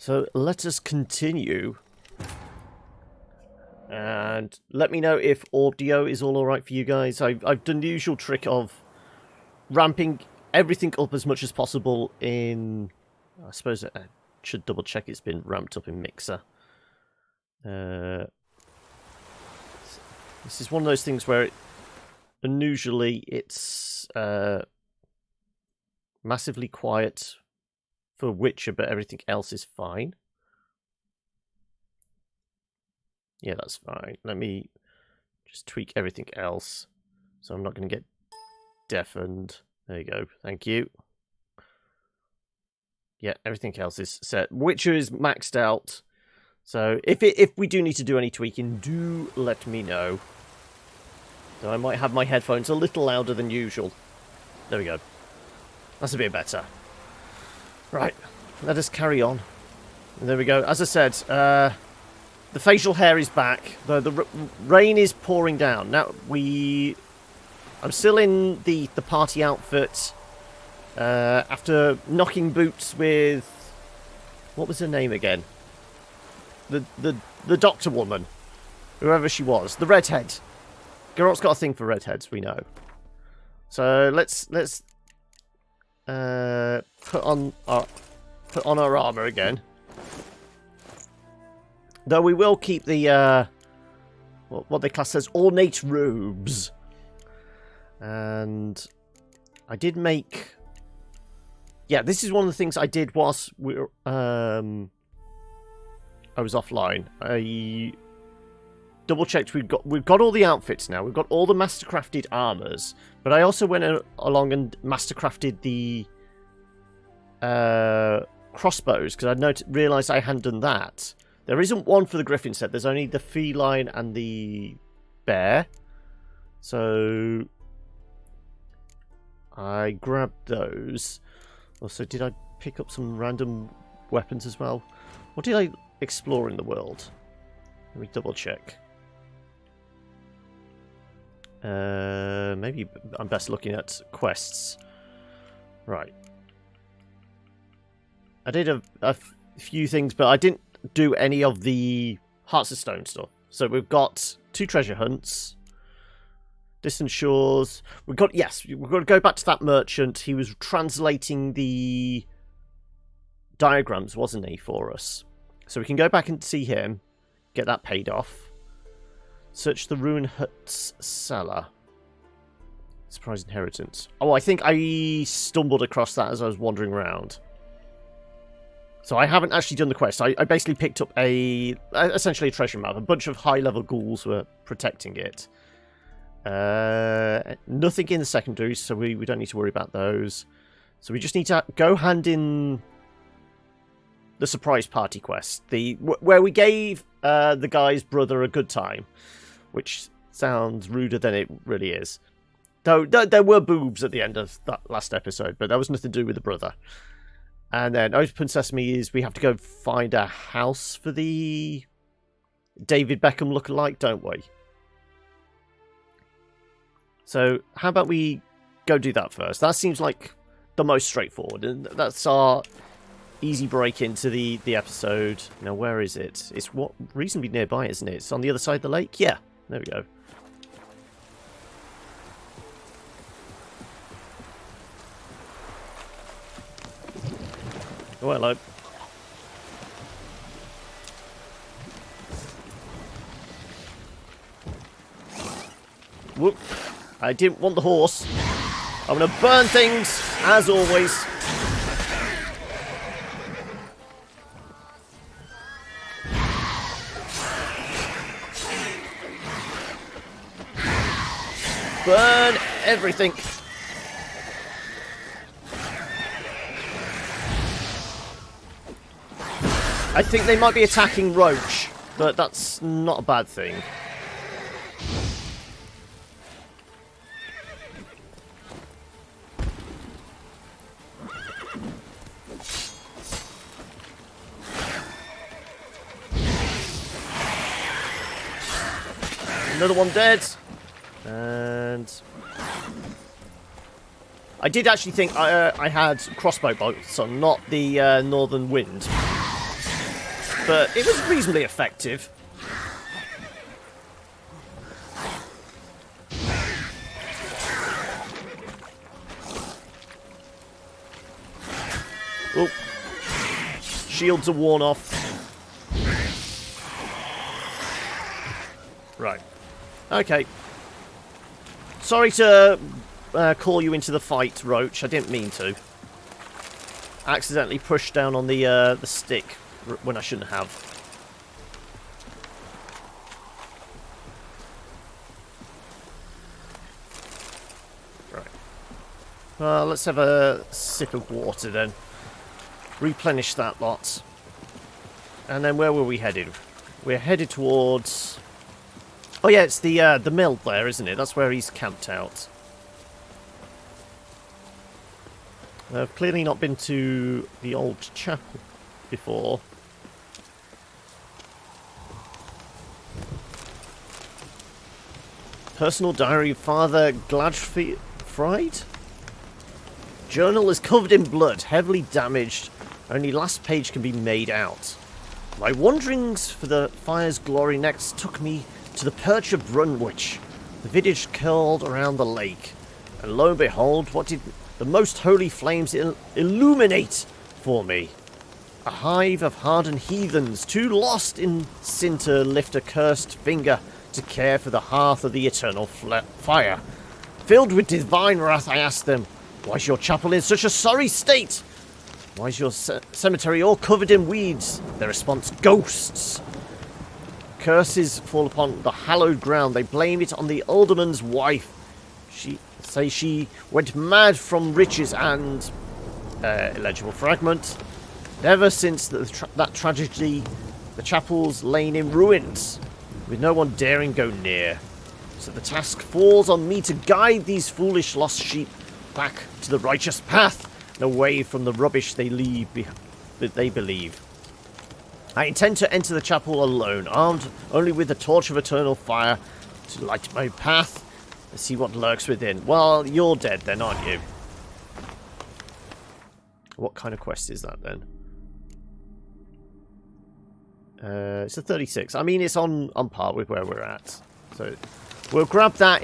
So let us continue. And let me know if audio is all alright for you guys. I've done the usual trick of ramping everything up as much as possible in... I suppose I should double check it's been ramped up in Mixer. This is one of those things where unusually it's massively quiet for Witcher, but everything else is fine. Yeah, that's fine. Let me just tweak everything else so I'm not going to get deafened. There you go. Thank you. Yeah, everything else is set. Witcher is maxed out. So if we do need to do any tweaking, do let me know. So I might have my headphones a little louder than usual. There we go. That's a bit better. Right, let us carry on. And there we go. As I said, the facial hair is back. The rain is pouring down. Now, I'm still in the party outfit. After knocking boots with... What was her name again? The doctor woman. Whoever she was. The redhead. Geralt's got a thing for redheads, we know. So let's put on our armor again. Though we will keep the what they class as ornate robes. And I did make... Yeah, this is one of the things I did whilst I was offline. I double-checked we've got all the outfits now. We've got all the mastercrafted armors. But I also went along and mastercrafted the crossbows, because I realised I hadn't done that. There isn't one for the griffin set. There's only the feline and the bear. So I grabbed those. Also, did I pick up some random weapons as well? What did I explore in the world? Let me double check. Maybe I'm best looking at quests. Right. I did a few things, but I didn't do any of the Hearts of Stone stuff. So we've got 2 treasure hunts. Distant Shores. We've got to go back to that merchant. He was translating the diagrams, wasn't he, for us? So we can go back and see him, get that paid off. Search the ruin hut's cellar. Surprise inheritance. Oh, I think I stumbled across that as I was wandering around. So I haven't actually done the quest. I basically picked up essentially a treasure map. A bunch of high-level ghouls were protecting it. Nothing in the secondaries, so we don't need to worry about those. So we just need to go hand in the surprise party quest, where we gave the guy's brother a good time, which sounds ruder than it really is. Though there were boobs at the end of that last episode, but that was nothing to do with the brother. And then Open Sesame is we have to go find a house for the David Beckham lookalike, don't we? So how about we go do that first? That seems like the most straightforward, and that's our easy break into the episode. Now, where is it? It's reasonably nearby, isn't it? It's on the other side of the lake? Yeah, there we go. Oh, hello. Whoop. I didn't want the horse. I'm going to burn things, as always. Burn everything. I think they might be attacking Roach, but that's not a bad thing. Another one dead. And I did actually think I had crossbow bolts on, not the Northern Wind. but it was reasonably effective. Oh, shields are worn off. Right. Okay. Sorry to call you into the fight, Roach. I didn't mean to. I accidentally pushed down on the stick when I shouldn't have. Right. Let's have a sip of water then. Replenish that lot. And then where were we headed? We're headed towards... Oh yeah, it's the mill there, isn't it? That's where he's camped out. I've clearly not been to the old chapel before. Personal diary of Father Gladfried? Journal is covered in blood, heavily damaged. Only last page can be made out. My wanderings for the fire's glory next took me to the perch of Brunwich. The village curled around the lake. And lo and behold, what did the most holy flames illuminate for me? A hive of hardened heathens, too lost in sin to lift a cursed finger to care for the hearth of the eternal fire. Filled with divine wrath, I asked them, why is your chapel in such a sorry state? Why is your cemetery all covered in weeds? Their response, ghosts. Curses fall upon the hallowed ground. They blame it on the alderman's wife. She went mad from riches and... illegible fragment. Ever since that tragedy, the chapel's lain in ruins, with no one daring go near. So the task falls on me to guide these foolish lost sheep back to the righteous path, and away from the rubbish they believe. I intend to enter the chapel alone, armed only with the torch of eternal fire to light my path and see what lurks within. Well, you're dead then, aren't you? What kind of quest is that then? It's a 36. I mean, it's on par with where we're at. So we'll grab that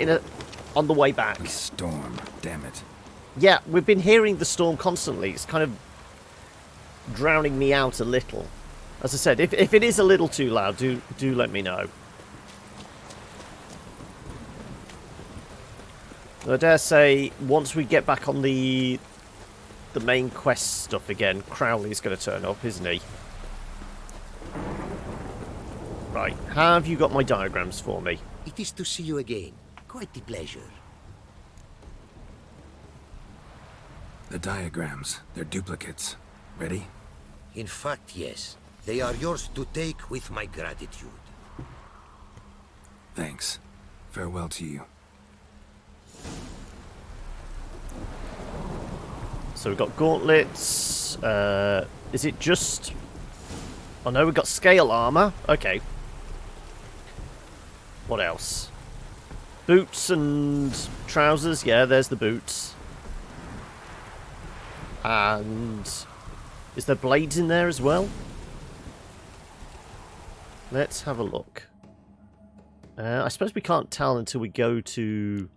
on the way back. A storm, damn it. Yeah, we've been hearing the storm constantly. It's kind of drowning me out a little. As I said, if it is a little too loud, do let me know. I dare say, once we get back on the main quest stuff again, Crowley's going to turn up, isn't he? Right, have you got my diagrams for me? It is to see you again. Quite the pleasure. The diagrams, they're duplicates. Ready? In fact, yes. They are yours to take with my gratitude. Thanks. Farewell to you. So we've got gauntlets. Is it just... Oh no, we've got scale armor. Okay. What else? Boots and trousers. Yeah, there's the boots. And... is there blades in there as well? Let's have a look. I suppose we can't tell until we go to...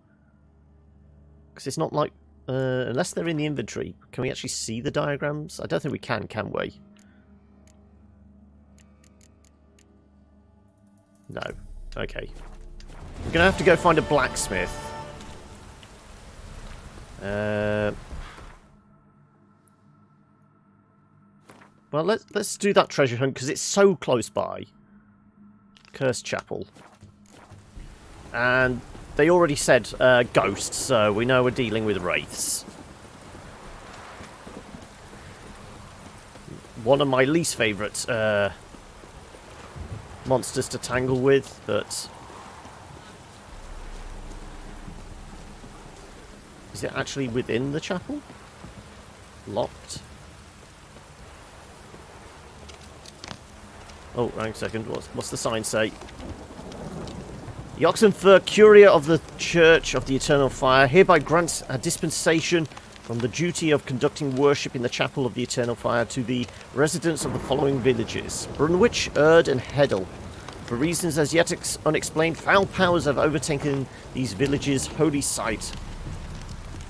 because it's not like... unless they're in the inventory. Can we actually see the diagrams? I don't think we can we? No. Okay. We're going to have to go find a blacksmith. Well, let's do that treasure hunt because it's so close by. Cursed Chapel. And they already said ghosts, so we know we're dealing with wraiths. One of my least favourite monsters to tangle with, but... is it actually within the chapel? Locked? Oh, hang on a second. What's the sign say? The Oxenford Curia of the Church of the Eternal Fire hereby grants a dispensation for From the duty of conducting worship in the Chapel of the Eternal Fire to the residents of the following villages: Brunwich, Erd, and Heddle. For reasons as yet unexplained, foul powers have overtaken these villages' holy site,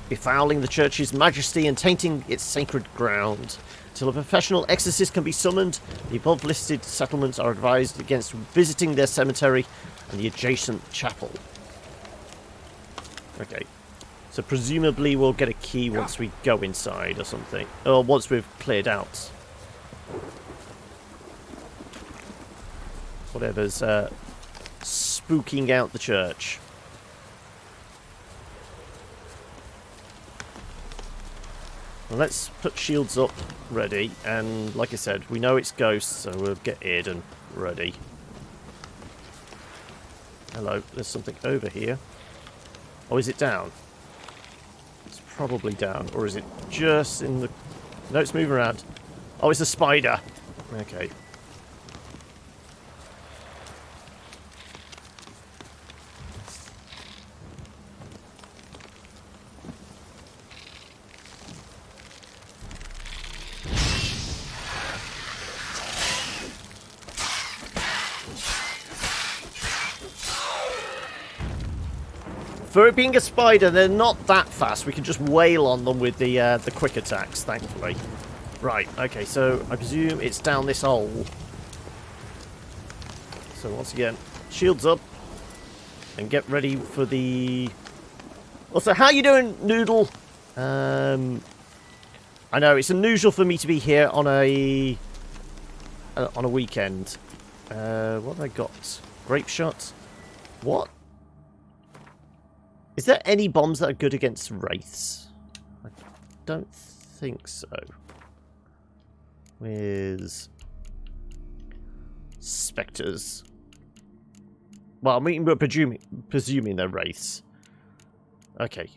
befouling the church's majesty and tainting its sacred ground. Till a professional exorcist can be summoned, the above-listed settlements are advised against visiting their cemetery and the adjacent chapel. Okay. So presumably we'll get a key once we go inside or something. Or once we've cleared out whatever's spooking out the church. Well, let's put shields up, ready, and like I said, we know it's ghosts, so we'll get Aiden ready. Hello, there's something over here. Oh, is it down? It's probably down, or is it just in the... No, it's moving around. Oh, it's a spider. Okay. For it being a spider, they're not that fast. We can just wail on them with the quick attacks, thankfully. Right, okay, so I presume it's down this hole. So once again, shields up. And get ready for the... Also, how you doing, Noodle? I know, it's unusual for me to be here on a weekend. What have I got? Grape shot? What? Is there any bombs that are good against wraiths? I don't think so. Where's spectres? Well, I mean, we're presuming they're wraiths. Okay,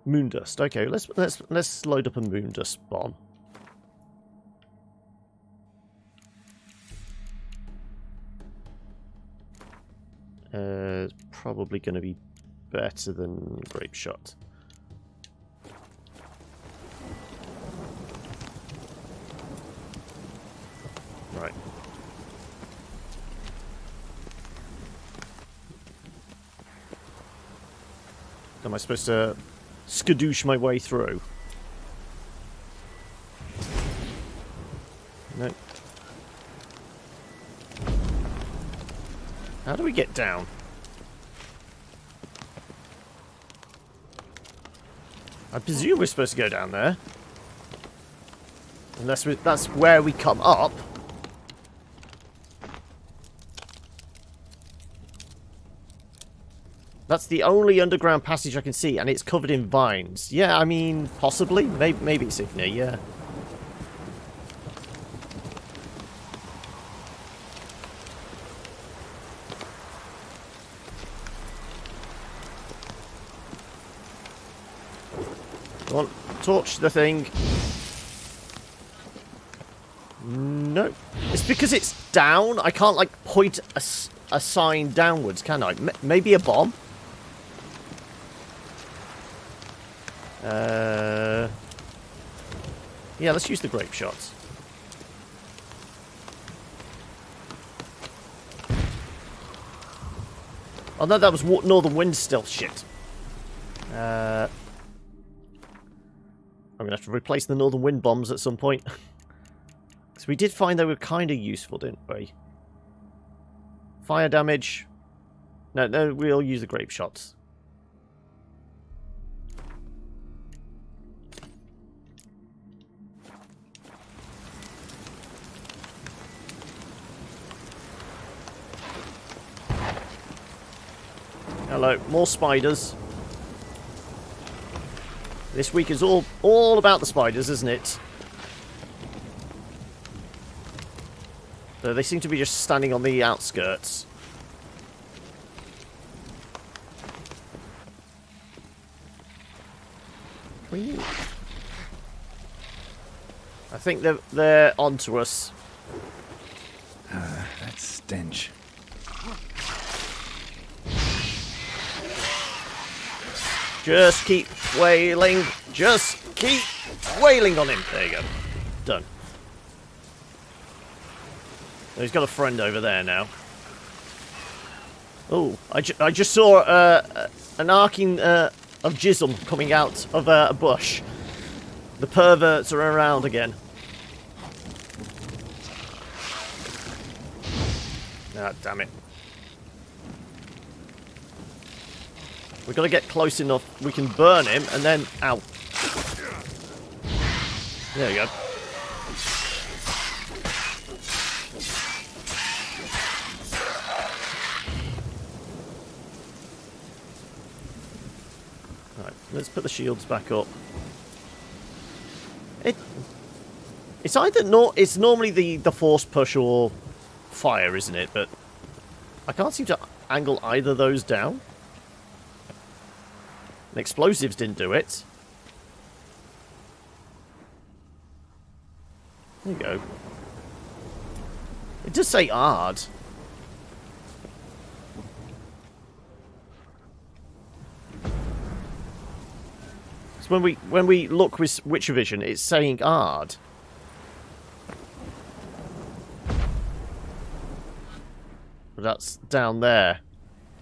moondust. Okay, let's load up a moondust bomb. It's probably going to be better than grape shot. Right. Am I supposed to skadoosh my way through? No. How do we get down? I presume we're supposed to go down there. Unless that's where we come up. That's the only underground passage I can see, and it's covered in vines. Yeah, I mean, possibly. Maybe it's in here, yeah. Come on, torch the thing. No. It's because it's down. I can't, like, point a sign downwards, can I? Maybe a bomb? Yeah, let's use the grape shots. Oh no, that was Northern Wind still. Shit. I'm gonna have to replace the Northern Wind bombs at some point. Because we did find they were kind of useful, didn't we? Fire damage. No, we'll use the grape shots. Hello, more spiders. This week is all about the spiders, isn't it? So they seem to be just standing on the outskirts. I think they're onto us. That stench. Just keep wailing. Just Keep wailing on him. There you go. Done. He's got a friend over there now. Oh, I just saw an arcing of jism coming out of a bush. The perverts are around again. Ah, damn it. We've got to get close enough. We can burn him and then... Ow. There we go. Right, let's put the shields back up. It's either it's normally the force push or fire, isn't it? But I can't seem to angle either of those down. And explosives didn't do it. There you go. It does say hard. So when we look with Witcher Vision, it's saying hard. But that's down there.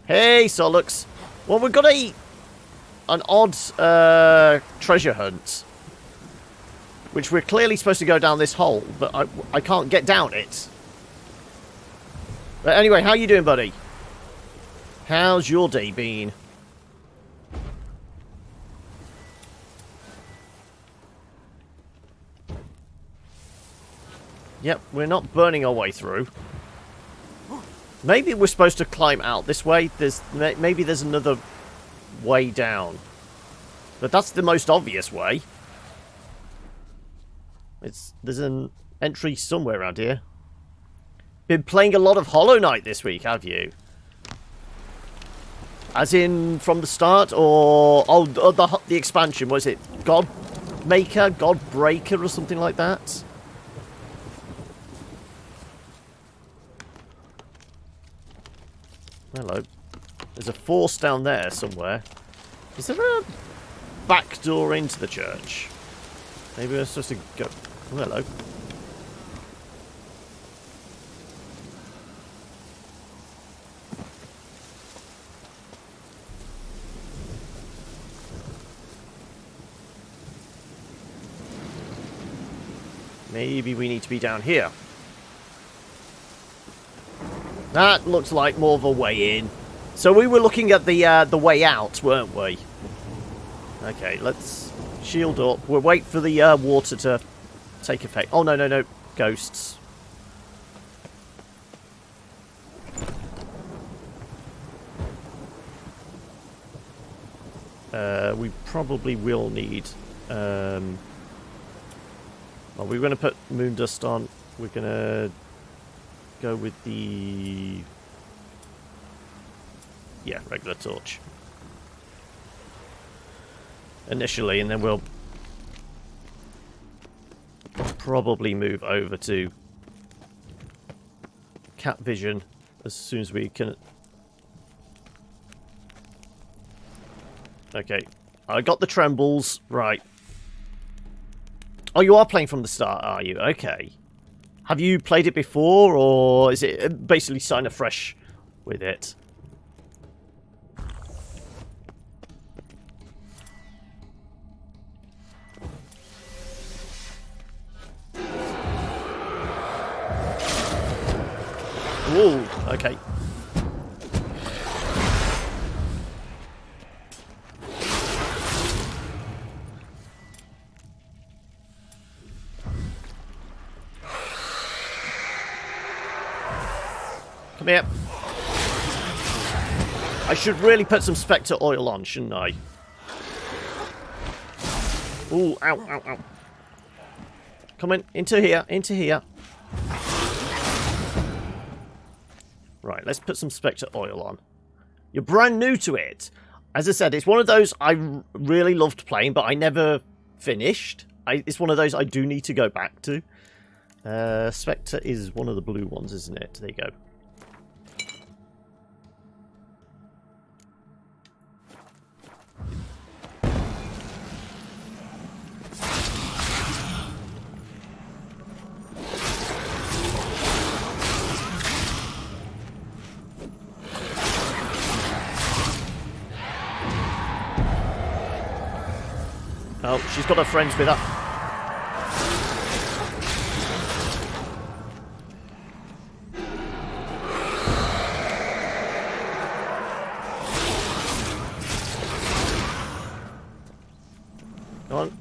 Hey, Solux. Well, we've got an odd treasure hunt, which we're clearly supposed to go down this hole, but I can't get down it. But anyway, how you doing, buddy? How's your day been? Yep, we're not burning our way through. Maybe we're supposed to climb out this way. Maybe there's another way down. But that's the most obvious way. There's an entry somewhere around here. Been playing a lot of Hollow Knight this week, have you? As in from the start, or the expansion? Was it God Maker, God Breaker, or something like that? Hello. There's a force down there somewhere. Is there a back door into the church? Maybe we're supposed to go... Oh, hello. Maybe we need to be down here. That looks like more of a way in. So we were looking at the way out, weren't we? Okay, let's shield up. We'll wait for the water to take effect. Oh, no. Ghosts. We probably will need... well, we're going to put moon dust on. We're going to go with the... Yeah, regular torch. Initially, and then we'll probably move over to cat vision as soon as we can. Okay, I got the trembles right. Oh, you are playing from the start, are you? Okay. Have you played it before, or is it basically starting afresh with it? Ooh, okay. Come here. I should really put some Spectre oil on, shouldn't I? Ooh, ow. Come in, into here. Right, let's put some Spectre oil on. You're brand new to it. As I said, it's one of those I really loved playing, but I never finished. It's one of those I do need to go back to. Spectre is one of the blue ones, isn't it? There you go. Oh, she's got her friends with her. Come on.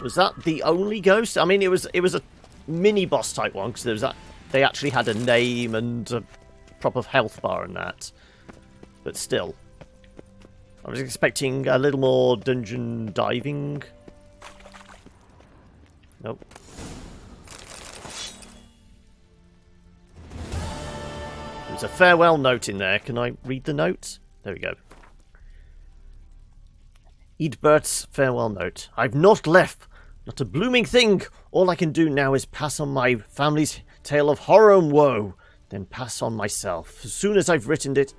Was that the only ghost? I mean, it was a mini boss type one because there was that they actually had a name and a proper health bar and that. But still, I was expecting a little more dungeon diving. Nope. There's a farewell note in there. Can I read the note? There we go. Eadbert's farewell note. I've not left. Not a blooming thing. All I can do now is pass on my family's tale of horror and woe. Then pass on myself. As soon as I've written it,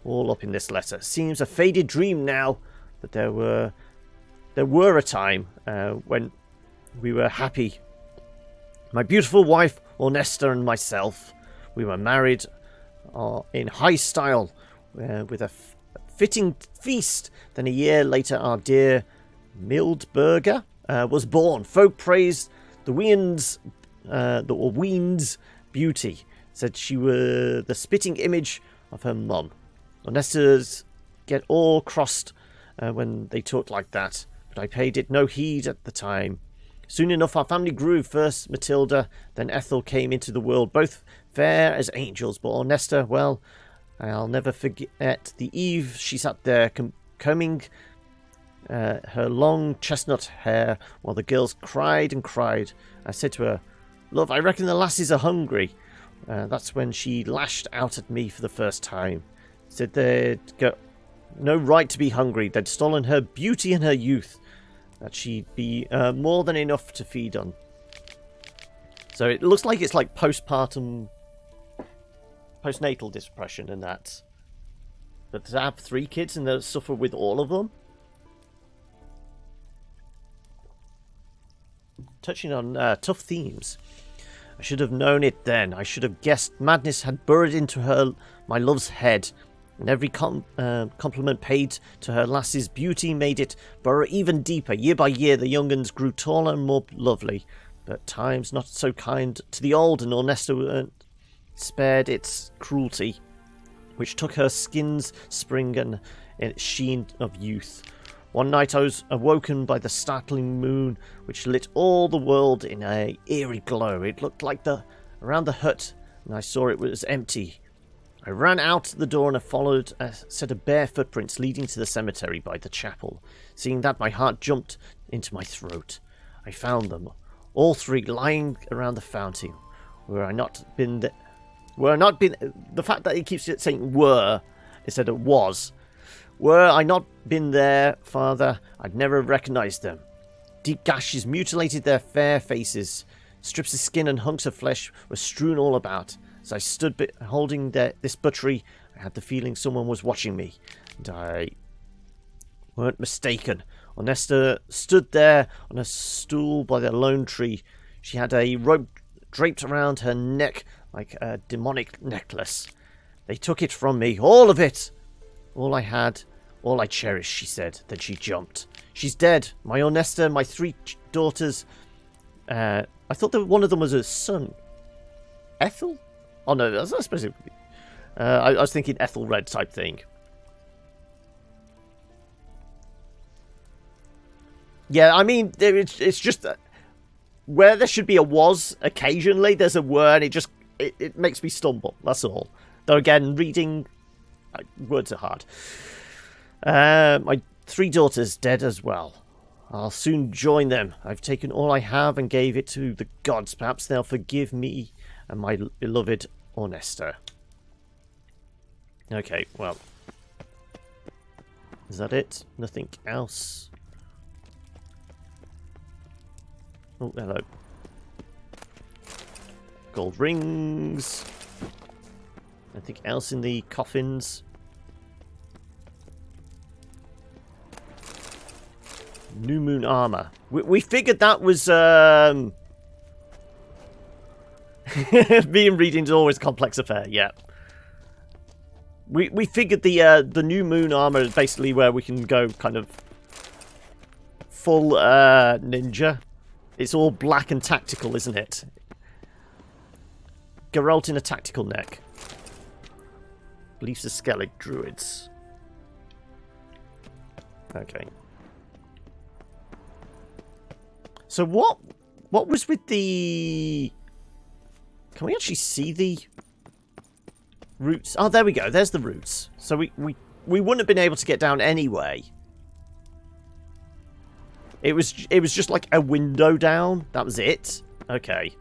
all up in this letter. Seems a faded dream now. But there were a time when we were happy. My beautiful wife, Ornesta, and myself. We were married in high style with a fitting feast. Then a year later, our dear Mildberger was born. Folk praised the Ween's beauty. Said she were the spitting image of her mum. Ornesta's get all crossed when they talked like that, but I paid it no heed at the time. Soon enough, our family grew. First Matilda, then Ethel came into the world, both fair as angels. But Ornesta, well, I'll never forget the eve she sat there combing her long chestnut hair while the girls cried and cried. I said to her, "Love, I reckon the lassies are hungry." That's when she lashed out at me for the first time. Said they'd got no right to be hungry. They'd stolen her beauty and her youth. That she'd be more than enough to feed on. So it looks like it's like postnatal depression and that. But to have 3 kids and to suffer with all of them? Touching on tough themes. I should have known it then. I should have guessed madness had burrowed into my love's head. And every compliment paid to her lass's beauty made it burrow even deeper. Year by year, the young uns grew taller and more lovely. But time's not so kind to the old, and Ornesta spared its cruelty, which took her skin's spring and its sheen of youth. One night I was awoken by the startling moon, which lit all the world in a eerie glow. It looked like around the hut, and I saw it was empty. I ran out the door and I followed a set of bare footprints leading to the cemetery by the chapel. Seeing that, my heart jumped into my throat. I found them, all 3 lying around the fountain. The fact that he keeps saying were instead of was. Were I not been there, Father, I'd never recognized them. Deep gashes mutilated their fair faces. Strips of skin and hunks of flesh were strewn all about. As I stood holding this butchery, I had the feeling someone was watching me. And I weren't mistaken. Ornesta stood there on a stool by the lone tree. She had a rope draped around her neck like a demonic necklace. They took it from me, all of it. All I had, all I cherished, she said. Then she jumped. She's dead. My Ornesta, my 3 daughters. I thought that one of them was a son. Ethel? Oh no, that's not supposed to be. I was thinking Ethelred type thing. Yeah, I mean, it's just where there should be a was occasionally, there's a were, and it makes me stumble. That's all. Though again, reading words are hard. My 3 daughters dead as well. I'll soon join them. I've taken all I have and gave it to the gods. Perhaps they'll forgive me and my beloved Ornesta. Okay, well. Is that it? Nothing else? Oh, hello. Gold rings. Anything else in the coffins? New moon armor. We figured that was being reading is always a complex affair. Yeah. We figured the new moon armor is basically where we can go kind of full ninja. It's all black and tactical, isn't it? Geralt in a tactical neck. Beliefs of Skellig druids. Okay. So what was with the... Can we actually see the roots? Oh, there we go. There's the roots. So we wouldn't have been able to get down anyway. It was just like a window down. That was it. Okay.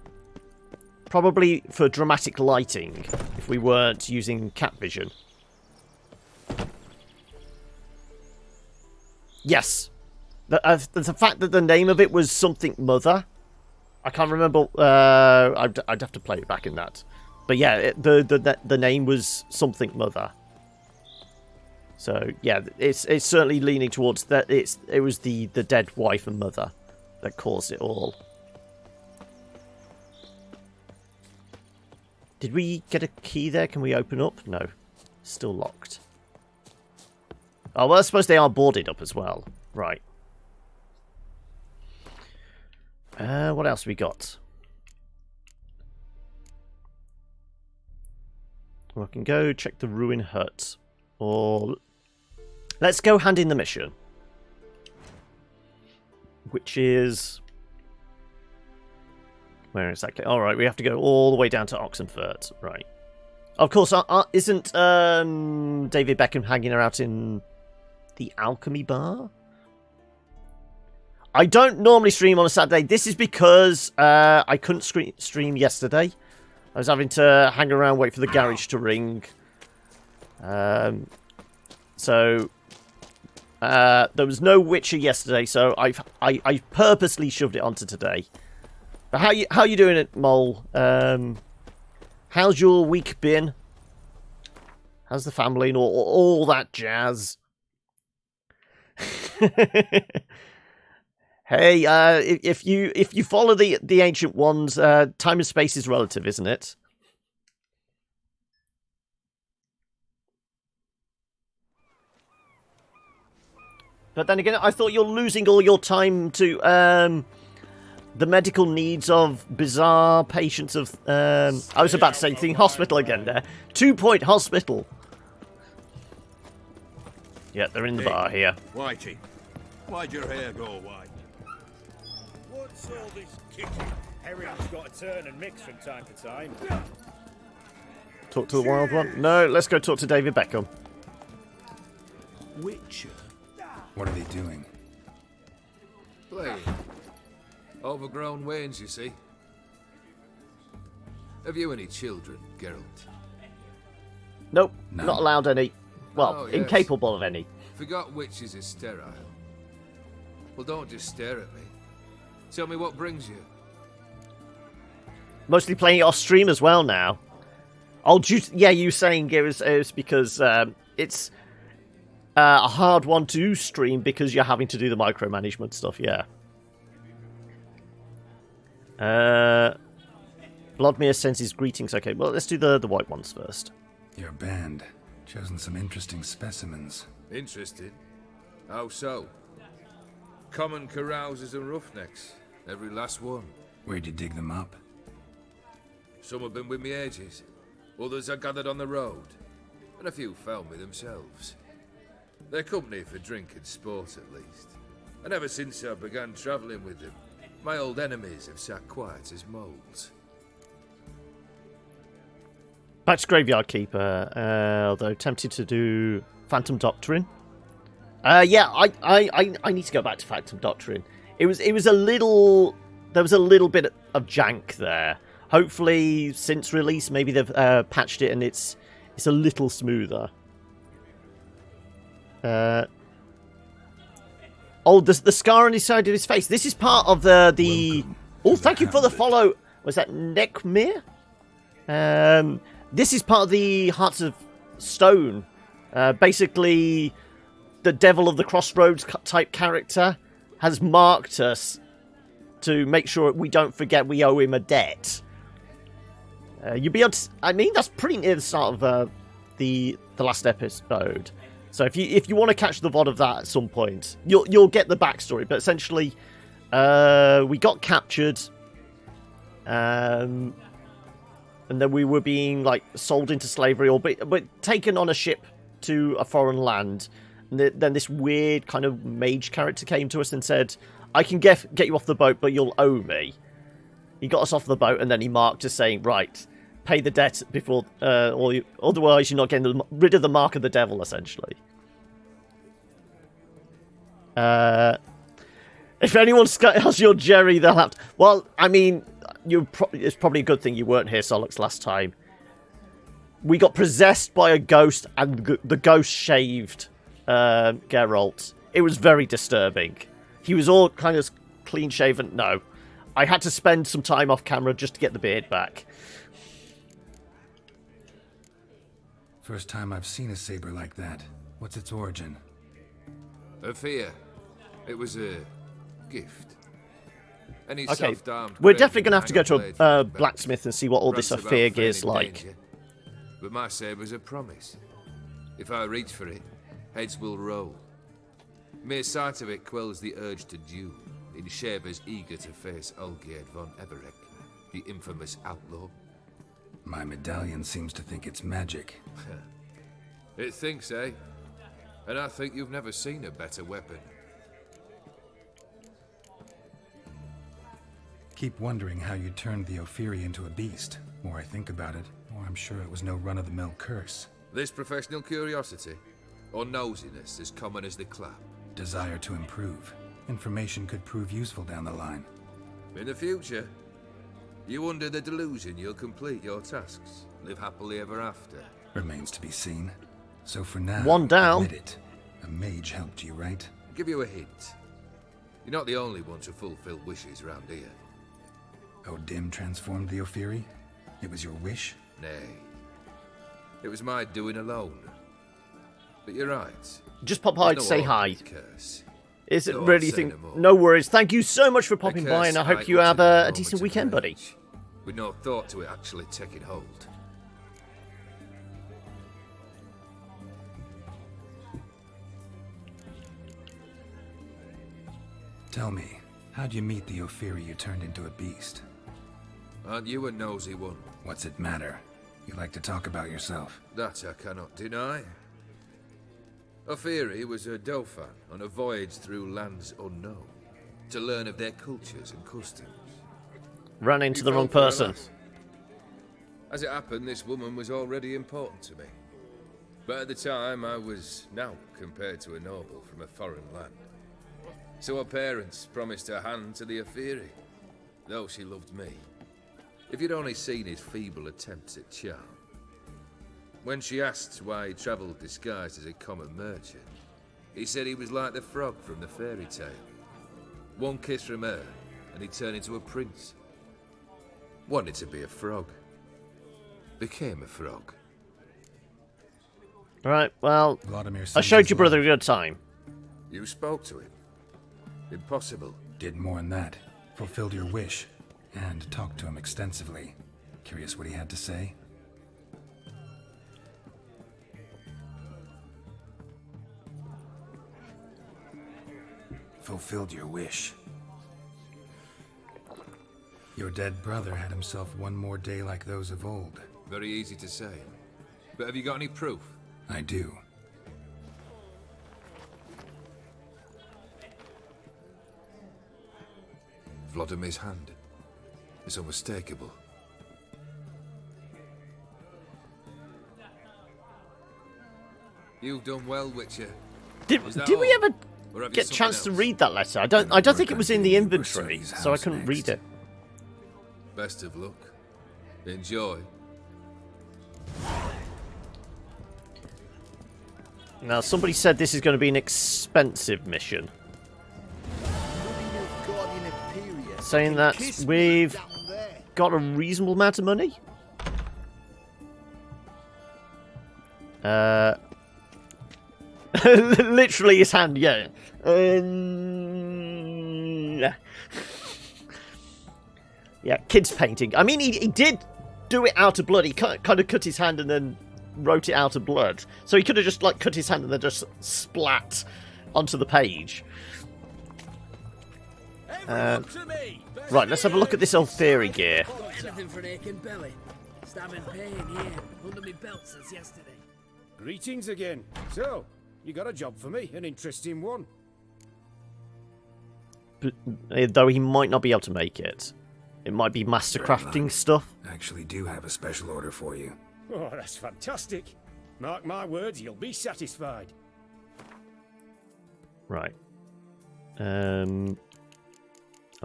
Probably for dramatic lighting if we weren't using cat vision. Yes. The fact that the name of it was something mother. I can't remember. I'd have to play it back in that. But yeah, the name was something mother. So yeah, it's certainly leaning towards that. It was the dead wife and mother that caused it all. Did we get a key there? Can we open up? No, still locked. Oh well, I suppose they are boarded up as well. Right. What else we got? Well, I can go check the ruin hut. Or let's go hand in the mission. Which is... Where exactly? Alright, we have to go all the way down to Oxenfurt. Right. Of course, isn't David Beckham hanging out in the Alchemy Bar? I don't normally stream on a Saturday. This is because I couldn't stream yesterday. I was having to hang around, wait for the garage to ring. So there was no Witcher yesterday, so I purposely shoved it onto today. But how you doing, it, Mole? How's your week been? How's the family and all that jazz? Hey, if you follow the ancient ones, time and space is relative, isn't it? But then again, I thought you're losing all your time to the medical needs of bizarre patients of... I was about to say thing hospital again there. 2 Point Hospital. Yeah, they're in the bar here. Whitey, why'd your hair go white? What's all this kicking? Everyone's got to turn and mix from time to time. Talk to the wild one? No, let's go talk to David Beckham. Witcher? What are they doing? Playing. Overgrown wains, you see. Have you any children, Geralt? Nope, No. not allowed any. Well, Oh, yes. incapable of any. Forgot witches is sterile. Well, don't just stare at me. Tell me what brings you. Mostly playing it off stream as well now. Oh, yeah, you saying it was because it's a hard one to stream because you're having to do the micromanagement stuff, yeah. Vladimir sends his greetings. Okay, well, let's do the white ones first. Your band. Chosen some interesting specimens. Interested? How so? Common carousers and roughnecks. Every last one. Where'd you dig them up? Some have been with me ages. Others I gathered on the road. And a few found me themselves. They're company for drink and sport, at least. And ever since I began travelling with them, my old enemies have sat quiet as moles. Back to Graveyard Keeper, although tempted to do Phantom Doctrine. Yeah, I need to go back to Phantom Doctrine. It was a little... There was a little bit of jank there. Hopefully, since release, maybe they've patched it and it's a little smoother. Oh, the scar on his side of his face. This is part of the... Welcome Oh, to thank the you for the Hamlet. follow. Was that Nekmir? This is part of the Hearts of Stone. Basically, the Devil of the Crossroads type character has marked us to make sure we don't forget we owe him a debt. You'll be able to, I mean, that's pretty near the start of the last episode. So if you want to catch the VOD of that at some point, you'll get the backstory. But essentially, we got captured, and then we were being like sold into slavery, or but taken on a ship to a foreign land. And then this weird kind of mage character came to us and said, "I can get you off the boat, but you'll owe me." He got us off the boat, and then he marked us saying, "Right, pay the debt before, or otherwise you're not getting rid of the mark of the devil." Essentially, if anyone has your Jerry, they'll have to. Well, I mean, it's probably a good thing you weren't here, Solux, last time. We got possessed by a ghost, and the ghost shaved Geralt. It was very disturbing. He was all kind of clean shaven. No, I had to spend some time off camera just to get the beard back. First time I've seen a saber like that. What's its origin? A fear. It was a gift. Any Okay, self-armed we're craven definitely going to have to go hang to blade a from his belt. blacksmith and see what all this Raps about affair gear's feigning like. danger. But my saber's a promise. If I reach for it, heads will roll. Mere sight of it quells the urge to duel, in shavers eager to face Olgierd von Everek, the infamous outlaw. My medallion seems to think it's magic. It thinks, eh? And I think you've never seen a better weapon. Keep wondering how you turned the Ophiri into a beast. More I think about it, more I'm sure it was no run-of-the-mill curse. This professional curiosity, or nosiness as common as the clap. Desire to improve. Information could prove useful down the line. In the future, you under the delusion you'll complete your tasks, live happily ever after. Remains to be seen. So for now, One down. admit it. A mage helped you, right? I'll give you a hint. You're not the only one to fulfill wishes around here. Odim transformed the Ophiri? It was your wish? Nay. It was my doing alone. But you're right. Just pop by to There's say no hi. ordinary curse. Is it No, really say think? no more. No worries. Thank you so much for A popping curse by, and I hope like you what's have in the a moment decent of weekend, buddy. rage, with no thought to it actually taking hold. Tell me, how'd you meet the Ophiri you turned into a beast? Aren't you a nosy one? What's it matter? You like to talk about yourself. That I cannot deny. Ophiri was a Dauphin on a voyage through lands unknown, to learn of their cultures and customs. Ran into He the wrong fell for a person. lass. As it happened, this woman was already important to me. But at the time, I was now compared to a noble from a foreign land. So her parents promised her hand to the Ophiri, though she loved me. If you'd only seen his feeble attempts at charm. When she asked why he travelled disguised as a common merchant, he said he was like the frog from the fairy tale. One kiss from her, and he turned into a prince. Wanted to be a frog. Became a frog. Right, well, Vladimir I saved showed his your brother a life. good time. You spoke to him. Impossible. Did more than that. Fulfilled your wish. And talked to him extensively. Curious what he had to say? Fulfilled your wish. Your dead brother had himself one more day like those of old. Very easy to say. But have you got any proof? I do. Vladimir's hand. It's unmistakable. You've done well, Witcher. Did Is that we all? ever Or have you get a something chance to else? read that letter? I don't think it was in the inventory, so I couldn't read it. Best of luck. Enjoy. Now, somebody said this is going to be an expensive mission, saying that we've got a reasonable amount of money. Literally his hand, yeah. Yeah, kids painting. I mean, he did do it out of blood. He kind of cut his hand and then wrote it out of blood. So he could have just like cut his hand and then just splat onto the page. Right, let's have a look at this old theory gear. Anything for an aching belly. Stabbing pain here under me belt since yesterday. Greetings again. So, you got a job for me, an interesting one. But, though he might not be able to make it. It might be master crafting stuff. I actually do have a special order for you. Oh, that's fantastic. Mark my words, you'll be satisfied. Right. I'm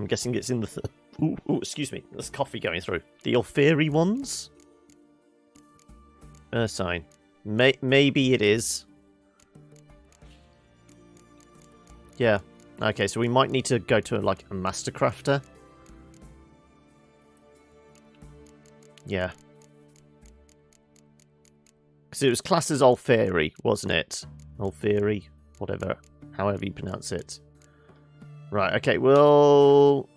guessing it's in the... Ooh, excuse me. There's coffee going through. The Alferi ones? Sign. Maybe it is. Yeah. Okay, so we might need to go to like a master crafter. Yeah. Because it was classed as Alferi, wasn't it? Alferi, whatever. However you pronounce it. Right, okay, we'll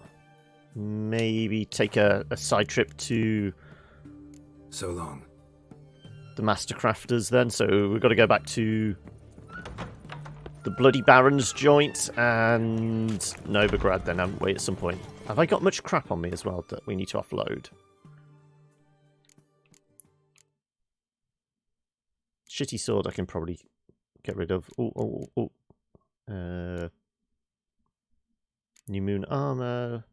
maybe take a side trip to So long. the Master Crafters then. So we've got to go back to the Bloody Baron's joint and Novigrad then, haven't we, at some point? Have I got much crap on me as well that we need to offload? Shitty sword I can probably get rid of. Oh. New Moon armor.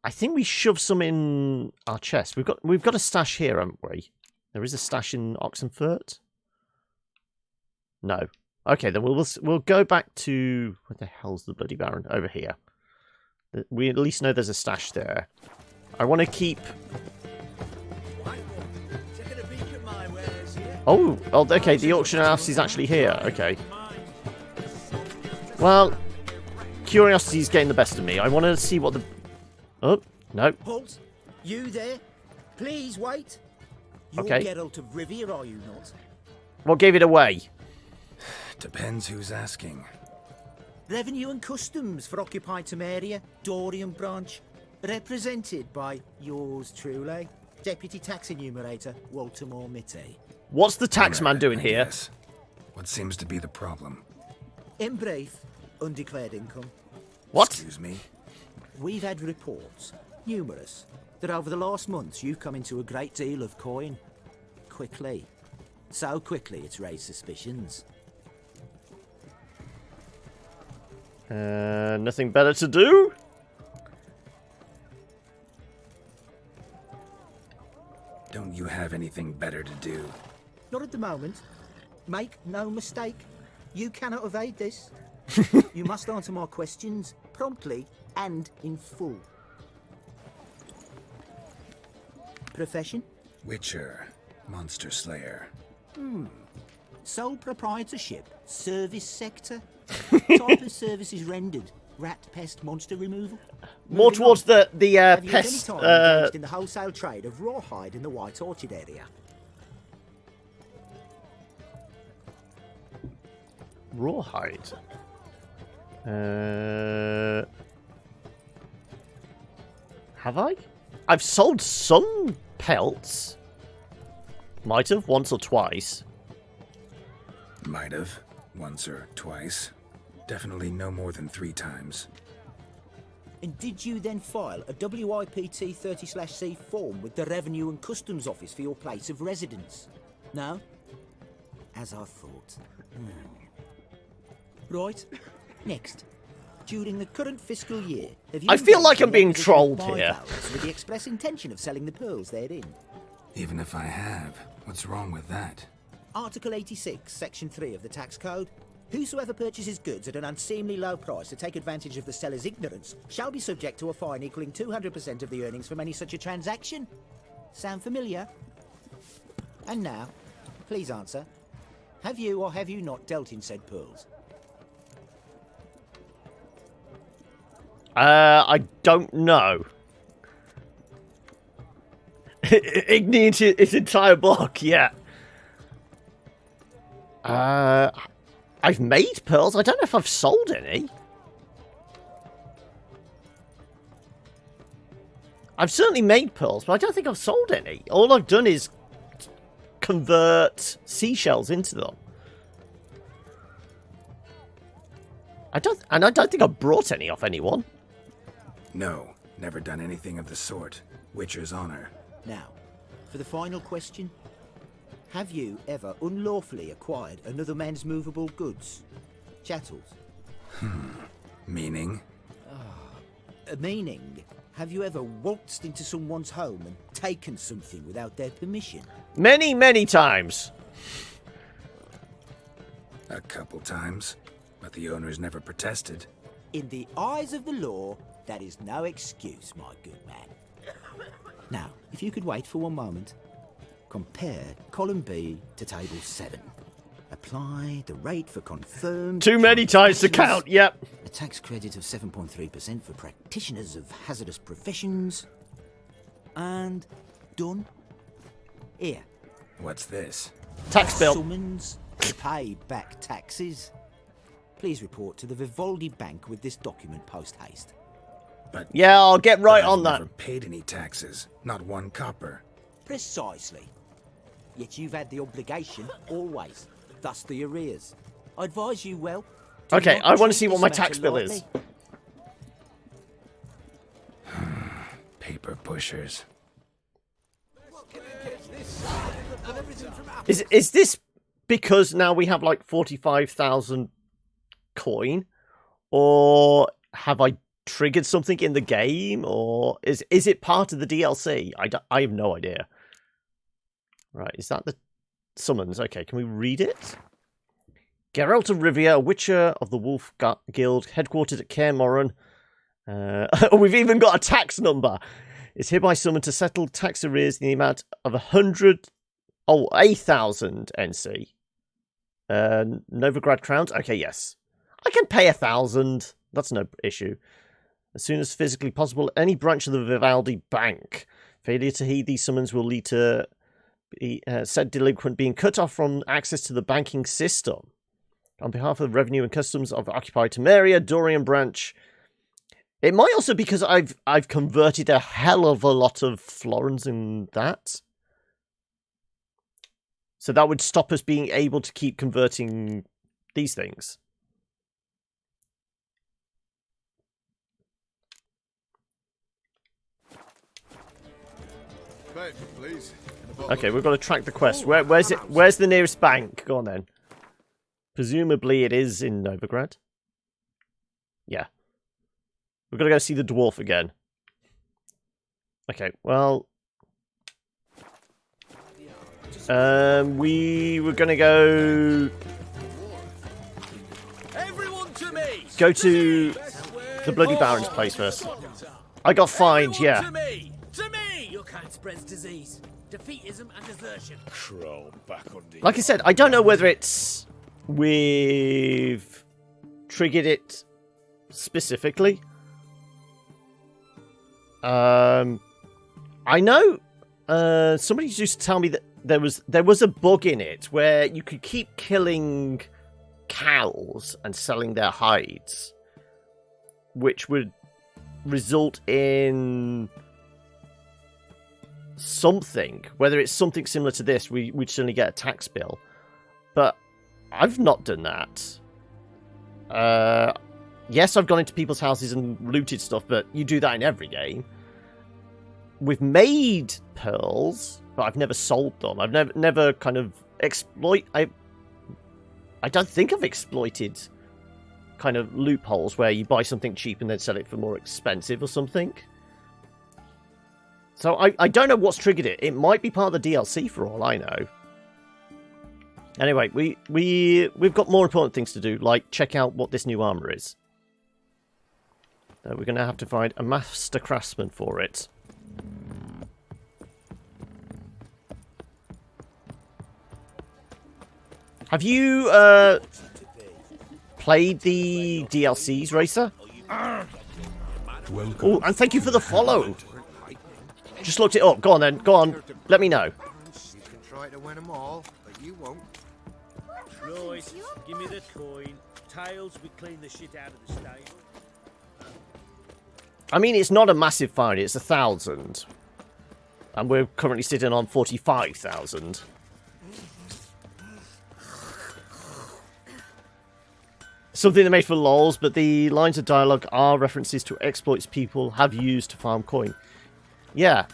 I think we shove some in our chest. We've got a stash here, haven't we? There is a stash in Oxenfurt. No. Okay, then we'll go back to where the hell's the Bloody Baron? Over here. We at least know there's a stash there. I want to keep. Oh, okay. The auction house is actually here. Okay. Well, curiosity's getting the best of me. I want to see what the... Oh, no. Halt! You there? Please wait. You're Okay. Geralt of Rivia, are you not? What gave it away? Depends who's asking. Revenue and Customs for occupied Temeria, Dorian branch, represented by yours truly, Deputy Tax Enumerator Walter Mitte. What's the taxman doing I here? guess. What seems to be the problem? In brief, undeclared income. What? Excuse me? We've had reports, numerous, that over the last months you've come into a great deal of coin. Quickly. So quickly it's raised suspicions. Nothing better to do? Don't you have anything better to do? Not at the moment. Make no mistake. You cannot evade this. You must answer my questions promptly and in full. Profession? Witcher. Monster Slayer. Sole proprietorship? Service sector? Type of services rendered? Rat pest monster removal? More Moving towards on. the Have you at any pest... time engaged in the wholesale trade of rawhide in the White Orchard area? Rawhide. Have I? I've sold some pelts. Might have, once or twice. Might have. Once or twice. Definitely no more than 3 times. And did you then file a WIPT 30/C form with the Revenue and Customs Office for your place of residence? No? As I thought. Right. Next. During the current fiscal year, have you I feel like engaged in I'm being the acquisition of trolled buy here. vowels with the express intention of selling the pearls therein? Even if I have, what's wrong with that? Article 86, Section 3 of the Tax Code. Whosoever purchases goods at an unseemly low price to take advantage of the seller's ignorance shall be subject to a fine equaling 200% of the earnings from any such a transaction. Sound familiar? And now, please answer. Have you or have you not dealt in said pearls? I don't know. Ignited its entire block, yeah. I've made pearls. I don't know if I've sold any. I've certainly made pearls, but I don't think I've sold any. All I've done is convert seashells into them. I don't think I've brought any off anyone. No, never done anything of the sort. Witcher's honor. Now, for the final question. Have you ever unlawfully acquired another man's movable goods? Chattels? Meaning? Meaning, have you ever waltzed into someone's home and taken something without their permission? Many, many times. A couple times. But the owners never protested. In the eyes of the law, that is no excuse, my good man. Now, if you could wait for one moment. Compare column B to table 7. Apply the rate for confirmed... Too many times to count, yep. A tax credit of 7.3% for practitioners of hazardous professions. And done. Here. What's this? Tax bill. Summons to pay back taxes. Please report to the Vivaldi Bank with this document post haste. But yeah, I'll get right on that. I've never paid any taxes. Not one copper. Precisely. Yet you've had the obligation, always. Thus the arrears. I advise you well. Okay, I want to see what my tax bill is. Paper pushers. Is this because now we have like 45,000 coin, or have I triggered something in the game, or is it part of the DLC? I have no idea. Right, is that the summons? Okay, can we read it? Geralt of Rivia, a Witcher of the Wolf Guild, headquartered at Kaer Morhen. We've even got a tax number. Is hereby summoned to settle tax arrears in the amount of 8,000 NC. Novigrad crowns. Okay, yes. I can pay 1,000. That's no issue. As soon as physically possible, any branch of the Vivaldi Bank. Failure to heed these summons will lead to said delinquent being cut off from access to the banking system. On behalf of the Revenue and Customs of Occupied Temeria, Dorian Branch. It might also be because I've converted a hell of a lot of florins in that. So that would stop us being able to keep converting these things. Please. Okay, we've got to track the quest. Where's it? Where's the nearest bank? Go on then. Presumably it is in Novigrad. Yeah. We've got to go see the dwarf again. Okay, well... we were going to go... Go to the Bloody Baron's place first. I got fined, yeah. To me! Your kind spreads disease, defeatism and desertion. Crawl back under. Like I said, I don't know whether it's... We've triggered it specifically. I know somebody used to tell me that there was a bug in it where you could keep killing cows and selling their hides, which would result in something. Whether it's something similar to this, we'd certainly get a tax bill. But I've not done that. Yes, I've gone into people's houses and looted stuff, but you do that in every game. We've made pearls, but I've never sold them. I've never kind of I don't think I've exploited kind of loopholes where you buy something cheap and then sell it for more expensive or something. So I don't know what's triggered it. It might be part of the DLC for all I know. Anyway, we've got more important things to do, like check out what this new armor is. We're going to have to find a master craftsman for it. Have you played the DLCs, Racer? Welcome. Oh, and thank you for the follow. Just looked it up. Go on then. Go on. Let me know. You can try to win them all, but you won't. Right, give me the coin. Tails, we clean the shit out of the stable. I mean, it's not a massive find. It's 1,000. And we're currently sitting on 45,000. Something they made for lols, but the lines of dialogue are references to exploits people have used to farm coin. Yeah.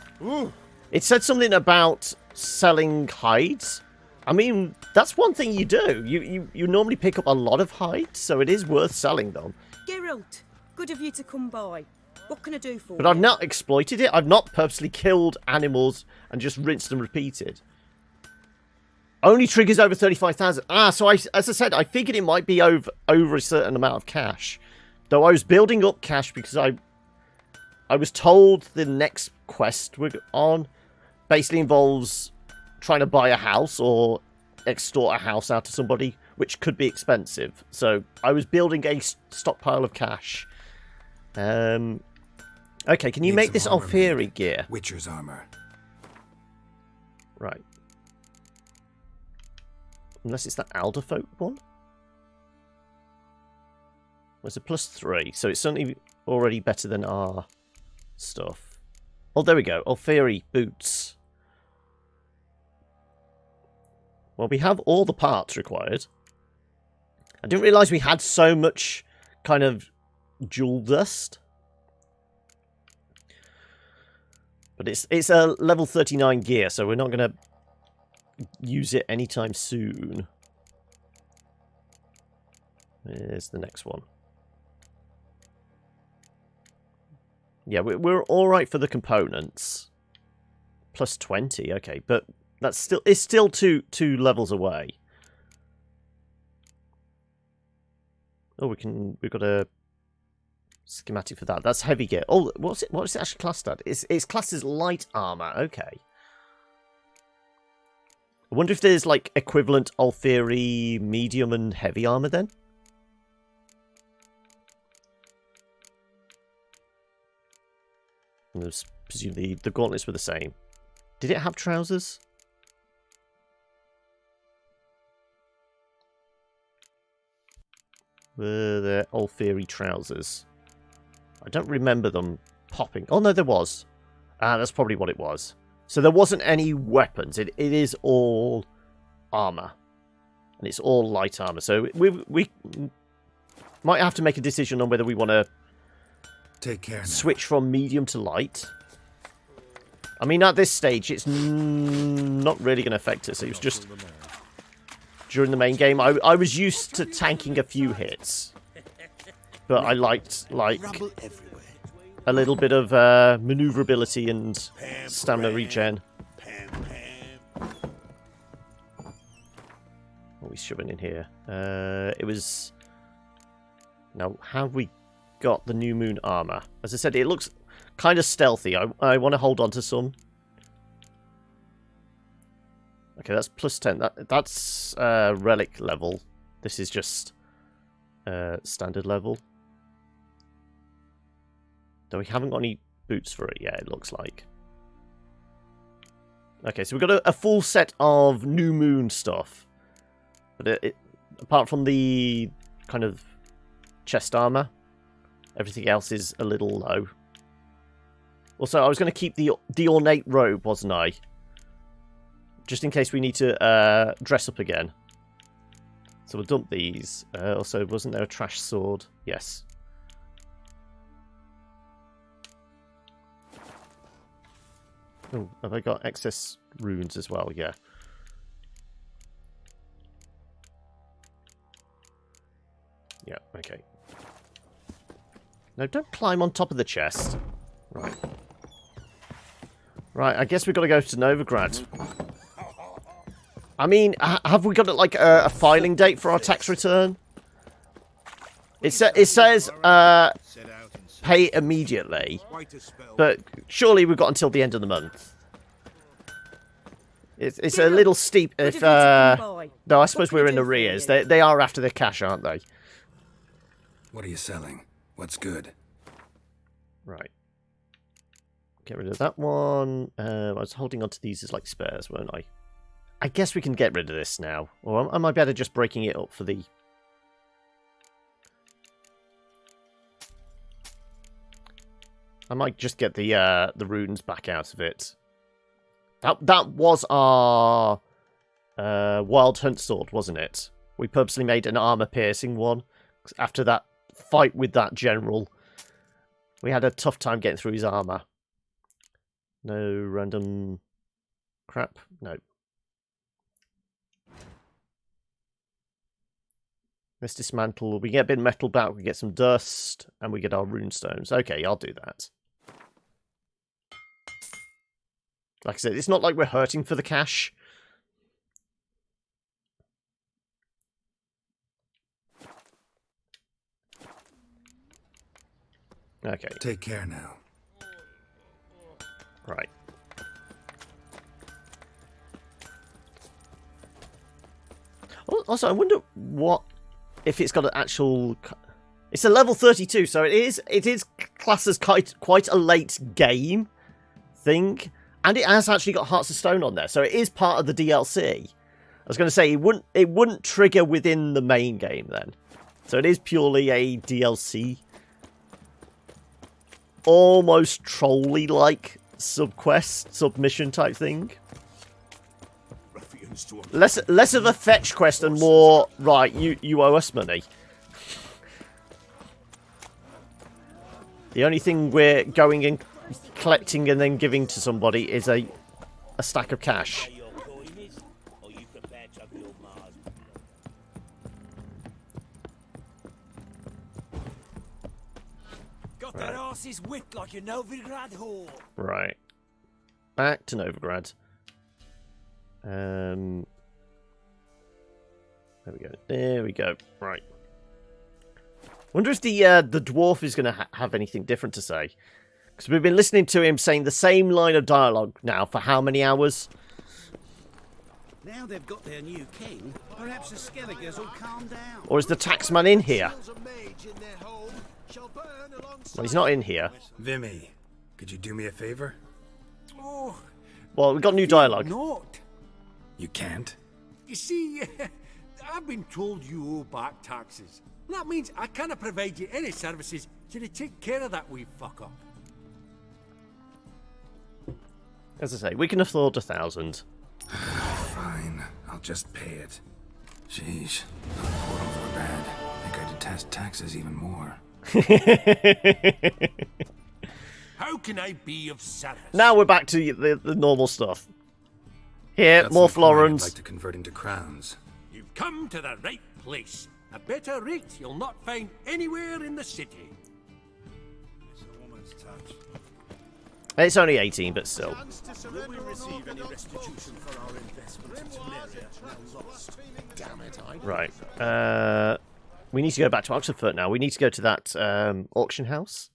It said something about selling hides. I mean, that's one thing you do. You normally pick up a lot of hides, so it is worth selling them. Geralt, good of you to come by. What can I do for you? But I've not exploited it. I've not purposely killed animals and just rinsed and repeated. Only triggers over 35,000. So as I said, I figured it might be over a certain amount of cash. Though I was building up cash because I was told the next quest we're on basically involves trying to buy a house or extort a house out of somebody, which could be expensive. So I was building a stockpile of cash. Okay, can you make this Alfieri gear? Witcher's armor. Right. Unless it's that Alderfolk one. Well, it's a +3, so it's certainly already better than our stuff. Oh, there we go. Alfieri boots. Well, we have all the parts required. I didn't realise we had so much kind of jewel dust. But it's a level 39 gear, so we're not going to use it anytime soon. There's the next one. Yeah, we're all right for the components. +20, okay, but it's still two levels away. Oh, we've got a schematic for that. That's heavy gear. Oh, what is it actually classed at? It's classed as light armor. Okay. I wonder if there's like equivalent Alfieri medium and heavy armor then. And presumably the gauntlets were the same. Did it have trousers? Were there Alfieri trousers? I don't remember them popping. Oh, no, there was. That's probably what it was. So there wasn't any weapons. It is all armor. And it's all light armor. So we might have to make a decision on whether we want to switch from medium to light. I mean, at this stage, it's not really going to affect us. It was just during the main game. I was used to tanking a few hits. But I liked, like, a little bit of maneuverability and stamina regen. What are we shoving in here? It was... Now, have we got the New Moon armor? As I said, it looks kind of stealthy. I want to hold on to some. Okay, that's +10. That's relic level. This is just standard level. Though we haven't got any boots for it yet, it looks like. Okay, so we've got a full set of New Moon stuff. But apart from the kind of chest armor, everything else is a little low. Also, I was going to keep the ornate robe, wasn't I? Just in case we need to dress up again. So we'll dump these. Also, wasn't there a trash sword? Yes. Oh, have I got excess runes as well? Yeah. Yeah, okay. No, don't climb on top of the chest. Right. Right, I guess we've got to go to Novigrad. I mean, have we got like a filing date for our tax return? It says pay immediately, but surely we've got until the end of the month. It's a little steep if... No, I suppose we're in arrears. They are after their cash, aren't they? What are you selling? What's good? Right. Get rid of that one. I was holding on to these as like spares, weren't I? I guess we can get rid of this now. Or am I better just breaking it up for the... I might just get the runes back out of it. That was our Wild Hunt sword, wasn't it? We purposely made an armor-piercing one. After that fight with that general, we had a tough time getting through his armor. No random crap? No. Let's dismantle. We get a bit of metal back, we get some dust, and we get our rune stones. Okay, I'll do that. Like I said, it's not like we're hurting for the cash. Okay. Take care now. Right. Also, I wonder what if it's got an actual. It's a level 32, so it is classed as quite a late game thing, and it has actually got Hearts of Stone on there, so it is part of the DLC. I was going to say it wouldn't trigger within the main game then, so it is purely a DLC, almost trolley-like subquest, submission type thing. Less of a fetch quest and more, right, you owe us money. The only thing we're going and collecting and then giving to somebody is a stack of cash. Got that arse's whipped like a Novigrad whore. Right. Back to Novigrad. There we go. There we go. Right. Wonder if the dwarf is going to have anything different to say. Because we've been listening to him saying the same line of dialogue now for how many hours? Now they've got their new king, perhaps the Skelligers will calm down. Or is the taxman in here? Well, he's not in here. Vimy, could you do me a favor? Oh, well, we've got new dialogue. Not. You can't? You see, I've been told you owe back taxes. That means I cannot provide you any services till you take care of that wee fuck up. As I say, we can afford 1,000. Fine, I'll just pay it. Sheesh, portals were bad. I think I detest taxes even more. How can I be of service? Now we're back to the normal stuff. Here, That's more some coin I'd florins. like to convert into crowns. You've come to the right place. A better rate you'll not find anywhere in the city. It's a woman's touch. It's only 18, but still. Will we receive any restitution for our investment in Temeria now lost? Damn it, I... Right. We need to go back to Oxford now. We need to go to that auction house.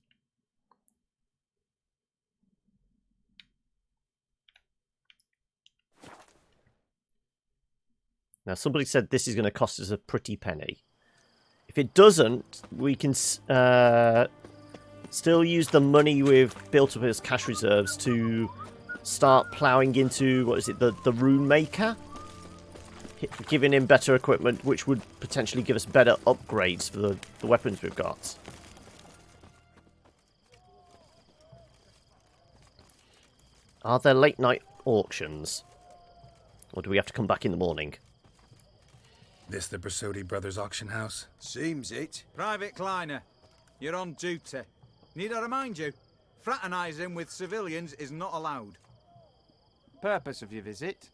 Now, somebody said this is going to cost us a pretty penny. If it doesn't, we can still use the money we've built up as cash reserves to start ploughing into, what is it, the rune maker? Giving him better equipment, which would potentially give us better upgrades for the weapons we've got. Are there late night auctions? Or do we have to come back in the morning? This the Brasodi Brothers auction house? Seems it. Private Kleiner, you're on duty. Need I remind you, fraternising with civilians is not allowed. Purpose of your visit?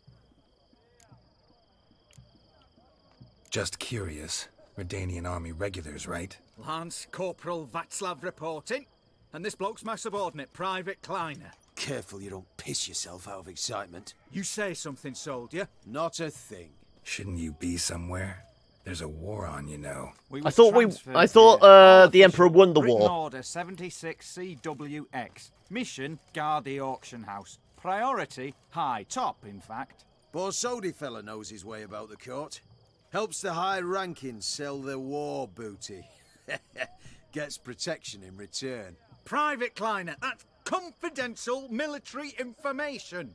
Just curious. Redanian army regulars, right? Lance Corporal Václav reporting. And this bloke's my subordinate, Private Kleiner. Careful you don't piss yourself out of excitement. You say something, soldier? Not a thing. Shouldn't you be somewhere? There's a war on, you know. I thought the Emperor won the war. Order 76 CWX. Mission, guard the auction house. Priority, high, top, in fact. Borsodi fella knows his way about the court. Helps the high rankings sell their war booty. Gets protection in return. Private Kleiner, that's confidential military information.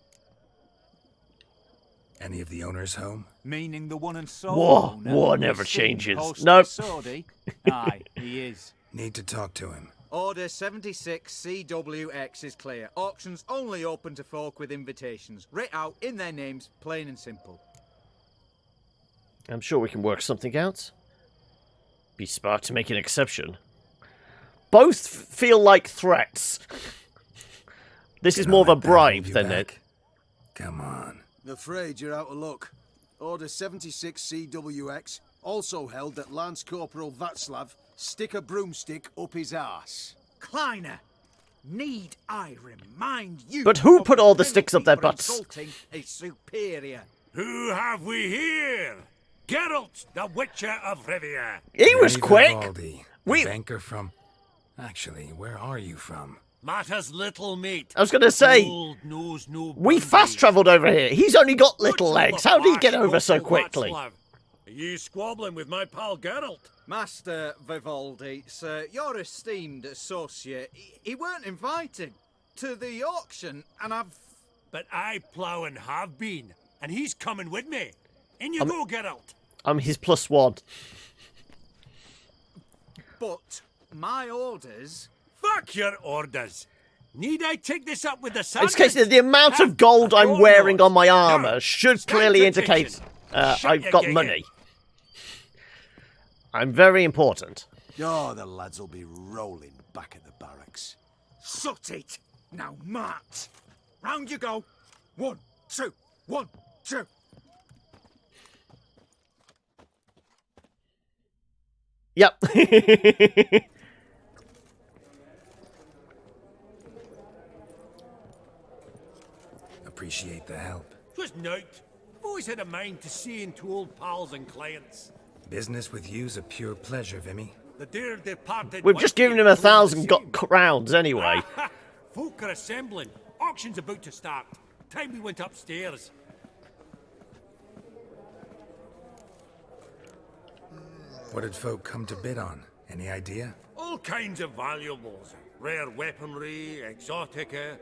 Any of the owners home? Meaning the one and sole War owner, war never Mr. changes. Host Nope. Sodi? Aye, he is. Need to talk to him. Order 76 CWX is clear. Auctions only open to folk with invitations. Writ out in their names, plain and simple. I'm sure we can work something out. Be smart to make an exception. Both feel like threats. This is more of a bribe than it. Come on. I'm afraid you're out of luck. Order 76 CWX also held that Lance Corporal Václav stick a broomstick up his arse. Kleiner, need I remind you? But who put all the sticks up their butts? Insulting a superior. Who have we here? Geralt, the Witcher of Rivia. He was David quick. Baldy, We- the banker from... Actually, where are you from? Matters little, mate. I was going to say, Old knows no we boundaries. fast-travelled over here. He's only got little What's all legs. the How did he get flash, over so Corporal quickly? Václav? Are you squabbling with my pal Geralt? Master Vivaldi, sir, your esteemed associate, he weren't invited to the auction, and I've... But I plough and have been, and he's coming with me. In you go, Geralt. I'm his +1. But my orders... Fuck your orders. Need I take this up with the It's sergeant? case the amount of gold I'm wearing on my armour should clearly indicate I've got money. I'm very important. Oh, the lads will be rolling back at the barracks. Sut it! Now march! Round you go! 1, 2, 1, 2. Yep. Appreciate the help. Twas naught. I've always had a mind to seeing to old pals and clients. Business with you's a pure pleasure, Vimy. The dear departed... We've just given him 1,000 crowns anyway. Folk are assembling. Auction's about to start. Time we went upstairs. What did folk come to bid on? Any idea? All kinds of valuables. Rare weaponry, exotica.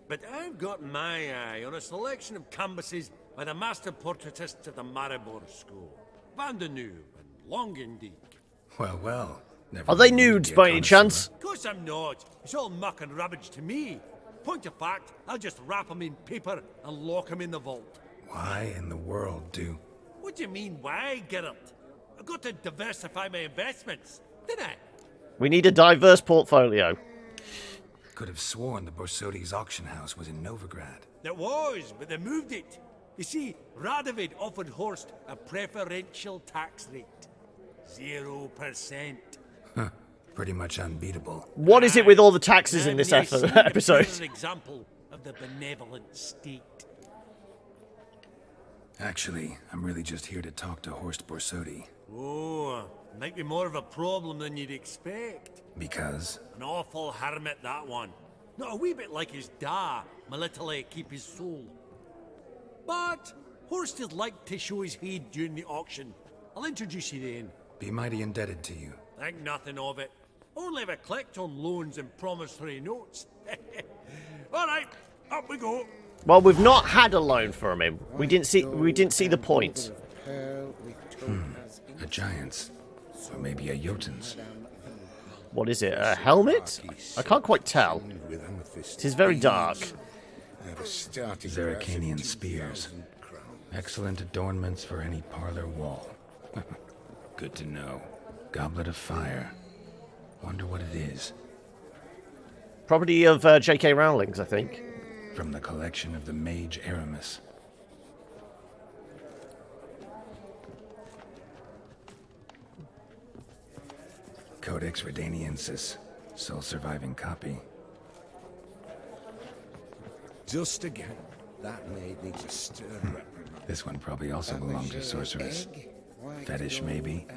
But I've got my eye on a selection of canvases by the master portraitists of the Maribor School. Van de Nieuw and Longendijk. Well, well. Never Are they knew you'd nudes be a by any connoisseur. chance? Of course I'm not. It's all muck and rubbish to me. Point of fact, I'll just wrap 'em in paper and lock 'em in the vault. Why in the world do... What do you mean, why, Geralt? I've got to diversify my investments, didn't I? We need a diverse portfolio. Could have sworn the Borsodi's auction house was in Novigrad. There was, but they moved it. You see, Radovid offered Horst a preferential tax rate. 0%. Huh. Pretty much unbeatable. What is it with all the taxes in this I see episode? An example of the benevolent state. Actually, I'm really just here to talk to Horst Borsodi. Oh, might be more of a problem than you'd expect. Because? An awful hermit, that one. Not a wee bit like his da, my little keep his soul. But Horst is like to show his head during the auction. I'll introduce you then. Be mighty indebted to you. Think nothing of it. Only ever clicked on loans and promissory notes. All right, up we go. Well, we've not had a loan from him. We didn't see the point. A giant's. Or maybe a Jotun's. What is it? A helmet? I can't quite tell. It is very dark. Zerrikanian spears. Excellent adornments for any parlor wall. Good to know. Goblet of fire. Wonder what it is. Property of J.K. Rowling's, I think. From the collection of the mage Aramis. Codex Redaniensis. Sole surviving copy. Just again. That maid needs a stir up. This one probably also belonged to sorceress. Fetish, maybe?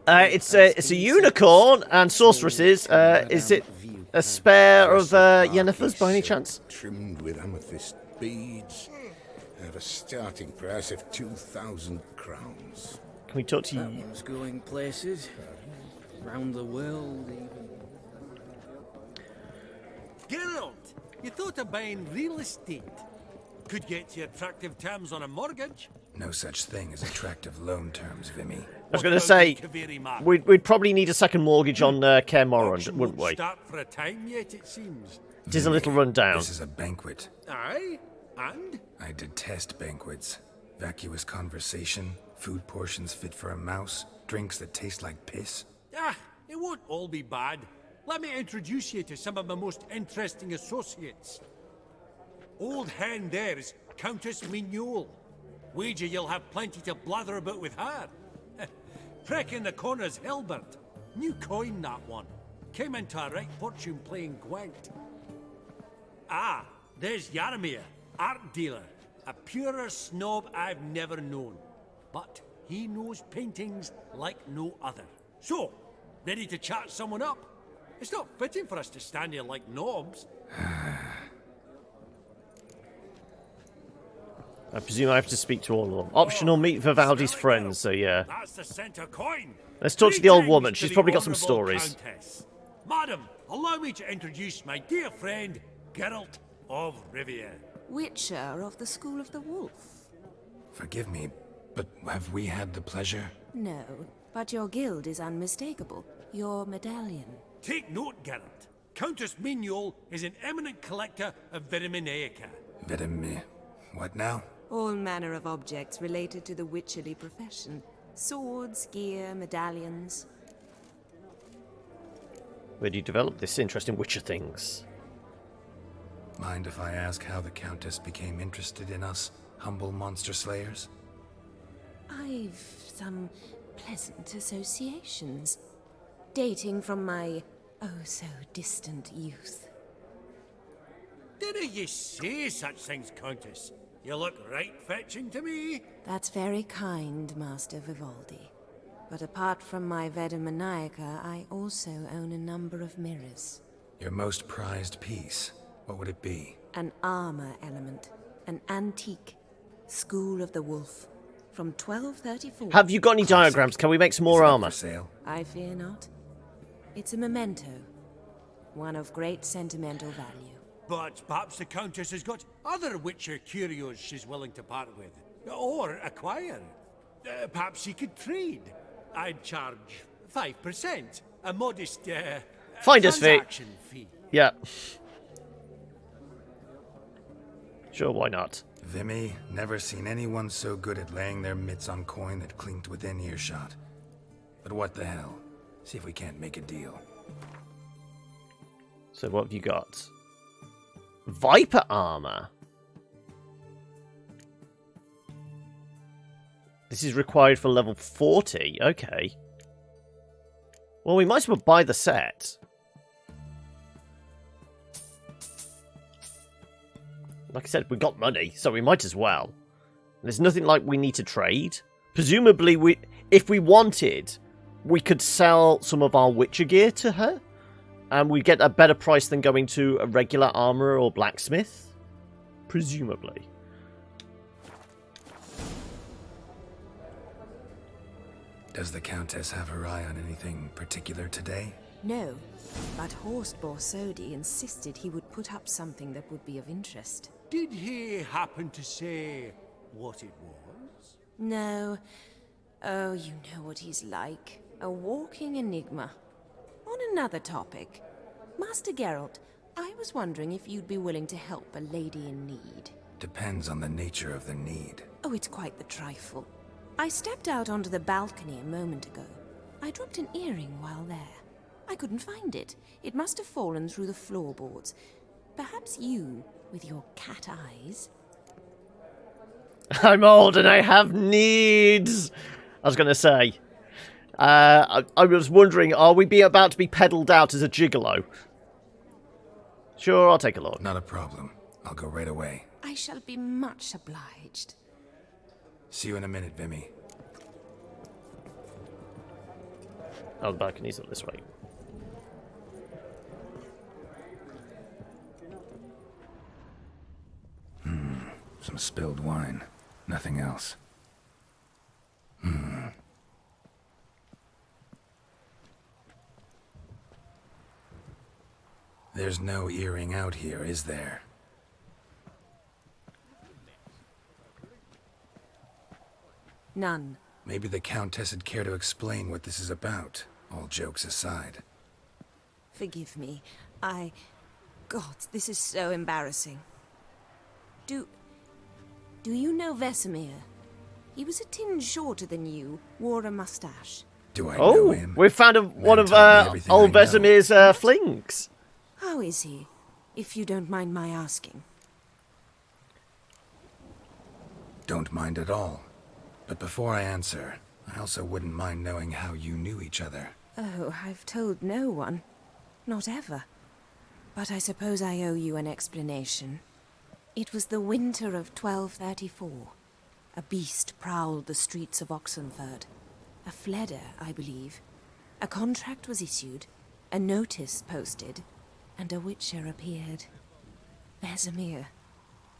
It's a unicorn and sorceresses. Is it a spare of Yennefer's by any chance? Trimmed with amethyst beads. Have a starting price of 2,000 crowns. Can we talk to you? That one's going places. Round the world, even. Geralt, you thought of buying real estate? Could get you attractive terms on a mortgage. No such thing as attractive loan terms, Vimy. I was going to say, we'd probably need a second mortgage on Kaer Morhen, wouldn't we? Start for a time yet, it seems. It is a little run down. This is a banquet. Aye, and? I detest banquets. Vacuous conversation, food portions fit for a mouse, drinks that taste like piss. Ah, it won't all be bad. Let me introduce you to some of my most interesting associates. Old hen there is Countess Mignole. Wager you'll have plenty to blather about with her. Prick in the corner's Hilbert. New coin, that one. Came into a right fortune playing Gwent. Ah, there's Yaromir, art dealer. A purer snob I've never known. But he knows paintings like no other. So, ready to chat someone up? It's not fitting for us to stand here like knobs. I presume I have to speak to all of them. Optional meet Vivaldi's friends, so yeah. That's the center coin. Let's talk to the old woman. She's probably got some stories. Countess. Madam, allow me to introduce my dear friend, Geralt of Rivia. Witcher of the School of the Wolf. Forgive me, but have we had the pleasure? No, but your guild is unmistakable. Your medallion. Take note, Geralt. Countess Mignole is an eminent collector of Vitaminaica. What now? All manner of objects related to the witcherly profession. Swords, gear, medallions. Where do you develop this interest in Witcher things? Mind if I ask how the Countess became interested in us, humble monster slayers? I've some pleasant associations, dating from my oh-so-distant youth. Didn't you say such things, Countess? You look right fetching to me. That's very kind, Master Vivaldi. But apart from my Vitaminaica, I also own a number of mirrors. Your most prized piece, what would it be? An armor element. An antique. School of the Wolf. From 1234. Have you got any diagrams? Can we make some more armor? I fear not. It's a memento. One of great sentimental value. But perhaps the Countess has got other Witcher curios she's willing to part with. Or acquire. Perhaps she could trade. I'd charge 5%. A modest, Finder's transaction fee. Yeah. Sure, why not? Vimy, never seen anyone so good at laying their mitts on coin that clinked within earshot. But what the hell? See if we can't make a deal. So what have you got? Viper armor. This is required for level 40. Okay. Well, we might as well buy the set. Like I said, we got money, so we might as well. There's nothing like we need to trade. Presumably, if we wanted, we could sell some of our Witcher gear to her. And we'd get a better price than going to a regular armorer or blacksmith. Presumably. Does the Countess have her eye on anything particular today? No, but Horst Borsodi insisted he would put up something that would be of interest. Did he happen to say what it was? No. Oh, you know what he's like. A walking enigma. On another topic, Master Geralt, I was wondering if you'd be willing to help a lady in need. Depends on the nature of the need. Oh, it's quite the trifle. I stepped out onto the balcony a moment ago. I dropped an earring while there. I couldn't find it. It must have fallen through the floorboards. Perhaps you, with your cat eyes... I'm old and I have needs! I was going to say... I was wondering, are we about to be peddled out as a gigolo? Sure, I'll take a look. Not a problem. I'll go right away. I shall be much obliged. See you in a minute, Vimy. Oh, the balcony's up this way. Some spilled wine. Nothing else. There's no earring out here, is there? None. Maybe the Countess would care to explain what this is about, all jokes aside. Forgive me. God, this is so embarrassing. Do you know Vesemir? He was a tinge shorter than you, wore a mustache. Do I know him? We found one of old Vesemir's flings. How is he, if you don't mind my asking? Don't mind at all. But before I answer, I also wouldn't mind knowing how you knew each other. Oh, I've told no one. Not ever. But I suppose I owe you an explanation. It was the winter of 1234. A beast prowled the streets of Oxenford. A fledder, I believe. A contract was issued, a notice posted, and a witcher appeared. Vesemir,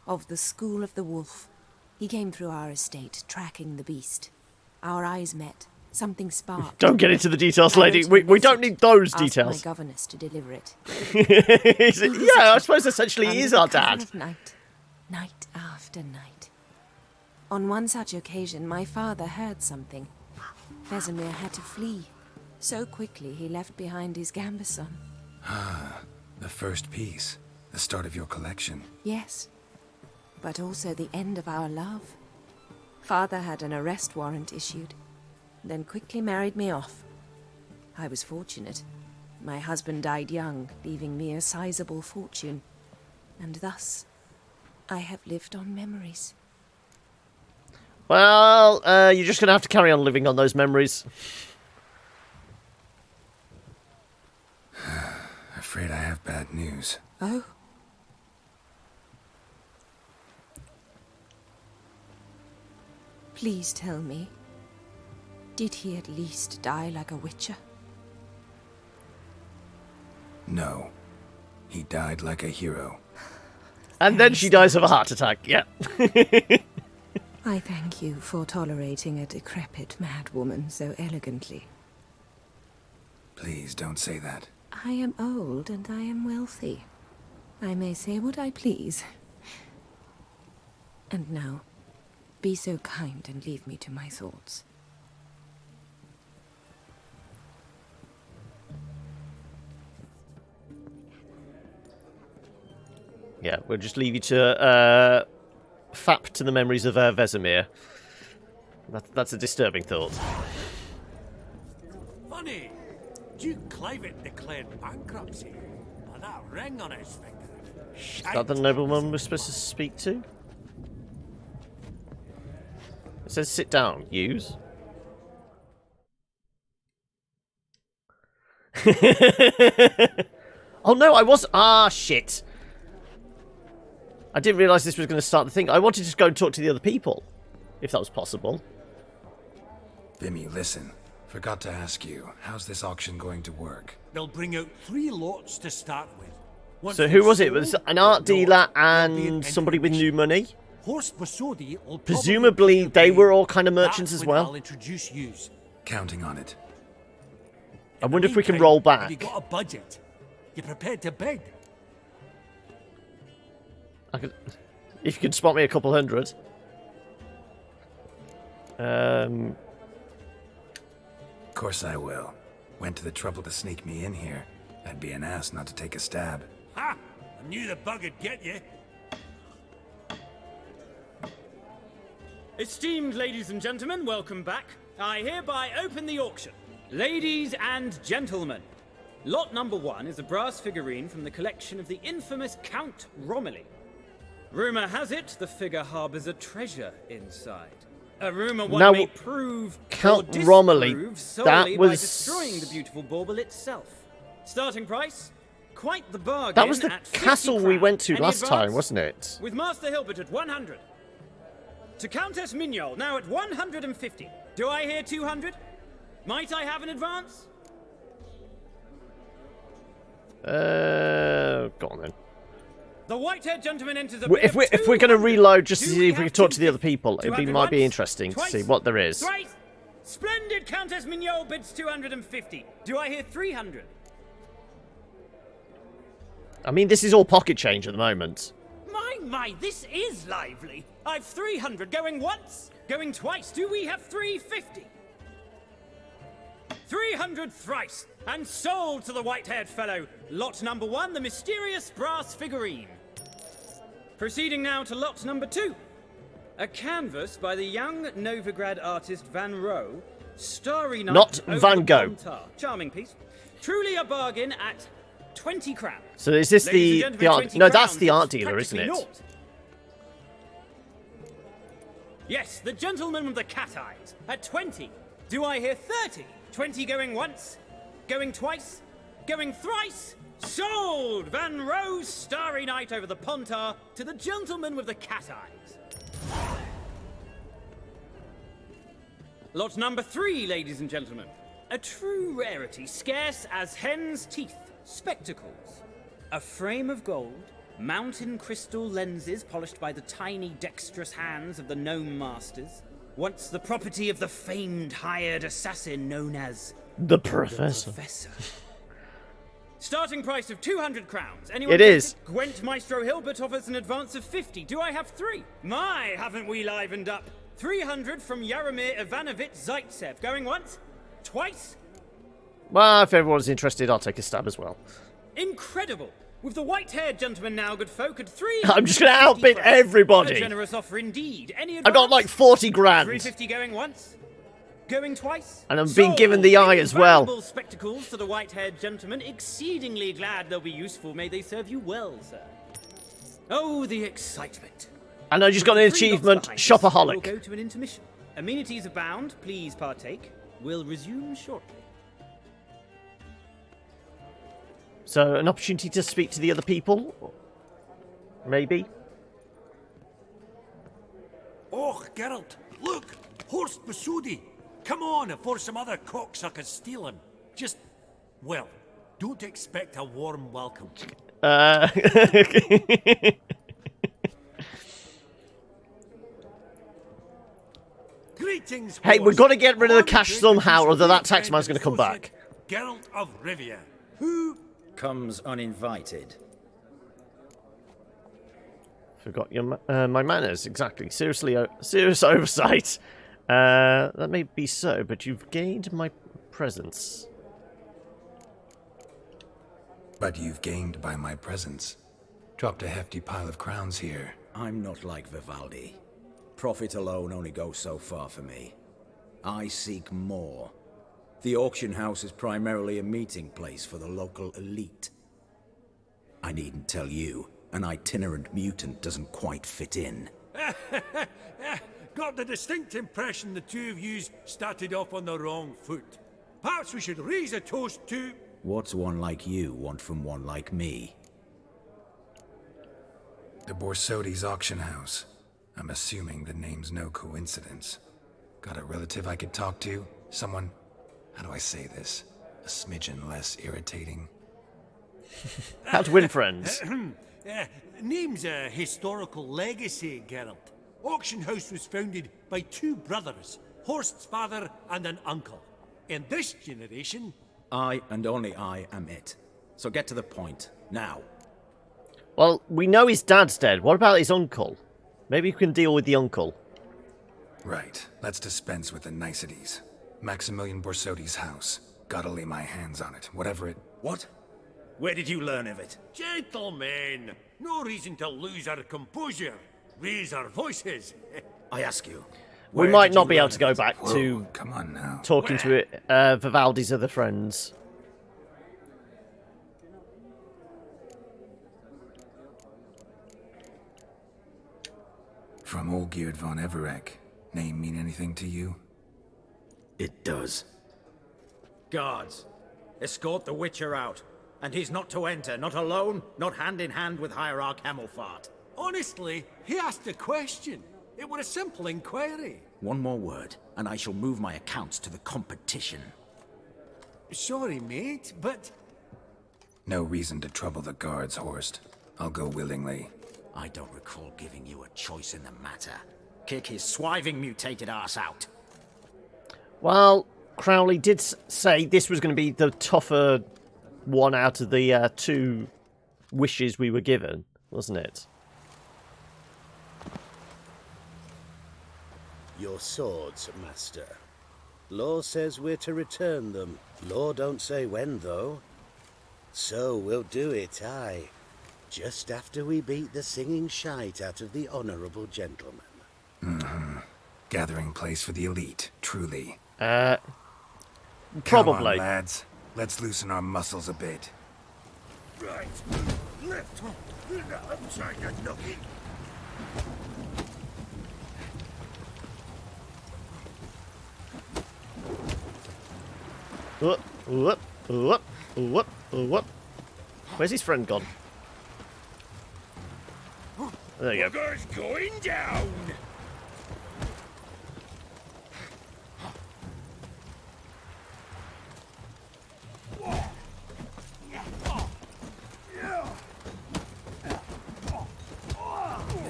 of the School of the Wolf. He came through our estate, tracking the beast. Our eyes met. Something sparked. Don't get into the details, lady. We don't need those details. Asked my governess to deliver it. Yeah, I suppose essentially he is our dad. Of night after night. On one such occasion, my father heard something. Vesemir had to flee. So quickly, he left behind his gambeson. Ah, the first piece. The start of your collection. Yes, but also the end of our love. Father had an arrest warrant issued, then quickly married me off. I was fortunate. My husband died young, leaving me a sizable fortune. And thus, I have lived on memories. Well, you're just going to have to carry on living on those memories. Afraid I have bad news. Oh? Please tell me, did he at least die like a witcher? No. He died like a hero. And then she dies of a heart attack, yeah. I thank you for tolerating a decrepit madwoman so elegantly. Please don't say that. I am old and I am wealthy. I may say what I please. And now, be so kind and leave me to my thoughts. Yeah, we'll just leave you to fap to the memories of Vesemir. That's a disturbing thought. Funny, Duke Clivet declared bankruptcy, but that ring on his finger. Is that the nobleman we're supposed to speak to? It says sit down, use. Oh no, I was... Ah, shit. I didn't realise this was going to start the thing. I wanted to go and talk to the other people, if that was possible. Vimy, listen. Forgot to ask you, how's this auction going to work? They'll bring out 3 lots to start with. Once So who they're was it? sold, Was it an art dealer there'll be an and somebody with new money? Horse Basodi will Presumably probably they were all kind of merchants That's as when well. I'll introduce yous. Counting on it. I wonder if we can Meantime, roll Have back. you got a budget? You prepared to bid? If you could spot me a couple hundred. Of course I will. Went to the trouble to sneak me in here. I'd be an ass not to take a stab. Ha! I knew the bug would get you. Esteemed ladies and gentlemen, welcome back. I hereby open the auction. Ladies and gentlemen, lot number 1 is a brass figurine from the collection of the infamous Count Romilly. Rumor has it the figure harbors a treasure inside. A rumor one Now, may prove Count or disprove Romilly, solely that by was... destroying the beautiful bauble itself. Starting price? Quite the bargain. That was the at 50 castle we crowns. went to Any last advance? time, wasn't it? With Master Hilbert at 100. To Countess Mignol, now at 150. Do I hear 200? Might I have an advance? Go on then. The white-haired gentleman enters a If we're going to reload just to see if we can talk to the other people, it might be 200 interesting to once, see what there is. Thrice. Splendid Countess Mignol bids 250. Do I hear 300? I mean, this is all pocket change at the moment. My, this is lively. I've 300 going once, Going twice. Do we have 350? 300 thrice, and sold to the white-haired fellow. Lot number 1, the mysterious brass figurine. Proceeding now to lot number 2. A canvas by the young Novigrad artist Van Rohe, Starry Night. Not over Van the Gogh. Pontar. Charming piece. Truly a bargain at 20 crowns. So is this Ladies and the gentlemen, art? 20 No, that's crowns. the art It's dealer, isn't it? practically naught. Yes, the gentleman with the cat eyes. At 20. Do I hear 30? 20 going once, going twice, going thrice. Sold! Van Rohe's Starry Night over the Pontar to the gentleman with the cat eyes. Lot number 3, ladies and gentlemen. A true rarity, scarce as hen's teeth. Spectacles. A frame of gold, mountain crystal lenses polished by the tiny dexterous hands of the gnome masters. Once the property of the famed hired assassin known as... The Professor. Starting price of 200 crowns. Anyone It is. Gwent Maestro Hilbert offers an advance of 50. Do I have 3? My, haven't we livened up? 300 from Yaromir Ivanovich Zaitsev. Going once? Twice? Well, if everyone's interested, I'll take a stab as well. Incredible. With the white-haired gentleman now, good folk, at 3. I'm just going to outbid everybody. A generous offer indeed. Any I got like 40 grand. 350 going once. Going twice. And I'm being given the eye as well. Invaluable spectacles to the white-haired gentleman. Exceedingly glad they'll be useful. May they serve you well, sir. Oh, the excitement. And I just got an achievement, We'll Shopaholic. go to an intermission. Amenities abound. Please partake. We'll resume shortly. So, an opportunity to speak to the other people? Maybe? Oh, Geralt, look! Horst Masudi! Come on, before some other cocksuckers steal him. Just, well, don't expect a warm welcome. Greetings, Hey, we've horse. got to get rid of the On cash to somehow, or introduce that my friend taxman's going to come and back. Geralt of Rivia, who comes uninvited. Forgot your my manners, exactly. Seriously, serious oversight. That may be so, but you've gained my presence. But you've gained by my presence. Dropped a hefty pile of crowns here. I'm not like Vivaldi. Profit alone only goes so far for me. I seek more. The auction house is primarily a meeting place for the local elite. I needn't tell you, an itinerant mutant doesn't quite fit in. got the distinct impression the two of yous started off on the wrong foot. Perhaps we should raise a toast to... What's one like you want from one like me? The Borsodi's auction house. I'm assuming the name's no coincidence. Got a relative I could talk to? Someone, how do I say this? A smidgen less irritating. How to win friends. Name's a historical legacy, Geralt. Auction house was founded by two brothers, Horst's father and an uncle. In this generation... I and only I am it. So get to the point, now. Well, we know his dad's dead. What about his uncle? Maybe we can deal with the uncle. Right, let's dispense with the niceties. Maximilian Borsodi's house. Gotta lay my hands on it, whatever it... What? Where did you learn of it? Gentlemen, no reason to lose our composure. Raise our voices. I ask you. We might not be able to go back to come on now. talking to Vivaldi's other friends. From Olgierd von Everek. Name mean anything to you? It does. Guards, escort the Witcher out. And he's not to enter, not alone, not hand in hand with Hierarch Hamilfart. Honestly, he asked a question. It were a simple inquiry. One more word, and I shall move my accounts to the competition. Sorry, mate, but... No reason to trouble the guards, Horst. I'll go willingly. I don't recall giving you a choice in the matter. Kick his swiving mutated ass out. Well, Crowley did say this was going to be the tougher one out of the two wishes we were given, wasn't it? Your swords, master. Law says we're to return them. Law don't say when, though. So we'll do it, aye. Just after we beat the singing shite out of the honourable gentleman. Mm-hmm. Gathering place for the elite, truly. Probably. Come on, lads. Let's loosen our muscles a bit. Right. Lift. Outside your nookie. Whoop. Where's his friend gone? There you go. Bugger's going down.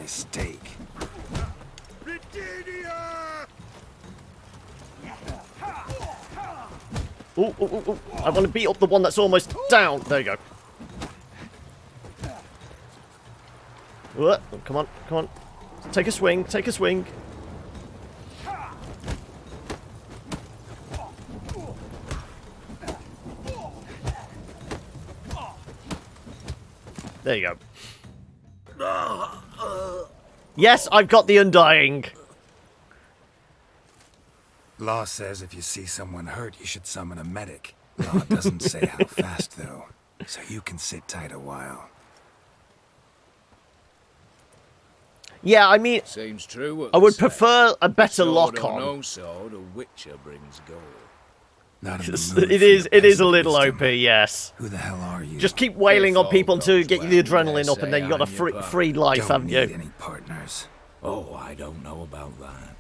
Mistake. Ooh. I want to beat up the one that's almost down. There you go. Come on. Take a swing. There you go. Yes, I've got the Undying. Law says if you see someone hurt, you should summon a medic. Law doesn't say how fast, though, so you can sit tight a while. Yeah, I mean, seems true. I would prefer a better Sword lock or on. no sword, a Witcher brings gold. Not in the mood It is a little OP, yes. Who the hell are you? Just keep wailing on people until you get the adrenaline up, and then you got a free life, haven't you? Any partners? Oh, I don't know about that.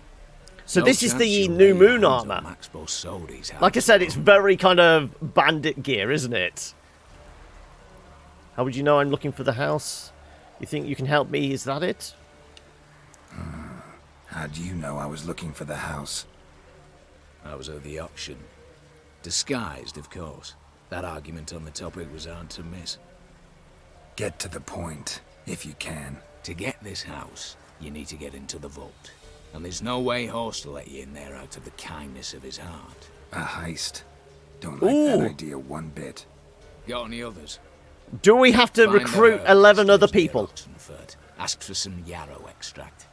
So this is the New Moon armor. Like I said, it's very kind of bandit gear, isn't it? How would you know I'm looking for the house? You think you can help me? Is that it? How do you know I was looking for the house? I was at the auction. Disguised, of course. That argument on the topic was hard to miss. Get to the point, if you can. To get this house, you need to get into the vault. And there's no way Horst will let you in there out of the kindness of his heart. A heist. Don't like that idea one bit. Got any others? Do we have to recruit 11 other people? Ask for some yarrow extract.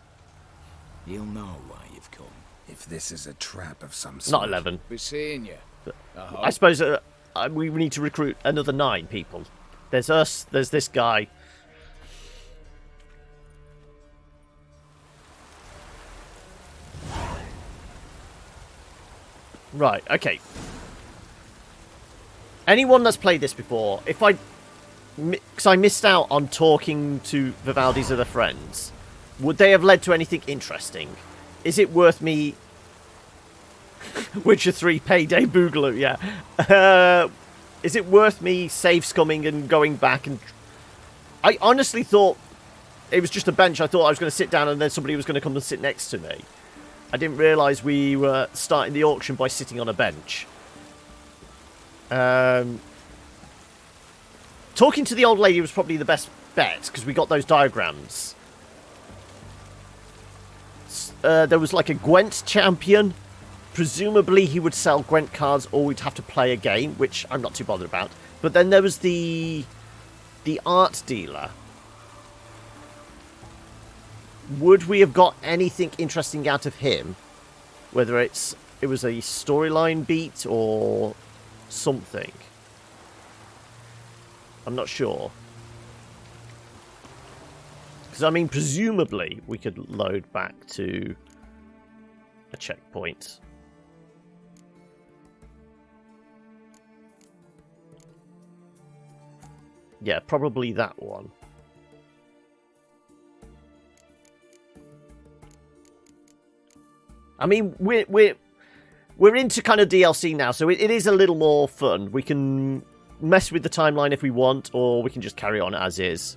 You'll know why you've come. If this is a trap of some sort. Not 11. Be seeing you. I suppose we need to recruit another 9 people. There's us, there's this guy. Right, okay. Anyone that's played this before, because I missed out on talking to Vivaldi's other friends, would they have led to anything interesting? Is it worth me... Witcher 3 payday boogaloo, yeah. Is it worth me save scumming and going back and... I honestly thought it was just a bench. I thought I was going to sit down and then somebody was going to come and sit next to me. I didn't realise we were starting the auction by sitting on a bench. Talking to the old lady was probably the best bet, because we got those diagrams. There was like a Gwent champion. Presumably he would sell Gwent cards, or we'd have to play a game, which I'm not too bothered about. But then there was the art dealer. Would we have got anything interesting out of him? Whether it was a storyline beat or something. I'm not sure. Because, I mean, presumably we could load back to a checkpoint. Yeah, probably that one. I mean, we're into kind of DLC now, so it is a little more fun. We can mess with the timeline if we want, or we can just carry on as is.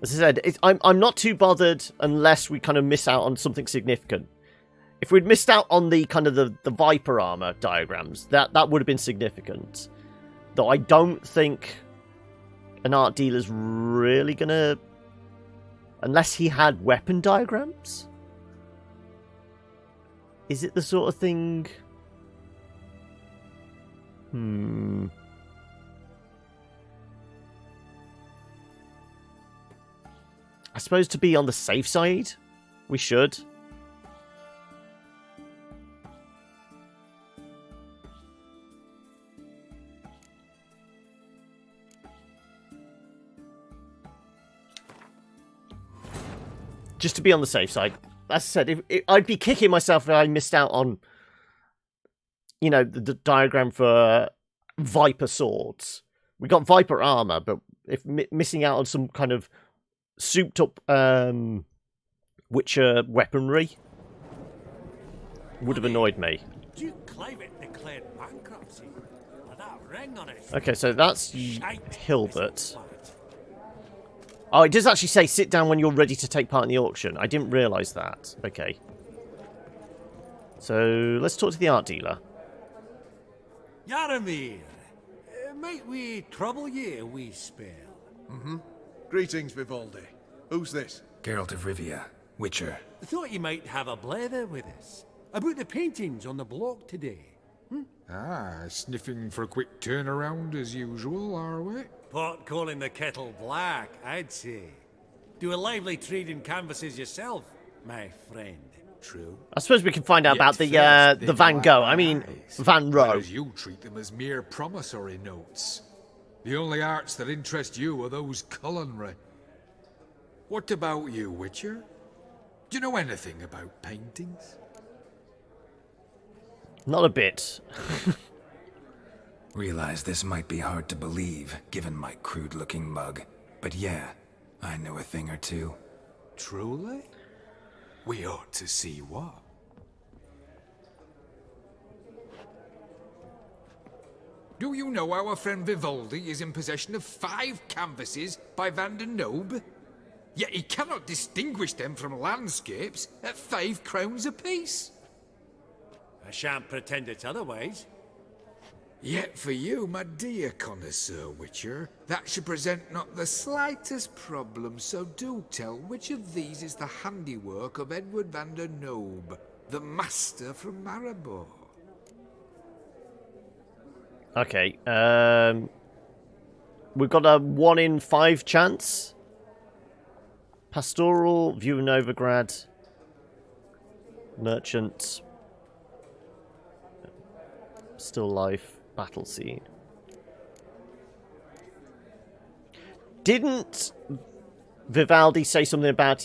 As I said, I'm not too bothered unless we kind of miss out on something significant. If we'd missed out on the kind of the Viper armor diagrams, that would have been significant. Though I don't think an art dealer's really gonna, unless he had weapon diagrams. Is it the sort of thing... I suppose to be on the safe side, we should. Just to be on the safe side. As I said, I'd be kicking myself if I missed out on, you know, the diagram for Viper swords. We got Viper armor, but if missing out on some kind of souped up Witcher weaponry would have annoyed me. Duke Clivet declared bankruptcy. With that ring on it. Okay, so that's Hilbert. Oh, it does actually say sit down when you're ready to take part in the auction. I didn't realise that. Okay. So, let's talk to the art dealer. Yaramir, might we trouble ye a wee spell? Greetings, Vivaldi. Who's this? Geralt of Rivia, Witcher. Thought you might have a blether with us. About the paintings on the block today. Ah, sniffing for a quick turnaround as usual, are we? Pot calling the kettle black, I'd say. Do a lively trade in canvases yourself, my friend. True. I suppose we can find out about the Van Gogh. I mean, Van Rohe. Whereas you treat them as mere promissory notes. The only arts that interest you are those culinary. What about you, Witcher? Do you know anything about paintings? Not a bit. Realize this might be hard to believe, given my crude-looking mug. But yeah, I know a thing or two. Truly? We ought to see what. Do you know our friend Vivaldi is in possession of 5 canvases by Van der Nobe? Yet he cannot distinguish them from landscapes at 5 crowns apiece. I shan't pretend it's otherwise. Yet for you, my dear connoisseur Witcher, that should present not the slightest problem, so do tell which of these is the handiwork of Edward van der Nobe, the master from Maribor. Okay, we've got a 1 in 5 chance. Pastoral, View of Novigrad, Merchant, Still Life, Battle Scene. Didn't Vivaldi say something about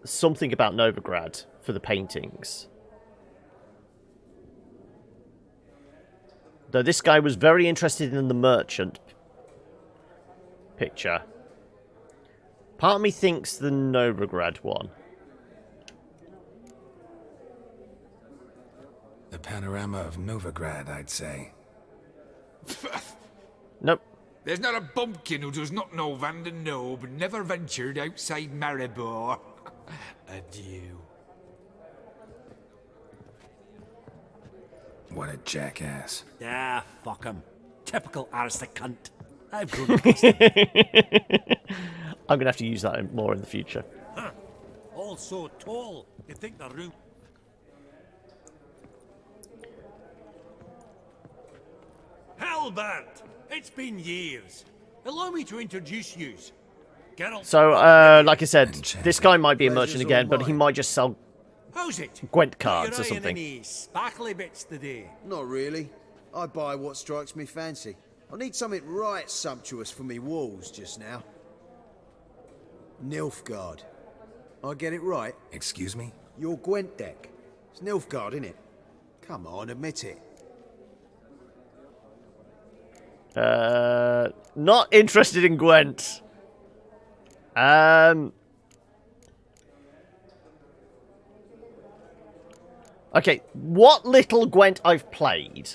Novigrad for the paintings? Though this guy was very interested in the Merchant picture. Part of me thinks the Novigrad one. The panorama of Novigrad, I'd say. Nope. There's not a bumpkin who does not know Van der Nobe and never ventured outside Maribor. Adieu. What a jackass. Ah, fuck him. Typical aristocrat. I've grown accustomed. I'm going to have to use that more in the future. Huh. All so tall. You think the room... Halbert! It's been years. Allow me to introduce yous. Geralt. So, like I said, this guy might be a merchant again, but he might just sell How's it? Gwent cards or You're eyeing something. any sparkly bits today? Not really. I buy what strikes me fancy. I need something right sumptuous for me walls just now. Nilfgaard. I get it right? Excuse me? Your Gwent deck. It's Nilfgaard, innit? Come on, admit it. Not interested in Gwent. Okay, what little Gwent I've played,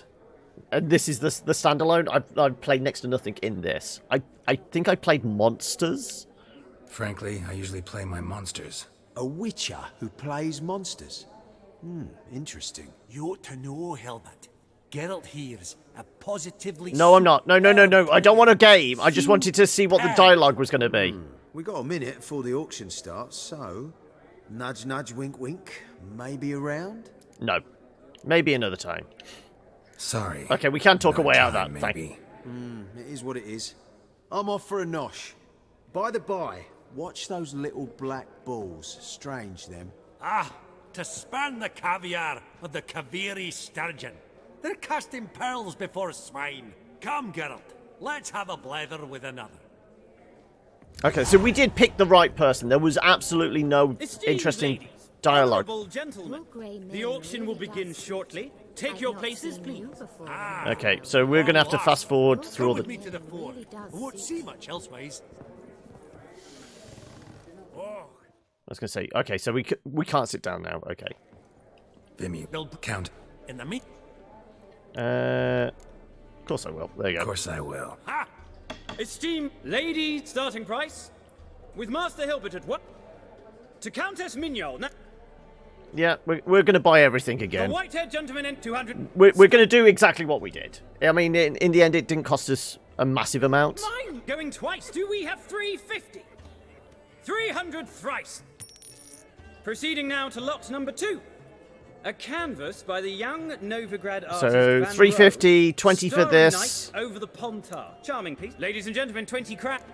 and this is the standalone, I've played next to nothing in this. I think I played Monsters. Frankly, I usually play my monsters. A witcher who plays monsters? Interesting. You ought to know, Hilbert. Geralt here's a positively... No, I'm not. No. I don't want a game. I just wanted to see what the dialogue was going to be. We got a minute before the auction starts, so... Nudge, nudge, wink, wink. Maybe around? No. Maybe another time. Sorry. Okay, we can talk away out of that. Maybe. It is what it is. I'm off for a nosh. By the by, watch those little black balls. Strange, them. Ah, to span the caviar of the Kaviri sturgeon. They're casting pearls before swine. Come, Geralt, let's have a blether with another. Okay, so we did pick the right person. There was absolutely no Esteemed interesting ladies, dialogue. honourable gentlemen, the auction will begin shortly. Take your places, please. Okay, so we're going to have to fast forward through all Come with me the... to the fore. I won't see much elsewise. Oh, I was going to say, okay, so we can't sit down now. Okay. Vimy, count. in the meat. Of course I will. There you go. Of course I will. Ha! Esteemed lady, starting price. With Master Hilbert at what? To Countess Mignon. Yeah, we're going to buy everything The again. white-haired gentleman in 200. We're going to do exactly what we did. I mean, in the end, it didn't cost us a massive amount. Mine going twice. Do we have 350? 300 thrice. Proceeding now to lot number 2. A canvas by the young Novigrad artist So, Van 350, Rohe, 20 for Starry this. Night over the Pontar. Charming piece. Ladies and gentlemen, 20 crap.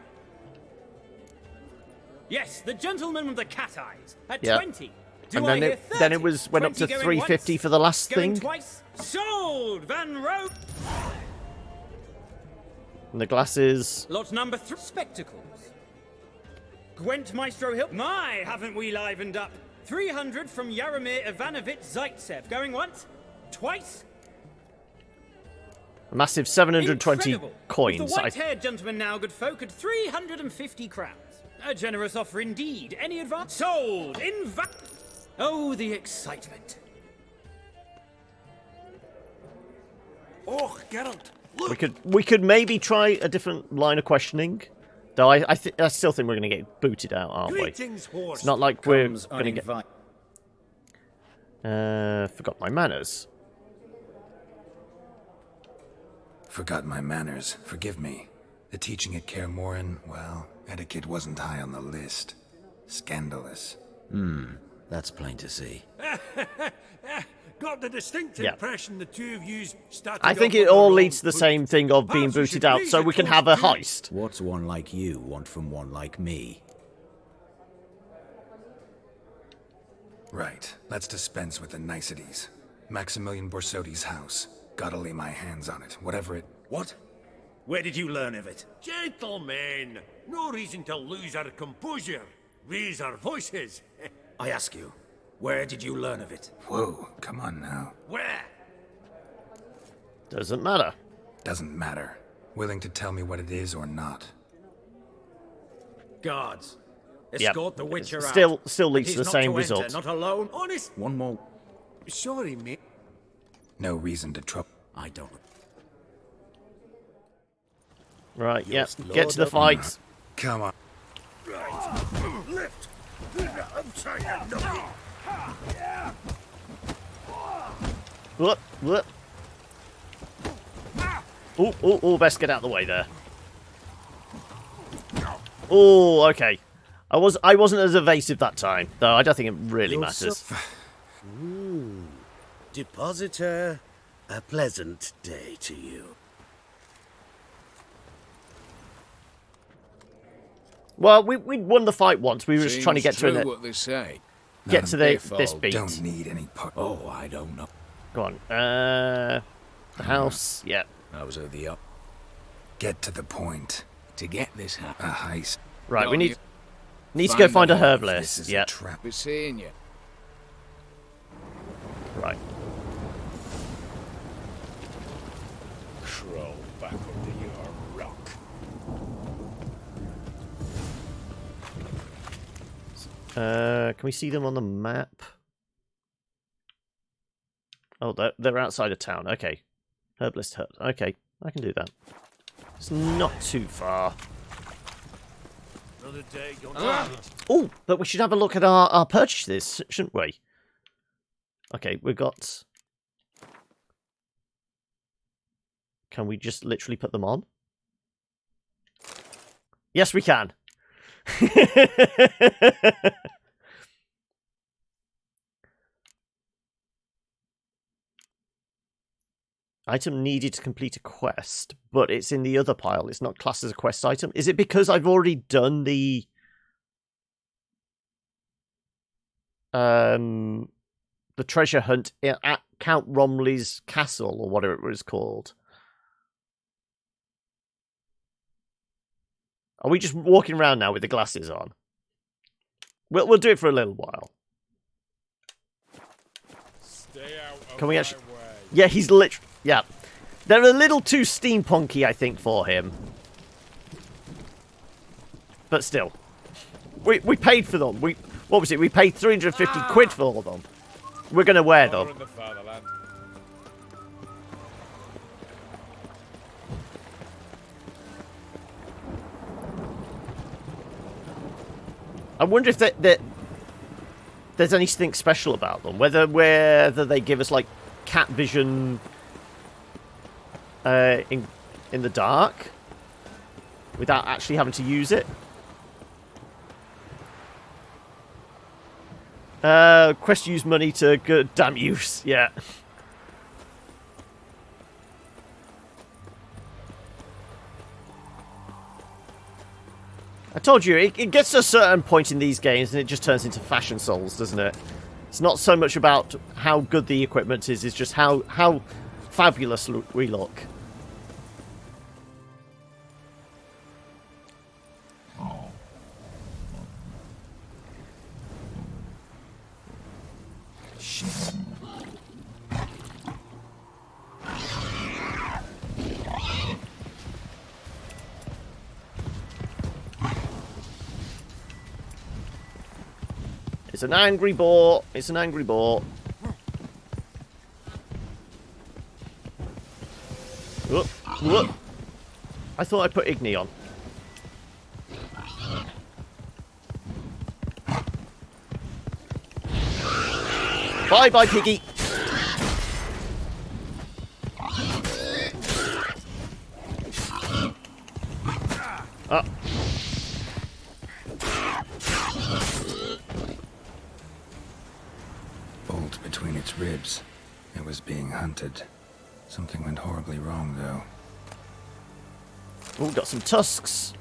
Yes, the gentleman with the cat eyes at Yeah. 20. Do And I then hear it 30? then it went up to 20 going 350 once, for the last going thing. Twice. Sold, Van Rohe. And the glasses. Lot number 3. Spectacles. Gwent Maestro Hill. My, haven't we livened up? 300 from Yaromir Ivanovich Zaitsev. Going once, twice. A massive 720 Incredible. With coins. the white-haired gentleman now, good folk, at 350 crowns. A generous offer indeed. Any advance? Sold. Oh, the excitement. Oh, Geralt, look! We could maybe try a different line of questioning. Though I still think we're going to get booted out, aren't we? Greetings, horse. It's not like we're Comes going to get... uninvited. Forgot my manners. Forgot my manners. Forgive me. The teaching at Kaer Morhen, well, etiquette wasn't high on the list. Scandalous. That's plain to see. Got the distinct Yeah. impression the two of yous started. I think off it on the all wrong leads to the foot. same thing of being Perhaps we booted should out, raise so your we can have a toast to- heist. What's one like you want from one like me? Right. Let's dispense with the niceties. Maximilian Borsodi's house. Gotta lay my hands on it, whatever it... What? Where did you learn of it? Gentlemen, no reason to lose our composure. Raise our voices. I ask you, where did you learn of it? Whoa, come on now. Where? Doesn't matter. Doesn't matter. Willing to tell me what it is or not. Guards. Yep. Escort the Witcher out. Still leads He's to the not same to enter, result. not alone. Honest. One more. Sorry, mate. No reason to trouble. I don't. Right, Your yep. Lord Get to the of- fight. Come on. Right. Lift. I'm tired. No. Whoop. Oh, best get out of the way there. Oh, okay. I wasn't as evasive that time, though I don't think it really You're matters. Depositor, a pleasant day to you. Well, we'd won the fight once. We were just trying to get Seems to true it. what they say. Get to If this all beat. Don't need any part. Oh, I don't know. Go on. The house. Yeah. I was at the up. Get to the point. To get this A happened. heist. Right, No, we you- need to go find a out if herbalist. This is Yeah. a trap. We're seeing you. Right. Crawl back under your rock. Can we see them on the map? Oh, they're outside of town. Okay. Herbalist hut. Okay, I can do that. It's not too far. Another day gone. Oh, but we should have a look at our purchases, shouldn't we? Okay, we've got... Can we just literally put them on? Yes, we can. Item needed to complete a quest, but it's in the other pile. It's not classed as a quest item. Is it because I've already done the treasure hunt at Count Romley's castle, or whatever it was called? Are we just walking around now with the glasses on? We'll do it for a little while. Stay out. Can we actually? Yeah, he's literally. Yeah, they're a little too steampunky, I think, for him. But still, we paid for them. What was it? We paid 350 quid for them. We're gonna wear them. I wonder if there's anything special about them. Whether they give us like cat vision in the dark without actually having to use it. Quest use money to good damn use. Yeah. I told you, it gets to a certain point in these games and it just turns into Fashion Souls, doesn't it? It's not so much about how good the equipment is, it's just how fabulous we look. Shit. It's an angry boar. It's an angry boar. Whoop, whoop. I thought I put Igni on. Bye-bye, piggy. Ah. Bolt between its ribs. It was being hunted. Something went horribly wrong, though. Oh, got some tusks.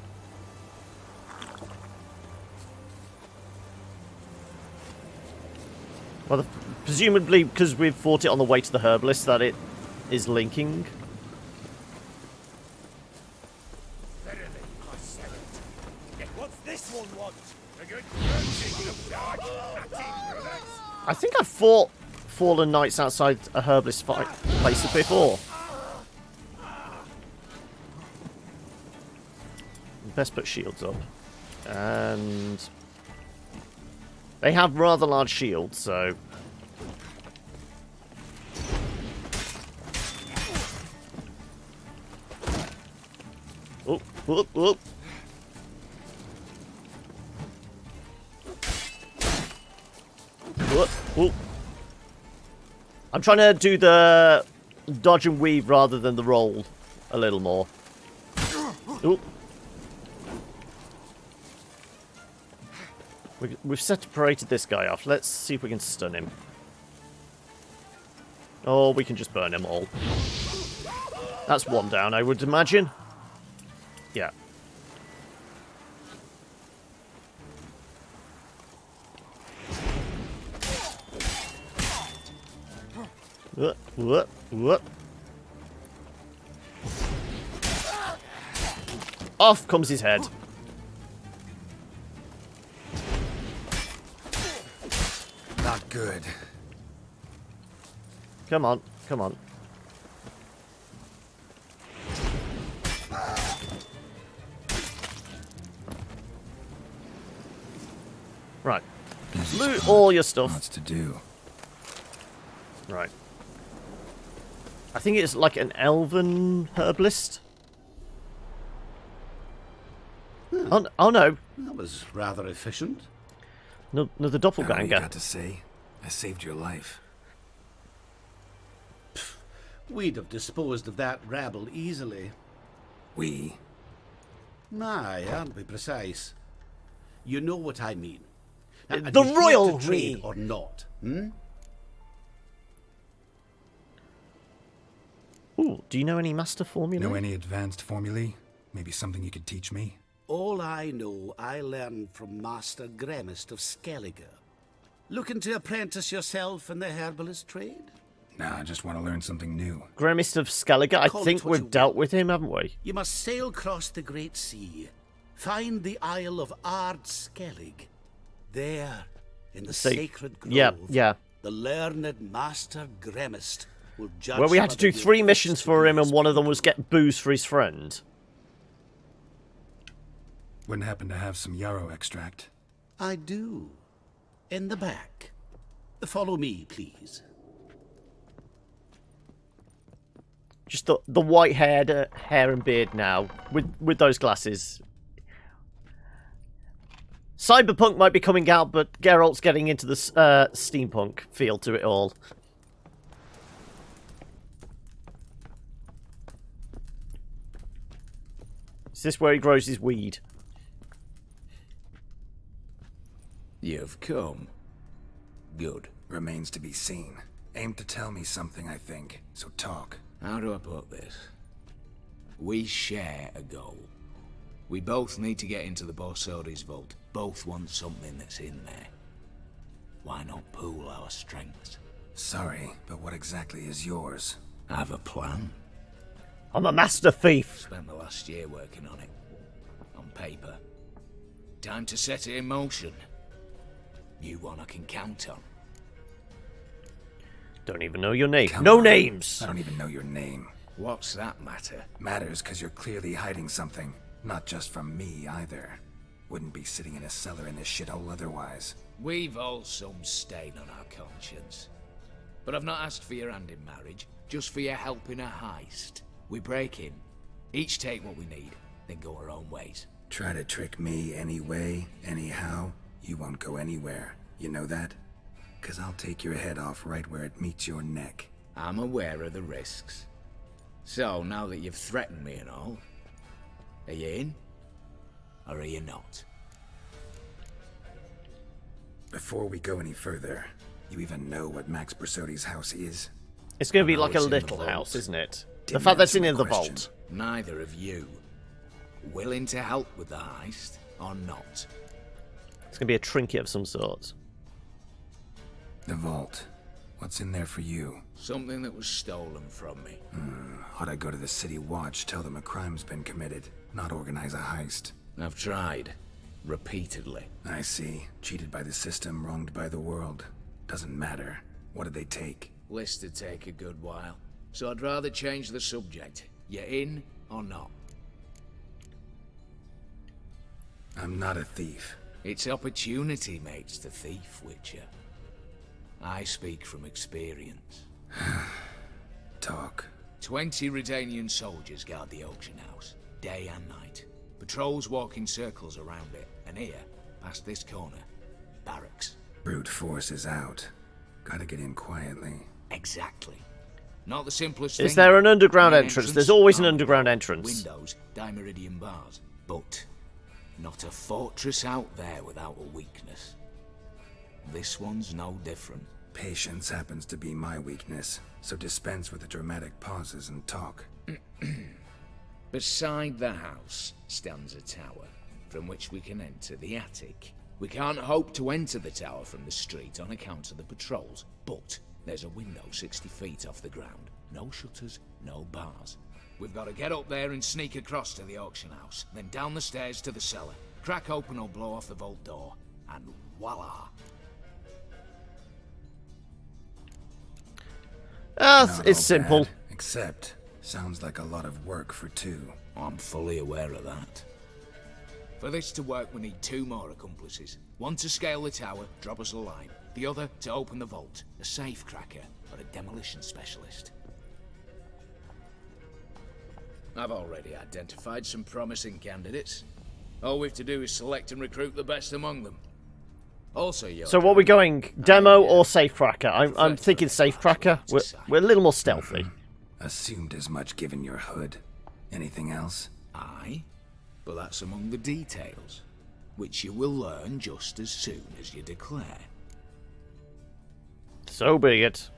Well, presumably because we've fought it on the way to the herbalist that it is linking. What's this one want? A good I think I've fought Fallen Knights outside a herbalist fight place before. Best put shields up. And they have rather large shields, so... Oh, whoop, whoop. Whoop, whoop. I'm trying to do the dodge and weave rather than the roll a little more. Oop. We've separated this guy off. Let's see if we can stun him. Oh, we can just burn them all. That's one down, I would imagine. Yeah. Whoop, whoop. Off comes his head. Not good. Come on, come on. Right. Loot all your stuff. Lots to do. Right. I think it's like an elven herbalist. Oh no. That was rather efficient. No, the All doppelganger. you got to say, I saved your life. We'd have disposed of that rabble easily. We? Aye, aren't we precise? You know what I mean. Now, The are you here royal to trade we. or not? Hmm? Ooh, do you know any master formulae? Know any advanced formulae? Maybe something you could teach me? All I know, I learned from Master Gremist of Skellige. Looking to apprentice yourself in the herbalist trade? Nah, I just want to learn something new. Gremist of Skellige? I Call think it what we've you dealt with him, haven't we? You must sail across the great sea. Find the Isle of Ard Skellig. There, in the sacred grove, yeah. the learned Master Gremist will judge. Well, we had to do whether 3 you're missions fit for to him, be and one of them was get booze for his friend. Wouldn't happen to have some yarrow extract. I do. In the back. Follow me, please. Just the white-haired hair and beard now, with those glasses. Cyberpunk might be coming out, but Geralt's getting into the steampunk feel to it all. Is this where he grows his weed? You've come. Good. Remains to be seen. Aim to tell me something, I think. So talk. How do I put this? We share a goal. We both need to get into the Borsodi's vault. Both want something that's in there. Why not pool our strengths? Sorry, but what exactly is yours? I have a plan. I'm a master thief. Spent the last year working on it. On paper. Time to set it in motion. You one I can count on. Don't even know your name. No names! I don't even know your name. What's that matter? Matters because you're clearly hiding something. Not just from me, either. Wouldn't be sitting in a cellar in this shithole otherwise. We've all some stain on our conscience. But I've not asked for your hand in marriage, just for your help in a heist. We break in, each take what we need, then go our own ways. Try to trick me anyway, anyhow, you won't go anywhere. You know that? 'Cause I'll take your head off right where it meets your neck. I'm aware of the risks. So, now that you've threatened me and all, are you in? Or are you not? Before we go any further, you even know what Max Borsodi's house is? It's going to be like a little house, isn't it? The fact that's in the vault. Neither of you. Willing to help with the heist, or not? It's going to be a trinket of some sort. The vault. What's in there for you? Something that was stolen from me. Ought I go to the city watch, tell them a crime's been committed, not organize a heist? I've tried. Repeatedly. I see. Cheated by the system, wronged by the world. Doesn't matter. What did they take? List'd take a good while. So I'd rather change the subject. You in or not? I'm not a thief. It's opportunity makes the thief, Witcher. I speak from experience. Talk. 20 Redanian soldiers guard the auction house, day and night. Patrols walk in circles around it, and here, past this corner, barracks. Brute force is out. Gotta get in quietly. Exactly. Not the simplest thing. Is there an underground Main entrance? There's always an underground entrance. Windows, dimeridian bars. But not a fortress out there without a weakness. This one's no different. Patience happens to be my weakness, so dispense with the dramatic pauses and talk. Beside the house stands a tower, from which we can enter the attic. We can't hope to enter the tower from the street on account of the patrols, but there's a window 60 feet off the ground. No shutters, no bars. We've got to get up there and sneak across to the auction house, then down the stairs to the cellar, crack open or blow off the vault door, and voila! It's simple. Bad, except, sounds like a lot of work for two. I'm fully aware of that. For this to work, we need 2 more accomplices. One to scale the tower, drop us a line. The other to open the vault, a safe cracker or a demolition specialist. I've already identified some promising candidates. All we've to do is select and recruit the best among them. Also, so what are we going? Demo or safecracker? I'm thinking safecracker. We're a little more stealthy. Assumed as much given your hood. Anything else? Aye, but that's among the details, which you will learn just as soon as you declare. So be it.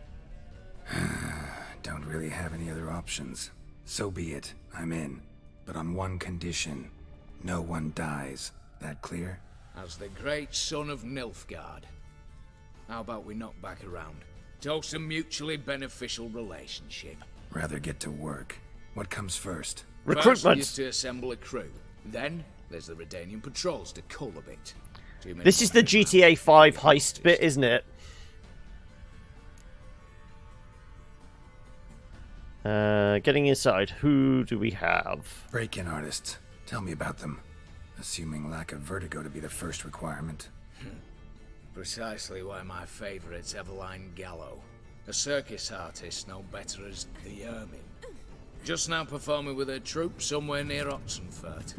Don't really have any other options. So be it. I'm in. But on one condition. No one dies. That clear? As the great son of Nilfgaard. How about we knock back around? Toast a mutually beneficial relationship. Rather get to work. What comes first? First is to assemble a crew. Then there's the Redanian patrols to cull a bit. This is the GTA 5 heist bit, isn't it? Getting inside. Who do we have? Break-in artists. Tell me about them. Assuming lack of vertigo to be the first requirement. Precisely why my favourite's Eveline Gallo. A circus artist no better as the Ermine. Just now performing with her troupe somewhere near Oxenfurt.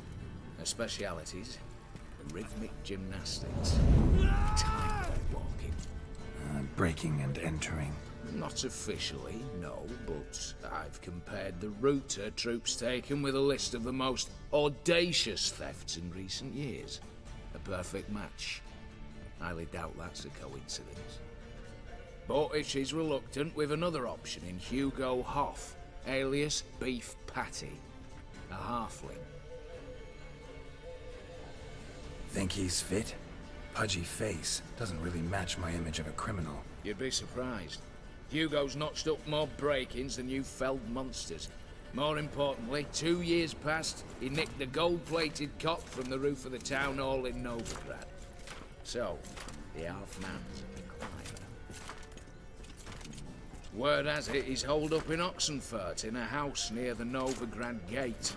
Her specialities, rhythmic gymnastics, tightrope walking. Breaking and entering. Not officially, no, but I've compared the route her troops taken with a list of the most audacious thefts in recent years. A perfect match. Highly doubt that's a coincidence. But if she's reluctant, we've another option in Hugo Hoff, alias Beef Patty, a halfling. Think he's fit? Pudgy face. Doesn't really match my image of a criminal. You'd be surprised. Hugo's notched up more break-ins than you felled monsters. More importantly, 2 years past, he nicked a gold-plated cop from the roof of the town hall in Novigrad. So, the half-man's a climber. Word has it he's holed up in Oxenfurt in a house near the Novigrad gate.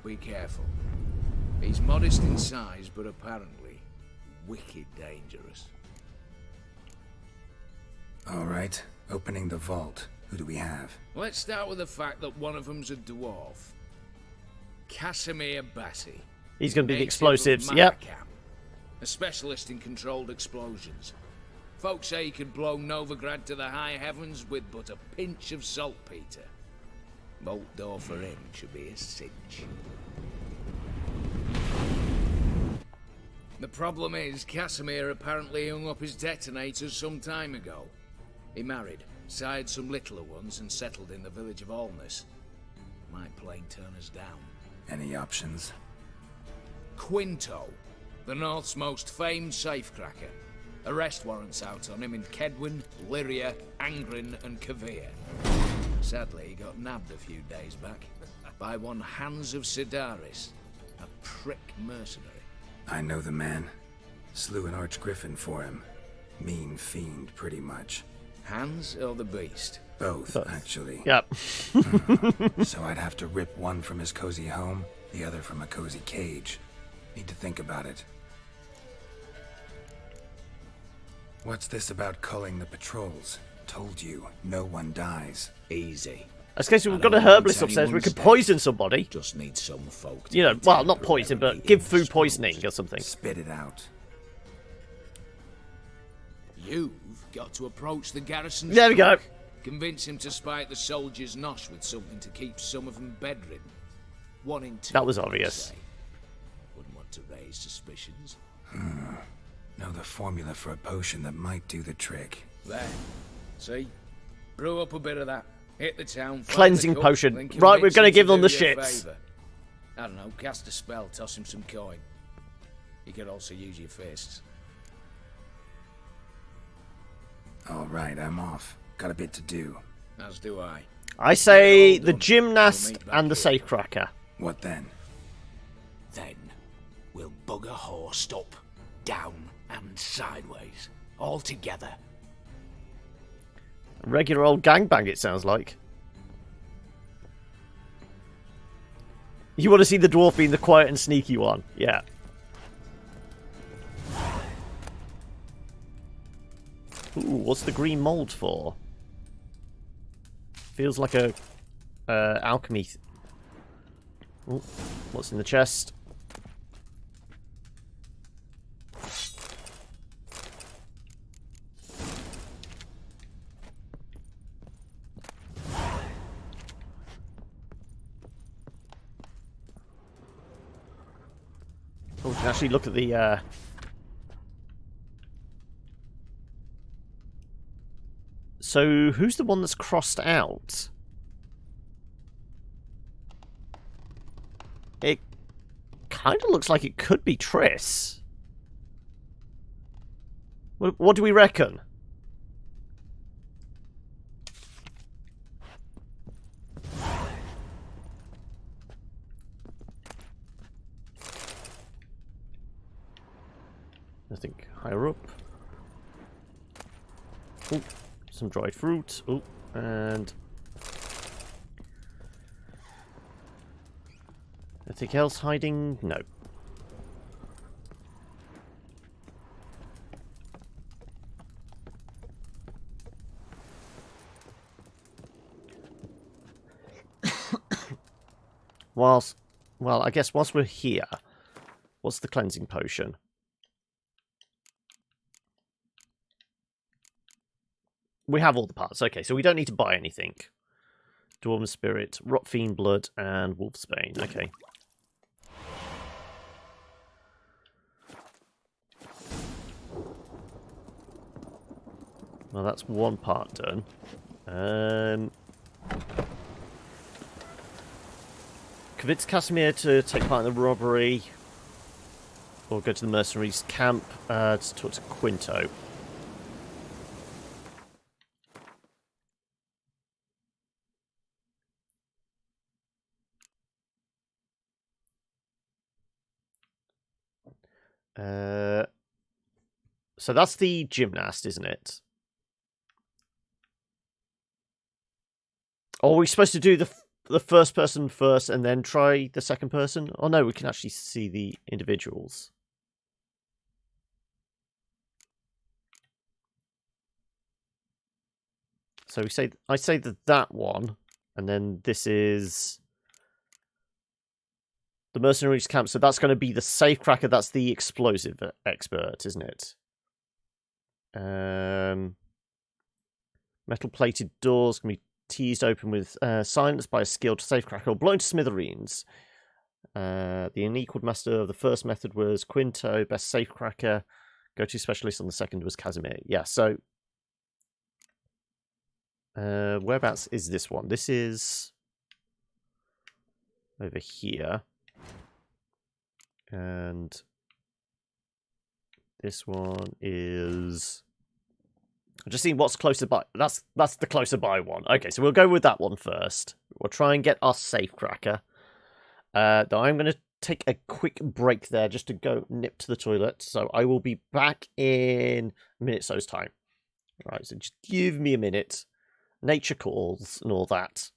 Be careful. He's modest in size, but apparently wicked dangerous. All right, opening the vault. Who do we have? Let's start with the fact that one of them's a dwarf. Casimir Bassi. He's going to be the explosives, yep. A specialist in controlled explosions. Folks say he could blow Novigrad to the high heavens with but a pinch of saltpeter. Bolt door for him should be a cinch. The problem is, Casimir apparently hung up his detonators some time ago. He married, sired some littler ones, and settled in the village of Alness. Might plain turn us down. Any options? Quinto, the North's most famed safecracker. Arrest warrants out on him in Kedwin, Lyria, Angrin, and Kavir. Sadly, he got nabbed a few days back by one Hans of Sidaris, a prick mercenary. I know the man. Slew an archgriffin for him. Mean fiend, pretty much. Hans or the beast? Both, actually. Yep. So I'd have to rip one from his cozy home, the other from a cozy cage. Need to think about it. What's this about culling the patrols? Told you, no one dies. Easy. I suppose we've got a herbalist upstairs. We could poison somebody. Just need some folk. You know, well, not poison, but give food poisoning or something. Spit it out. You've got to approach the garrison. There we go. Convince him to spike the soldiers' nosh with something to keep some of them bedridden. 1 in 2. That was obvious. Wouldn't want to raise suspicions. Know the formula for a potion that might do the trick. There. See? Brew up a bit of that. Hit the town. Cleansing potion. Right, we're going to give them the shits. I don't know, cast a spell, toss him some coin. You could also use your fists. All right, I'm off. Got a bit to do. As do I. I say the gymnast and the safecracker. What then? Then we'll bugger horsed up, down and sideways, all together. A regular old gangbang, it sounds like. You want to see the dwarf being the quiet and sneaky one? Yeah. Ooh, what's the green mold for? Feels like a alchemy. Ooh, what's in the chest? Oh, we can actually look at the So, who's the one that's crossed out? It kind of looks like it could be Triss. What do we reckon? I think higher up. Oh, some dried fruit. Oh, and anything else hiding? No. Well, I guess whilst we're here, what's the cleansing potion? We have all the parts. Okay, so we don't need to buy anything. Dwarven Spirit, Rot Fiend Blood, and Wolfsbane. Okay. Well, that's one part done. Convince Casimir to take part in the robbery. Or go to the mercenaries' camp to talk to Quinto. So that's the gymnast, isn't it? Or are we supposed to do the first person first and then try the second person? Oh no, we can actually see the individuals. So I say that one, and then this is the mercenaries camp. So that's going to be the safecracker. That's the explosive expert, isn't it? Metal plated doors can be teased open with silence by a skilled safecracker or blown to smithereens. The unequaled master of the first method was Quinto, best safecracker. Go-to specialist on the second was Casimir. Yeah, so whereabouts is this one? This is over here. And this one is... I'm just seeing what's closer by. That's the closer by one. Okay, so we'll go with that one first. We'll try and get our safecracker. Though I'm going to take a quick break there just to go nip to the toilet. So I will be back in a minute so's time. Right, so just give me a minute. Nature calls and all that.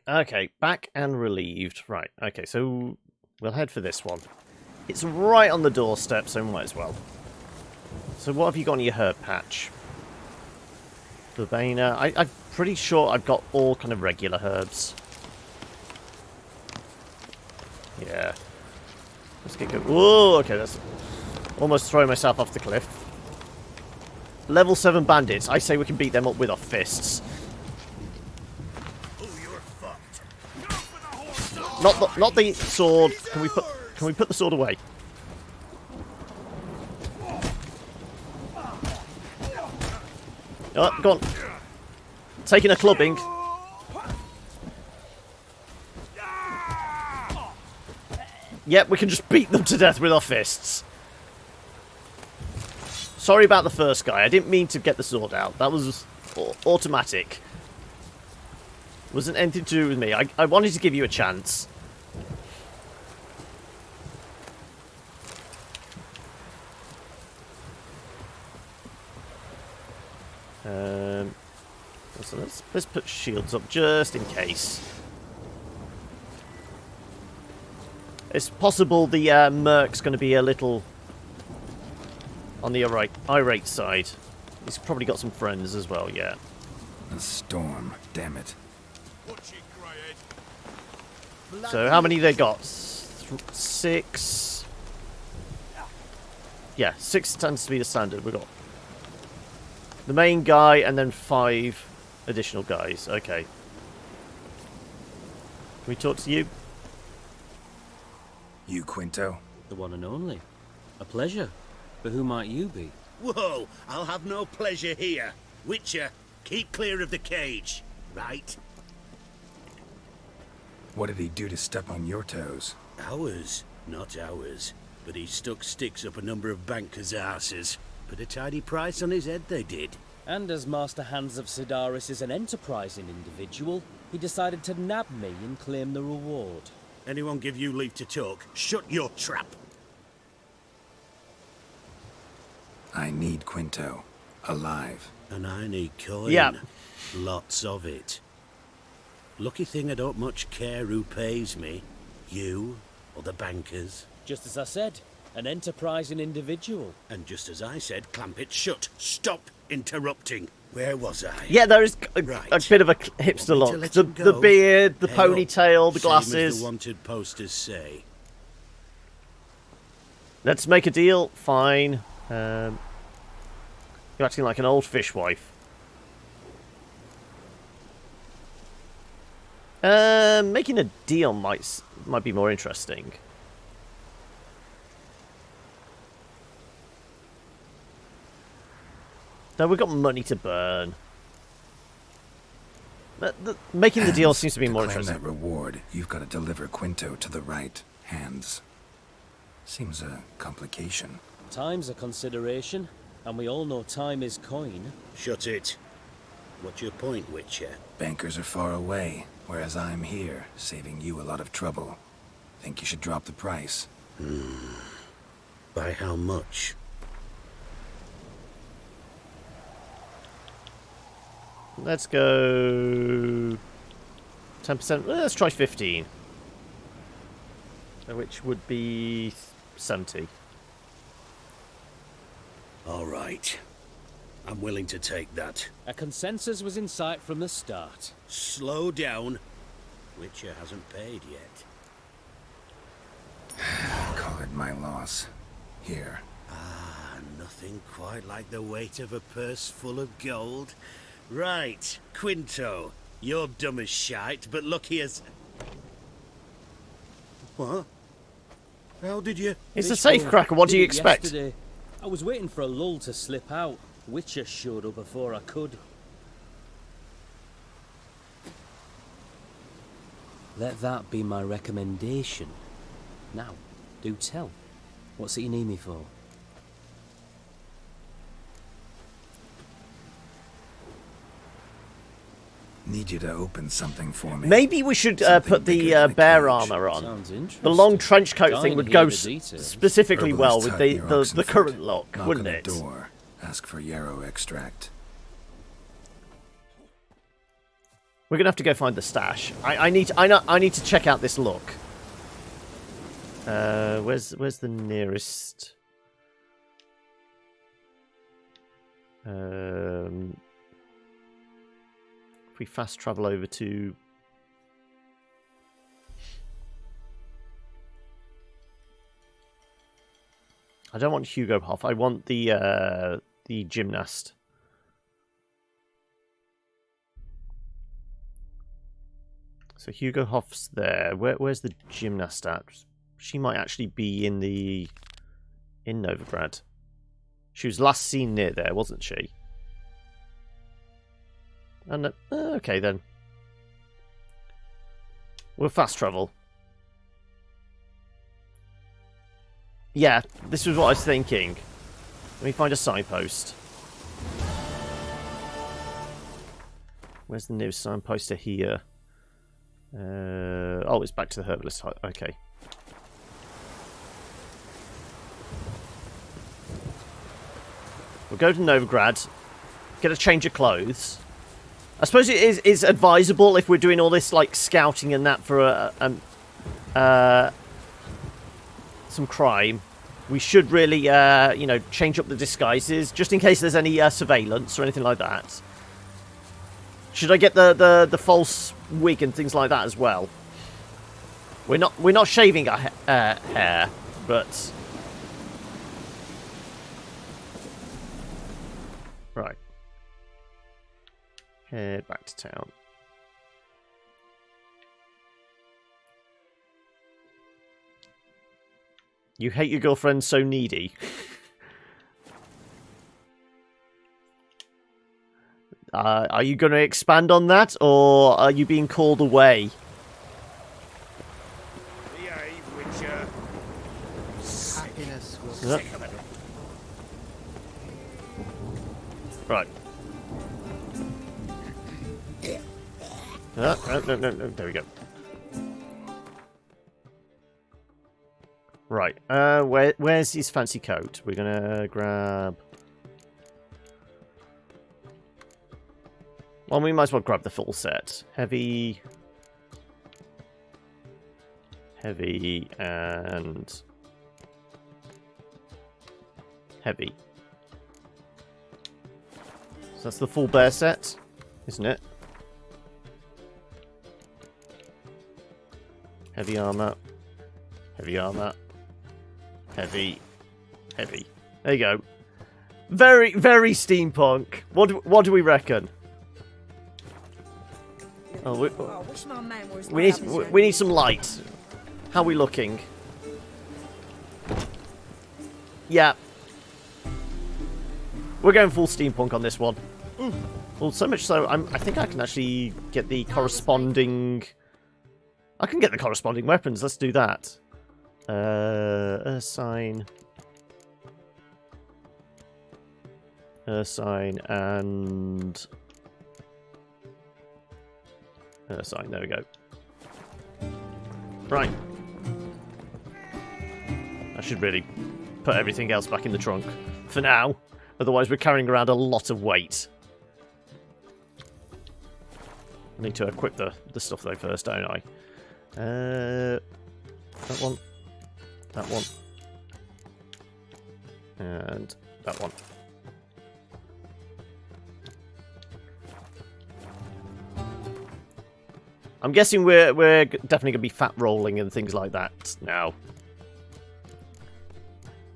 Okay, back and relieved. Right, okay, so we'll head for this one. It's right on the doorstep, so we might as well. So what have you got in your herb patch? Verbena. I'm pretty sure I've got all kind of regular herbs. Yeah. Let's get good. Whoa, okay, that's almost throwing myself off the cliff. Level 7 bandits. I say we can beat them up with our fists. Not the sword. Can we put the sword away? Oh, go on. Taking a clubbing. Yep, we can just beat them to death with our fists. Sorry about the first guy. I didn't mean to get the sword out. That was automatic. Wasn't anything to do with me. I wanted to give you a chance. So let's put shields up just in case. It's possible the Merc's going to be a little on the irate side. He's probably got some friends as well, yeah. A storm, damn it. So how many they got? 6. Yeah, 6 tends to be the standard. We've got the main guy and then 5 additional guys. Okay. Can we talk to you? You, Quinto? The one and only. A pleasure. But who might you be? Whoa, I'll have no pleasure here. Witcher, keep clear of the cage, right? What did he do to step on your toes? Ours, not ours. But he stuck sticks up a number of bankers' asses. Put a tidy price on his head, they did. And as Master Hans of Sidaris is an enterprising individual, he decided to nab me and claim the reward. Anyone give you leave to talk? Shut your trap! I need Quinto. Alive. And I need coin. Yeah. Lots of it. Lucky thing I don't much care who pays me. You or the bankers. Just as I said, an enterprising individual. And just as I said, clamp it shut. Stop interrupting. Where was I? Yeah, there is a bit of a hipster look. The beard, the ponytail, the glasses. Same as the wanted posters say. Let's make a deal. Fine. You're acting like an old fishwife. Making a deal might be more interesting. No, we've got money to burn. Making the deal seems to be more interesting. That reward, you've got to deliver Quinto to the right hands. Seems a complication. Time's a consideration, and we all know time is coin. Shut it. What's your point, Witcher? Bankers are far away, whereas I'm here, saving you a lot of trouble. Think you should drop the price? By how much? Let's go 10%. Let's try 15. Which would be 70. All right. I'm willing to take that. A consensus was in sight from the start. Slow down. Witcher hasn't paid yet. Call it my loss. Here. Ah, nothing quite like the weight of a purse full of gold. Right, Quinto. You're dumb as shite, but lucky as... What? How did you... It's a safecracker. What do you expect? Yesterday, I was waiting for a lull to slip out. Witcher showed up before I could. Let that be my recommendation. Now, do tell. What's it you need me for? Need you to open something for me. Maybe we should put the bear armor on. Sounds interesting. The long trench coat thing would go Dying specifically well with the current look, Knock wouldn't on it? the door. Ask for yarrow extract. We're gonna have to go find the stash. I need to check out this look. Where's the nearest? If we fast travel over to... I don't want Hugo Hoff. I want the gymnast. So Hugo Hoff's there. Where's the gymnast at? She might actually be in Novigrad. She was last seen near there, wasn't she? And okay then. We'll fast travel. Yeah, this was what I was thinking. Let me find a signpost. Where's the nearest signpost to here? Oh, it's back to the herbalist. Okay. We'll go to Novigrad, get a change of clothes. I suppose it is advisable if we're doing all this like scouting and that for some crime. We should really, you know, change up the disguises just in case there's any surveillance or anything like that. Should I get the false wig and things like that as well? We're not shaving our hair, but right. Head back to town. You hate your girlfriend so needy. Are you going to expand on that, or are you being called away? Behave, Witcher. Happiness will Yep. sick of it. Right. No, there we go. Right. Where's his fancy coat? We're gonna grab. Well, we might as well grab the full set. Heavy, and heavy. So that's the full bear set, isn't it? Heavy armor, heavy armor, heavy. There you go. Very, very steampunk. What do we reckon? Oh, we need some light. How are we looking? Yeah. We're going full steampunk on this one. Well, so much so, I think I can actually get the corresponding... I can get the corresponding weapons. Let's do that. Ursine, and... Ursine, there we go. Right. I should really put everything else back in the trunk for now. Otherwise, we're carrying around a lot of weight. I need to equip the stuff though first, don't I? That one. That one. And that one. I'm guessing we're definitely going to be fat rolling and things like that now.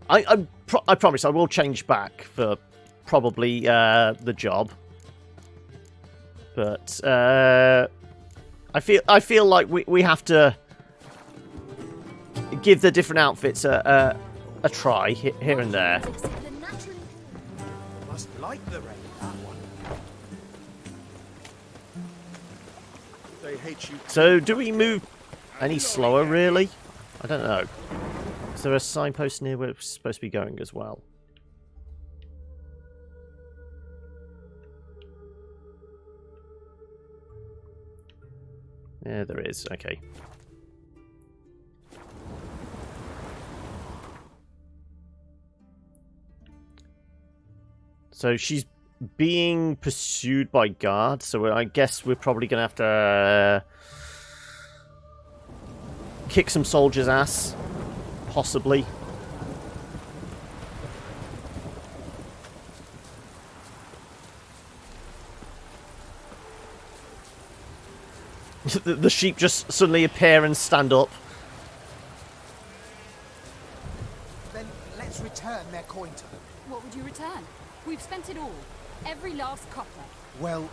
I promise I will change back for probably the job, but I feel like we have to give the different outfits a try here and there. Must like the rain, that one. They hate you. So do we move any slower really? I don't know. Is there a signpost near where we're supposed to be going as well? Yeah, there is. Okay. So she's being pursued by guards, so I guess we're probably going to have to kick some soldiers' ass. Possibly. the sheep just suddenly appear and stand up. Then let's return their coin to them. What would you return? We've spent it all. Every last copper. Well,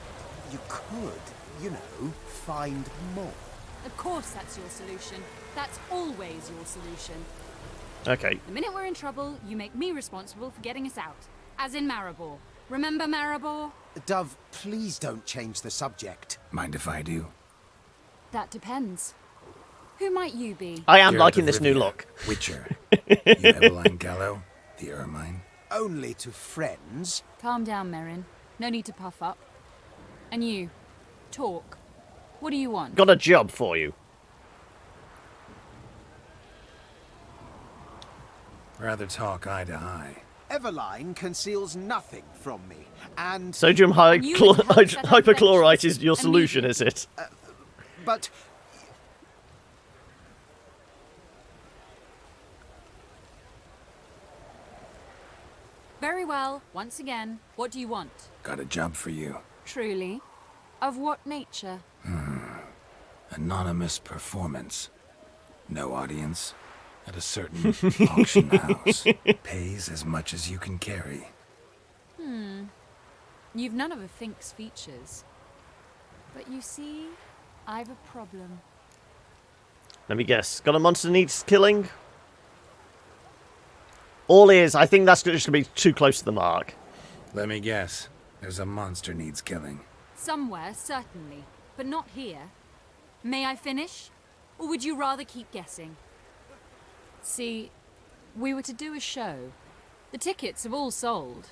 you could, you know, find more. Of course that's your solution. That's always your solution. Okay. The minute we're in trouble, you make me responsible for getting us out. As in Maribor. Remember Maribor? Dove, please don't change the subject. Mind if I do? That depends. Who might you be? I am Geralt liking of this new Rivia, look. Witcher. You Eveline Gallo, the Ermine. Only to friends. Calm down, Merrin. No need to puff up. And you, talk. What do you want? Got a job for you. Rather talk eye to eye. Eveline conceals nothing from me, and... Sodium hypochlorite is your solution, is it? But... Very well. Once again, what do you want? Got a job for you. Truly? Of what nature? Anonymous performance. No audience. At a certain auction house. Pays as much as you can carry. You've none of a Fink's features. But you see, I've a problem. Let me guess. Got a monster needs killing? All ears. I think that's just going to be too close to the mark. Let me guess. There's a monster needs killing. Somewhere, certainly. But not here. May I finish? Or would you rather keep guessing? See, we were to do a show. The tickets have all sold.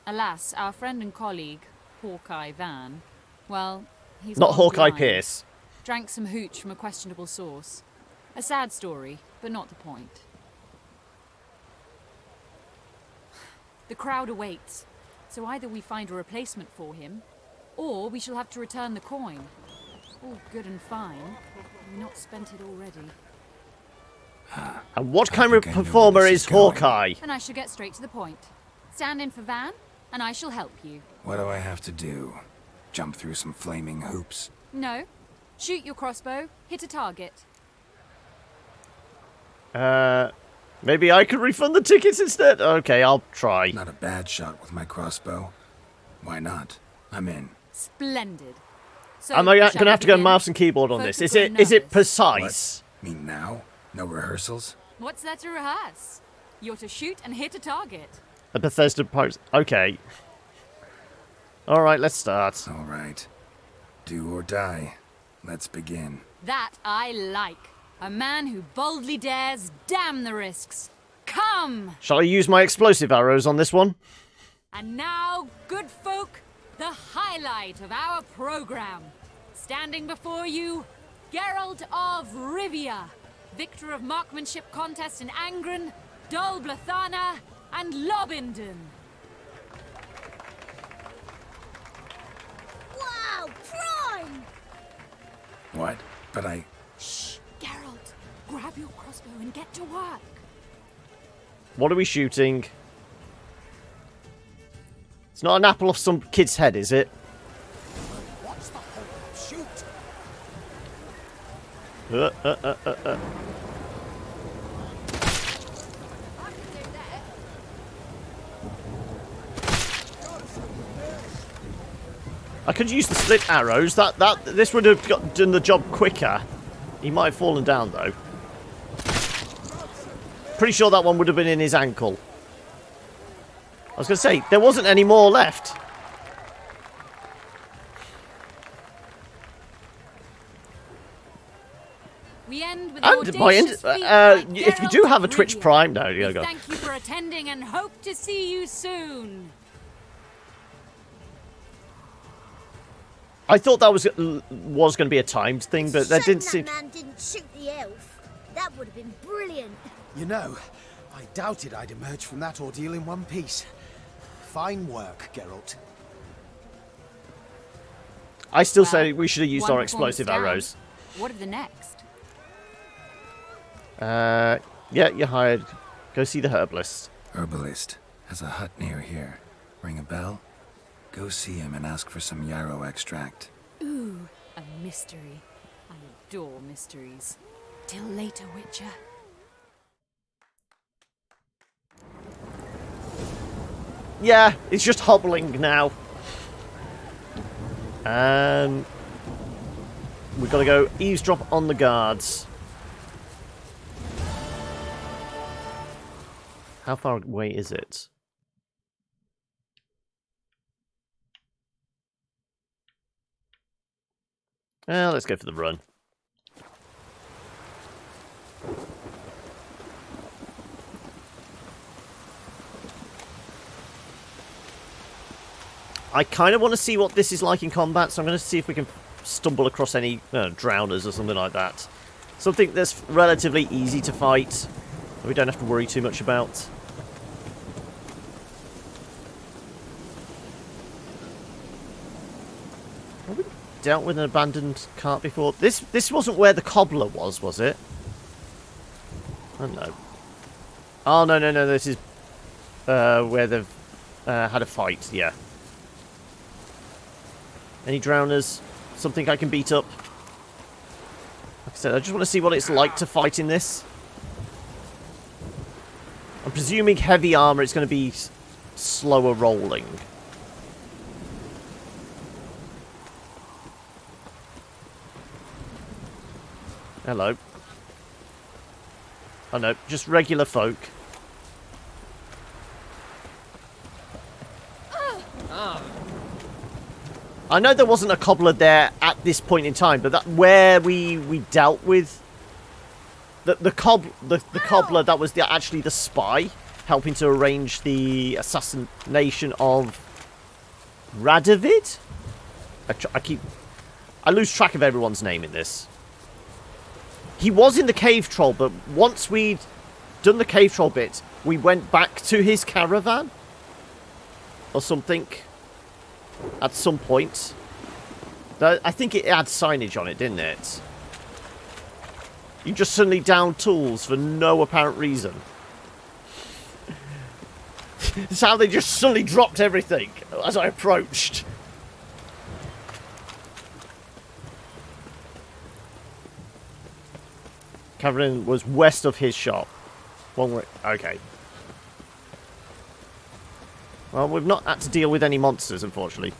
Alas, our friend and colleague, Hawkeye Van, well, he's not gone Hawkeye blind. Pierce. Drank some hooch from a questionable source. A sad story, but not the point. The crowd awaits, so either we find a replacement for him, or we shall have to return the coin. All good and fine. We've not spent it already. And what kind of performer is Hawkeye? And I shall get straight to the point. Stand in for Van, and I shall help you. What do I have to do? Jump through some flaming hoops? No. Shoot your crossbow, hit a target. Maybe I could refund the tickets instead? Okay, I'll try. Not a bad shot with my crossbow. Why not? I'm in. Splendid. So, Am I going to have to go begin? mouse and keyboard on Folks this? are Is it nervous. precise? What? Me now? No rehearsals? What's there to rehearse? You're to shoot and hit a target. A Bethesda post. Okay. Alright, let's start. Alright. Do or die. Let's begin. That I like. A man who boldly dares, damn the risks. Come! Shall I use my explosive arrows on this one? And now, good folk, the highlight of our program. Standing before you, Geralt of Rivia, victor of marksmanship contests in Angren, Dol Blathana, and Lobindon. Wow, prime! What? But I... Shh, Geralt, grab your crossbow and get to work. What are we shooting? It's not an apple off some kid's head, is it? What's the whole shoot? I could use the split arrows. This would have done the job quicker. He might have fallen down though. Pretty sure that one would have been in his ankle. I was going to say, there wasn't any more left. We end with And by audacious feat by if you Geralt do have a of Twitch Rivia. Prime, no, you We go. thank you for attending and hope to see you soon. I thought that was going to be a timed thing, but that didn't seem. That man didn't shoot the elf. That would have been brilliant. You know, I doubted I'd emerge from that ordeal in one piece. Fine work, Geralt. I still say we should have used One our performance explosive down. arrows. What of the next? Yeah, you're hired. Go see the herbalist. Herbalist has a hut near here. Ring a bell? Go see him and ask for some yarrow extract. Ooh, a mystery. I adore mysteries. Till later, Witcher. Yeah, it's just hobbling now. We've got to go eavesdrop on the guards. How far away is it? Let's go for the run. I kind of want to see what this is like in combat, so I'm going to see if we can stumble across any drowners or something like that. Something that's relatively easy to fight, that we don't have to worry too much about. Have we dealt with an abandoned cart before? This wasn't where the cobbler was it? I don't know. Oh, no, this is where they've had a fight, yeah. Any drowners? Something I can beat up? Like I said, I just want to see what it's like to fight in this. I'm presuming heavy armor is going to be slower rolling. Hello. Oh no, just regular folk. I know there wasn't a cobbler there at this point in time, but that where we dealt with the cobbler that was actually the spy helping to arrange the assassination of Radovid. I lose track of everyone's name in this. He was in the cave troll, but once we'd done the cave troll bit, we went back to his caravan or something. At some point. I think it had signage on it, didn't it? You just suddenly down tools for no apparent reason. It's how they just suddenly dropped everything as I approached. Caravan was west of his shop. One way. Okay. Well, we've not had to deal with any monsters, unfortunately.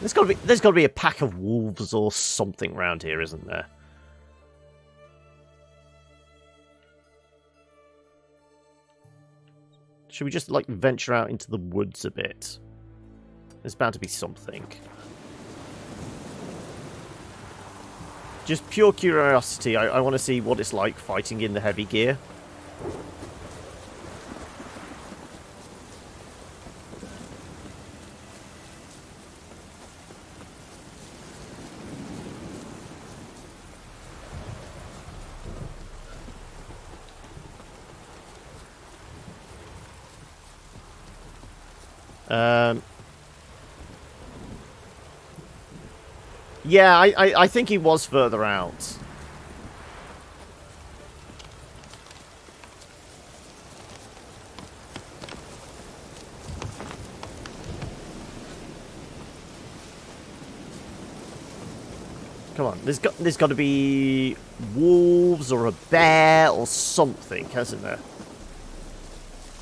There's got to be a pack of wolves or something around here, isn't there? Should we just, like, venture out into the woods a bit? There's bound to be something. Just pure curiosity, I want to see what it's like fighting in the heavy gear. Yeah, I think he was further out. Come on, there's got to be wolves or a bear or something, hasn't there?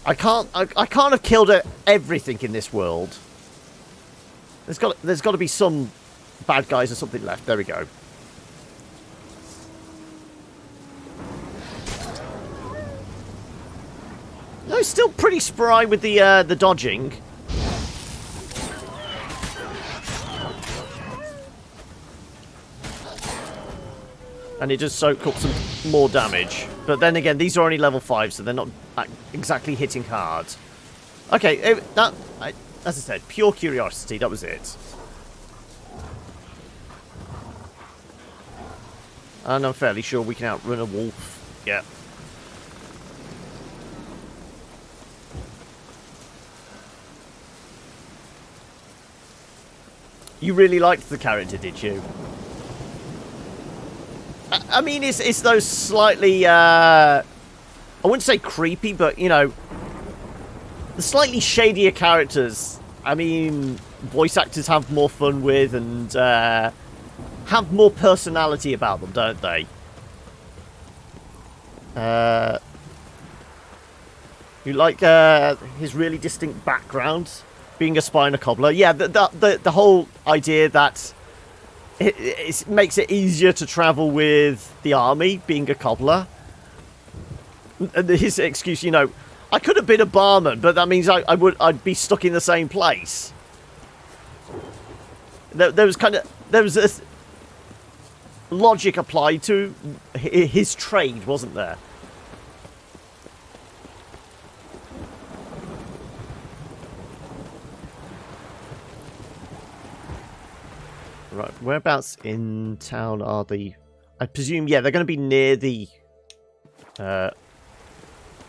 I can't have killed everything in this world. There's got to be some bad guys or something left. There we go. No, still pretty spry with the dodging. And it does soak up some more damage. But then again, these are only level 5, so they're not exactly hitting hard. Okay, as I said, pure curiosity, that was it. And I'm fairly sure we can outrun a wolf. Yeah. You really liked the character, did you? I mean, it's those slightly, I wouldn't say creepy, but, you know, the slightly shadier characters, I mean, voice actors have more fun with and have more personality about them, don't they? You like his really distinct background, being a spy and a cobbler. Yeah, the whole idea that it makes it easier to travel with the army, being a cobbler. And his excuse, you know, I could have been a barman, but that means I'd be stuck in the same place. There was a logic applied to his trade, wasn't there? Right, whereabouts in town are the... I presume, yeah, they're going to be near the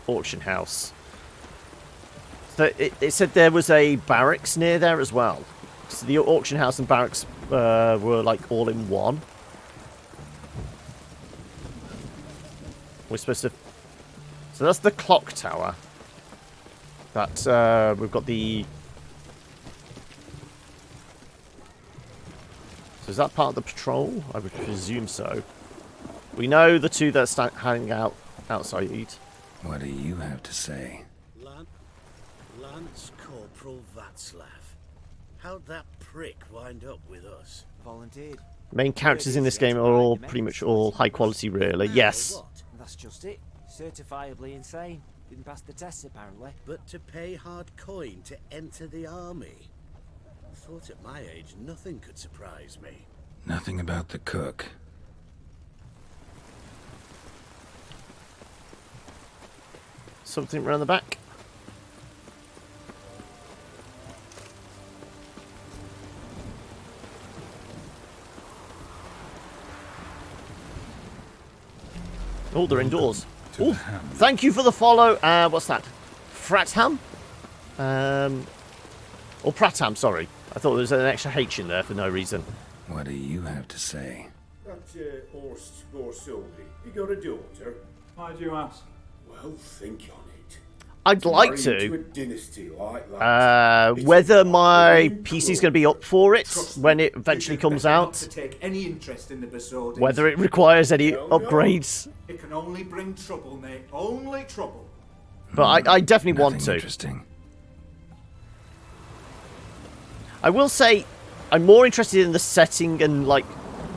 auction house. So it said there was a barracks near there as well. So the auction house and barracks were like all in one. We're supposed to... So that's the clock tower. That, we've got the... So is that part of the patrol? I would presume so. We know the two that are hanging out outside. What do you have to say? Lance Corporal Václav. How'd that prick wind up with us? Volunteered. Main characters in this game are all pretty much all high quality, really. Yes. That's just it. Certifiably insane. Didn't pass the test, apparently. But to pay hard coin to enter the army? Thought at my age nothing could surprise me. Nothing about the cook. Something around the back. Oh, they're indoors. Oh, thank you for the follow. What's that? Fratham? Or Pratham, sorry. I thought there was an extra H in there for no reason. What do you have to say? That Orst Borsoldi, you got a daughter? Why do you ask? Well, think on it. I'd like Marry to. into a dynasty like that. Whether my PC's going to be up for it when it eventually comes out. To take any interest in the Basordis. Whether it requires any upgrades. It can only bring trouble, mate. Only trouble. But I definitely want to. Interesting. I will say, I'm more interested in the setting and, like,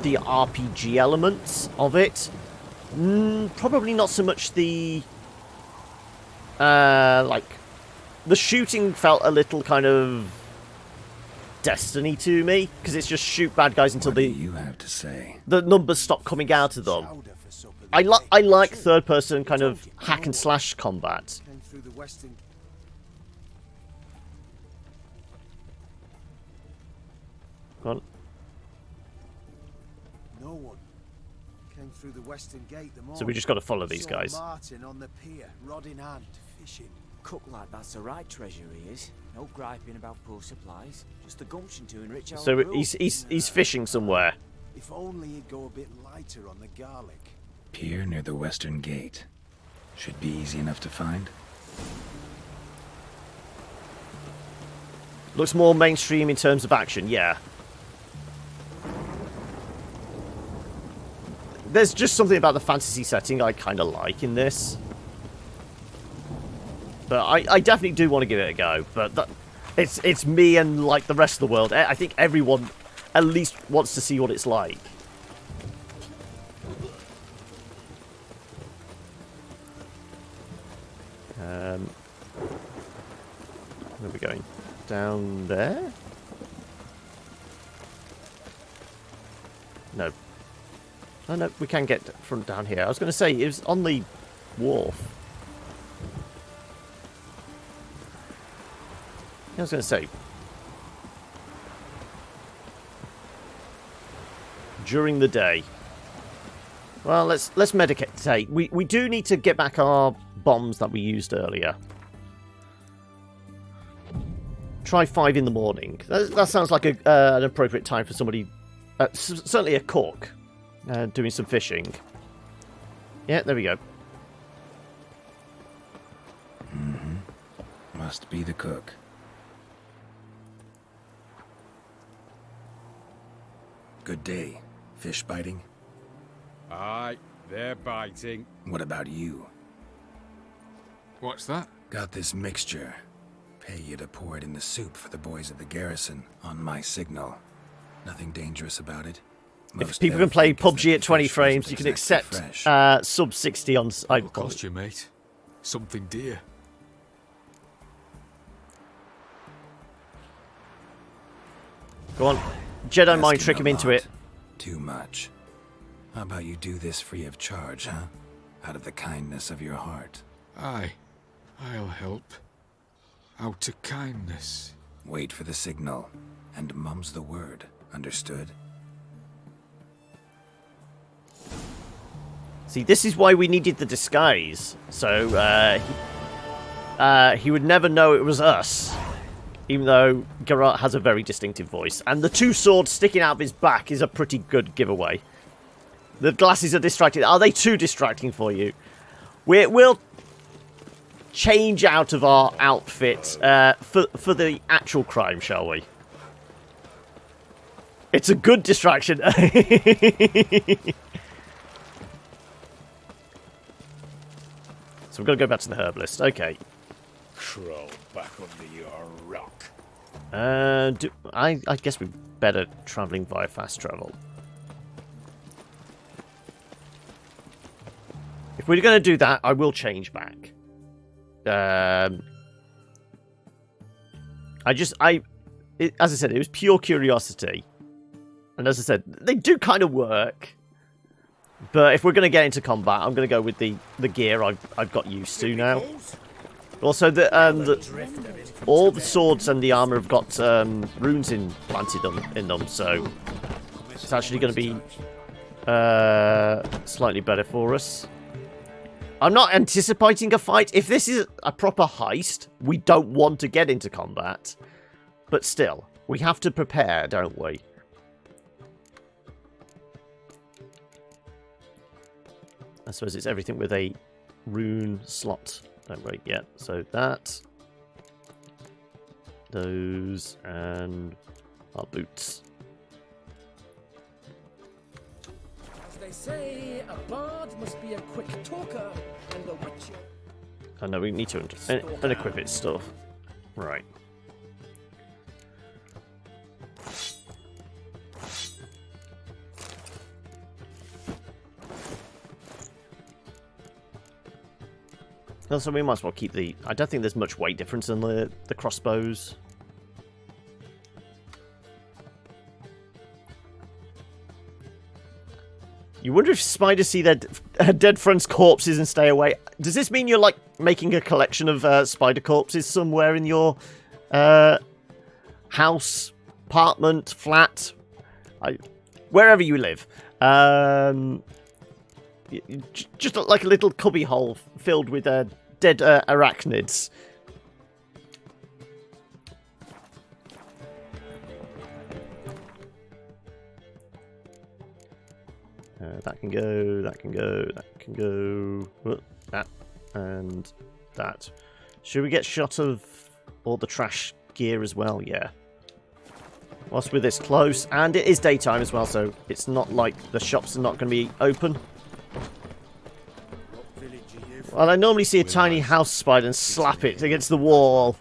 the RPG elements of it. Probably not so much the... like, the shooting felt a little kind of Destiny to me, because it's just shoot bad guys until you have to say? The numbers stop coming out of them. I like third-person kind of hack-and-slash combat. Go on. No one came through the western gate. So we just got to follow these guys. Martin on the pier, rod in hand, fishing. Cook like that's the right treasure he is. No griping about poor supplies. Just the gumption to enrich our So crew. he's fishing somewhere. If only he'd go a bit lighter on the garlic. Pier near the western gate. Should be easy enough to find. Looks more mainstream in terms of action, yeah. There's just something about the fantasy setting I kind of like in this. But I definitely do want to give it a go. But it's me and, like, the rest of the world. I think everyone at least wants to see what it's like. Where are we going? Down there? No. Oh no, we can get from down here. I was going to say, it was on the wharf. I was going to say. During the day. Well, let's meditate. We do need to get back our bombs that we used earlier. Try 5 in the morning. That sounds like an appropriate time for somebody, certainly a cook, doing some fishing. Yeah, there we go. Must Must be the cook. Good day. Fish biting? Aye, they're biting. What about you? What's that? Got this mixture. Pay you to pour it in the soup for the boys at the garrison on my signal. Nothing dangerous about it. If people can play PUBG at 20 frames, you can accept sub 60 on... It'll cost you, mate. Something dear. Go on. Jedi mind trick him into it. Too much. How about you do this free of charge, huh? Out of the kindness of your heart. Aye. I'll help. Out of kindness. Wait for the signal. And mum's the word. Understood? See, this is why we needed the disguise. So, he would never know it was us. Even though Geralt has a very distinctive voice. And the two swords sticking out of his back is a pretty good giveaway. The glasses are distracting. Are they too distracting for you? We'll change out of our outfit for the actual crime, shall we? It's a good distraction. So we're going to go back to the herbalist. Okay. Crawl back under your rock. I guess we're better travelling via fast travel. If we're going to do that, I will change back. As I said, it was pure curiosity. And as I said, they do kind of work. But if we're going to get into combat, I'm going to go with the gear I've got used to now. Also, all the swords and the armor have got runes implanted in them, so it's actually going to be slightly better for us. I'm not anticipating a fight. If this is a proper heist, we don't want to get into combat. But still, we have to prepare, don't we? I suppose it's everything with a rune slot. Don't wait yet. So that, those, and our boots. As they say, a bard must be a quick talker, and a witcher. Oh no, we need to unequip its stuff. Right. Also, we might as well keep the... I don't think there's much weight difference in the crossbows. You wonder if spiders see their dead friends' corpses and stay away. Does this mean you're, like, making a collection of spider corpses somewhere in your house, apartment, flat? Wherever you live. Just like a little cubby hole filled with dead arachnids. That can go, that can go, that can go. That and that. Should we get shot of all the trash gear as well? Yeah. Whilst we're this close, and it is daytime as well, so it's not like the shops are not going to be open. Well, I normally see a tiny house spider and slap it against the wall.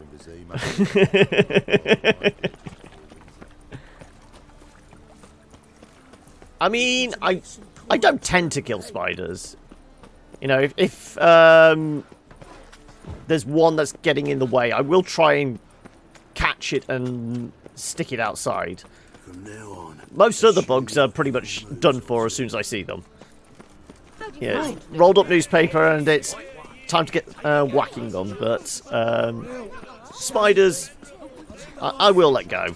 I mean, I don't tend to kill spiders. You know, if there's one that's getting in the way, I will try and catch it and stick it outside. From now on, most other bugs are pretty much done for as soon as I see them. Yeah, rolled up newspaper and it's time to get whacking them, but spiders, I will let go.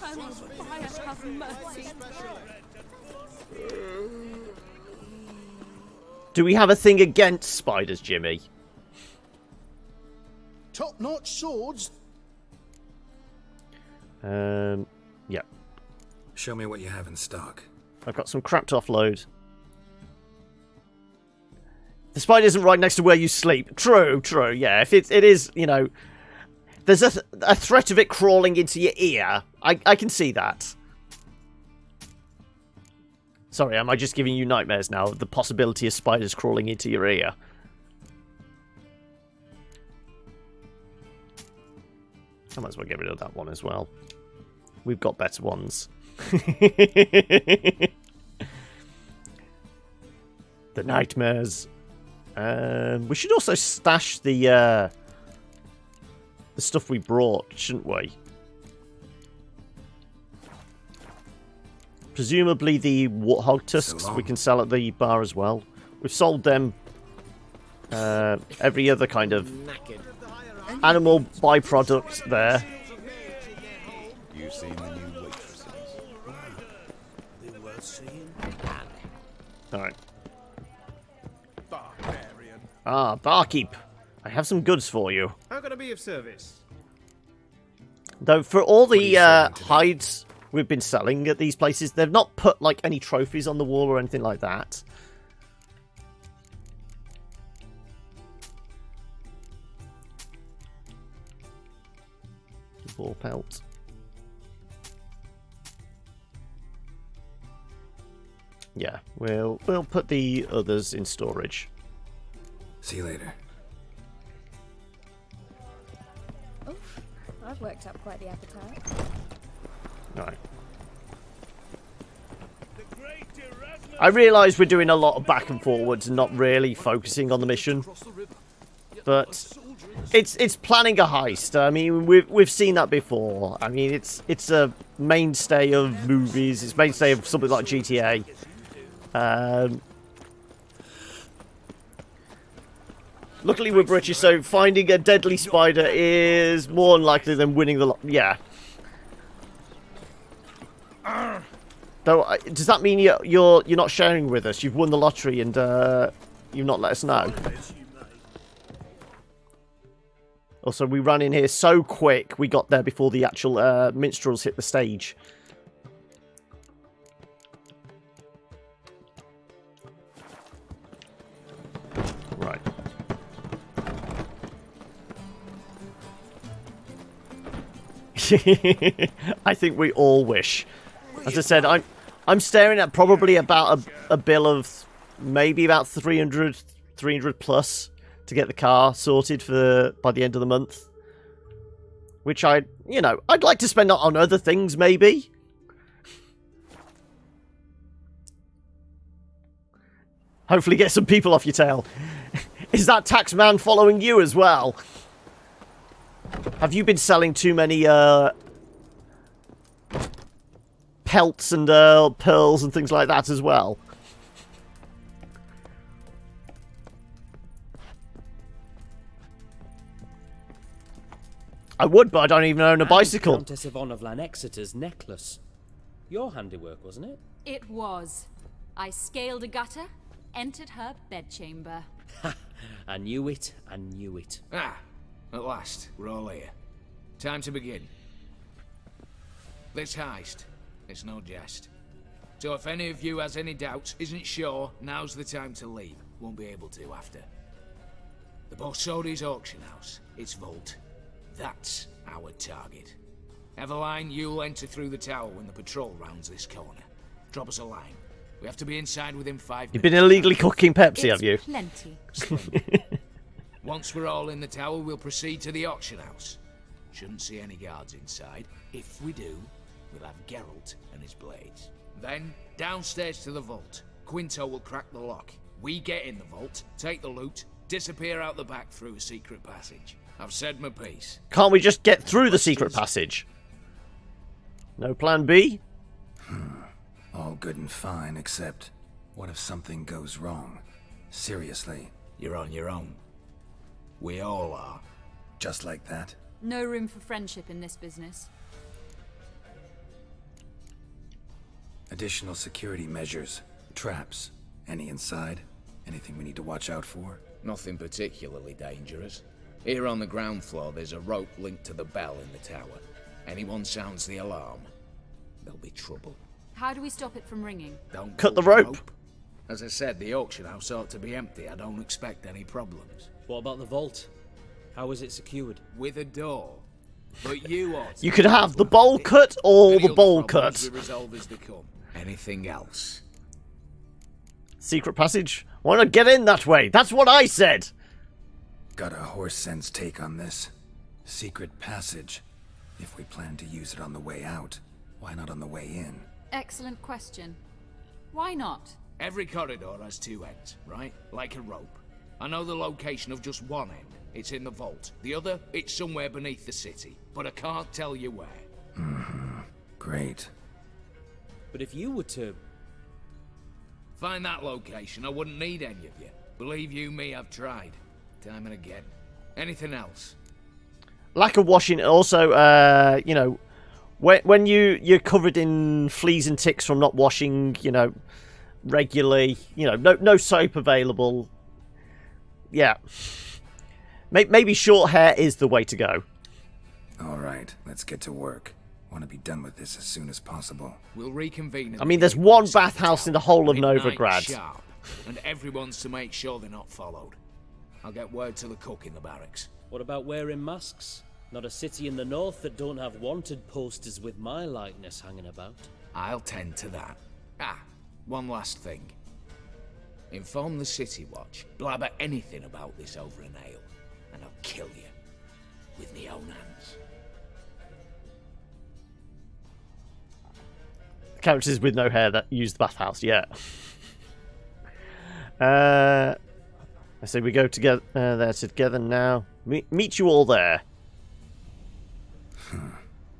Do we have a thing against spiders, Jimmy? Top-notch swords? Yeah. Show me what you have in stock. I've got some crap to offload. The spider isn't right next to where you sleep. True, true, yeah. If it is, you know... There's a threat of it crawling into your ear. I can see that. Sorry, am I just giving you nightmares now? The possibility of spiders crawling into your ear. I might as well get rid of that one as well. We've got better ones. The nightmares. We should also stash the stuff we brought, shouldn't we? Presumably the warthog tusks we can sell at the bar as well. We've sold them every other kind of animal byproduct there. You've seen the new waitresses. They were seeing. Alright. Ah, barkeep. I have some goods for you. How can I be of service? Though for all the hides we've been selling at these places, they've not put like any trophies on the wall or anything like that. Ball pelt. Yeah, we'll put the others in storage. See you later. Oof, I've worked up quite the appetite. Right. I realise we're doing a lot of back and forwards and not really focusing on the mission, but it's planning a heist. I mean, we've seen that before. I mean, it's a mainstay of movies. It's mainstay of something like GTA. Luckily, we're British, so finding a deadly spider is more unlikely than winning the yeah. Though, does that mean you're not sharing with us? You've won the lottery and you've not let us know. Also, we ran in here so quick, we got there before the actual minstrels hit the stage. Right. I think we all wish. As I said, I'm staring at probably about a bill of maybe about 300 plus to get the car sorted by the end of the month. Which I'd like to spend on other things maybe. Hopefully get some people off your tail. Is that taxman following you as well? Have you been selling too many pelts and pearls and things like that as well? I would, but I don't even own a bicycle. Countess Yvonne of Lanexeter's necklace. Your handiwork, wasn't it? It was. I scaled a gutter, entered her bedchamber. I knew it, I knew it. Ah, at last, we're all here. Time to begin. This heist, it's no jest. So if any of you has any doubts, isn't sure, now's the time to leave. Won't be able to after. The Borsodi's auction house, its vault. That's our target. Eveline, you'll enter through the tower when the patrol rounds this corner. Drop us a line. We have to be inside within 5 minutes. You've been illegally cooking Pepsi, have you? Plenty. Once we're all in the tower, we'll proceed to the auction house. Shouldn't see any guards inside. If we do, we'll have Geralt and his blades. Then, downstairs to the vault. Quinto will crack the lock. We get in the vault, take the loot, disappear out the back through a secret passage. I've said my piece. Can't we just get through the secret passage? No plan B? All good and fine, except what if something goes wrong? Seriously. You're on your own. We all are. Just like that? No room for friendship in this business. Additional security measures. Traps. Any inside? Anything we need to watch out for? Nothing particularly dangerous. Here on the ground floor, there's a rope linked to the bell in the tower. Anyone sounds the alarm, there'll be trouble. How do we stop it from ringing? Don't cut the pull rope. As I said, the auction house ought to be empty. I don't expect any problems. What about the vault? How was it secured? With a door. But you ought. You could have the bowl cut or the bowl cut. We resolve as they come. Anything else? Secret passage? Why not get in that way? That's what I said! Got a horse sense take on this. Secret passage. If we plan to use it on the way out, why not on the way in? Excellent question. Why not? Every corridor has two ends, right? Like a rope. I know the location of just one end. It's in the vault. The other, it's somewhere beneath the city. But I can't tell you where. Mm-hmm. Great. But if you were to... find that location, I wouldn't need any of you. Believe you me, I've tried. Time and again. Anything else? Lack of washing. Also, you know, when you're covered in fleas and ticks from not washing, you know, regularly, you know, no soap available. Yeah. Maybe short hair is the way to go. All right, let's get to work. Want to be done with this as soon as possible. We'll reconvene. I mean, there's one bathhouse in the whole of Novigrad. Sharp, and everyone's to make sure they're not followed. I'll get word to the cook in the barracks. What about wearing masks? Not a city in the north that don't have wanted posters with my likeness hanging about. I'll tend to that. Ah, one last thing. Inform the City Watch. Blabber anything about this over an ale, and I'll kill you. With me own hands. Characters with no hair that use the bathhouse, yeah. I say we go together there together now. Meet you all there.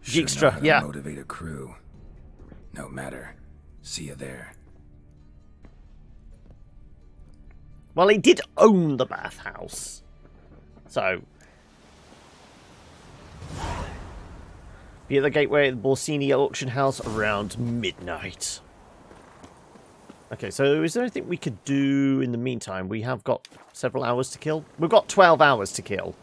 Geekstra, yeah. Motivate a crew. No matter. See you there. Well, he did own the bathhouse. So. Be at the gateway at the Borsini auction house around midnight. Okay, so is there anything we could do in the meantime? We have got several hours to kill. We've got 12 hours to kill.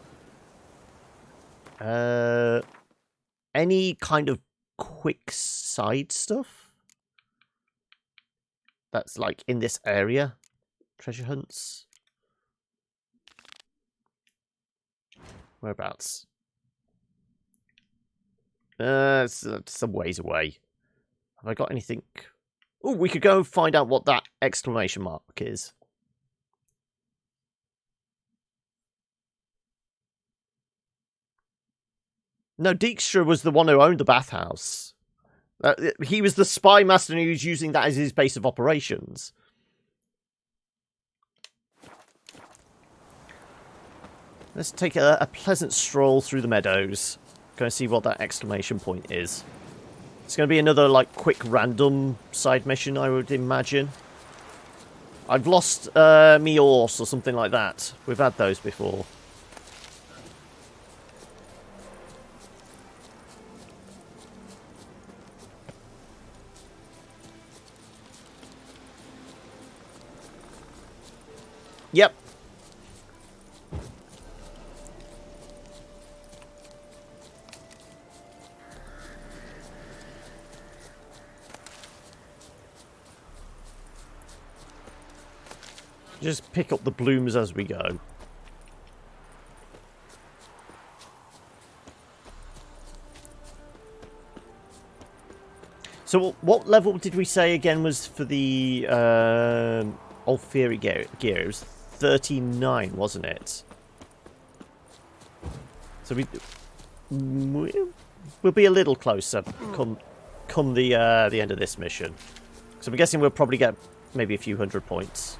Any kind of quick side stuff? That's like in this area? Treasure hunts? Whereabouts? It's some ways away. Have I got anything? Oh, we could go find out what that exclamation mark is. No, Dijkstra was the one who owned the bathhouse. He was the spy master and he was using that as his base of operations. Let's take a pleasant stroll through the meadows. Go and see what that exclamation point is. It's going to be another, like, quick random side mission, I would imagine. I've lost me horse or something like that. We've had those before. Yep. Just pick up the blooms as we go. So what level did we say again was for the Alfieri gear? It was 39, wasn't it? So we'll be a little closer come the end of this mission. So I'm guessing we'll probably get maybe a few hundred points.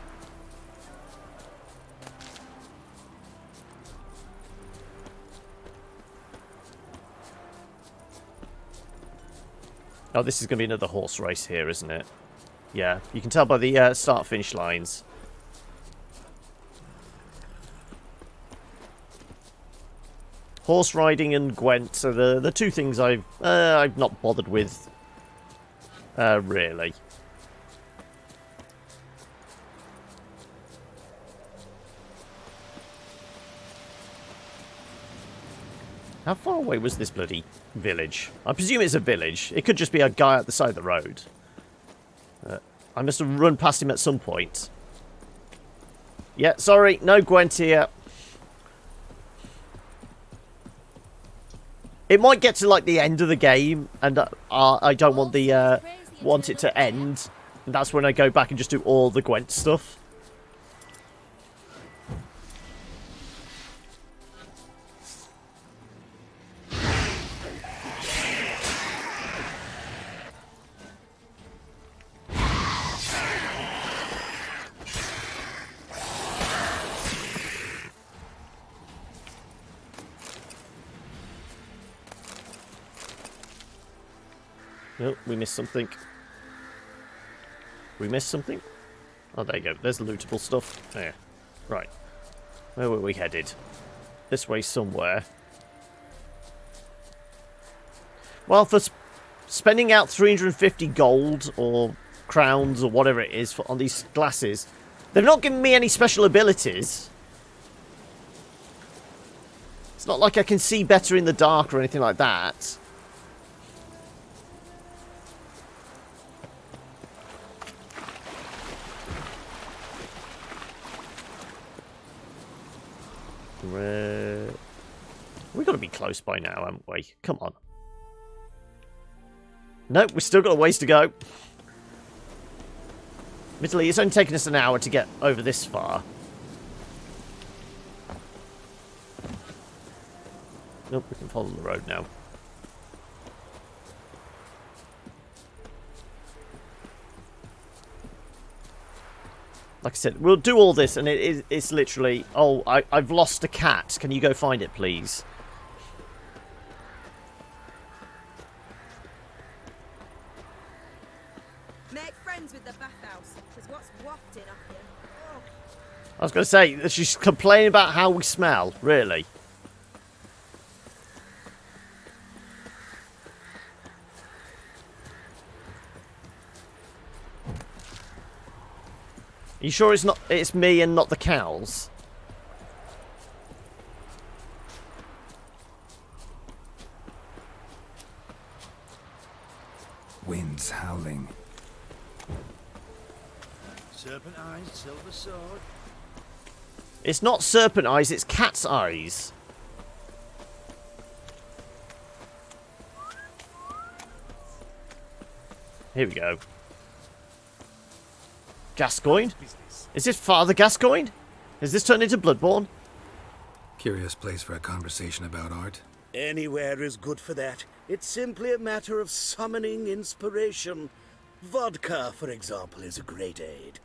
Oh, this is going to be another horse race here, isn't it? Yeah, you can tell by the start-finish lines. Horse riding and Gwent are the two things I've not bothered with, really. How far away was this bloody village? I presume it's a village. It could just be a guy at the side of the road. I must have run past him at some point. Yeah, sorry, no Gwent here. It might get to like the end of the game, and I don't want the want it to end. And that's when I go back and just do all the Gwent stuff. Oh, we missed something. We missed something? Oh, there you go. There's lootable stuff. There. Right. Where were we headed? This way somewhere. Well, for spending out 350 gold or crowns or whatever it is on these glasses, they've not given me any special abilities. It's not like I can see better in the dark or anything like that. We've got to be close by now, haven't we? Come on. Nope, we've still got a ways to go. Admittedly, it's only taken us an hour to get over this far. Nope, we can follow the road now. Like I said, we'll do all this, and it's literally... Oh, I've lost a cat. Can you go find it, please? Make friends with the bathhouse, because what's wafting up here? Oh. I was going to say, she's complaining about how we smell. Really? You sure it's me and not the cows? Wind's howling. Serpent eyes, silver sword. It's not serpent eyes, it's cat's eyes. Here we go. Gascoigne? Is this Father Gascoigne? Has this turned into Bloodborne? Curious place for a conversation about art. Anywhere is good for that. It's simply a matter of summoning inspiration. Vodka, for example, is a great aid.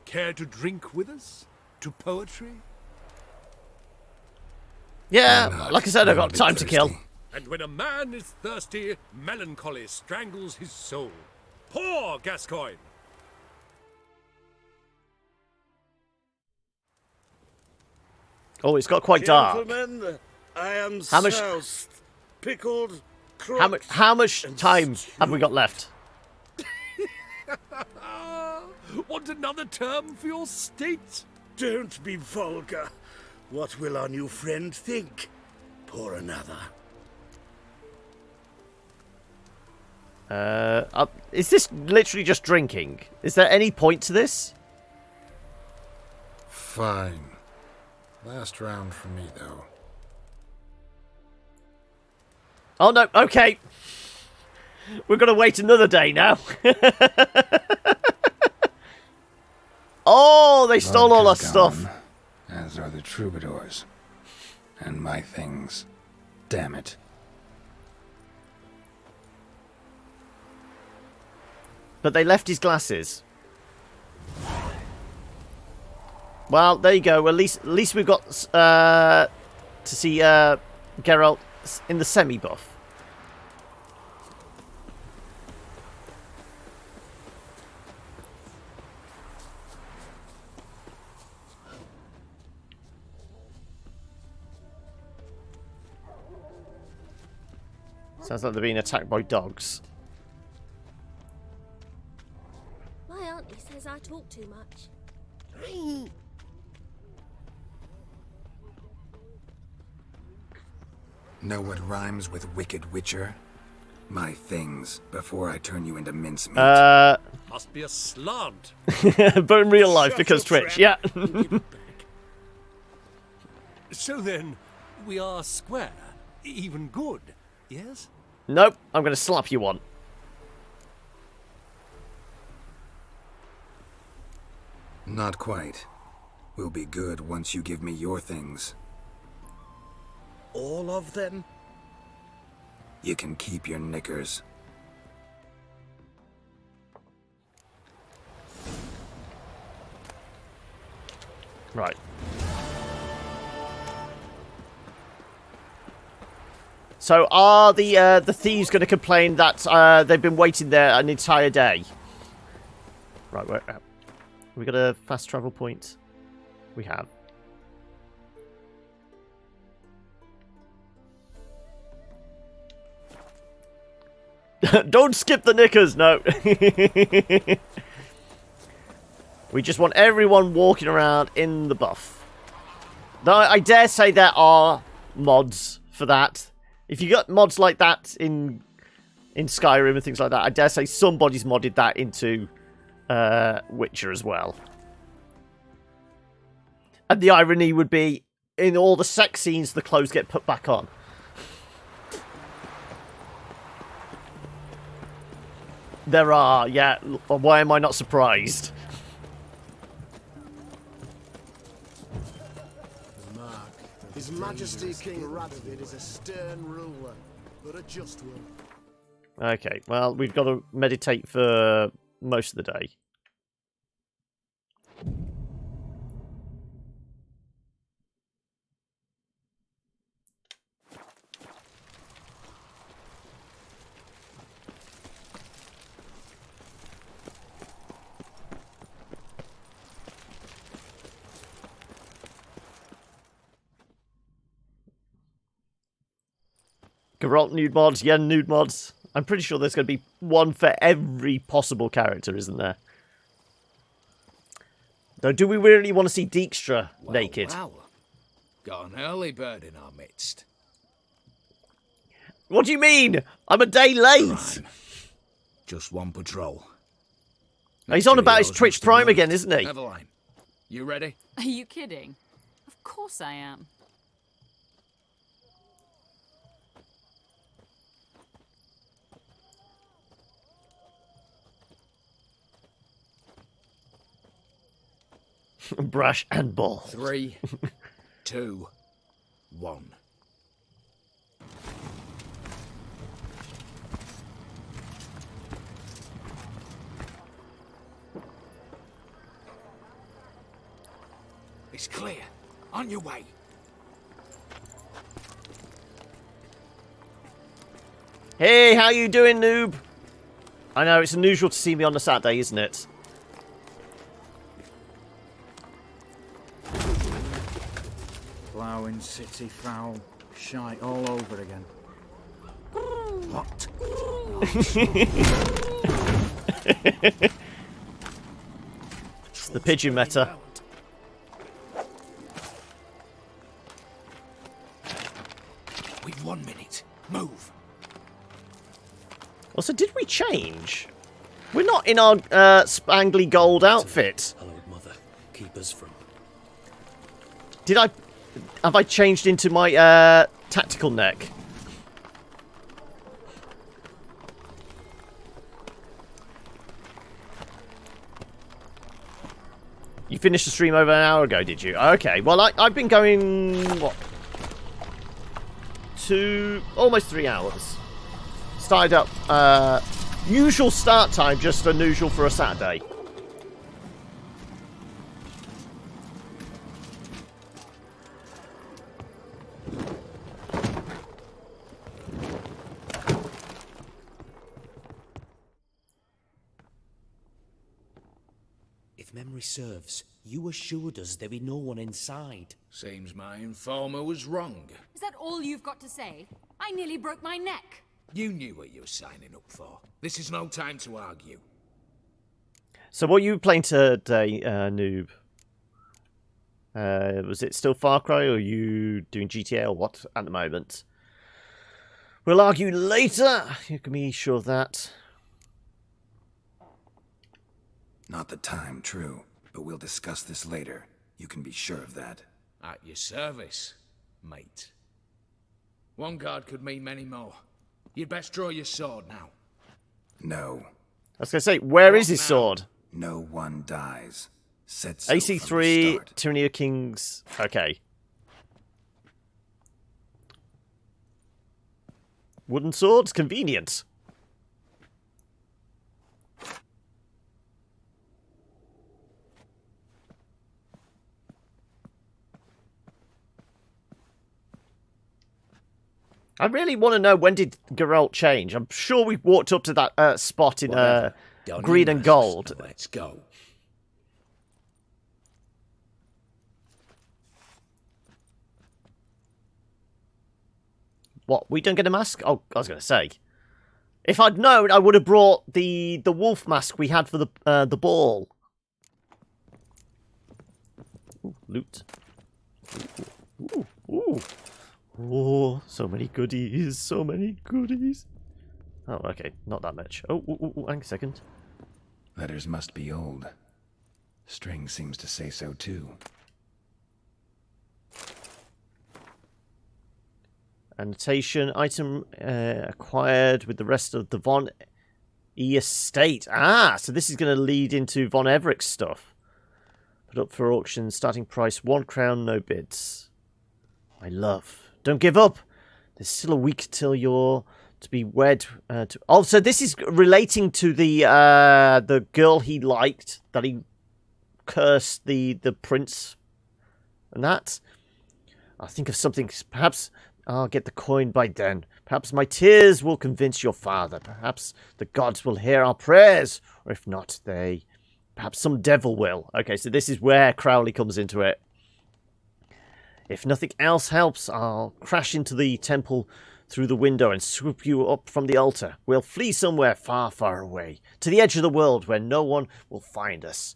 Care to drink with us? To poetry? Yeah, like I said, I've got time to kill. And when a man is thirsty, melancholy strangles his soul. Pour, Gascoigne! Oh, it's got quite dark. Gentlemen, I am How much- soused, pickled, How much time have we got left? Want another term for your state? Don't be vulgar. What will our new friend think? Pour another. Is this literally just drinking? Is there any point to this? Fine. Last round for me, though. Oh, no. Okay. We're going to wait another day now. Oh, they stole all our stuff. As are the troubadours. And my things. Damn it. But they left his glasses. Well, there you go. At least we've got to see Geralt in the semi-buff. Sounds like they're being attacked by dogs. My auntie says I talk too much. Know what rhymes with wicked witcher? My things, before I turn you into mincemeat. Must be a slant. But in real life, because Twitch, yeah. So then, we are square, even good. Yes? Nope, I'm going to slap you one. Not quite. We'll be good once you give me your things. All of them? You can keep your knickers. Right. So are the thieves going to complain that they've been waiting there an entire day? Right, where we got a fast travel point? We have. Don't skip the knickers, no. We just want everyone walking around in the buff. Though I dare say there are mods for that. If you got mods like that in Skyrim and things like that, I dare say somebody's modded that into Witcher as well. And the irony would be, in all the sex scenes, the clothes get put back on. There are, yeah. Why am I not surprised? His Majesty King Radovid is a stern ruler, but a just one. Okay, well, we've got to meditate for most of the day. Geralt nude mods, Yen nude mods. I'm pretty sure there's going to be one for every possible character, isn't there? Though, do we really want to see Dijkstra naked? Wow. Got an early bird in our midst. What do you mean? I'm a day late. Prime. Just one patrol. He's on about his Twitch Prime again, isn't he? Eveline, you ready? Are you kidding? Of course I am. Brush and ball. 3, 2, 1. It's clear. On your way. Hey, how you doing, noob? I know, it's unusual to see me on a Saturday, isn't it? Ploughing, city foul, shite all over again. What? It's the pigeon meta. We've 1 minute. Move. Also, did we change? We're not in our spangly gold outfit. Hallowed Mother, keep us from... Did I... Have I changed into my tactical neck? You finished the stream over an hour ago, did you? Okay, well, I've been going, what? Almost 3 hours. Started up, usual start time, just unusual for a Saturday. If memory serves, you assured us there be no one inside. Seems my informer was wrong. Is that all you've got to say? I nearly broke my neck. You knew what you were signing up for. This is no time to argue. So what are you playing today, noob? Was it still Far Cry, or are you doing GTA, or what at the moment? We'll argue later. You can be sure of that. Not the time, true. But we'll discuss this later. You can be sure of that. At your service, mate. One guard could mean many more. You'd best draw your sword now. No. I was going to say, where is his sword? No one dies. Said so from the AC3, start. Tyranny of Kings. Okay. Wooden swords? Convenient. I really want to know, when did Geralt change? I'm sure we walked up to that spot in green and gold. Let's go. What? We don't get a mask? Oh, I was going to say. If I'd known, I would have brought the wolf mask we had for the ball. Ooh, loot. Ooh, ooh. Oh, so many goodies, so many goodies. Oh, okay, not that much. Oh, hang a second. Letters must be old. String seems to say so too. Annotation, item acquired with the rest of the Von E estate. Ah, so this is going to lead into Von Everett's stuff. Put up for auction, starting price 1 crown, no bids. My love. Don't give up. There's still a week till you're to be wed. Oh, so this is relating to the girl he liked, that he cursed the prince and that. I'll think of something. Perhaps I'll get the coin by then. Perhaps my tears will convince your father. Perhaps the gods will hear our prayers. Or if not, perhaps some devil will. Okay, so this is where Crowley comes into it. If nothing else helps, I'll crash into the temple through the window and swoop you up from the altar. We'll flee somewhere far, far away, to the edge of the world where no one will find us.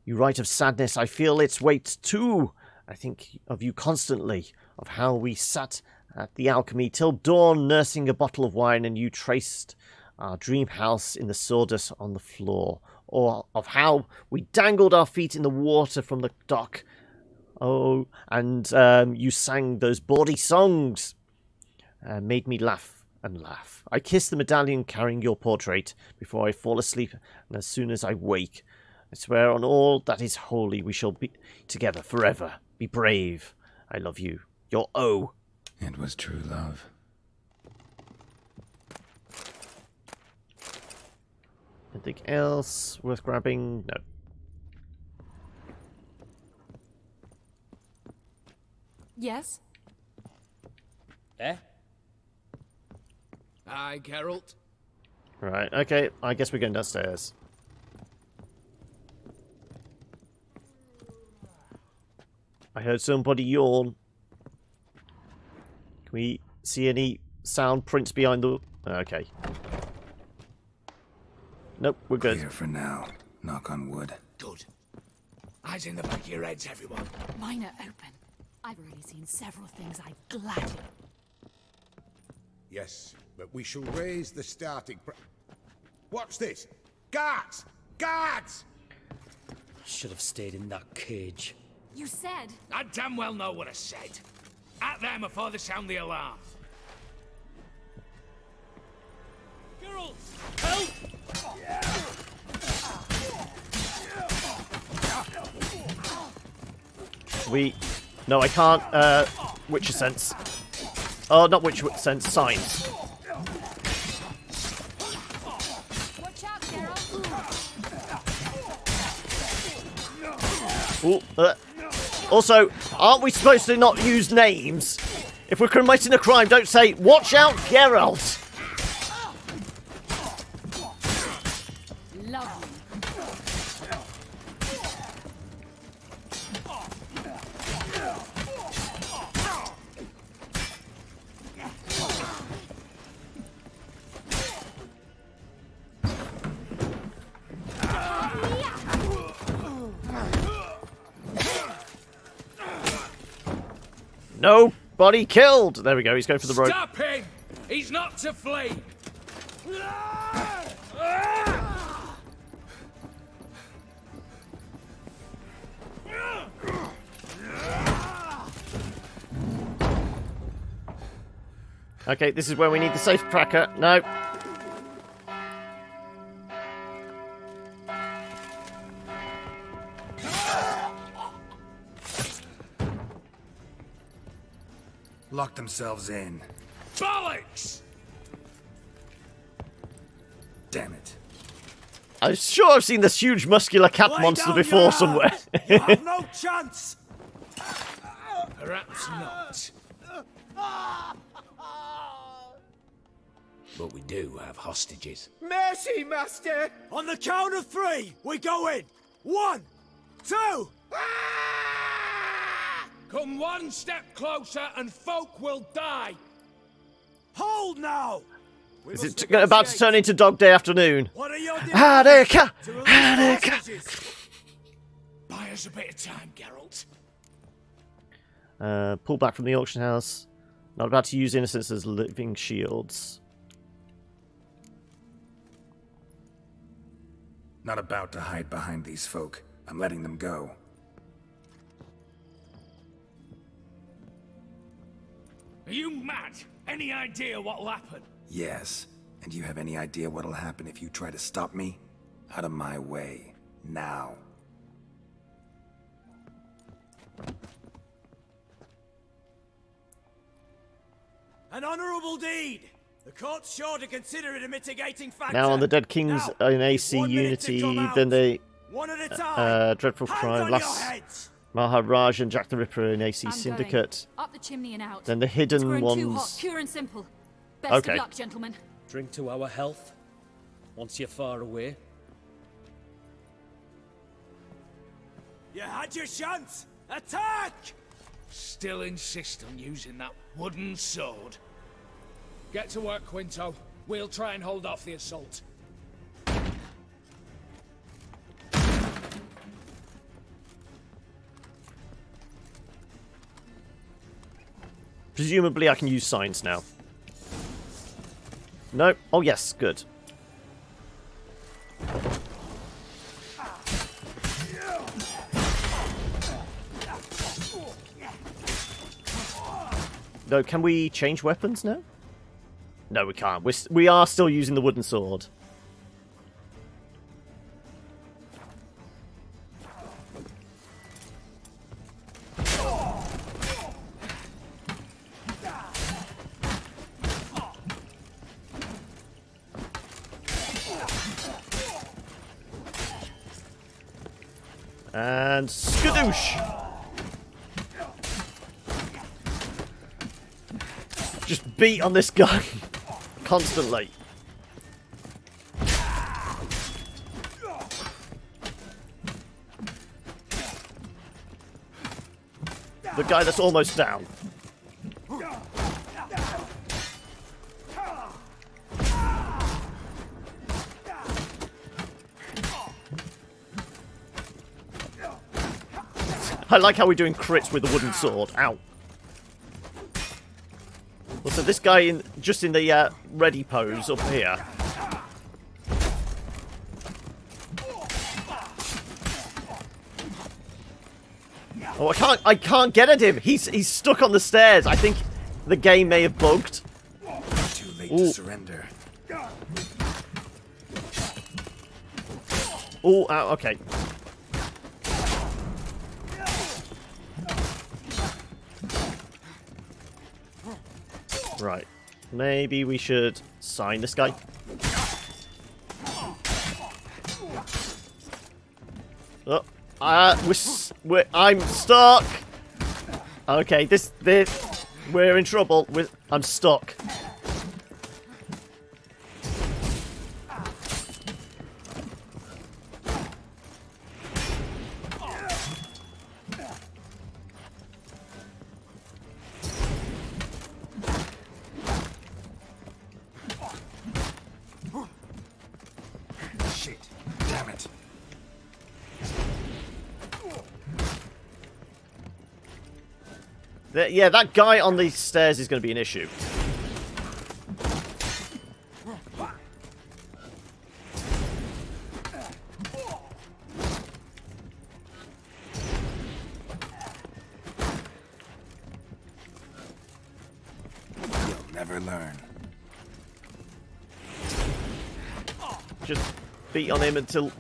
You write of sadness, I feel its weight too. I think of you constantly, of how we sat at the alchemy till dawn nursing a bottle of wine and you traced our dream house in the sawdust on the floor, or of how we dangled our feet in the water from the dock. Oh, and you sang those bawdy songs. Made me laugh and laugh. I kiss the medallion carrying your portrait before I fall asleep, and as soon as I wake, I swear on all that is holy we shall be together forever. Be brave. I love you. Your O. It was true love. Anything else worth grabbing? No. Yes? Eh? Aye, Geralt. Right, okay. I guess we're going downstairs. I heard somebody yawn. Can we see any sound prints behind the... Okay. Nope, we're good. Clear for now. Knock on wood. Good. Eyes in the back of your heads, everyone. Mine are open. I've already seen several things I gladly... Yes, but we shall raise the starting What's this? Guards! Guards! Should have stayed in that cage. You said... I damn well know what I said. At them before they sound the alarm. Geralt! Help! No, I can't. Witcher sense. Oh, not Witcher sense. Signs. Watch out, Geralt. Ooh, also, aren't we supposed to not use names? If we're committing a crime, don't say, "Watch out, Geralt." Lovely. Nobody killed. There we go. He's going for the rope. Stop him! He's not to flee! Okay, this is where we need the safe cracker. No. Lock themselves in. Bollocks! Damn it. I'm sure I've seen this huge muscular cat monster before somewhere. You have no chance! Perhaps not. But we do have hostages. Mercy, Master! On the count of 3, we go in! 1, 2... Come one step closer and folk will die! Hold now! Is it about to turn into Dog Day Afternoon? What are your Hadeka! Hadeka! Buy us a bit of time, Geralt. Pull back from the auction house. Not about to use innocents as living shields. Not about to hide behind these folk. I'm letting them go. Are you mad? Any idea what'll happen? Yes. And you have any idea what'll happen if you try to stop me? Out of my way. Now. An honourable deed! The court's sure to consider it a mitigating factor. Now on the Dead Kings in AC Unity, then the Dreadful Crime, Last Maharaj and Jack the Ripper in AC Syndicate. Up the chimney and out. Then the hidden It's grown ones. Too hot, pure and simple. Best Okay. of luck, gentlemen. Drink to our health. Once you're far away. You had your chance! Attack! Still insist on using that wooden sword. Get to work, Quinto. We'll try and hold off the assault. Presumably I can use signs now. No? Oh yes, good. No, can we change weapons now? No, we can't. We are still using the wooden sword. And skadoosh! Just beat on this guy constantly. The guy that's almost down. I like how we're doing crits with the wooden sword. Ow. Well, so this guy just in the ready pose up here. Oh, I can't get at him. He's stuck on the stairs. I think the game may have bugged. Too late to surrender. Oh, okay. Right. Maybe we should sign this guy. Oh, I'm stuck. Okay, this we're in trouble. I'm stuck. Shit. Damn it. Yeah, that guy on the stairs is going to be an issue. You'll never learn. Just beat on him until...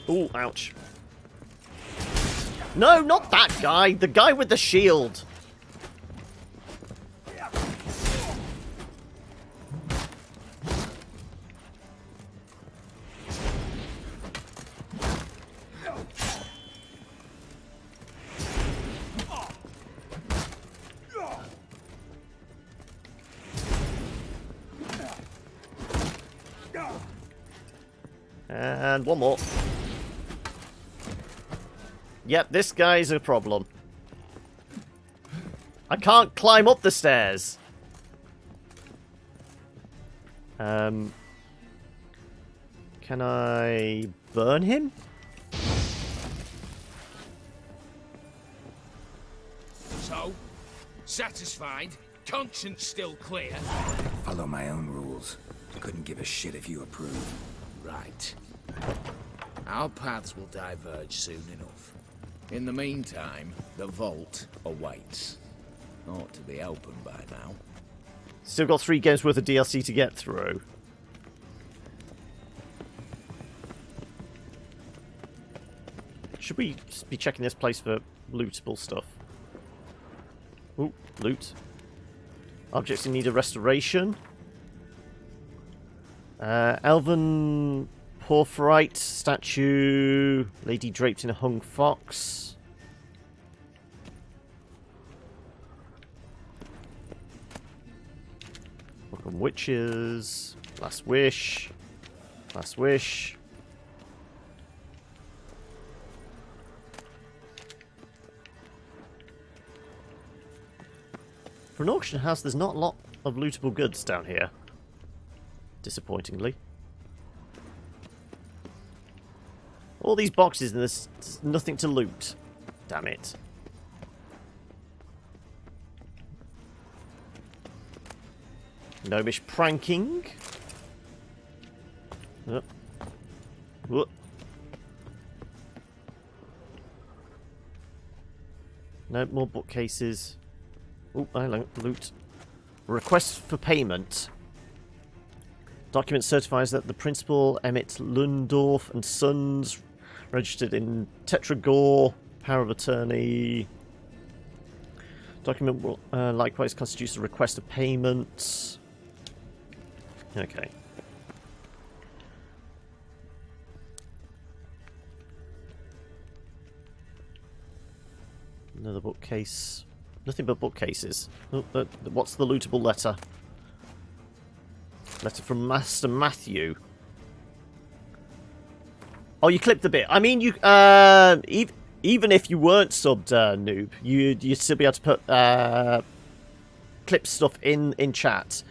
Ooh, ouch. No, not that guy. The guy with the shield. And one more. Yep, this guy's a problem. I can't climb up the stairs. Can I burn him? So, satisfied? Conscience still clear? Follow my own rules. Couldn't give a shit if you approve. Right. Our paths will diverge soon enough. In the meantime, the vault awaits. Ought to be open by now. Still got 3 games worth of DLC to get through. Should we be checking this place for lootable stuff? Ooh, loot. Objects in need of restoration. Elven porphyry statue. Lady draped in a hung fox. Book of Witches. Last wish. Last wish. For an auction house, there's not a lot of lootable goods down here. Disappointingly. All these boxes and there's nothing to loot. Damn it. Gnomish pranking. Whoop. No more bookcases. Oh, I loot. Request for payment. Document certifies that the principal, Emmett Lundorf and Sons, registered in Tetragor, power of attorney. Document will likewise constitutes a request of payment. Okay. Another bookcase. Nothing but bookcases. Oh, what's the lootable letter? Letter from Master Matthew. Oh, you clipped the bit. I mean, you even if you weren't subbed, noob, you'd still be able to put clip stuff in chat.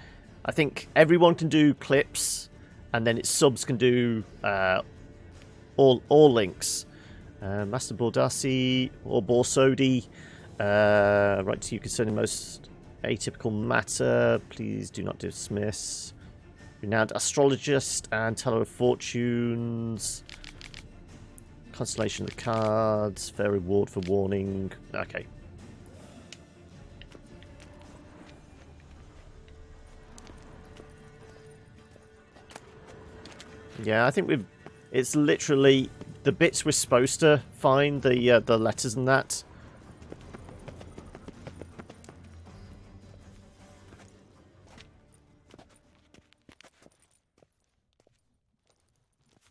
I think everyone can do clips, and then its subs can do all links. Master Bordasi or Borsodi, write to you concerning most atypical matter. Please do not dismiss. Renowned astrologist and teller of fortunes. Constellation of the cards. Fair reward for warning. Okay. Yeah, I think we've... It's literally the bits we're supposed to find, the letters and that.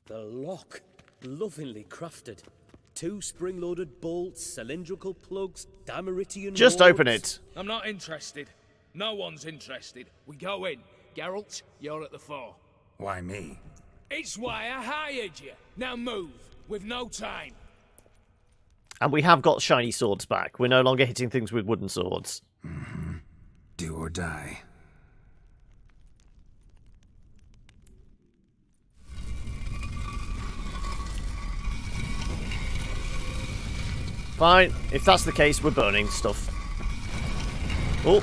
The lock. Lovingly crafted. 2 spring-loaded bolts, cylindrical plugs, Dameritian Just wards. open it. I'm not interested. No one's interested. We go in. Geralt, you're at the fore. Why me? It's why I hired you. Now move. We've no time. And we have got shiny swords back. We're no longer hitting things with wooden swords. Mm-hmm. Do or die. Fine. If that's the case, we're burning stuff. Oh.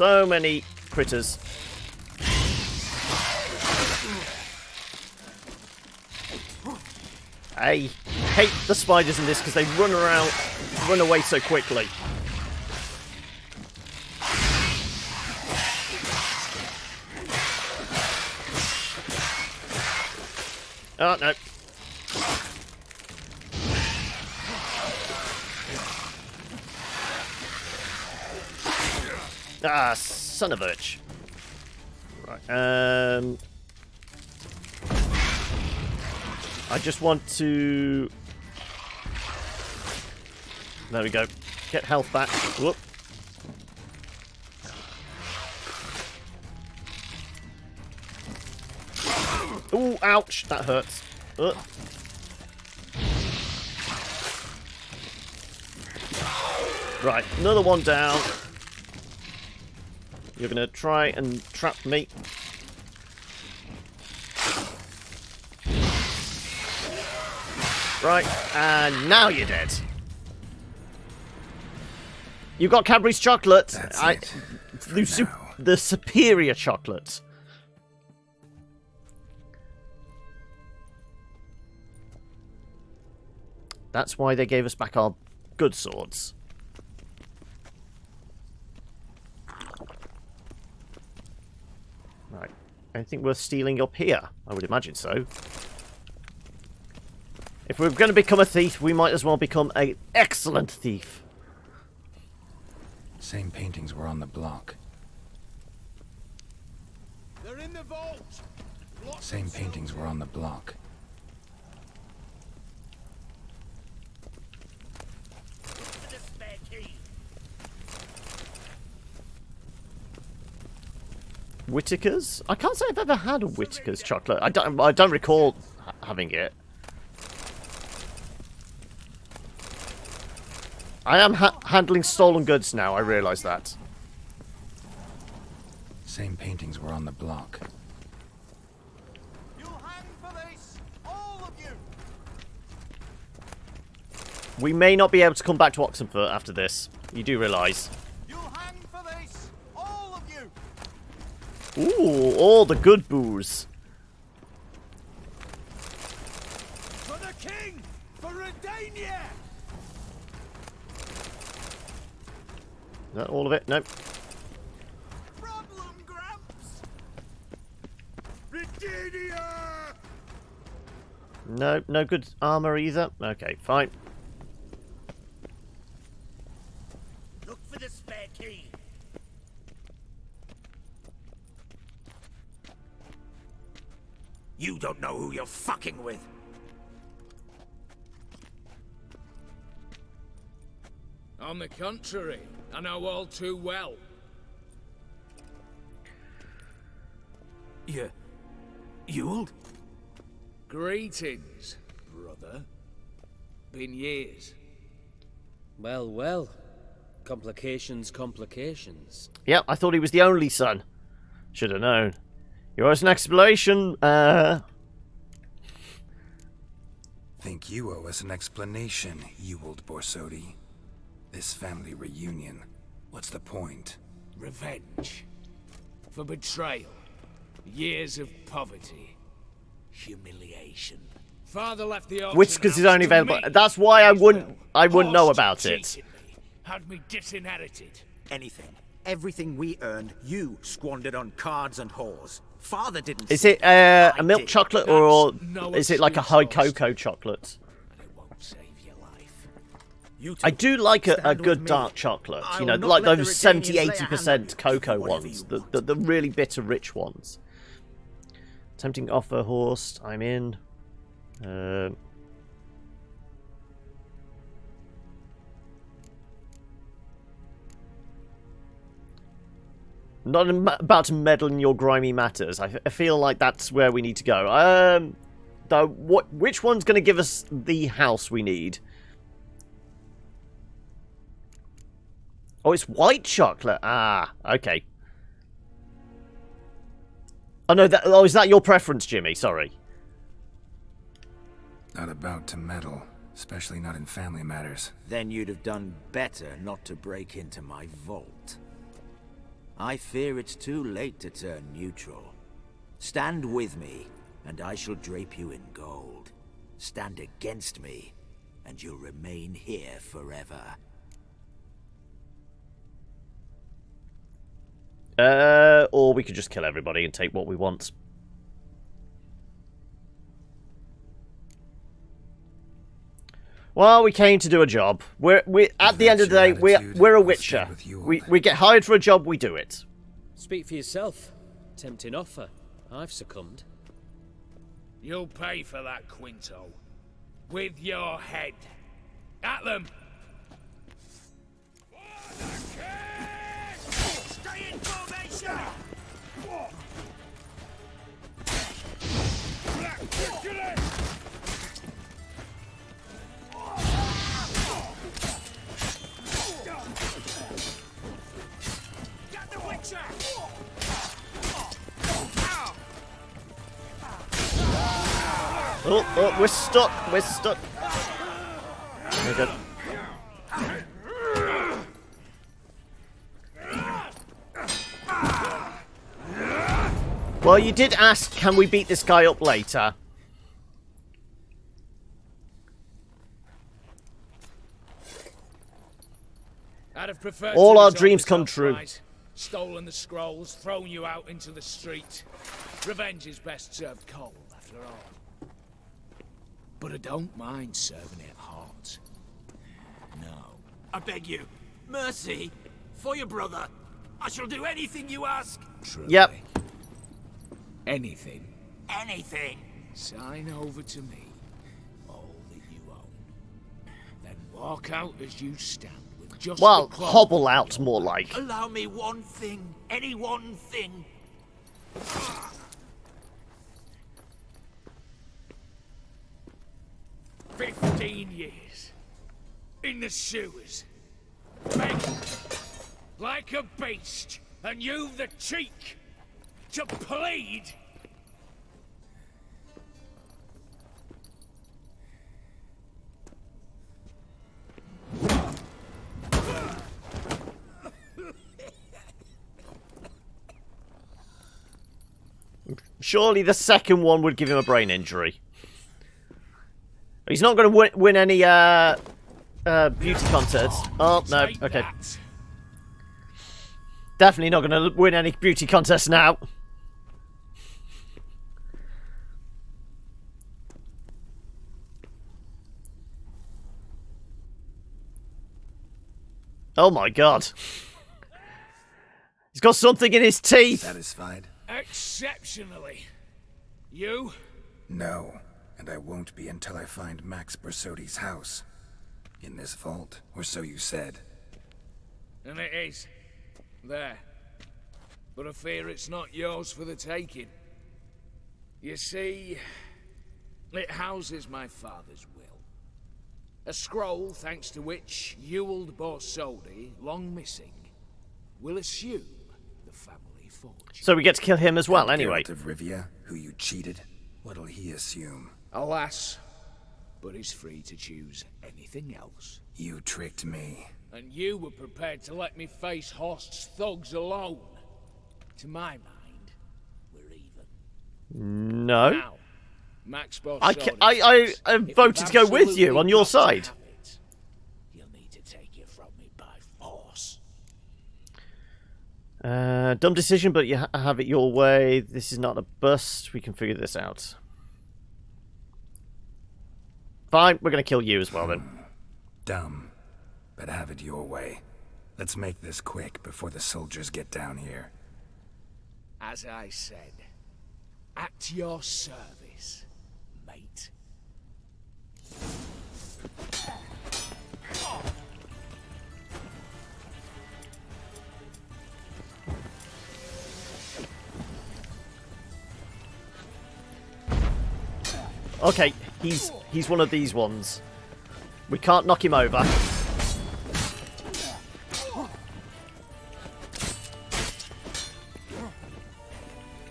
So many critters. I hate the spiders in this because they run away so quickly. Oh, no. Ah, son of a bitch. Right, I just want to... There we go. Get health back. Whoop. Ooh, ouch. That hurts. Right, another one down. You're going to try and trap me. Right, and now you're dead. You got Cadbury's chocolate. That's it. The superior chocolate. That's why they gave us back our good swords. Right. Anything worth stealing up here? I would imagine so. If we're going to become a thief, we might as well become an excellent thief. Same paintings were on the block. They're in the vault. Same paintings were on the block. Whittaker's? I can't say I've ever had a Whittaker's chocolate. I don't recall having it. I am handling stolen goods now, I realise that. Same paintings were on the block. You'll hang for this, all of you. We may not be able to come back to Oxenfurt after this. You do realise. You'll hang for this, all of you. Ooh, all the good booze. For the king, for Redania. Is that all of it? Nope. Problem, Gramps. Redania. No, no good armour either. Okay, fine. Look for the spare key. You don't know who you're fucking with. On the contrary, I know all too well. Ewald? Greetings, brother. Been years. Well, well. Complications, complications. Yep, I thought he was the only son. Should have known. Yours an explanation, Think you owe us an explanation, Ewald Borsodi. This family reunion. What's the point? Revenge. For betrayal. Years of poverty. Humiliation. Father left the auction Whiskers is only house to available. me. That's why I wouldn't know Forced about it. cheated me. Had me disinherited. Anything. Everything we earned, you squandered on cards and whores. Father didn't. Is it a milk chocolate or is it like a high cocoa chocolate? I do like a good dark chocolate, you know, like those 70-80% cocoa ones, the really bitter rich ones. Tempting offer, Horst, I'm in. Not about to meddle in your grimy matters. I feel like that's where we need to go. Though, which one's going to give us the house we need? Oh, it's white chocolate. Ah, okay. Oh no, is that your preference, Jimmy? Sorry. Not about to meddle, especially not in family matters. Then you'd have done better not to break into my vault. I fear it's too late to turn neutral. Stand with me, and I shall drape you in gold. Stand against me, and you'll remain here forever. Or we could just kill everybody and take what we want. Well, we came to do a job. We at the end of the day, we're a witcher. We get hired for a job, we do it. Speak for yourself. Tempting offer. I've succumbed. You'll pay for that, Quinto. With your head. At them! Stay in formation! Get the Witcher! Oh, we're stuck. We're stuck. We're good. Well, you did ask, can we beat this guy up later? I'd have preferred All to our resolve dreams this come true. outright. Stolen the scrolls, thrown you out into the street. Revenge is best served cold, after all. But I don't mind serving it hot. No. I beg you, mercy, for your brother. I shall do anything you ask. Truly. Yep. Anything. Anything. Sign over to me all that you own. Then walk out as you stand with just Well, the cloak. hobble out, more like. Allow me one thing. Any one thing. 15 years. In the sewers. Begging. Like a beast. And you've the cheek to plead. Surely the second one would give him a brain injury. He's not going to win any beauty contests. Oh, no. Okay. Definitely not going to win any beauty contests now. Oh my god. He's got something in his teeth. Satisfied? Exceptionally. You? No, and I won't be until I find Max Bersodi's house. In this vault, or so you said. And it is. There. But I fear it's not yours for the taking. You see, it houses my father's will. A scroll thanks to which Ewald Borsodi, long missing, will assume the family fortune. So we get to kill him as well, anyway. Geralt of Rivia, who you cheated, what'll he assume? Alas, but he's free to choose anything else. You tricked me. And you were prepared to let me face Horst's thugs alone. To my mind, we're even. No. Now, Max Borsodi I voted to go with you on your side. You'll need to take it from me by force. Dumb decision, but you have it your way. This is not a bust. We can figure this out. Fine, we're going to kill you as well then. Dumb, but have it your way. Let's make this quick before the soldiers get down here. As I said, at your service, mate. Okay, he's one of these ones. We can't knock him over.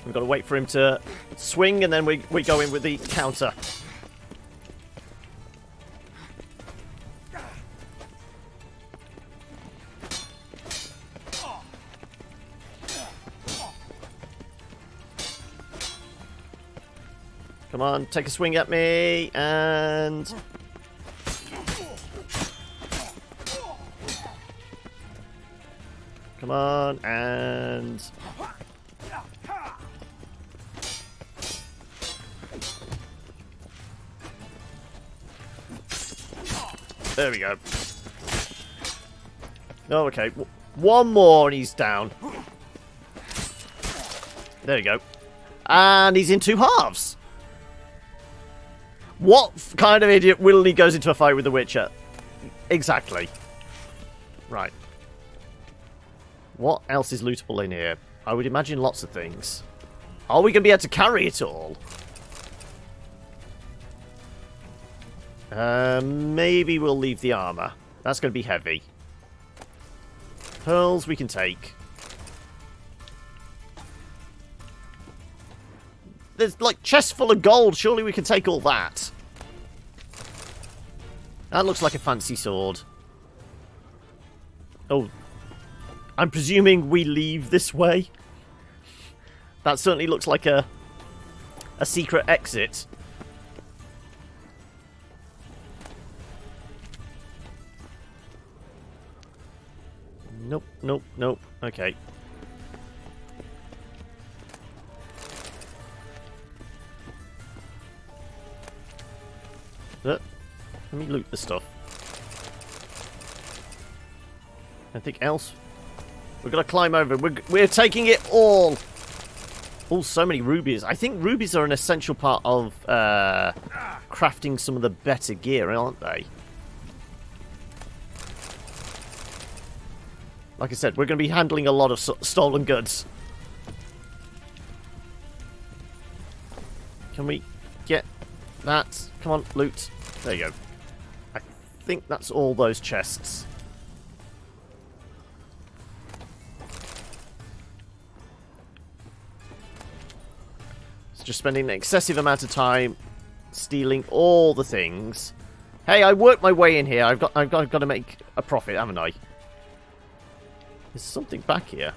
We've got to wait for him to swing, and then we go in with the counter. Come on, take a swing at me, and... Come on, and... There we go. Oh, okay. One more and he's down. There you go. And he's in 2 halves. What kind of idiot willingly goes into a fight with the Witcher? Exactly. Right. What else is lootable in here? I would imagine lots of things. Are we going to be able to carry it all? Maybe we'll leave the armor. That's going to be heavy. Pearls we can take. There's like chests full of gold. Surely we can take all that. That looks like a fancy sword. Oh. I'm presuming we leave this way. That certainly looks like a secret exit. Nope, nope, nope. Okay. Let me loot the stuff. Anything else? We're gonna climb over. We're taking it all. Oh, so many rubies. I think rubies are an essential part of crafting some of the better gear, aren't they? Like I said, we're going to be handling a lot of stolen goods. Can we get that? Come on, loot. There you go. I think that's all those chests. It's just spending an excessive amount of time stealing all the things. Hey, I worked my way in here. I've got to make a profit, haven't I? There's something back here.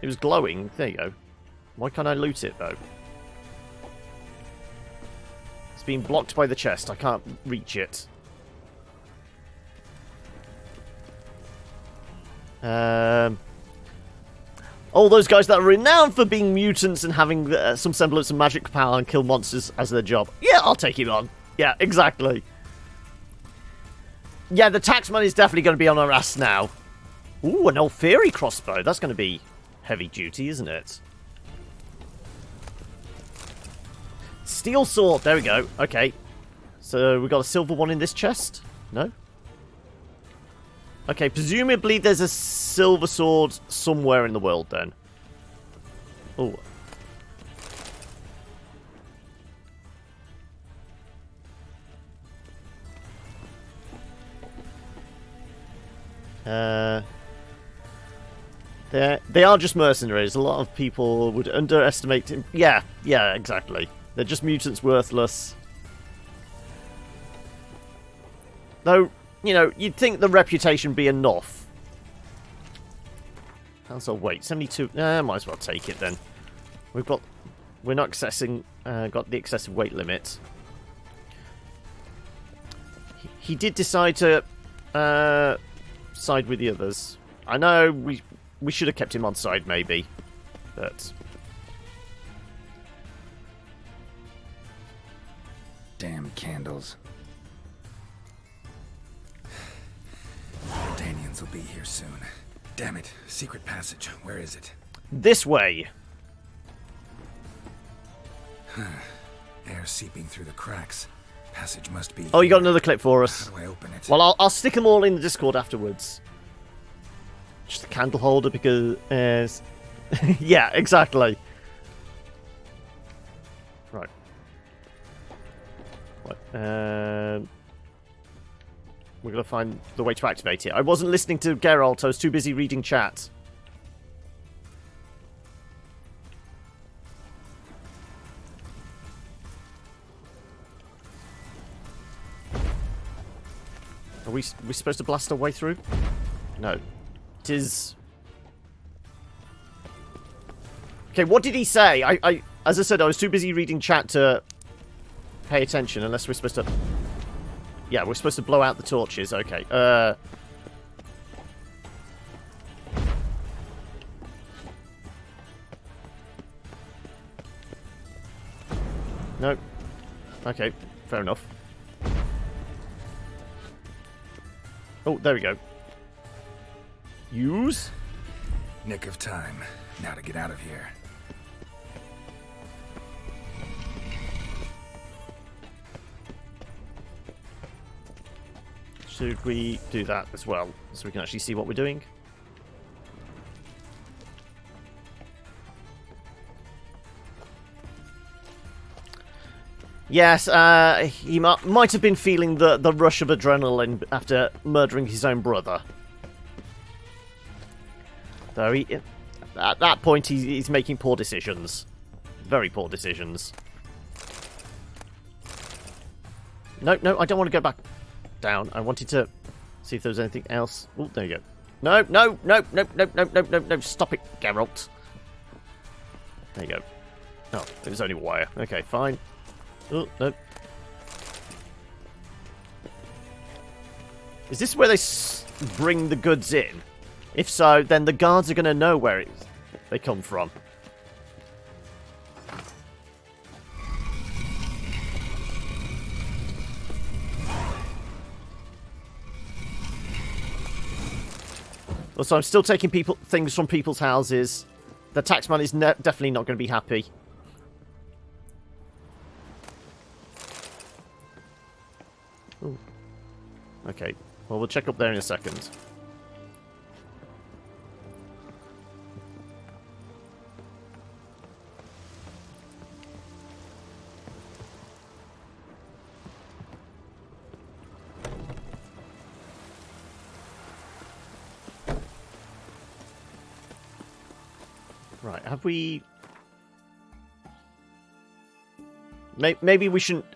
It was glowing. There you go. Why can't I loot it, though? It's being blocked by the chest. I can't reach it. All those guys that are renowned for being mutants and having some semblance of magic power and kill monsters as their job. Yeah, I'll take him on. Yeah, exactly. Yeah, the taxman is definitely going to be on our ass now. Ooh, an old fairy crossbow. That's going to be heavy duty, isn't it? Steel sword. There we go. Okay. So we got a silver one in this chest? No? Okay, presumably there's a silver sword somewhere in the world then. Oh. They are just mercenaries. A lot of people would underestimate him. Yeah, exactly. They're just mutants, worthless. Though, you know, you'd think the reputation be enough. How's our weight? 72. Might as well take it then. We're not accessing. Got the excessive weight limit. He did decide to side with the others. I know we should have kept him on side, maybe, but damn candles. Danians will be here soon. Damn it! Secret passage. Where is it? This way. Air seeping through the cracks. Passage must be. Oh, you got another clip for us. How do I open it? Well, I'll stick them all in the Discord afterwards. Just a candle holder because... yeah, exactly. Right. We're going to find the way to activate it. I wasn't listening to Geralt. I was too busy reading chat. Are we supposed to blast our way through? No. It is... Okay, what did he say? As I said, I was too busy reading chat to pay attention unless we're supposed to... Yeah, we're supposed to blow out the torches. Okay. No. Okay, fair enough. Oh, there we go. Use? Nick of time. Now to get out of here. Should we do that as well, so we can actually see what we're doing? Yes, he might have been feeling the rush of adrenaline after murdering his own brother. Though at that point, he's making poor decisions. Very poor decisions. No, no, I don't want to go back down. I wanted to see if there was anything else. Oh, there you go. No, no, no, no, no, no, no, no, no. Stop it, Geralt. There you go. Oh, it was only wire. Okay, fine. Oh, no. Is this where they bring the goods in? If so, then the guards are going to know where they come from. Also, I'm still taking things from people's houses. The taxman is definitely not going to be happy. Ooh. Okay, well, we'll check up there in a second. Right, have we... Maybe we shouldn't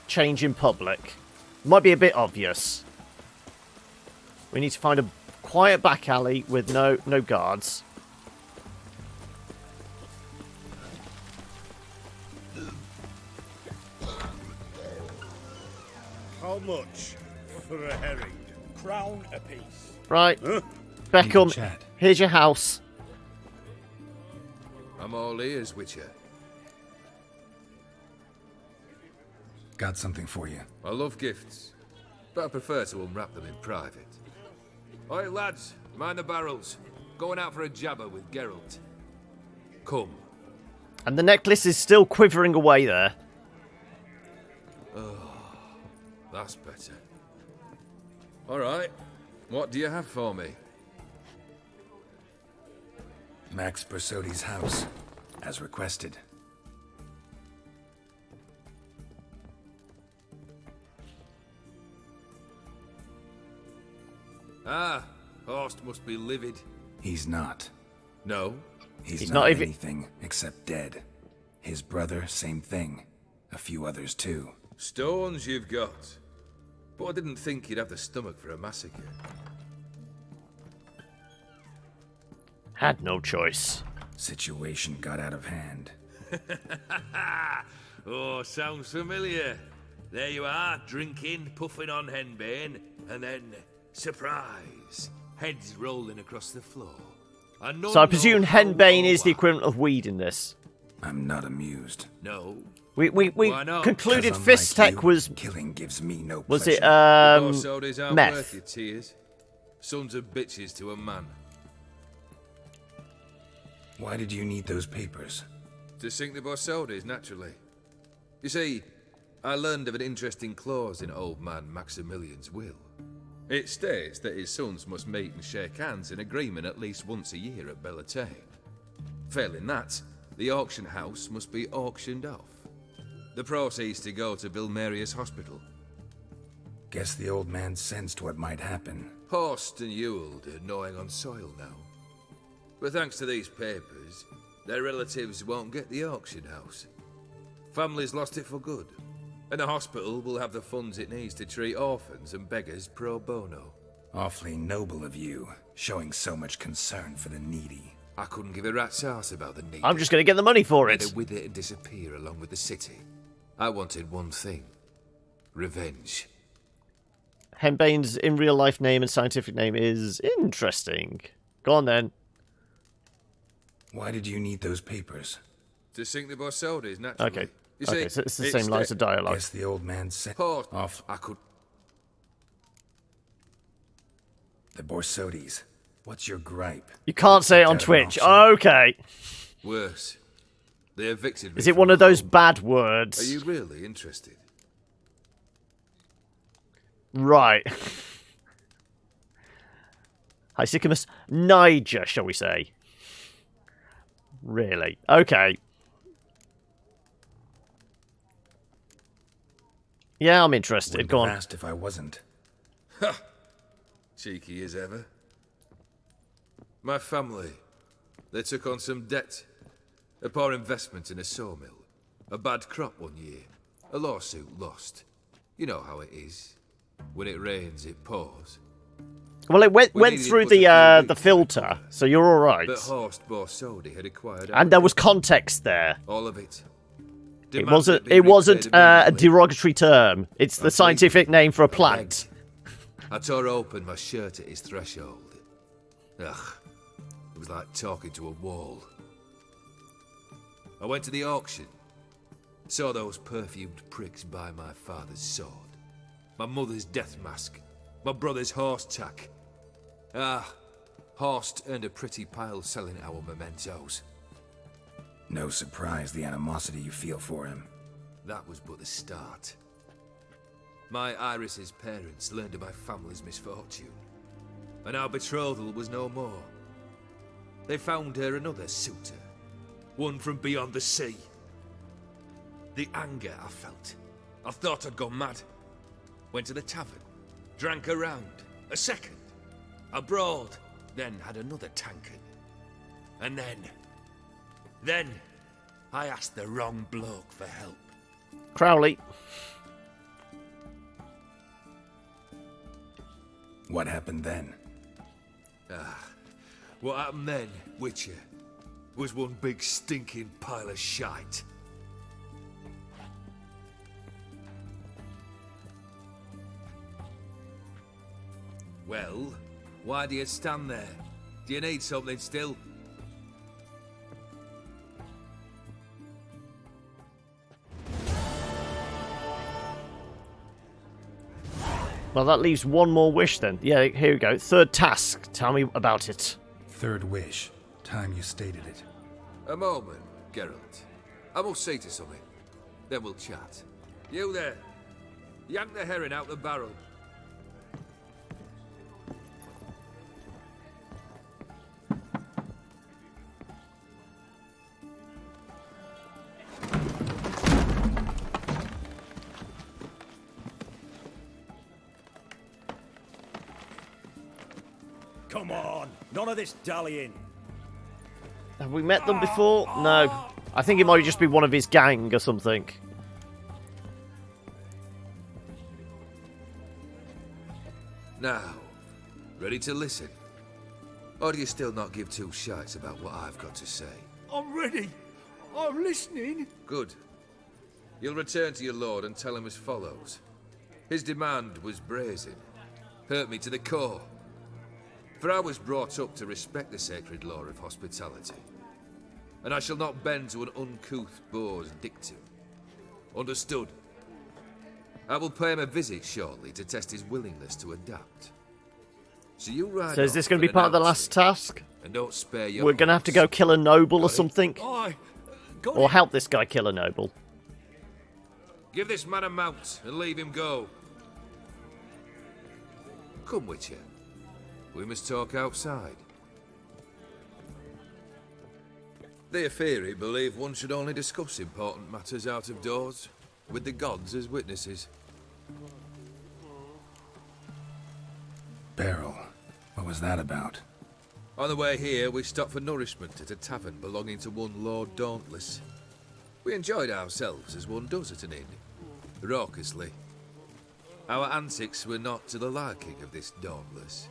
change in public. Might be a bit obvious. We need to find a quiet back alley with no guards. How much for a herring? Crown apiece. Right. Huh? Beckham, here's your house. I'm all ears, Witcher. Got something for you. I love gifts, but I prefer to unwrap them in private. Oi, lads, mind the barrels. Going out for a jabber with Geralt. Come. And the necklace is still quivering away there. Oh, that's better. All right, what do you have for me? Max Bersodi's house, as requested. Ah, Horst must be livid. He's not. No? He's not anything except dead. His brother, same thing. A few others too. Stones you've got. But I didn't think you'd have the stomach for a massacre. Had no choice. Situation got out of hand. Oh, sounds familiar. There you are, drinking, puffing on henbane, and then, surprise, heads rolling across the floor. So I presume henbane is the equivalent of weed in this. I'm not amused. No. We concluded Fist Tech was... Killing gives me no was pleasure. it, Borsodies aren't meth? worth your tears. Sons of bitches to a man. Why did you need those papers? To sink the Borsodies, naturally. You see, I learned of an interesting clause in old man Maximilian's will. It states that his sons must meet and shake hands in agreement at least once a year at Bellatane. Failing that, the auction house must be auctioned off. The proceeds to go to Bilmerius Hospital. Guess the old man sensed what might happen. Horst and Ewald are gnawing on soil now. But thanks to these papers, their relatives won't get the auction house. Families lost it for good, and the hospital will have the funds it needs to treat orphans and beggars pro bono. Awfully noble of you, showing so much concern for the needy. I couldn't give a rat's ass about the need. I'm just going to get the money for it. Either with it and disappear along with the city. I wanted one thing. Revenge. Henbane's in real life name and scientific name is interesting. Go on then. Why did you need those papers? To sink the Borsodis, naturally. Okay. You Okay, see, so it's the same lines of dialogue. Guess the old man sent off. I could. The Borsodis. What's your gripe? You can't say it on Twitch. Okay. Worse. They evicted me. Is it one of those bad words? Are you really interested? Right. Hysycamus Niger, shall we say? Really? Okay. Yeah, I'm interested. Go on. Asked if I wasn't. Ha! Cheeky as ever. My family, they took on some debt. A poor investment in a sawmill. A bad crop one year. A lawsuit lost. You know how it is. When it rains, it pours. Well, it went through the filter, so you're all right. But Horst Borsodi had acquired. And there was context there. All of it. It wasn't a derogatory term. It's the scientific name for a plant. I tore open my shirt at his threshold. Ugh. It was like talking to a wall. I went to the auction. Saw those perfumed pricks buy my father's sword. My mother's death mask. My brother's horse tack. Horst earned a pretty pile selling our mementos. No surprise the animosity you feel for him. That was but the start. My Iris's parents learned of my family's misfortune, and our betrothal was no more. They found her another suitor, one from beyond the sea. The anger I felt. I thought I'd gone mad. Went to the tavern, drank a round, a second, a broad, then had another tankard. And then, I asked the wrong bloke for help. Crowley. What happened then? What happened then, Witcher, was one big stinking pile of shite. Well, why do you stand there? Do you need something still? Well, that leaves one more wish then. Yeah, here we go. Third task. Tell me about it. Third wish. Time you stated it. A moment, Geralt. I must say to something. Then we'll chat. You there. Yank the herring out the barrel. Come on, none of this dallying. Have we met them before? No. I think it might just be one of his gang or something. Now, ready to listen? Or do you still not give two shites about what I've got to say? I'm ready. I'm listening. Good. You'll return to your lord and tell him as follows. His demand was brazen. Hurt me to the core. For I was brought up to respect the sacred law of hospitality. And I shall not bend to an uncouth boor's dictum. Understood? I will pay him a visit shortly to test his willingness to adapt. So you ride. So is this going to be part of the last task? And don't spare your We're going to have to go kill a noble or something? Aye. Or help this guy kill a noble? Give this man a mount and leave him go. Come, Witcher. We must talk outside. The Aetheri believe one should only discuss important matters out of doors, with the gods as witnesses. Beryl, what was that about? On the way here, we stopped for nourishment at a tavern belonging to one Lord Dauntless. We enjoyed ourselves as one does at an inn, raucously. Our antics were not to the liking of this Dauntless.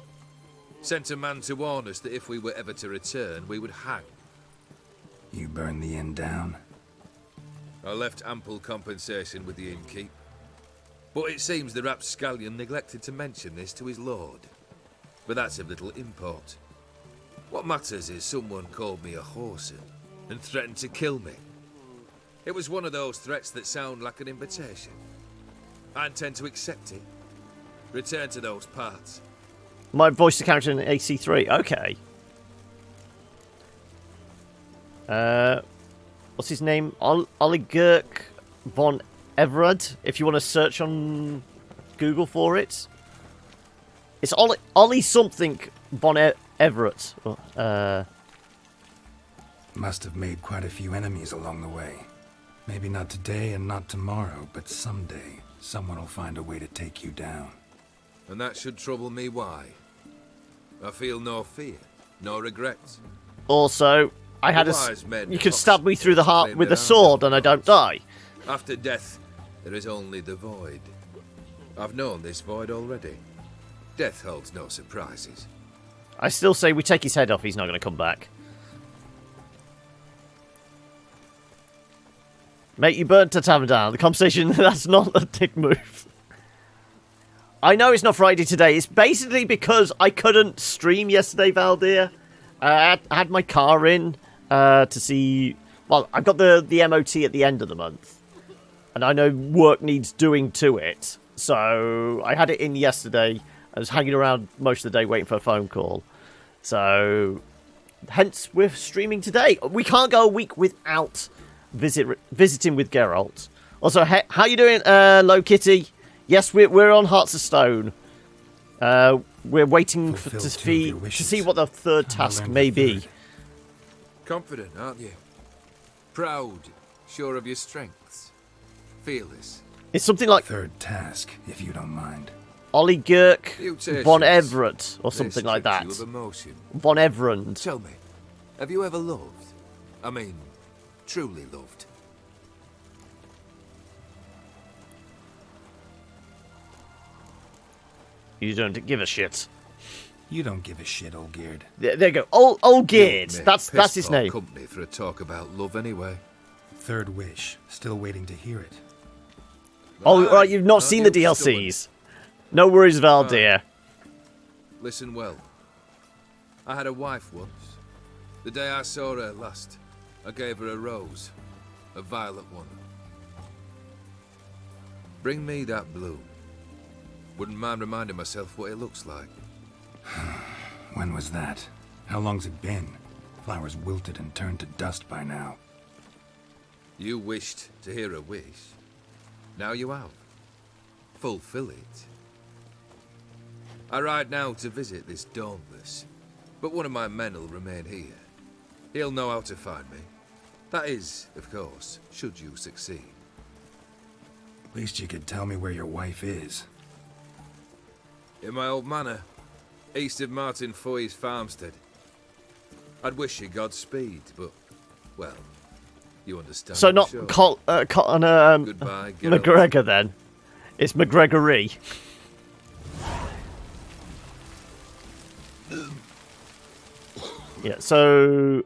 Sent a man to warn us that if we were ever to return, we would hang. You burned the inn down? I left ample compensation with the innkeep. But it seems the rapscallion neglected to mention this to his lord. But that's of little import. What matters is someone called me a whoreson and threatened to kill me. It was one of those threats that sound like an invitation. I intend to accept it. Return to those parts. My voice to character in AC3. Okay. What's his name? Oligarch von Everard. If you want to search on Google for it, it's Ollie something von Everett. Must have made quite a few enemies along the way. Maybe not today and not tomorrow, but someday someone will find a way to take you down. And that should trouble me why? I feel no fear, no regrets. Also, I had you could stab me through the heart with a sword and I don't die. After death, there is only the void. I've known this void already. Death holds no surprises. I still say we take his head off, he's not going to come back. Mate, you burnt the tavern down. The conversation, that's not a dick move. I know it's not Friday today. It's basically because I couldn't stream yesterday, Valdir. I had my car in to see... Well, I've got the MOT at the end of the month. And I know work needs doing to it. So I had it in yesterday. I was hanging around most of the day waiting for a phone call. So, hence we're streaming today. We can't go a week without visiting with Geralt. Also, how you doing, Low Kitty? Yes, we're on Hearts of Stone. We're waiting to see what the third task may be. Confident, aren't you? Proud, sure of your strengths. Fearless. It's something like... Third task, if you don't mind. Oligarch von Everett, or something like that. Von Everand. Tell me, have you ever loved? I mean, truly loved? You don't give a shit. You don't give a shit, old Geared. There you go. Old Geared. That's his name. Company for a talk about love anyway. Third wish. Still waiting to hear it. Oh, right, you've not seen the DLCs. No worries, Valdir. Listen well. I had a wife once. The day I saw her last, I gave her a rose. A violet one. Bring me that bloom. Wouldn't mind reminding myself what it looks like. When was that? How long's it been? Flowers wilted and turned to dust by now. You wished to hear a wish. Now you have. Fulfill it. I ride now to visit this Dauntless, but one of my men will remain here. He'll know how to find me. That is, of course, should you succeed. At least you could tell me where your wife is. In my old manor, east of Martin Foy's farmstead. I'd wish you Godspeed, but, well, you understand. So not sure. Goodbye, McGregor then. It's McGregory. Yeah, so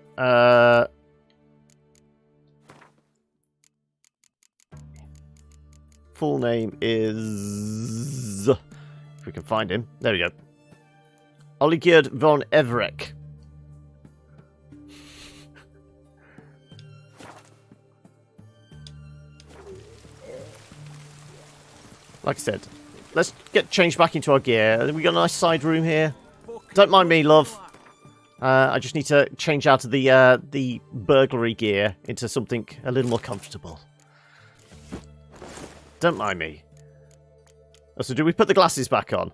full name is, if we can find him. There we go. Oligierd von Everek. Like I said, let's get changed back into our gear. We got a nice side room here. Don't mind me, love. I just need to change out of the burglary gear into something a little more comfortable. Don't mind me. Oh, so do we put the glasses back on?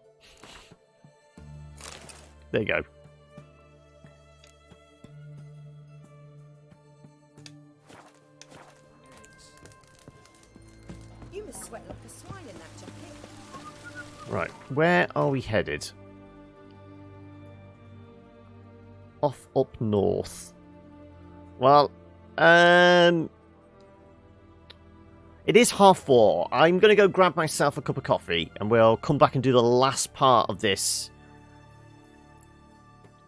There you go. You must sweat like a swine in that jacket. Right, where are we headed? Off up north. Well, it is 4:30. I'm going to go grab myself a cup of coffee and we'll come back and do the last part of this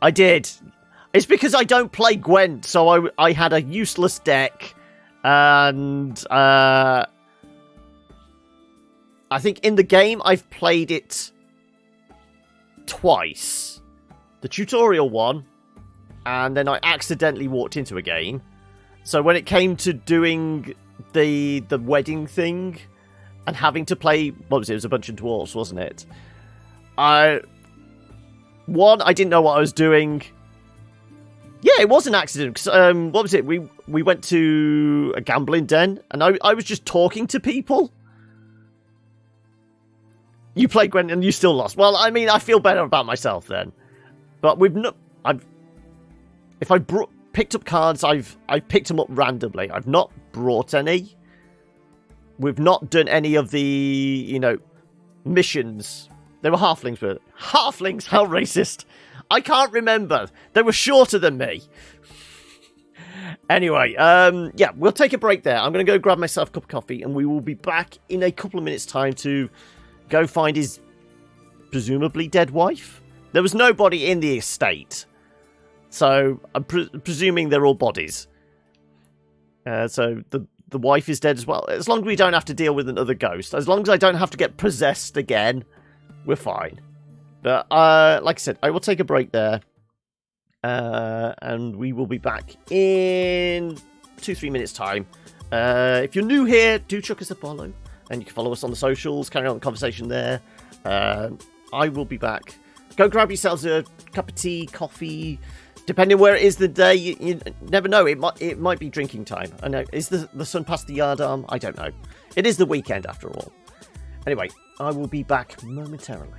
I did. It's because I don't play Gwent, so I had a useless deck, and I think in the game I've played it twice. The tutorial one, and then I accidentally walked into a game. So when it came to doing the wedding thing and having to play, what was it? It was a bunch of dwarves, wasn't it? I didn't know what I was doing. Yeah, it was an accident. 'Cause, what was it? We went to a gambling den, and I was just talking to people. You played Gwent and you still lost. Well, I mean, I feel better about myself then. But if I picked up cards, I've picked them up randomly. I've not brought any. We've not done any of the, missions. They were halflings, but halflings, how racist. I can't remember. They were shorter than me. Anyway, yeah, we'll take a break there. I'm going to go grab myself a cup of coffee, and we will be back in a couple of minutes' time to go find his presumably dead wife. There was nobody in the estate, so I'm presuming they're all bodies. So the wife is dead as well. As long as we don't have to deal with another ghost, as long as I don't have to get possessed again, we're fine. But like I said, I will take a break there, and we will be back in 2-3 minutes' time. If you're new here, do chuck us a follow, and you can follow us on the socials, carry on the conversation there. I will be back. Go grab yourselves a cup of tea, coffee, depending where it is the day. You never know. It might be drinking time. I know. Is the sun past the yard arm? I don't know. It is the weekend after all. Anyway, I will be back momentarily.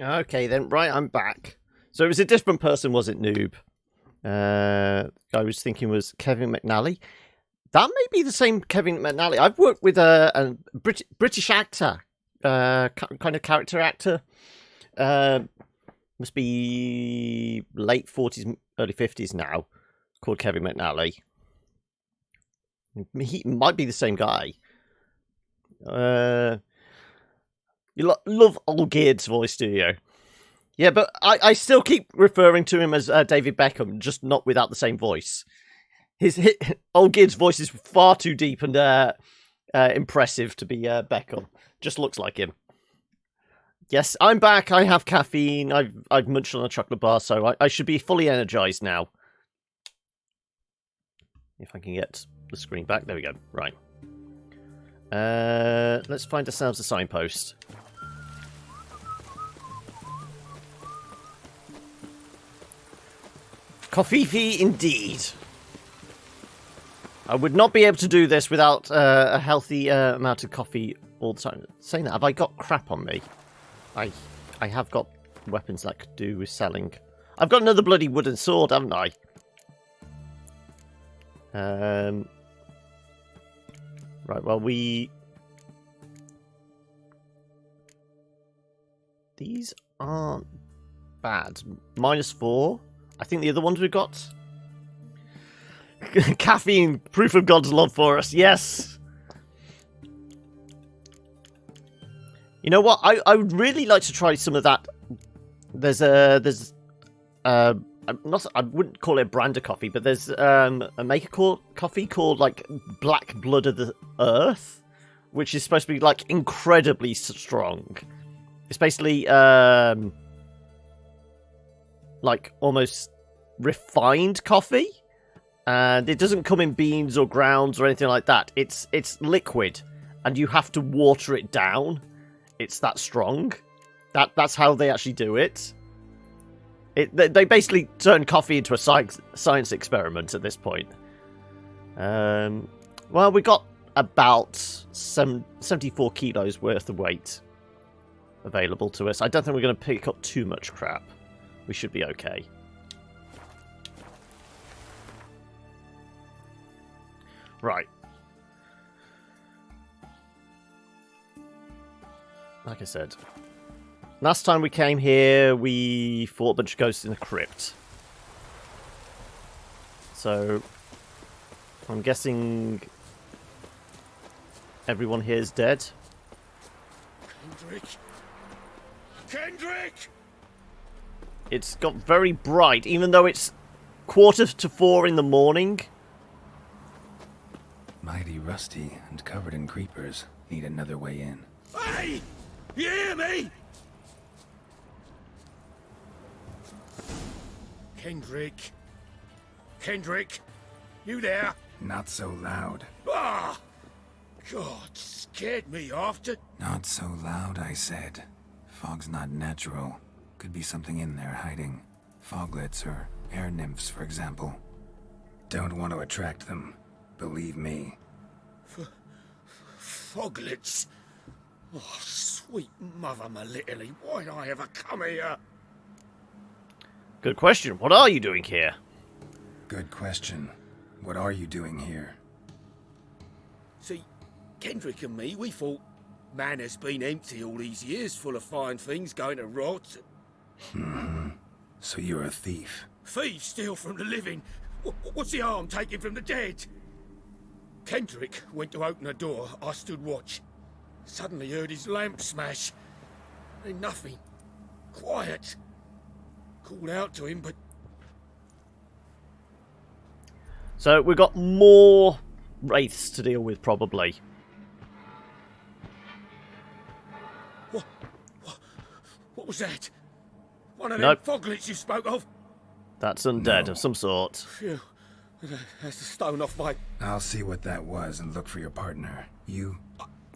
Okay, then. Right, I'm back. So it was a different person, was it, Noob? I was thinking was Kevin McNally. That may be the same Kevin McNally. I've worked with a British actor, kind of character actor. Must be late 40s, early 50s now, called Kevin McNally. He might be the same guy. You love Olgierd's voice, do you? Yeah, but I still keep referring to him as David Beckham, just not without the same voice. Olgierd's voice is far too deep and impressive to be Beckham. Just looks like him. Yes, I'm back. I have caffeine. I've munched on a chocolate bar, so I should be fully energized now. If I can get the screen back. There we go. Right. Let's find ourselves a signpost. Coffee indeed. I would not be able to do this without a healthy amount of coffee all the time. Saying that, have I got crap on me? I have got weapons that could do with selling. I've got another bloody wooden sword, haven't I? Right, well, these aren't bad. -4. I think the other ones we've got. Caffeine, proof of God's love for us. Yes. You know what? I would really like to try some of that. I wouldn't call it a brand of coffee, but there's a maker coffee called like Black Blood of the Earth, which is supposed to be like incredibly strong. It's basically like almost refined coffee, and it doesn't come in beans or grounds or anything like that. It's liquid, and you have to water it down. It's that strong. That's how they actually do it. They basically turn coffee into a science experiment at this point. Well, we got about 74 kilos worth of weight available to us. I don't think we're going to pick up too much crap. We should be okay. Right. Like I said, last time we came here, we fought a bunch of ghosts in a crypt. So, I'm guessing everyone here is dead. Kendrick! It's got very bright, even though it's 3:45 in the morning. Mighty rusty and covered in creepers. Need another way in. Hey! You hear me? Kendrick? Kendrick? You there? Not so loud. Ah! God, scared me after. Not so loud, I said. Fog's not natural. Could be something in there hiding. Foglets or air nymphs, for example. Don't want to attract them. Believe me. Foglets? Oh, sweet mother, my little, why'd I ever come here? Good question. What are you doing here? Good question. What are you doing here? See, Kendrick and me, we thought Manor's been empty all these years, full of fine things going to rot. Mm-hmm. So you're a thief? Thieves steal from the living. What's the harm taking from the dead? Kendrick went to open a door. I stood watch. Suddenly heard his lamp smash. Then nothing. Quiet. Called out to him, but... So we've got more wraiths to deal with, probably. What was that? One of them foglets you spoke of? That's undead of some sort. Phew. That's the stone off my... I'll see what that was and look for your partner. You...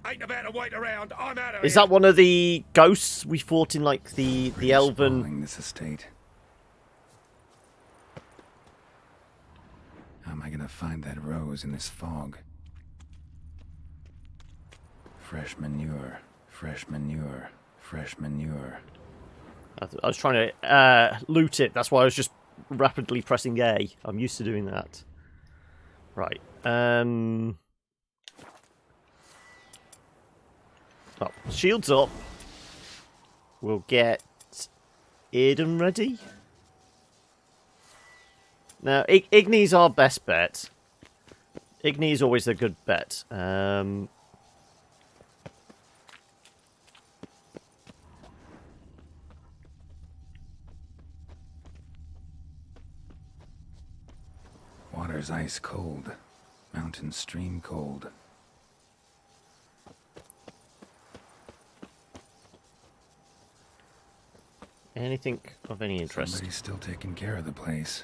Ain't about to wait around. I'm out of Is here. that one of the ghosts we fought in, like, the elven... this estate. How am I gonna find that rose in this fog? Fresh manure, fresh manure, fresh manure. I was trying to loot it. That's why I was just rapidly pressing A. I'm used to doing that. Right. Oh, shields up. We'll get Eden ready. Now, Igni's our best bet. Igni is always a good bet. Water's ice cold. Mountain stream cold. Anything of any interest? Somebody's still taking care of the place.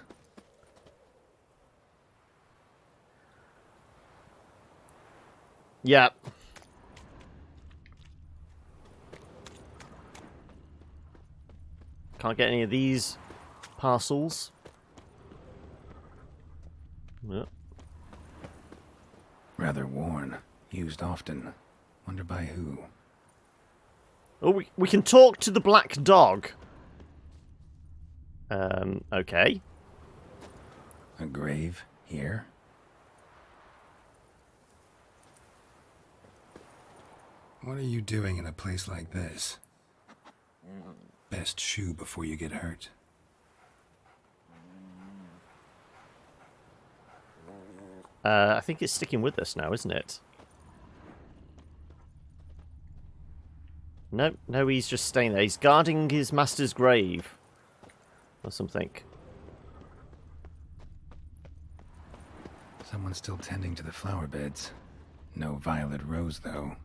Yeah. Can't get any of these parcels. Yep. Rather worn. Used often. Wonder by who. Oh, we can talk to the black dog. Okay. A grave here? What are you doing in a place like this? Best shoe before you get hurt. I think it's sticking with us now, isn't it? No, he's just staying there. He's guarding his master's grave. Or something. Someone's still tending to the flower beds. No violet rose, though.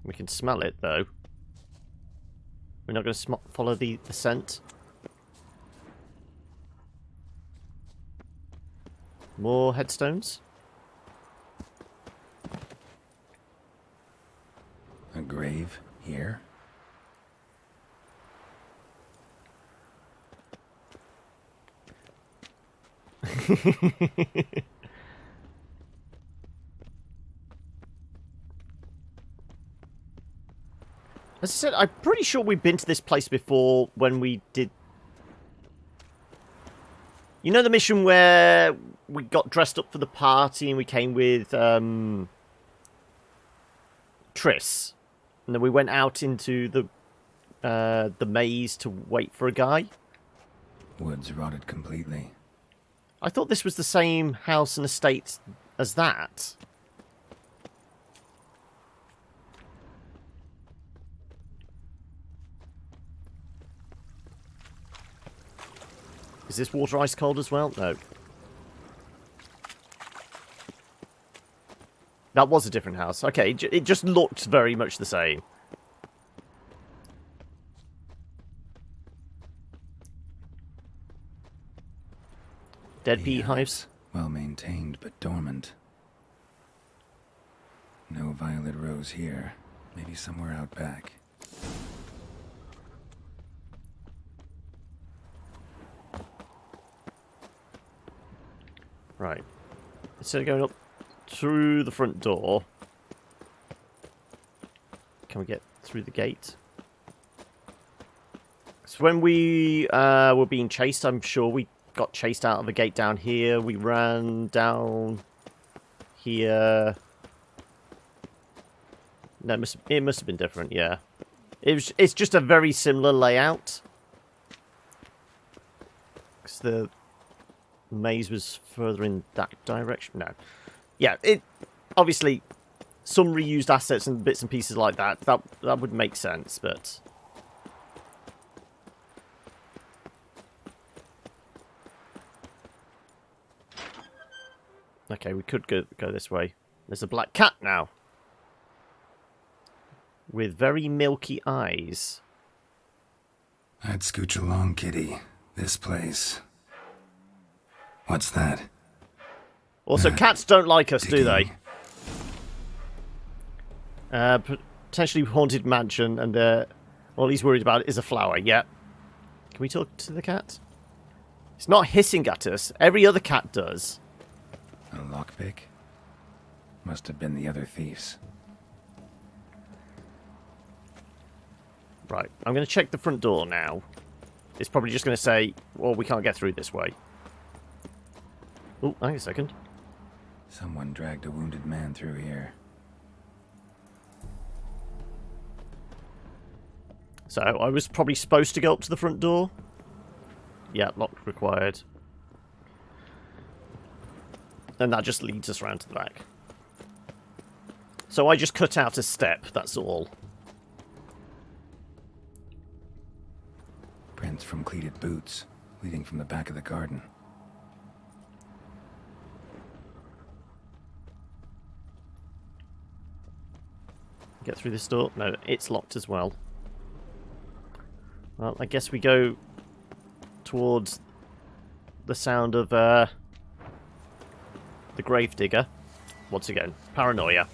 We can smell it, though. We're not going to follow the scent. More headstones. A grave here? As I said, I'm pretty sure we've been to this place before when we did... You know the mission where we got dressed up for the party and we came with Triss? And then we went out into the maze to wait for a guy? Woods rotted completely. I thought this was the same house and estate as that. Is this water ice cold as well? No. That was a different house. Okay, it just looked very much the same. Dead beehives. Well maintained, but dormant. No violet rose here. Maybe somewhere out back. Right. Instead of going up through the front door, can we get through the gate? So when we were being chased, I'm sure we got chased out of the gate down here. We ran down here. No, it must have been different, yeah. It's just a very similar layout. Because the maze was further in that direction. No. Yeah, it obviously some reused assets and bits and pieces like that. That would make sense, but okay, we could go this way. There's a black cat now. With very milky eyes. I'd scooch along, kitty. This place. What's that? Also, cats don't like us, do they? Potentially haunted mansion, and all he's worried about is a flower. Yeah. Can we talk to the cat? It's not hissing at us. Every other cat does. A lockpick? Must have been the other thieves. Right, I'm going to check the front door now. it's probably just going to say, well, we can't get through this way. Oh, hang on a second. Someone dragged a wounded man through here. So, I was probably supposed to go up to the front door. Yeah, lock required. And that just leads us around to the back. So I just cut out a step, that's all. Prints from cleated boots, leading from the back of the garden. Get through this door? No, it's locked as well. Well, I guess we go towards the sound of the gravedigger. Once again, paranoia.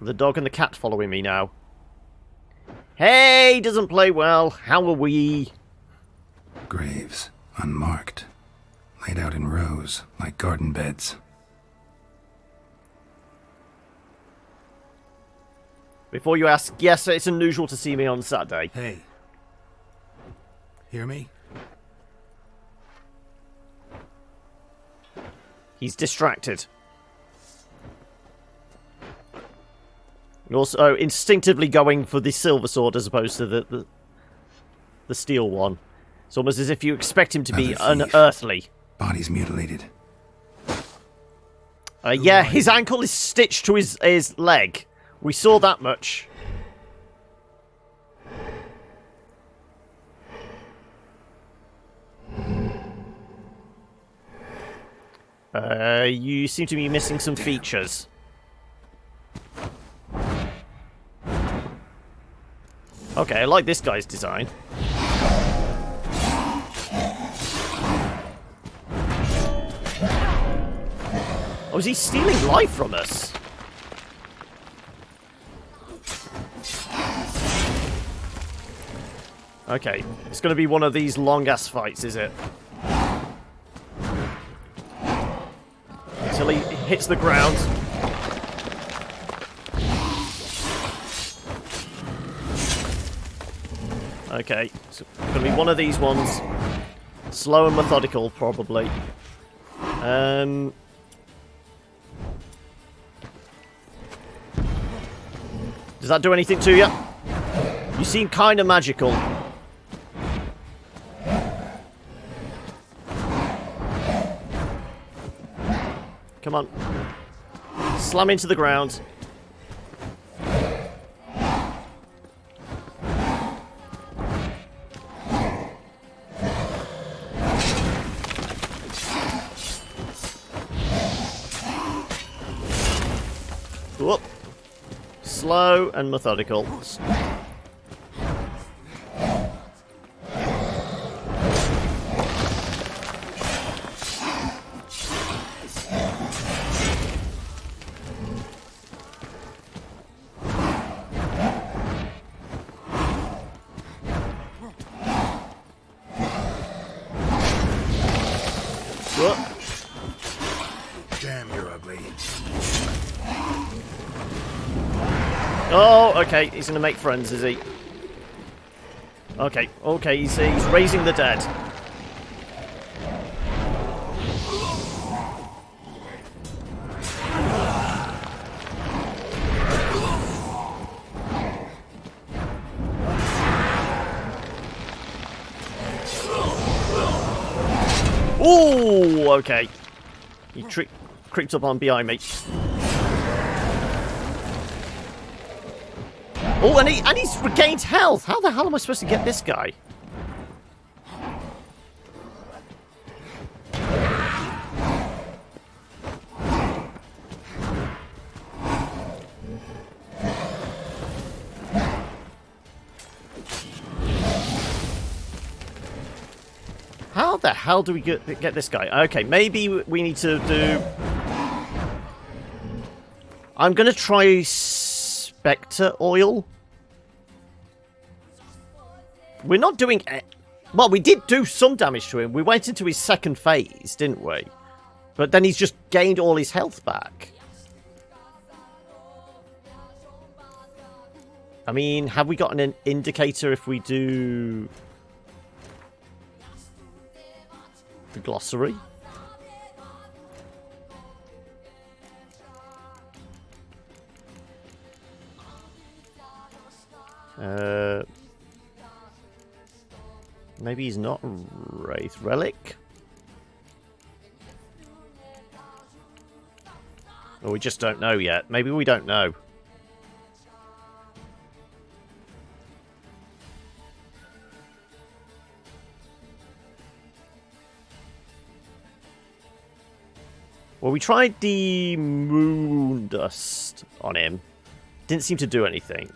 The dog and the cat following me now. Hey, doesn't play well. How are we? Graves, unmarked, laid out in rows like garden beds. Before you ask, yes, it's unusual to see me on Saturday. Hey. Hear me? He's distracted. Also, instinctively going for the silver sword as opposed to the steel one. It's almost as if you expect him to be unearthly. Body's mutilated. Yeah, his ankle is stitched to his leg. We saw that much. You seem to be missing some features. Okay, I like this guy's design. Oh, is he stealing life from us? Okay, it's going to be one of these long-ass fights, is it? Until he hits the ground. Okay, so it's going to be one of these ones. Slow and methodical, probably. Does that do anything to you? You seem kind of magical. Come on. Slam into the ground. Whoop. Slow and methodical. Damn, you're ugly. Oh, okay. He's going to make friends, is he? Okay, okay. He's raising the dead. Ooh, okay. He creeped up on behind me. Oh, and he's regained health. How the hell am I supposed to get this guy? How the hell do we get this guy? Okay, maybe we need to do... I'm going to try Spectre Oil. We're not doing... Well, we did do some damage to him. We went into his second phase, didn't we? But then he's just gained all his health back. I mean, have we got an indicator if we do the glossary? Maybe he's not Wraith Relic? Or we just don't know yet. Maybe we don't know. Well, we tried the moon dust on him. Didn't seem to do anything.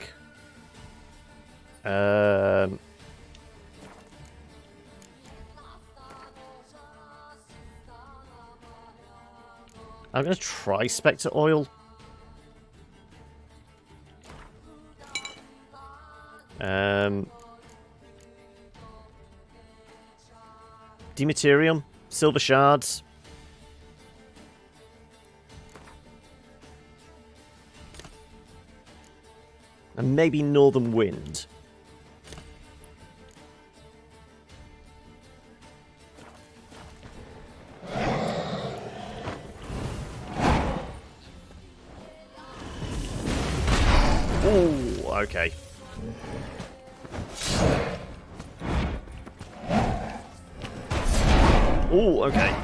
I'm going to try Spectre Oil. Dematerium, Silver Shards. And maybe Northern Wind. Ooh, okay. Ooh, okay.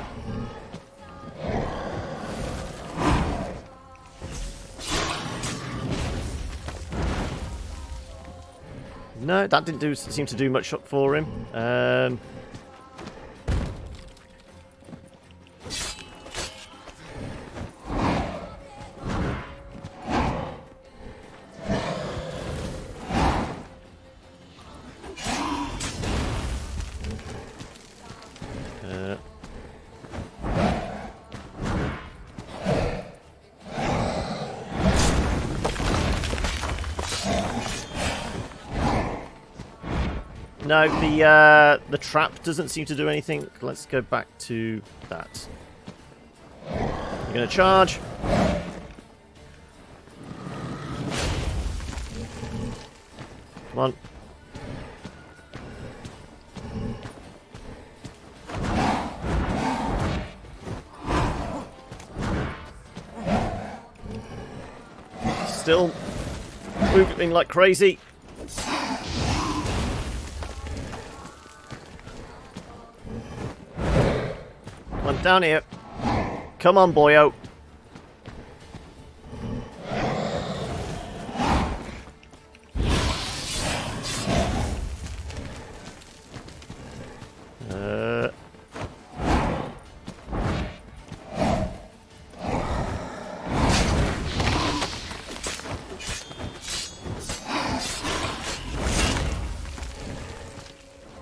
No, that didn't seem to do much for him. No, the trap doesn't seem to do anything. Let's go back to that. You're gonna charge. Come on. Still moving like crazy. Come on, down here. Come on, boyo.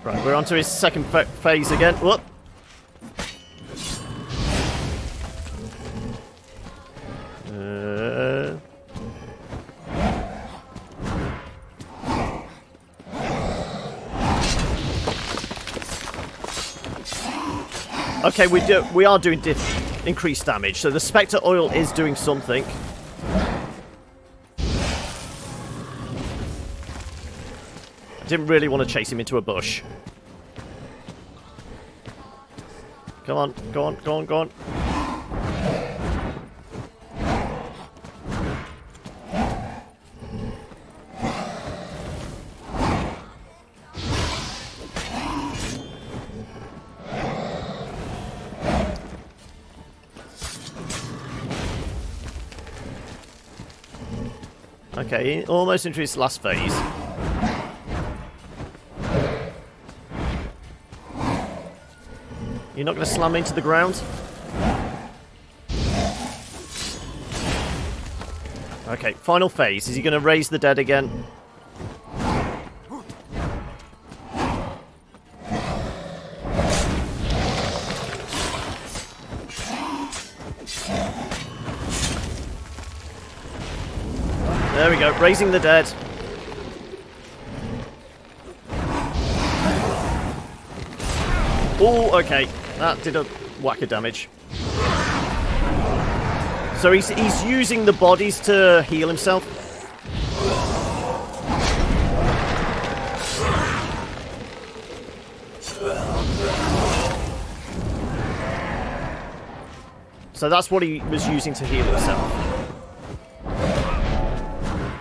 Right, we're on to his second phase again. Whoop. Okay, we are doing increased damage, so the Spectre Oil is doing something. I didn't really want to chase him into a bush. Come on, go on, go on, go on. Okay, almost into his last phase. You're not going to slam into the ground? Okay, final phase. Is he going to raise the dead again? There we go, raising the dead. Oh, okay. That did a whack of damage. So he's using the bodies to heal himself. So that's what he was using to heal himself.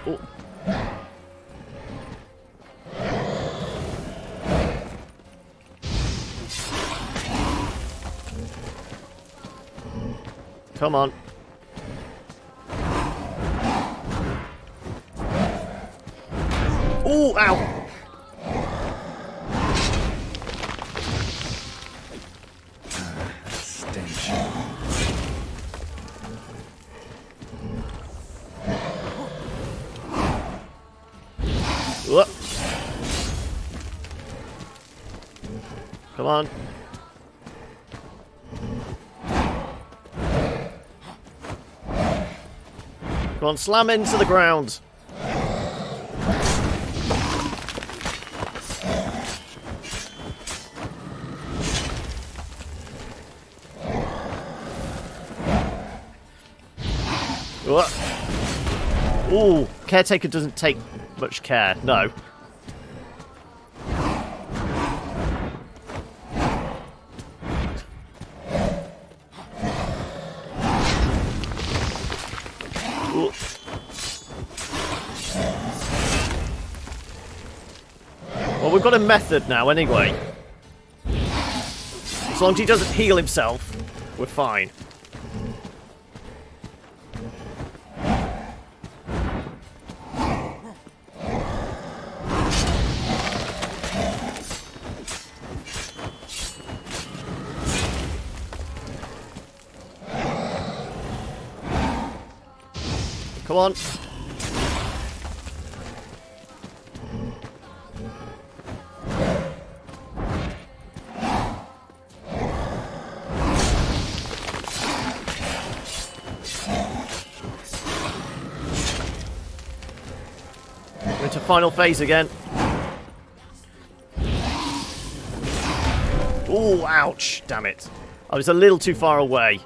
Oh. Come on. Ooh, ow! Stench. Whoop. Come on. Come on, slam into the ground. Ooh, caretaker doesn't take much care. No. Ooh. Well, we've got a method now anyway. As long as he doesn't heal himself, we're fine. Come on. We're into final phase again. Oh, ouch. Damn it. I was a little too far away.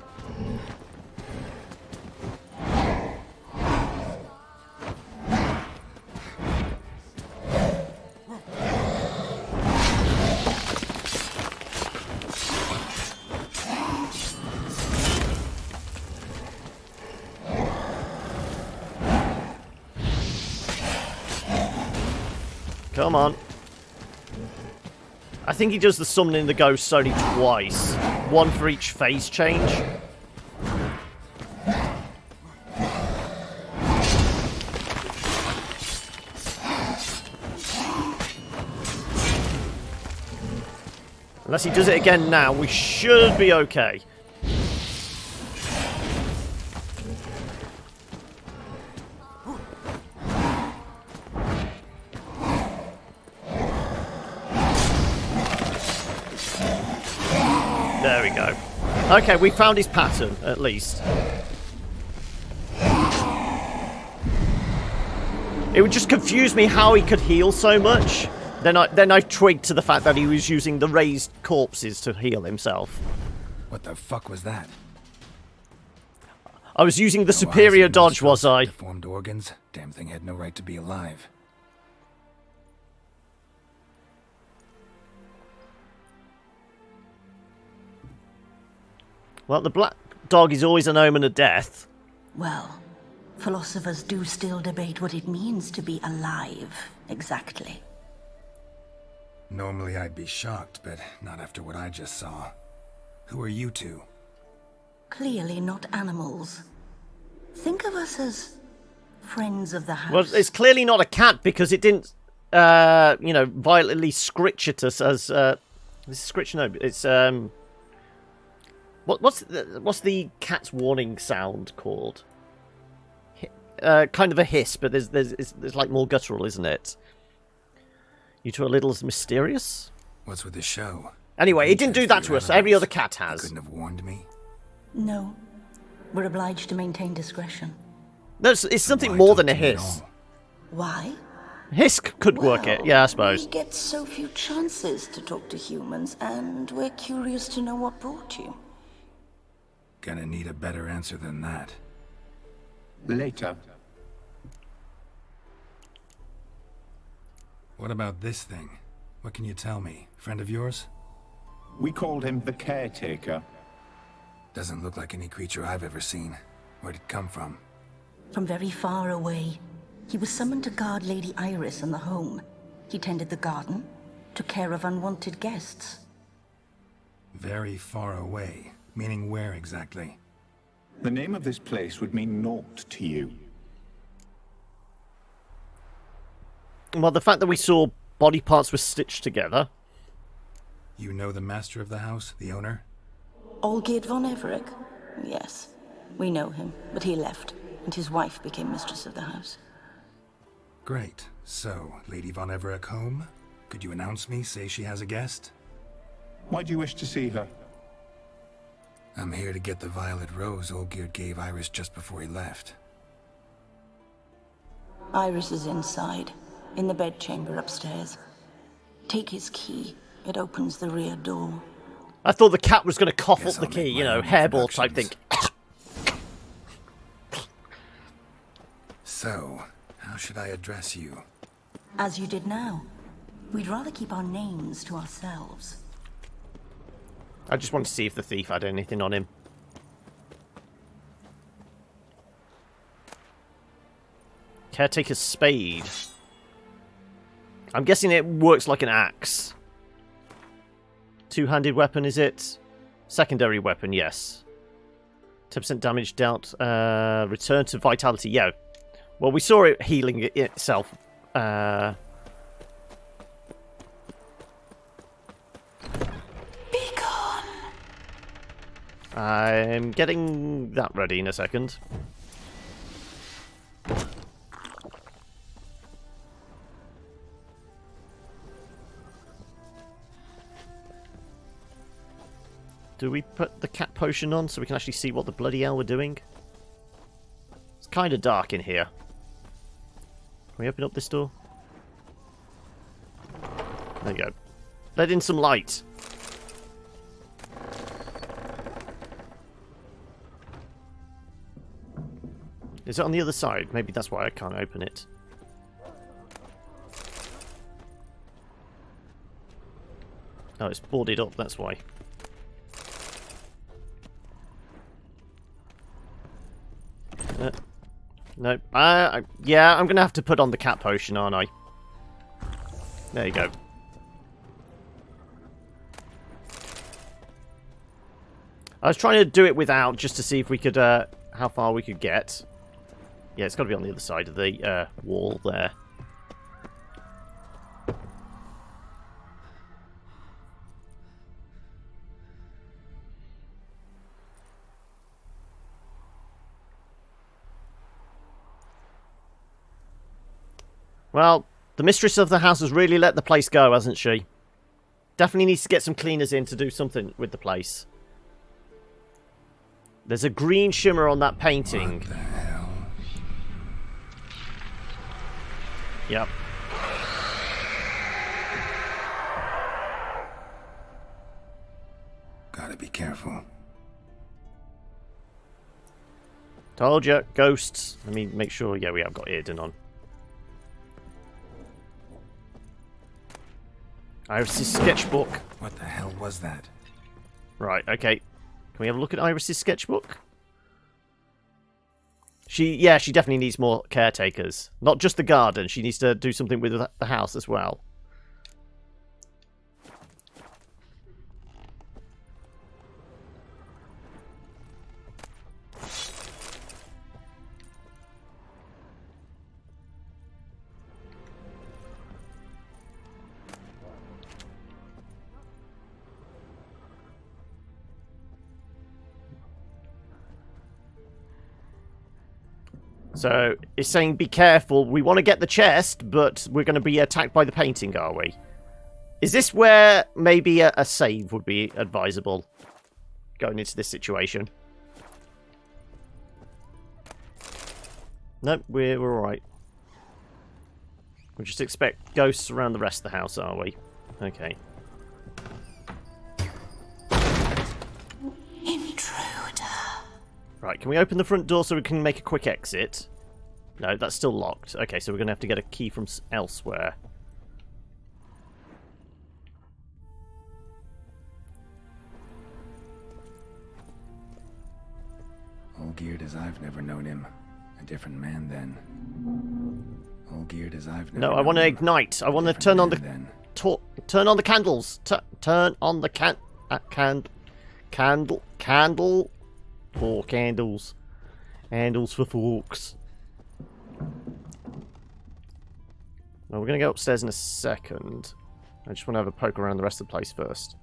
Come on. I think he does the summoning the ghosts only twice. One for each phase change. Unless he does it again now, we should be okay. There we go. Okay, we found his pattern, at least. It would just confuse me how he could heal so much. Then I twigged to the fact that he was using the raised corpses to heal himself. What the fuck was that? I was using the superior dodge, was I? Deformed organs? Damn thing had no right to be alive. Well, the black dog is always an omen of death. Well, philosophers do still debate what it means to be alive, exactly. Normally I'd be shocked, but not after what I just saw. Who are you two? Clearly not animals. Think of us as friends of the house. Well, it's clearly not a cat because it didn't, violently scritch at us as, scritch? No, it's, What's the cat's warning sound called? Kind of a hiss, but there's like more guttural, isn't it? You two are a little mysterious. What's with the show? Anyway, it didn't do that to us. Every other cat has. You couldn't have warned me. No, we're obliged to maintain discretion. No, it's something more than a hiss. Why? Hiss could work it, yeah, I suppose. We get so few chances to talk to humans, and we're curious to know what brought you. Gonna need a better answer than that. Later. What about this thing? What can you tell me? Friend of yours? We called him the Caretaker. Doesn't look like any creature I've ever seen. Where'd it come from? From very far away. He was summoned to guard Lady Iris and the home. He tended the garden, took care of unwanted guests. Very far away. Meaning where exactly? The name of this place would mean naught to you. Well, the fact that we saw body parts were stitched together. You know the master of the house, the owner? Olgierd von Everec? Yes, we know him, but he left, and his wife became mistress of the house. Great. So, Lady von Everec home? Could you announce me, say she has a guest? Why do you wish to see her? I'm here to get the violet rose Olgierd gave Iris just before he left. Iris is inside, in the bedchamber upstairs. Take his key. It opens the rear door. I thought the cat was going to cough up the key, you know, hairball type thing. So, how should I address you? As you did now. We'd rather keep our names to ourselves. I just wanted to see if the thief had anything on him. Caretaker's spade. I'm guessing it works like an axe. Two-handed weapon, is it? Secondary weapon, yes. 10% damage dealt. Return to vitality, yeah. Well, we saw it healing itself. I'm getting that ready in a second. Do we put the cat potion on so we can actually see what the bloody hell we're doing? It's kind of dark in here. Can we open up this door? There you go. Let in some light. Is it on the other side? Maybe that's why I can't open it. Oh, it's boarded up, that's why. No. Yeah, I'm going to have to put on the cat potion, aren't I? There you go. I was trying to do it without, just to see if we could, how far we could get. Yeah, it's got to be on the other side of the wall there. Well, the mistress of the house has really let the place go, hasn't she? Definitely needs to get some cleaners in to do something with the place. There's a green shimmer on that painting. What the hell? Yep. Gotta be careful. Told you, ghosts. Let me make sure. Yeah, we have got Earden on. Iris's sketchbook. What the hell was that? Right, okay. Can we have a look at Iris's sketchbook? Yeah, she definitely needs more caretakers. Not just the garden. She needs to do something with the house as well. So, it's saying be careful. We want to get the chest, but we're going to be attacked by the painting, are we? Is this where maybe a save would be advisable going into this situation? Nope, we're alright. We just expect ghosts around the rest of the house, are we? Okay. Intruder. Right, can we open the front door so we can make a quick exit? No, that's still locked. Okay, so we're going to have to get a key from elsewhere. All geared as I've never known him. A different man then. All geared as I've never No, I want to ignite. I want to turn on the turn on the candles. Turn on the candle. 4 candles. Handles for forks. Well, we're going to go upstairs in a second. I just want to have a poke around the rest of the place first.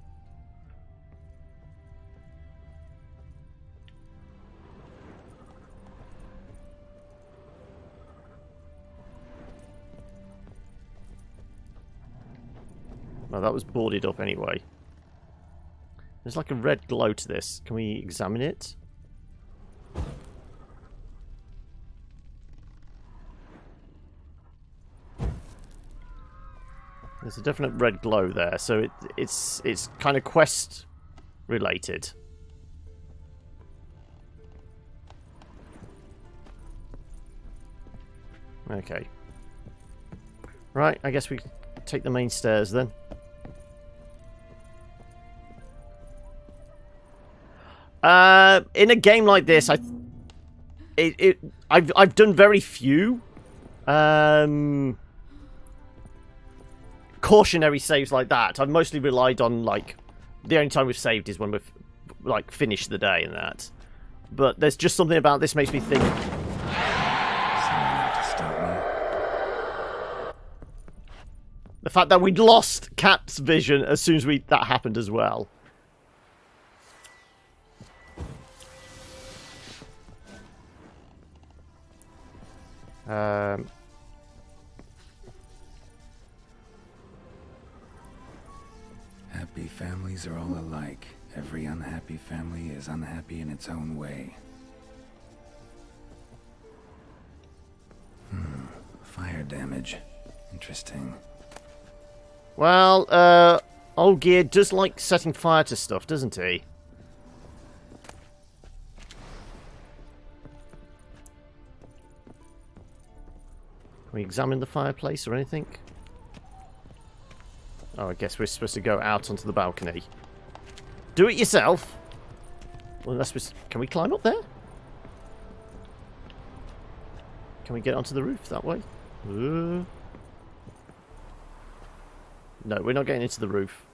Well, that was boarded up anyway. There's like a red glow to this. Can we examine it? There's a definite red glow there, so it's kind of quest related. Okay. Right, I guess we take the main stairs then. In a game like this, I've done very few cautionary saves like that. I've mostly relied on, like, the only time we've saved is when we've like finished the day and that. But there's just something about this makes me think. The fact that we'd lost Cat's vision as soon as that happened as well. Happy families are all alike. Every unhappy family is unhappy in its own way. Fire damage. Interesting. Well, Old Gear does like setting fire to stuff, doesn't he? Can we examine the fireplace or anything? Oh, I guess we're supposed to go out onto the balcony. Do it yourself! Well, unless we... Can we climb up there? Can we get onto the roof that way? No, we're not getting into the roof.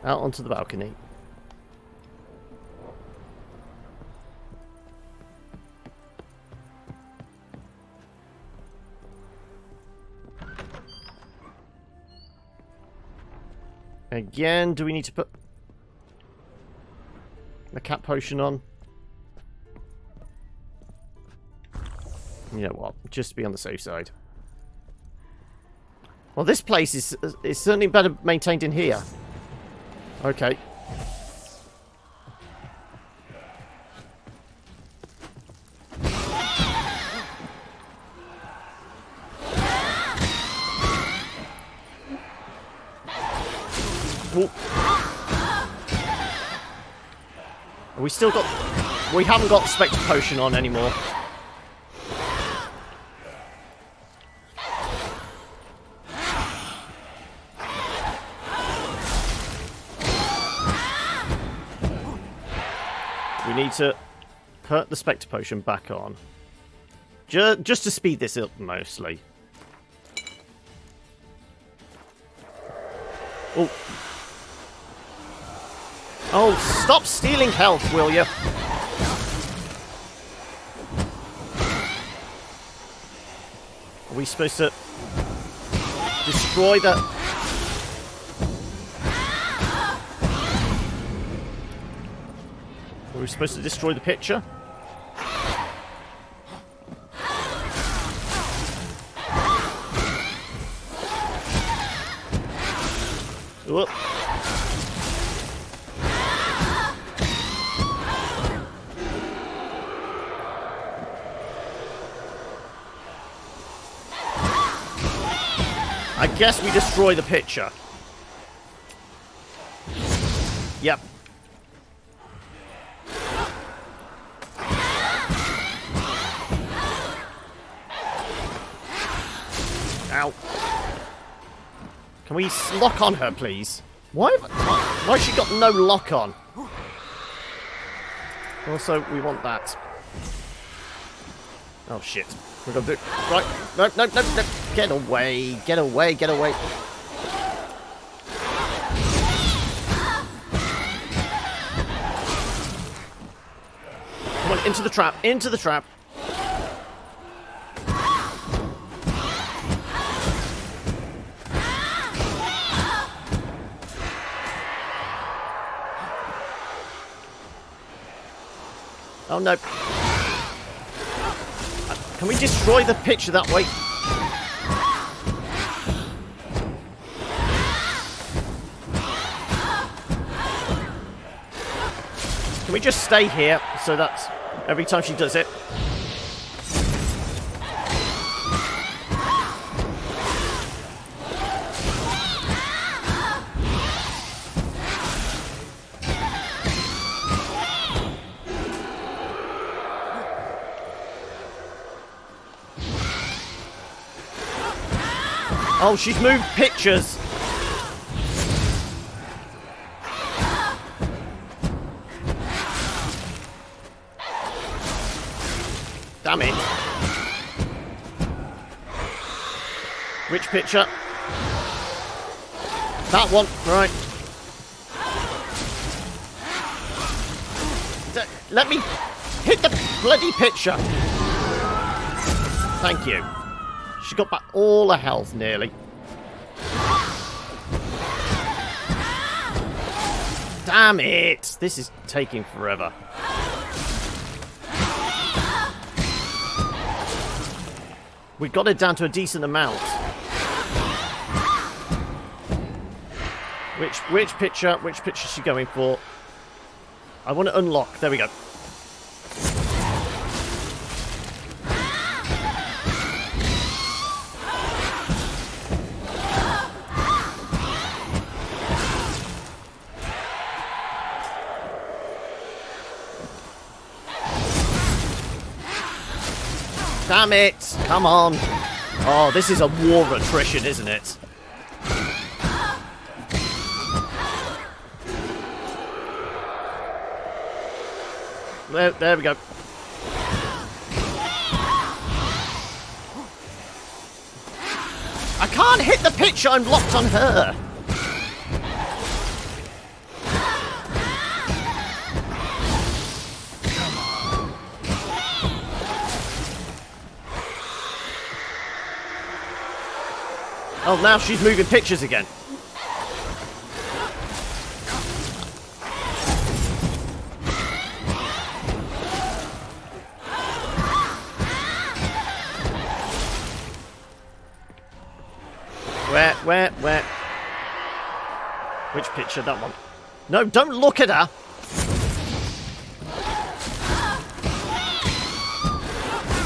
Out onto the balcony. Again, do we need to put the cat potion on? You know what? Just to be on the safe side. Well, this place is certainly better maintained in here. Okay. We still got... We haven't got Spectre Potion on anymore. We need to put the Spectre Potion back on. Just to speed this up, mostly. Oh. Oh, stop stealing health, will you? Are we supposed to destroy the... Are we supposed to destroy the picture? Whoop. I guess we destroy the picture. Yep. Can we lock on her, please? Why has she got no lock on? Also, we want that. Oh, shit. We're gonna do... Right. No, no, no, no. Get away. Get away. Get away. Come on, into the trap. Into the trap. Oh, no. Can we destroy the picture that way? Can we just stay here so that every time she does it... Oh, she's moved pictures. Damn it. Which picture? That one, right. Let me hit the bloody picture. Thank you. She got back all her health, nearly. Damn it! This is taking forever. We got it down to a decent amount. Which picture? Which picture is she going for? I want to unlock. There we go. Damn it! Come on! Oh, this is a war of attrition, isn't it? There we go. I can't hit the picture, I'm locked on her! Oh, now she's moving pictures again. Where? Which picture? That one. No, don't look at her.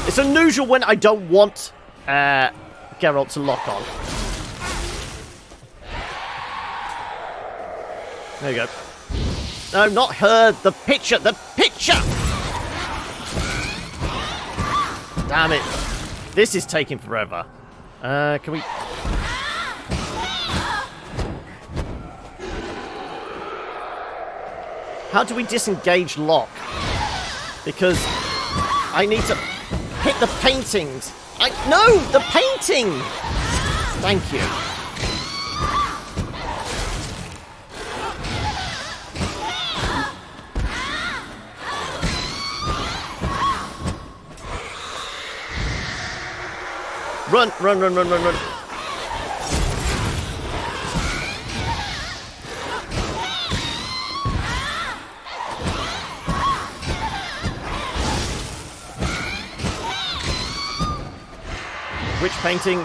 It's unusual when I don't want Geralt to lock on. There you go. No, not her. The picture. The picture! Damn it. This is taking forever. Can we... How do we disengage lock? Because I need to hit the paintings. No! The painting! Thank you. Run, run, run, run, run, run. Which painting?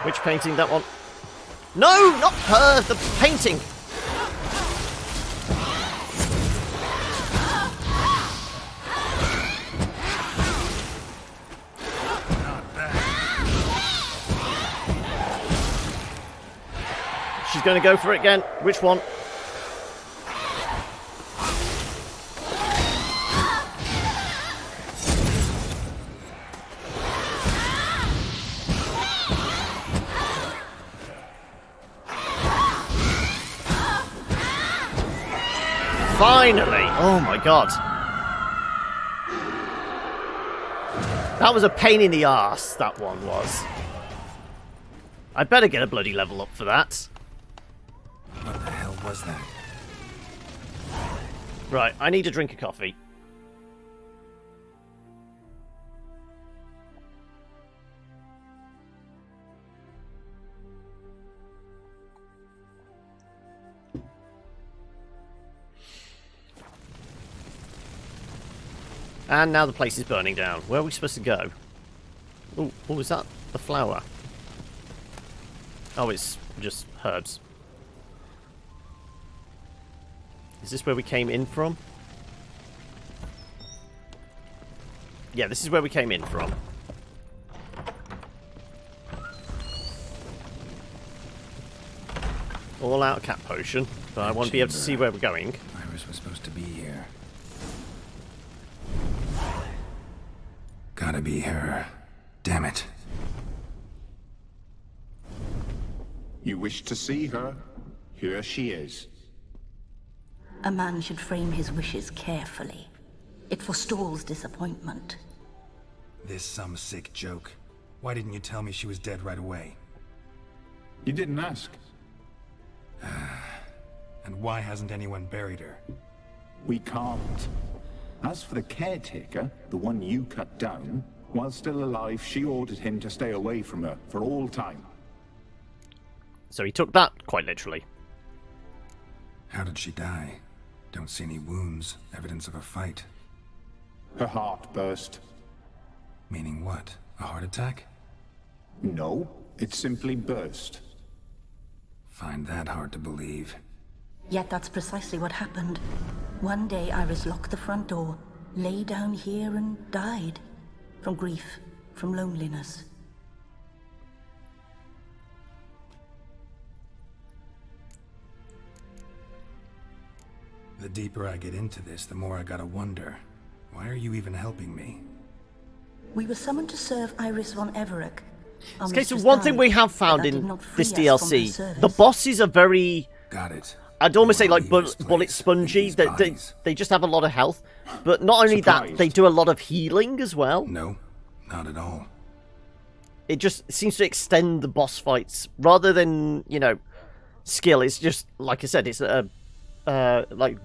Which painting? That one. No, not her, the painting. She's going to go for it again. Which one? Finally! Oh my god. That was a pain in the arse, that one was. I better get a bloody level up for that. What the hell was that? Right, I need a drink of coffee. And now the place is burning down. Where are we supposed to go? Oh, is that the flower? Oh, it's just herbs. Is this where we came in from? Yeah, this is where we came in from. All out cat potion, but I want to be able to see where we're going. Iris was supposed to be here. Gotta be her. Damn it. You wish to see her? Here she is. A man should frame his wishes carefully. It forestalls disappointment. This some sick joke. Why didn't you tell me she was dead right away? You didn't ask. And why hasn't anyone buried her? We can't. As for the caretaker, the one you cut down, while still alive, she ordered him to stay away from her for all time. So he took that quite literally. How did she die? Don't see any wounds, evidence of a fight. Her heart burst. Meaning what? A heart attack? No, it simply burst. Find that hard to believe. Yet that's precisely what happened. One day Iris locked the front door, lay down here and died. From grief, from loneliness. The deeper I get into this, the more I gotta wonder. Why are you even helping me? We were summoned to serve Iris von Everec. Okay, so one thing we have found in this DLC, the bosses are very... Got it. I'd almost say like bullet spongy. They just have a lot of health. But not only that, they do a lot of healing as well. No, not at all. It just seems to extend the boss fights. Rather than, you know, skill, it's just, like I said, it's a like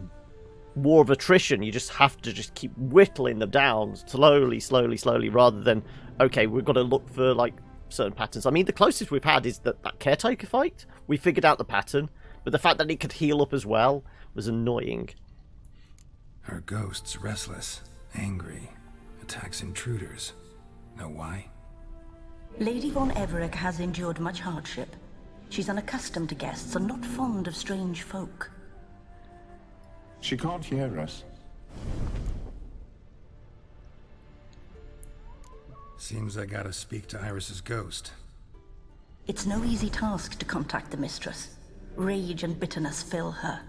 war of attrition. You just have to just keep whittling them down slowly, rather than, okay, we've got to look for like certain patterns. I mean, the closest we've had is that caretaker fight. We figured out the pattern, but the fact that it could heal up as well was annoying. Her ghost's restless, angry, attacks intruders. Know why? Lady von Everec has endured much hardship. She's unaccustomed to guests and not fond of strange folk. She can't hear us. Seems I gotta speak to Iris's ghost. It's no easy task to contact the mistress. Rage and bitterness fill her.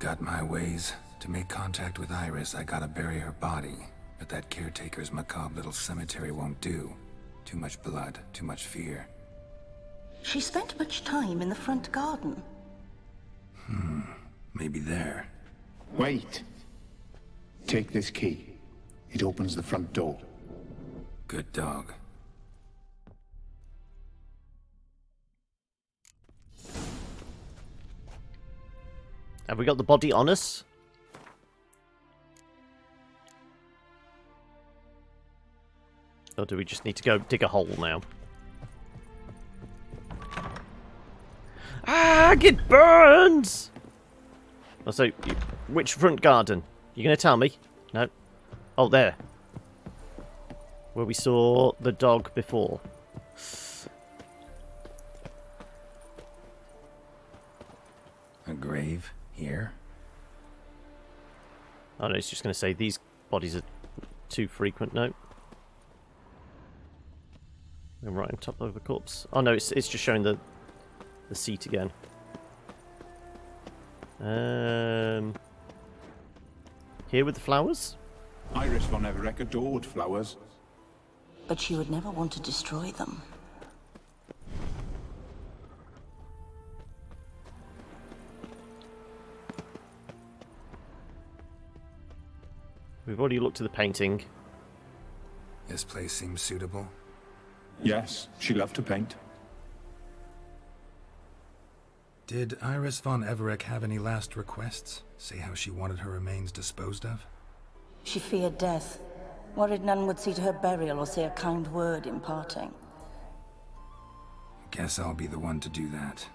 Got my ways. To make contact with Iris, I gotta bury her body. But that caretaker's macabre little cemetery won't do. Too much blood, too much fear. She spent much time in the front garden. Maybe there. Wait. Take this key. It opens the front door. Good dog. Have we got the body on us? Or do we just need to go dig a hole now? Ah, get burns! Oh, so, which front garden? You gonna tell me? No. Oh, there. Where we saw the dog before. A grave here? Oh no, it's just gonna say these bodies are too frequent. No. I'm right on top of a corpse. Oh no, it's just showing the seat again. Here with the flowers? Iris von Everec adored flowers. But she would never want to destroy them. We've already looked at the painting. This place seems suitable. Yes, she loved to paint. Did Iris von Everec have any last requests? Say how she wanted her remains disposed of? She feared death. Worried none would see to her burial or say a kind word in parting. Guess I'll be the one to do that.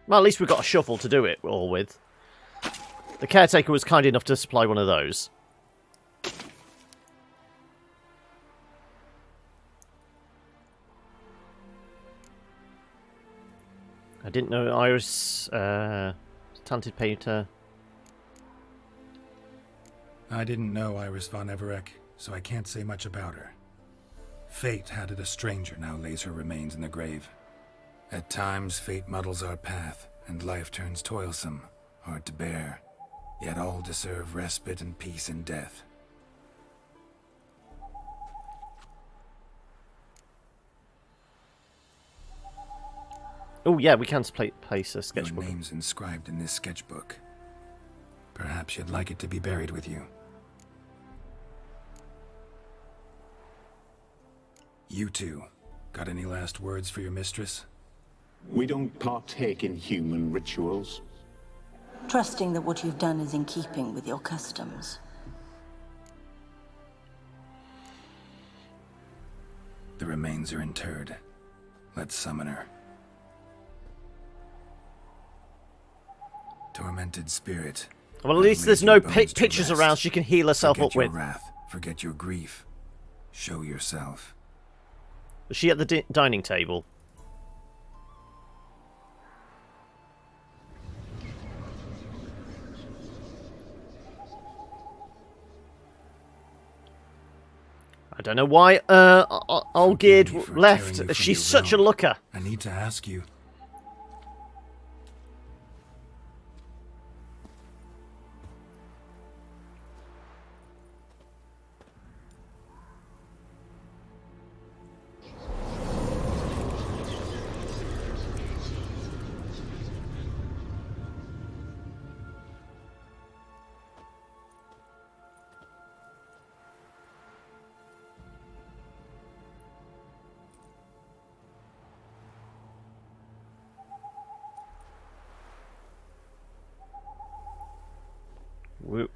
Well, at least we've got a shovel to do it all with. The caretaker was kind enough to supply one of those. I didn't know Iris, talented painter. I didn't know Iris von Everec, so I can't say much about her. Fate had it a stranger now lays her remains in the grave. At times, fate muddles our path, and life turns toilsome, hard to bear. Yet all deserve respite and peace in death. Oh yeah, we can place a sketchbook. Your name's inscribed in this sketchbook. Perhaps you'd like it to be buried with you. You two, got any last words for your mistress? We don't partake in human rituals. Trusting that what you've done is in keeping with your customs. The remains are interred. Let's summon her. Tormented spirit. Well, at least there's no pictures around she can heal herself up with. Forget your wrath. Forget your grief. Show yourself. Was she at the dining table? I don't know why Olgerd left. She's such a looker. I need to ask you.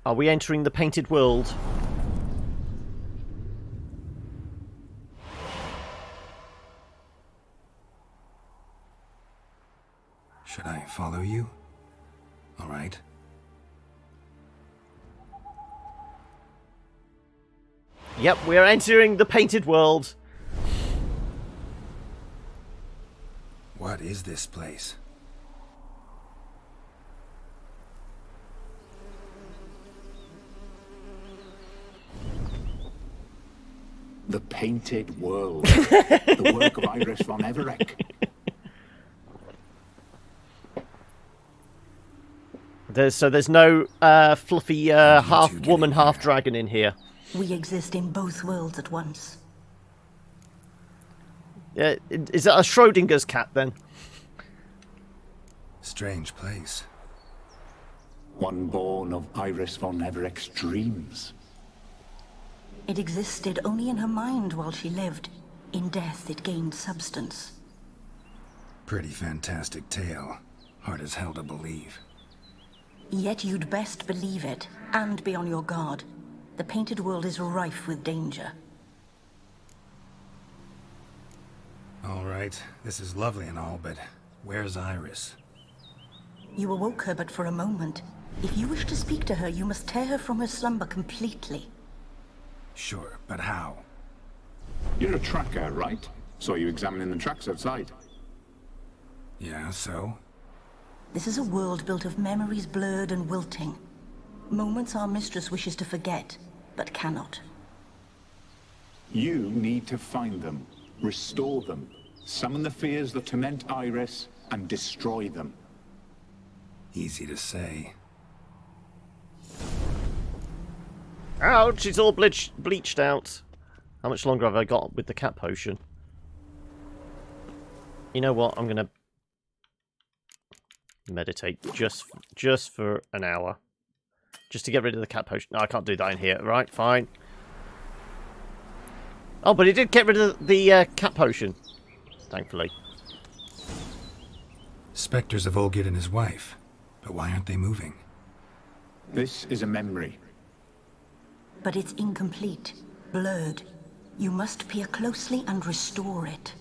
Are we entering the painted world? Should I follow you? All right. Yep, we're entering the painted world. What is this place? The painted world. The work of Iris von Everec. There's no fluffy half woman, half dragon in here. We exist in both worlds at once. Is that a Schrodinger's cat then? Strange place. One born of Iris von Everec's dreams. It existed only in her mind while she lived. In death, it gained substance. Pretty fantastic tale. Hard as hell to believe. Yet you'd best believe it, and be on your guard. The painted world is rife with danger. All right, this is lovely and all, but where's Iris? You awoke her but for a moment. If you wish to speak to her, you must tear her from her slumber completely. Sure, but how? You're a tracker, right? Saw you examining the tracks outside. Yeah, so? This is a world built of memories blurred and wilting. Moments our mistress wishes to forget, but cannot. You need to find them, restore them, summon the fears that torment Iris, and destroy them. Easy to say. Ouch, she's all bleached out. How much longer have I got with the cat potion? You know what? I'm gonna meditate just for an hour. Just to get rid of the cat potion. No, I can't do that in here. Right, fine. Oh, but it did get rid of the cat potion. Thankfully. Spectres of Olgid and his wife. But why aren't they moving? This is a memory. But it's incomplete, blurred. You must peer closely and restore it.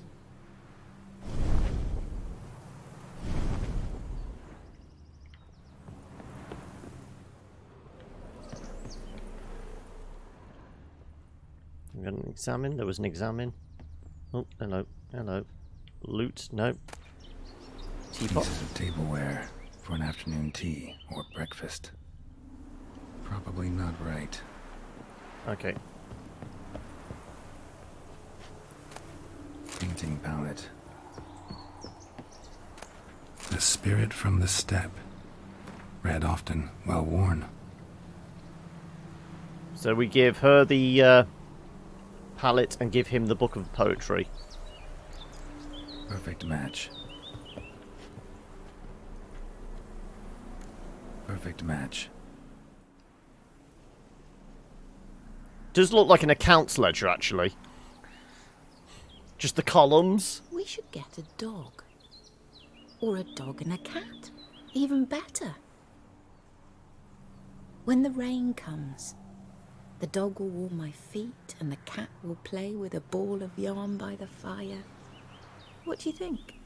I'm going to examine. There was an examine. Oh, hello. Hello. Loot. No. Teapot. Pieces of tableware for an afternoon tea or breakfast. Probably not right. Okay. Painting palette. The spirit from the steppe. Read often, well worn. So we give her the palette and give him the book of poetry. Perfect match. Perfect match. Does look like an accounts ledger, actually. Just the columns. We should get a dog. Or a dog and a cat. Even better. When the rain comes, the dog will warm my feet and the cat will play with a ball of yarn by the fire. What do you think?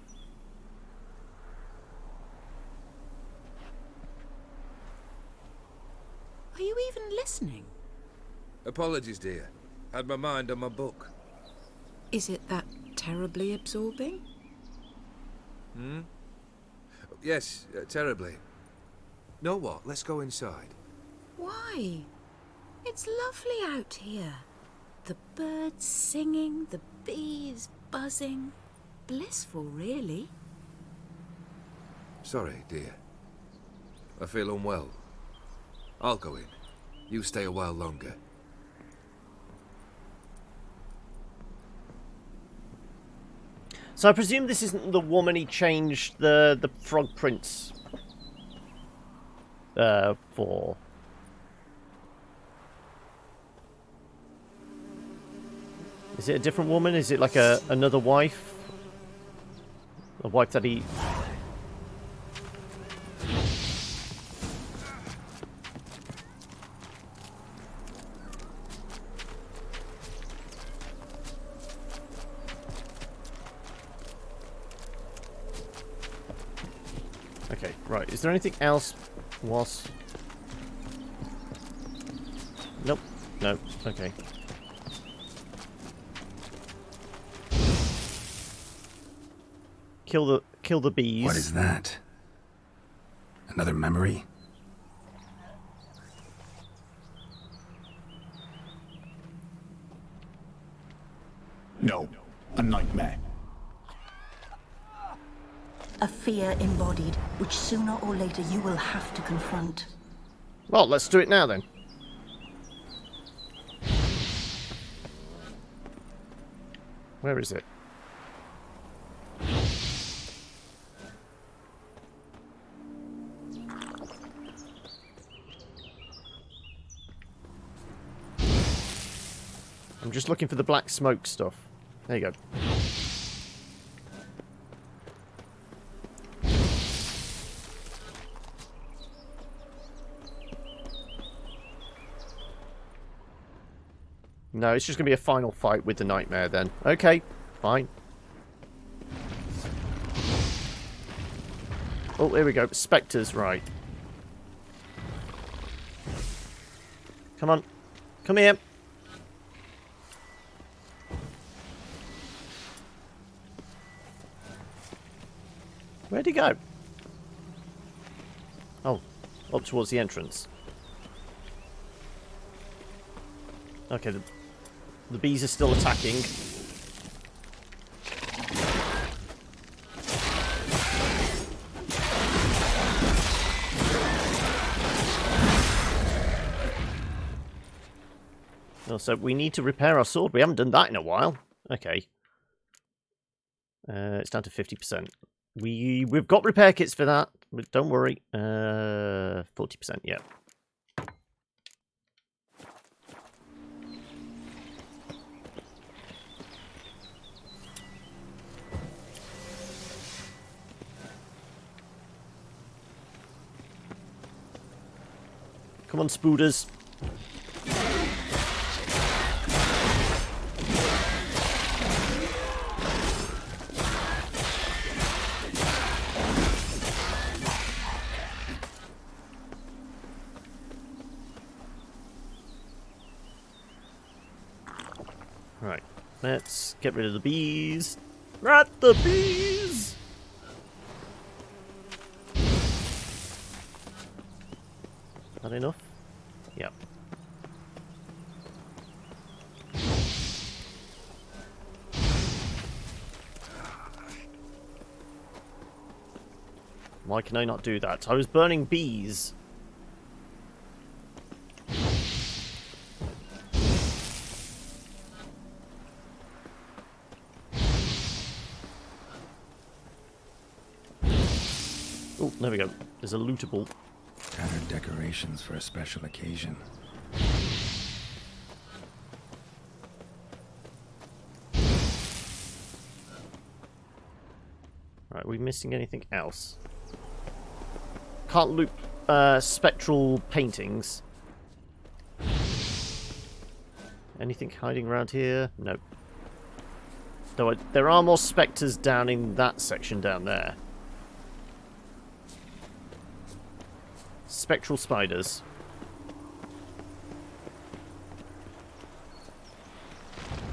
Are you even listening? Apologies, dear. Had my mind on my book. Is it that terribly absorbing? Hmm? Yes, terribly. Know what? Let's go inside. Why? It's lovely out here. The birds singing, the bees buzzing. Blissful, really. Sorry, dear. I feel unwell. I'll go in. You stay a while longer. So I presume this isn't the woman he changed the frog prince for. Is it a different woman? Is it like another wife? A wife that he... Okay, right. Is there anything else? Nope. No. Okay. Kill the bees. What is that? Another memory? No, a nightmare. A fear embodied, which sooner or later you will have to confront. Well, let's do it now then. Where is it? I'm just looking for the black smoke stuff. There you go. No, it's just going to be a final fight with the nightmare then. Okay, fine. Oh, here we go. Spectres, right. Come on. Come here. Where'd he go? Oh, up towards the entrance. Okay, the bees are still attacking. Oh, so we need to repair our sword. We haven't done that in a while. Okay. It's down to 50%. We've got repair kits for that, but don't worry. 40%, yeah. Come on, spooders. Right, let's get rid of the bees. Rat the bees! That enough? Yep. Why can I not do that? I was burning bees. Oh, there we go. There's a lootable. Tattered decorations for a special occasion. Right, are we missing anything else? Can't loot spectral paintings. Anything hiding around here? Nope. Though there are more spectres down in that section down there. Spectral spiders.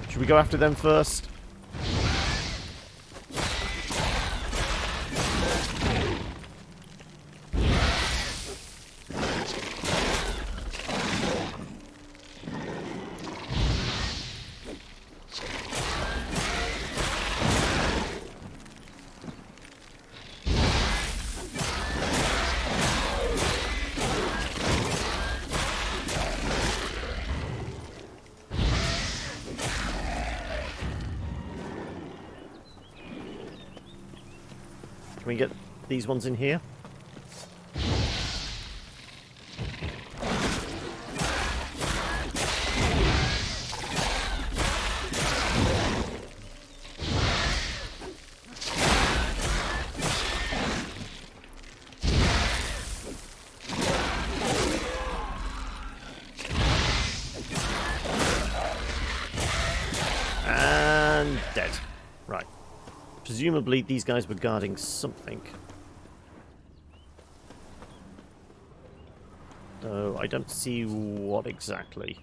Should we go after them first? Can we get these ones in here? And dead. Right. Presumably these guys were guarding something. Though I don't see what exactly.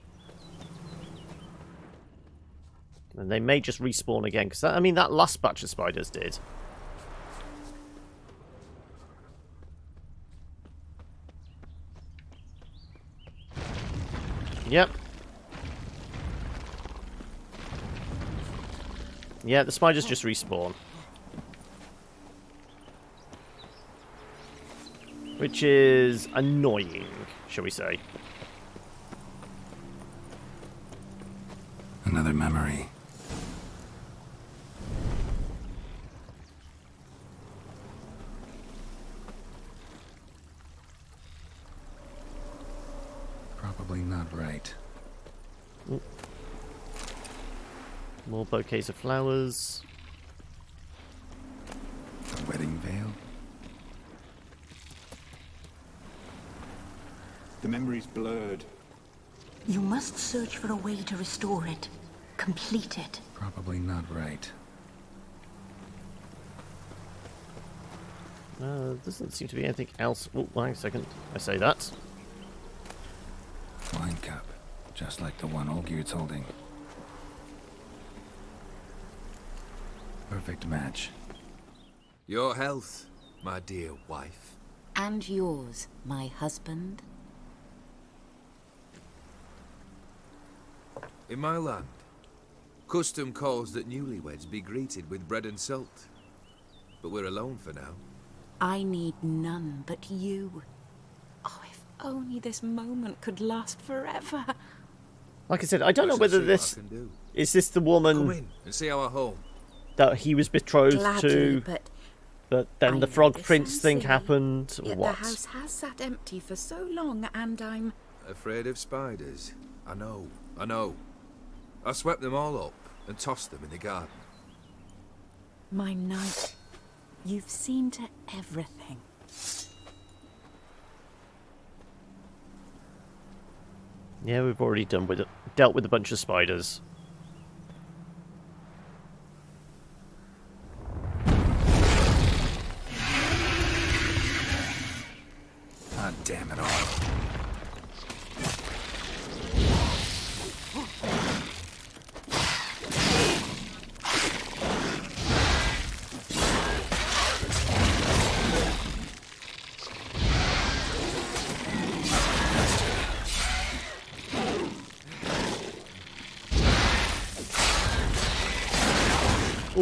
And they may just respawn again, because I mean that last batch of spiders did. Yep. Yeah, the spiders just respawn. Which is annoying, shall we say. Another memory. Probably not right. Ooh. More bouquets of flowers. A wedding veil? The memory's blurred. You must search for a way to restore it. Complete it. Probably not right. There doesn't seem to be anything else. Oh, wait a second. I say that. Wine cup. Just like the one Olgierd's holding. Perfect match. Your health, my dear wife. And yours, my husband. In my land, custom calls that newlyweds be greeted with bread and salt. But we're alone for now. I need none but you. Oh, if only this moment could last forever. Like I said, I don't know whether this... Is this the woman... Come in and see our home. That he was betrothed Gladly, to... But then the Frog Prince thing happened, or Yet what? the house has sat empty for so long, and I'm... Afraid of spiders. I know, I know. I swept them all up and tossed them in the garden. My knight, you've seen to everything. Yeah, we've already dealt with a bunch of spiders. Ah, damn it all.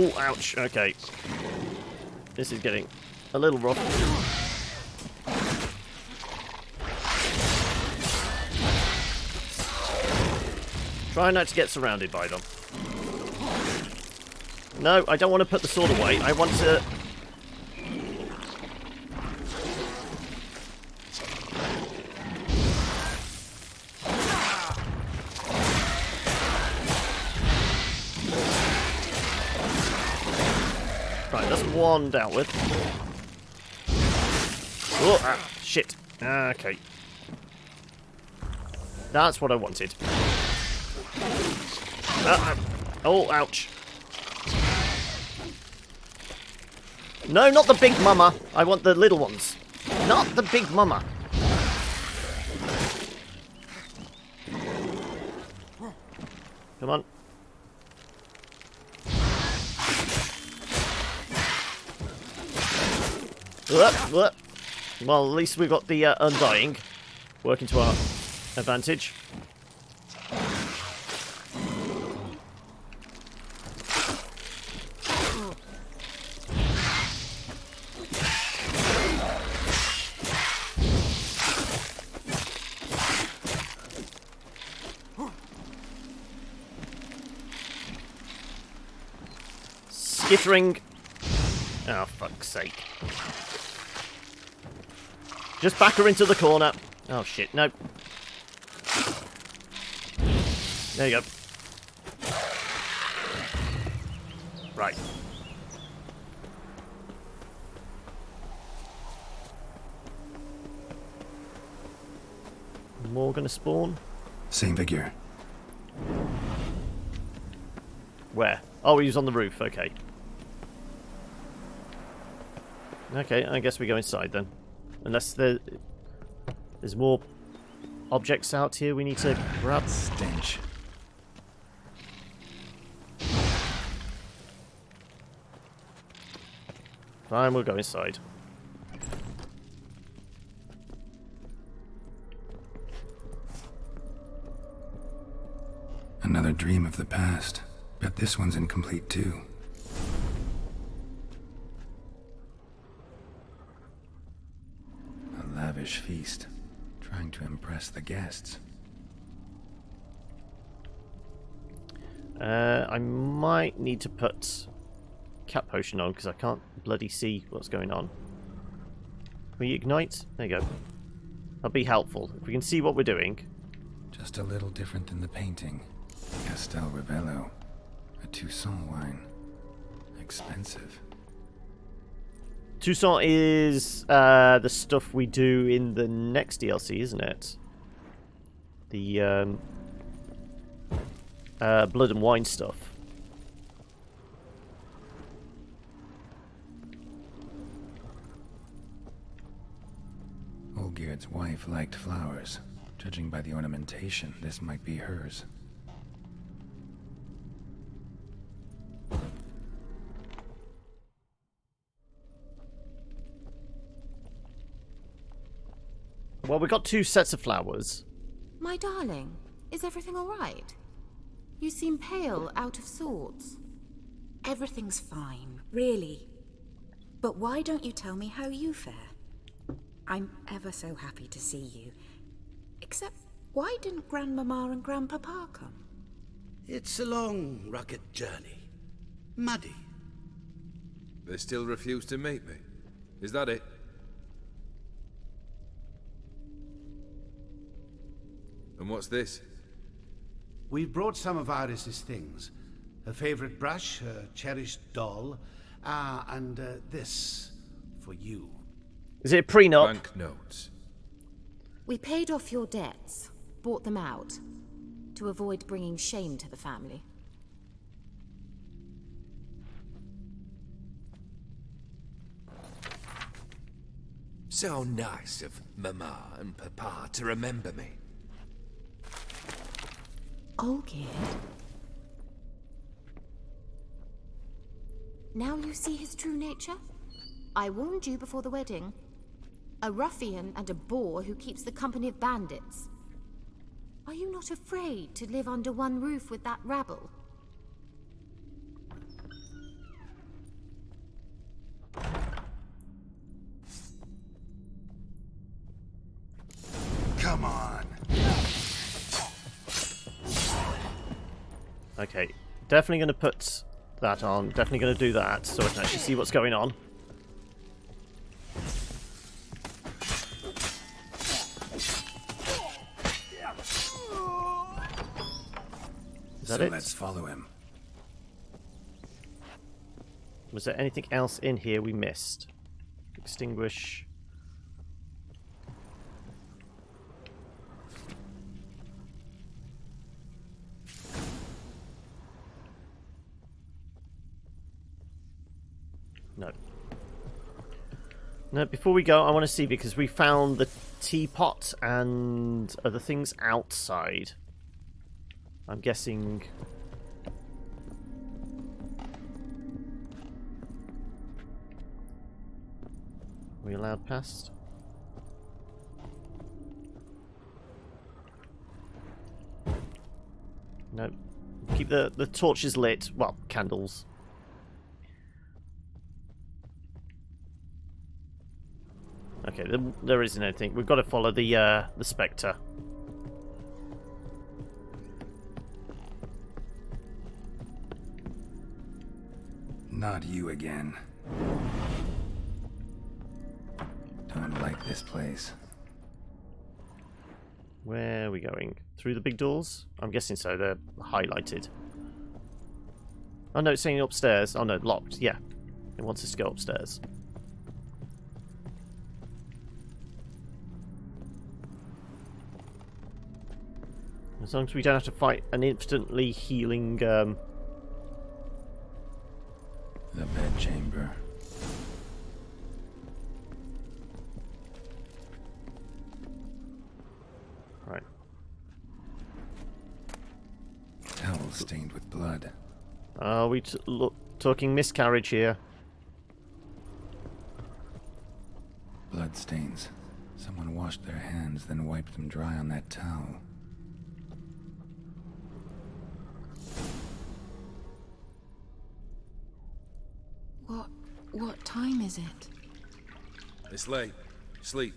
Oh, ouch. Okay. This is getting a little rough. Try not to get surrounded by them. No, I don't want to put the sword away. I want to... Right, that's one dealt with. Oh, ah, shit. Okay. That's what I wanted. Oh, ouch. No, not the big mama. I want the little ones. Not the big mama. Come on. Well, at least we've got the Undying working to our advantage. Skittering. Oh, fuck's sake. Just back her into the corner. Oh, shit. No. There you go. Right. More gonna spawn? Same figure. Where? Oh, he was on the roof. Okay. Okay, I guess we go inside then. Unless there's more objects out here we need to grab. Stench. Fine, we'll go inside. Another dream of the past. Bet this one's incomplete too. A lavish feast, trying to impress the guests. I might need to put cat potion on because I can't bloody see what's going on. Can we ignite? There you go. That'll be helpful. If we can see what we're doing. Just a little different than the painting. Castel Rivello. A Toussaint wine. Expensive. Toussaint is the stuff we do in the next DLC, isn't it? The blood and wine stuff. Olgierd's wife liked flowers. Judging by the ornamentation, this might be hers. Well, we've got two sets of flowers. My darling, is everything all right? You seem pale, out of sorts. Everything's fine, really. But why don't you tell me how you fare? I'm ever so happy to see you. Except, why didn't Grandmama and Grandpapa come? It's a long, rugged journey. Muddy. They still refuse to meet me. Is that it? And what's this? We've brought some of Iris's things. Her favorite brush, her cherished doll, and this for you. Is it a prenup? Banknotes. We paid off your debts. bought them out to avoid bringing shame to the family. So nice of Mama and Papa to remember me. Olgierd? Now you see his true nature? I warned you before the wedding. A ruffian and a boor who keeps the company of bandits. Are you not afraid to live under one roof with that rabble? Come on. Okay, definitely going to put that on. Definitely going to do that so I can actually see what's going on. Is that it? Let's follow him. Was there anything else in here we missed? Extinguish. No. No, before we go, I want to see, because we found the teapot and other things outside. I'm guessing... Are we allowed past? No. Keep the torches lit. Well, candles. Okay, there isn't anything. We've got to follow the Spectre. Not you again. Don't like this place. Where are we going? Through the big doors? I'm guessing so. They're highlighted. Oh no, it's saying upstairs. Oh no, locked. Yeah. It wants us to go upstairs. As long as we don't have to fight an instantly healing... The bedchamber. Right. Towel stained with blood. Are we talking miscarriage here? Blood stains. Someone washed their hands, then wiped them dry on that towel. What time is it? It's late. Sleep.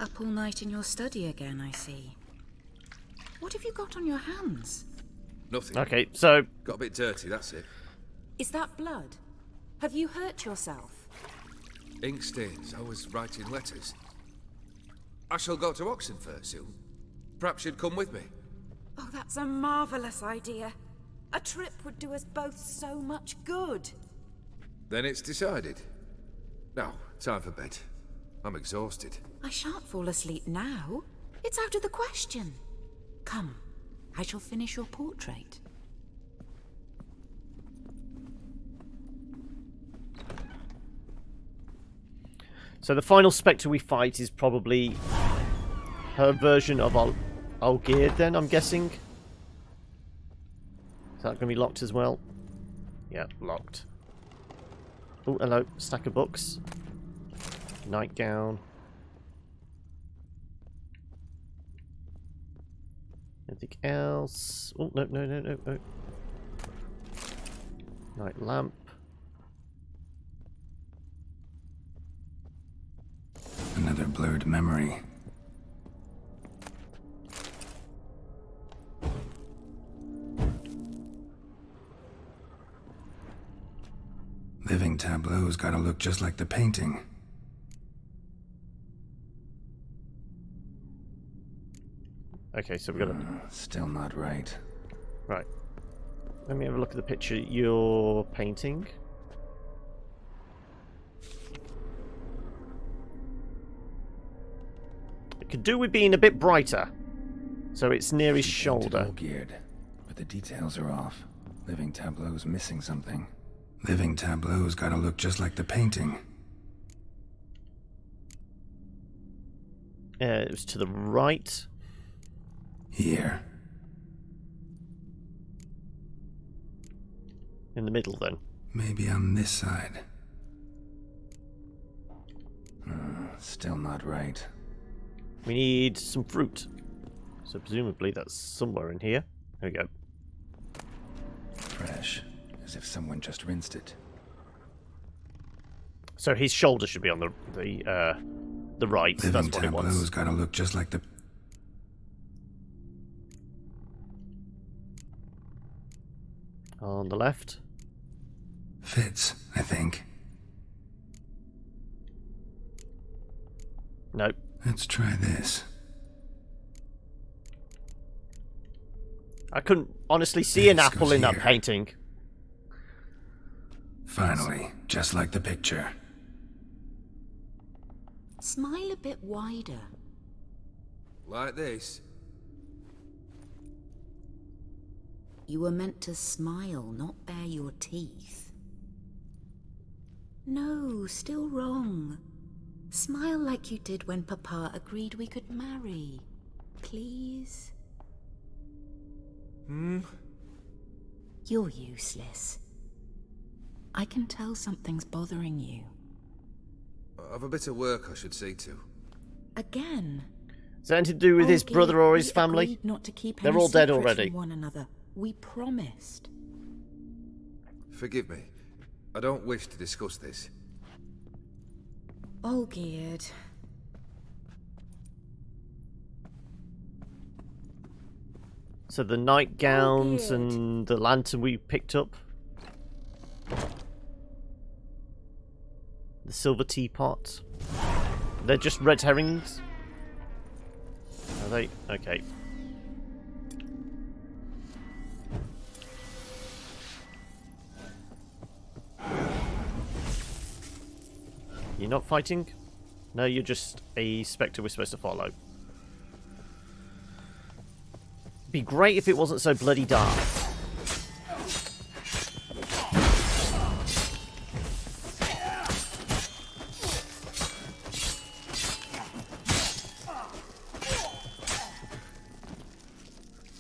Up all night in your study again, I see. What have you got on your hands? Nothing. Okay, so... Got a bit dirty, that's it. Is that blood? Have you hurt yourself? Ink stains. I was writing letters. I shall go to Oxenfurt soon. Perhaps you'd come with me. Oh, that's a marvellous idea. A trip would do us both so much good. Then it's decided. Now, time for bed. I'm exhausted. I shan't fall asleep now. It's out of the question. Come, I shall finish your portrait. So the final Spectre we fight is probably her version of Olgierd then, I'm guessing. Is that going to be locked as well? Yeah, locked. Oh, hello. Stack of books. Nightgown. Anything else? Oh, no. Night lamp. Another blurred memory. Living tableau's gotta look just like the painting. Okay, so we've got to... Still not right. Right. Let me have a look at the picture you're painting. Could do with being a bit brighter. So it's near his She painted shoulder. all geared, but the details are off. Living tableau's missing something. Living tableau's gotta look just like the painting. It was to the right. Here. In the middle, then. Maybe on this side. Still not right. We need some fruit. So presumably that's somewhere in here. There we go. Fresh. As if someone just rinsed it. So his shoulder should be on the right. Living That's what it tableau's wants. gotta look just like the... On the left. Fits, I think. Nope. Let's try this. I couldn't honestly see an apple in that painting. Finally, just like the picture. Smile a bit wider. Like this? You were meant to smile, not bare your teeth. No, still wrong. Smile like you did when Papa agreed we could marry. Please? You're useless. I can tell something's bothering you. I've a bit of work I should see to. Again. Is that anything to do with his Okay, brother or his we family? agreed not to keep They're any all dead secrets already. from one another. We promised. Forgive me. I don't wish to discuss this. Oh, Geared. So the nightgowns and the lantern we picked up. The silver teapot. They're just red herrings? Are they? Okay. You're not fighting? No, you're just a spectre we're supposed to follow. Be great if it wasn't so bloody dark.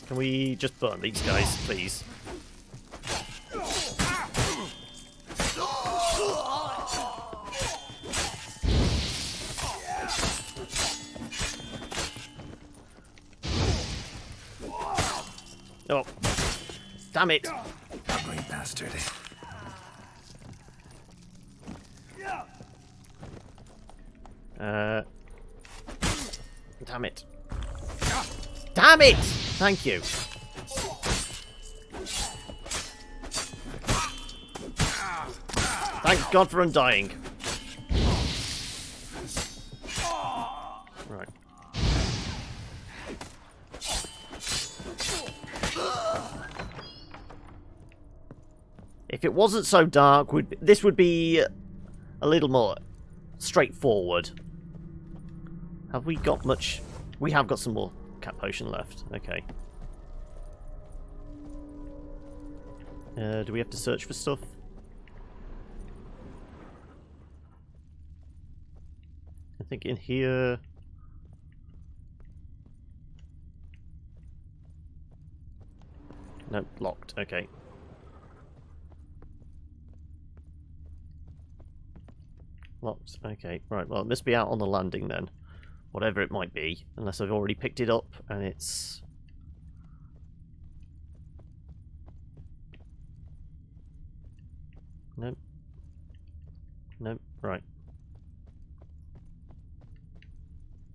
Can we just burn these guys, please? Oh, damn it! Ugly bastard. Damn it! Damn it! Thank you. Thank God for undying. Right. If it wasn't so dark, this would be a little more straightforward. Have we got much? We have got some more cat potion left. Okay. Do we have to search for stuff? I think in here... Nope, locked. Okay. Locked. Okay, right. Well, it must be out on the landing then. Whatever it might be. Unless I've already picked it up and it's... Nope. Nope. Right.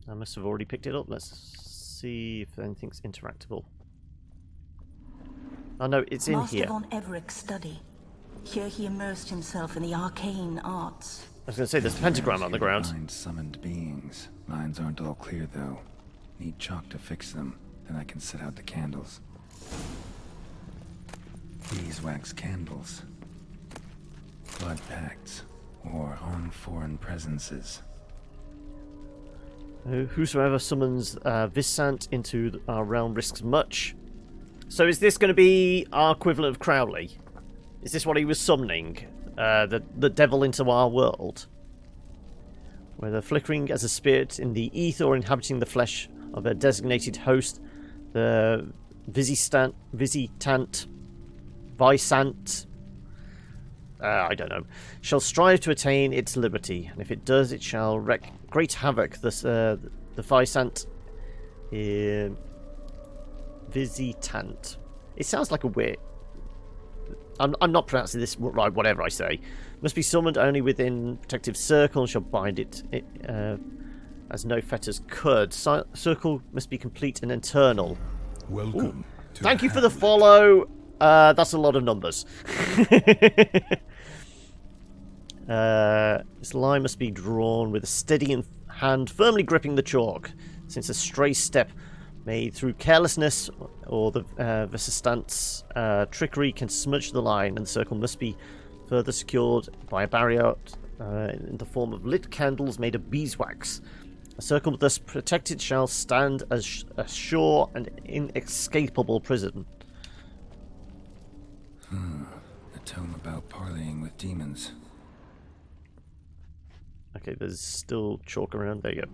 I must have already picked it up. Let's see if anything's interactable. Oh no, it's in Master here. von Everett's study. Here he immersed himself in the arcane arts. I was going to say, there's a pentagram on the ground. Find summoned beings. Lines aren't all clear, though. Need chalk to fix them. Then I can set out the candles. Beeswax candles. Blood pacts. Or on foreign presences. Whosoever summons Vissant into our realm risks much. So is this going to be our equivalent of Crowley? Is this what he was summoning? The devil into our world? Whether flickering as a spirit in the ether or inhabiting the flesh of a designated host, the Visant, I don't know, shall strive to attain its liberty, and if it does, it shall wreak great havoc. The Visant, Visitant. It sounds like a weird. I'm not pronouncing this right. Whatever I say, must be summoned only within protective circle and shall bind it as no fetters could. Circle must be complete and eternal. Welcome. Thank you for the follow. That's a lot of numbers. This line must be drawn with a steady hand firmly gripping the chalk, since a stray step made through carelessness or the Visistant's trickery can smudge the line, and the circle must be further secured by a barrier in the form of lit candles made of beeswax. A circle thus protected shall stand as a sure and inescapable prison. A tome about parleying with demons. Okay, there's still chalk around. There you go.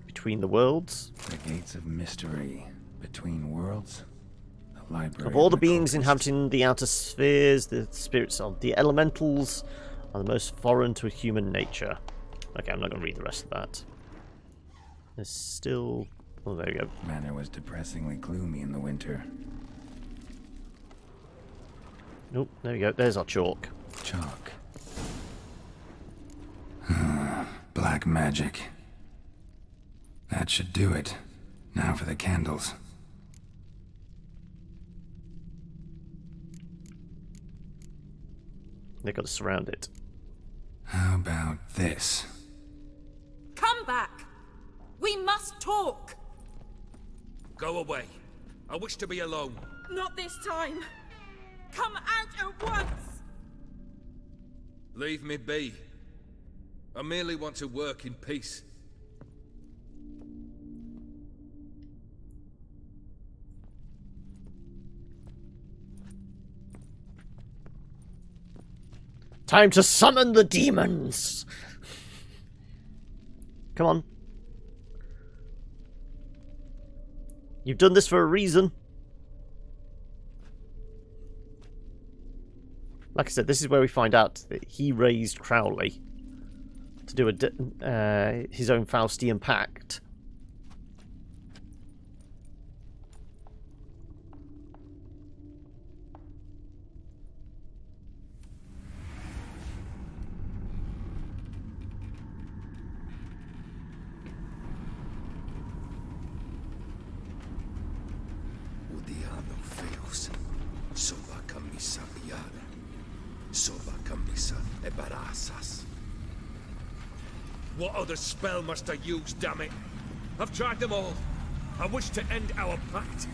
Between the worlds. The gates of mystery. Between worlds. The library Of all the beings inhabiting the outer spheres, the spirits of the elementals are the most foreign to human nature. Okay, I'm not going to read the rest of that. There's still... Oh, there you go. Manor was depressingly gloomy in the winter. Nope, there we go. There's our chalk. Chalk. Black magic. That should do it. Now for the candles. They've got to surround it. How about this? Come back! We must talk! Go away. I wish to be alone. Not this time! Come out at once! Leave me be. I merely want to work in peace. Time to summon the demons! Come on. You've done this for a reason. Like I said, this is where we find out that he raised Crowley to do his own Faustian pact. What other spell must I use, damn it? I've tried them all. I wish to end our pact.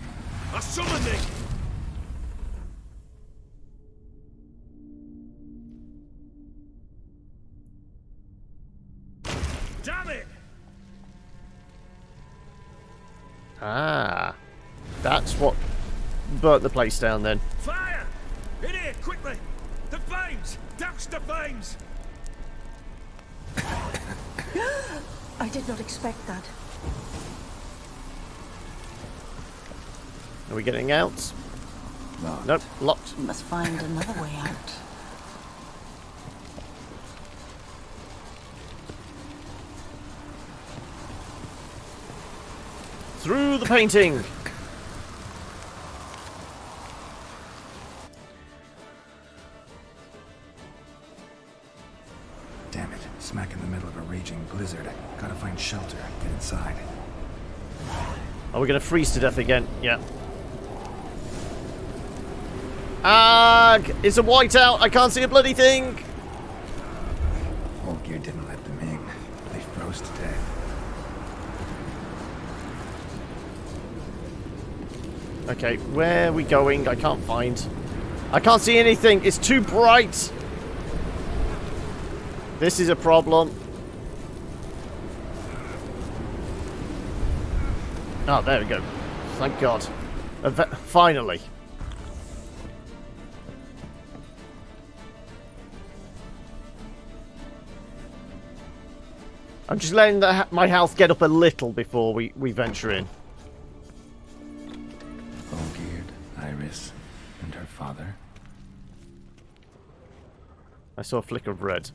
I summon thee! Damn it! Ah, that's what burnt the place down then. Fire! In here, quickly! The flames! Douse the flames! I did not expect that. Are we getting out? Locked. Nope, locked. We must find another way out. Through the painting! Damn it. Smack in the middle of a raging blizzard. Gotta find shelter. Get inside. Are we going to freeze to death again? Yeah. Ugh! It's a whiteout! I can't see a bloody thing! Old gear didn't let them in. They froze to death. Okay, where are we going? I can't find. I can't see anything! It's too bright! This is a problem. Oh, there we go. Thank God. Finally. I'm just letting my health get up a little before we venture in. Olgierd, Iris, and her father. I saw a flicker of red.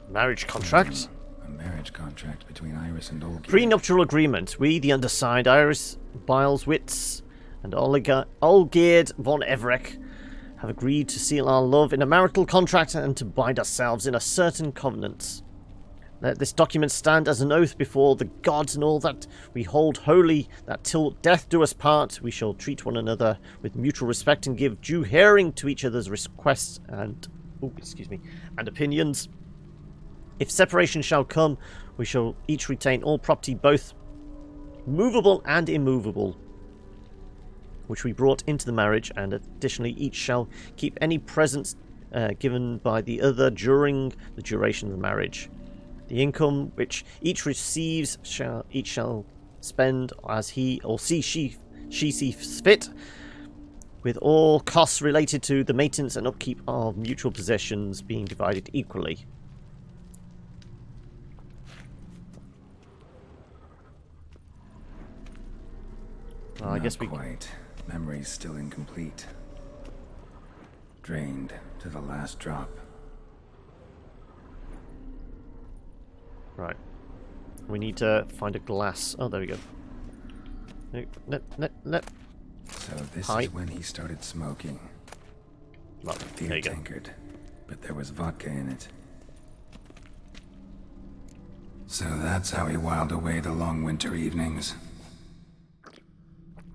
Marriage contract? A marriage contract between Iris and Olgierd. Prenuptial agreement. We, the undersigned, Iris Bileswitz and Olgierd von Everek, have agreed to seal our love in a marital contract and to bind ourselves in a certain covenant. Let this document stand as an oath before the gods and all that we hold holy, that till death do us part, we shall treat one another with mutual respect and give due hearing to each other's requests and opinions. If separation shall come, we shall each retain all property, both movable and immovable, which we brought into the marriage, and additionally each shall keep any presents given by the other during the duration of the marriage. The income which each receives each shall spend as he or she sees fit, with all costs related to the maintenance and upkeep of mutual possessions being divided equally. Well, I guess we quite. Memory's still incomplete. Drained to the last drop. Right. We need to find a glass. Oh, there we go. No. So this is when he started smoking. Well, Beer tankard, but there was vodka in it. So that's how he whiled away the long winter evenings.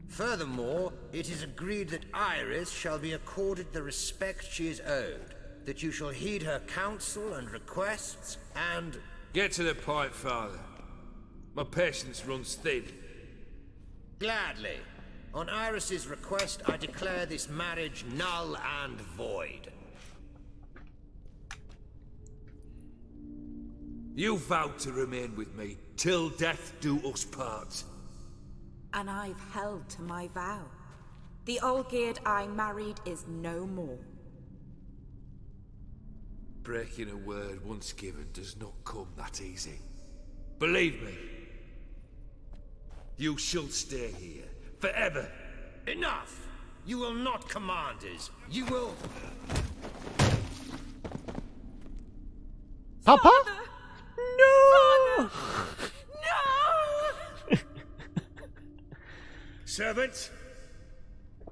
Furthermore, it is agreed that Iris shall be accorded the respect she is owed, that you shall heed her counsel and requests, and... Get to the point, Father. My patience runs thin. Gladly. On Iris's request, I declare this marriage null and void. You vowed to remain with me till death do us part. And I've held to my vow. The Olgierd I married is no more. Breaking a word once given does not come that easy. Believe me. You shall stay here, forever. Enough! You will not command us. You will... Papa? No! Servants,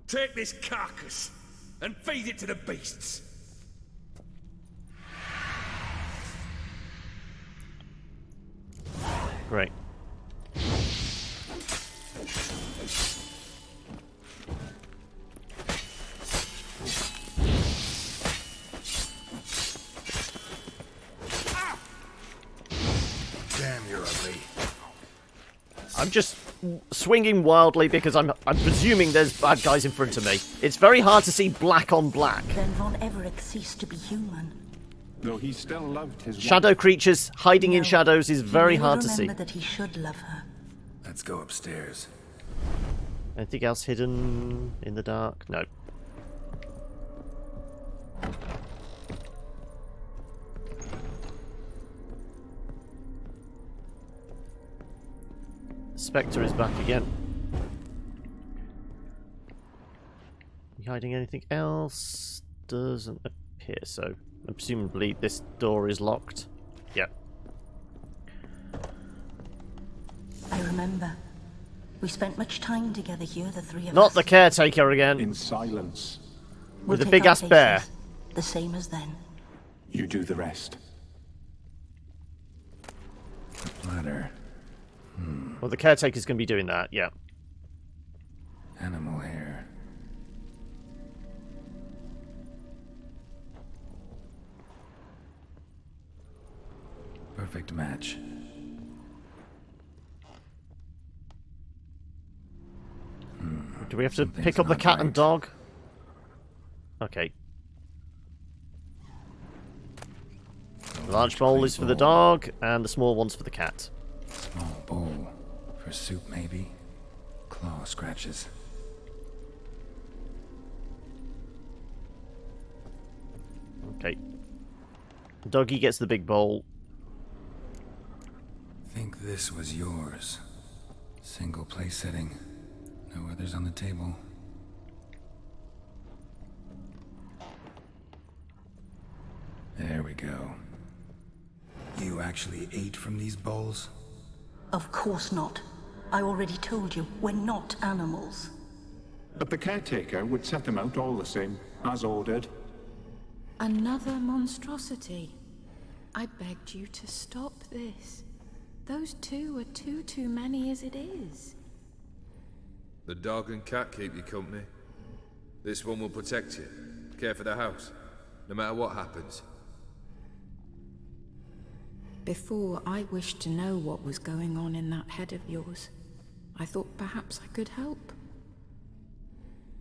take this carcass and feed it to the beasts. Great. Damn, you're ugly. I'm just swinging wildly because I'm presuming there's bad guys in front of me. It's very hard to see black on black. Then Von Everett ceased to be human. Though he still loved his Shadow creatures hiding in shadows is very hard to see. Remember that he should love her. Let's go upstairs. Anything else hidden in the dark? No. Spectre is back again. You hiding anything else? Doesn't appear so. And presumably this door is locked. Yep. I remember. We spent much time together here, the three of us. Not the caretaker again. In silence. With a big ass bear. The same as then. You do the rest. The platter. Well, the caretaker's going to be doing that, yeah. Animal hair. Perfect match. Do we have to pick up the cat and dog? Okay. The large bowl is for the dog, and the small one's for the cat. Small bowl. For soup, maybe? Claw scratches. Okay. Doggy gets the big bowl. Think this was yours. Single place setting. No others on the table. There we go. You actually ate from these bowls? Of course not. I already told you, we're not animals. But the caretaker would set them out all the same, as ordered. Another monstrosity. I begged you to stop this. Those two are too many as it is. The dog and cat keep you company. This one will protect you, care for the house, no matter what happens. Before, I wished to know what was going on in that head of yours. I thought perhaps I could help.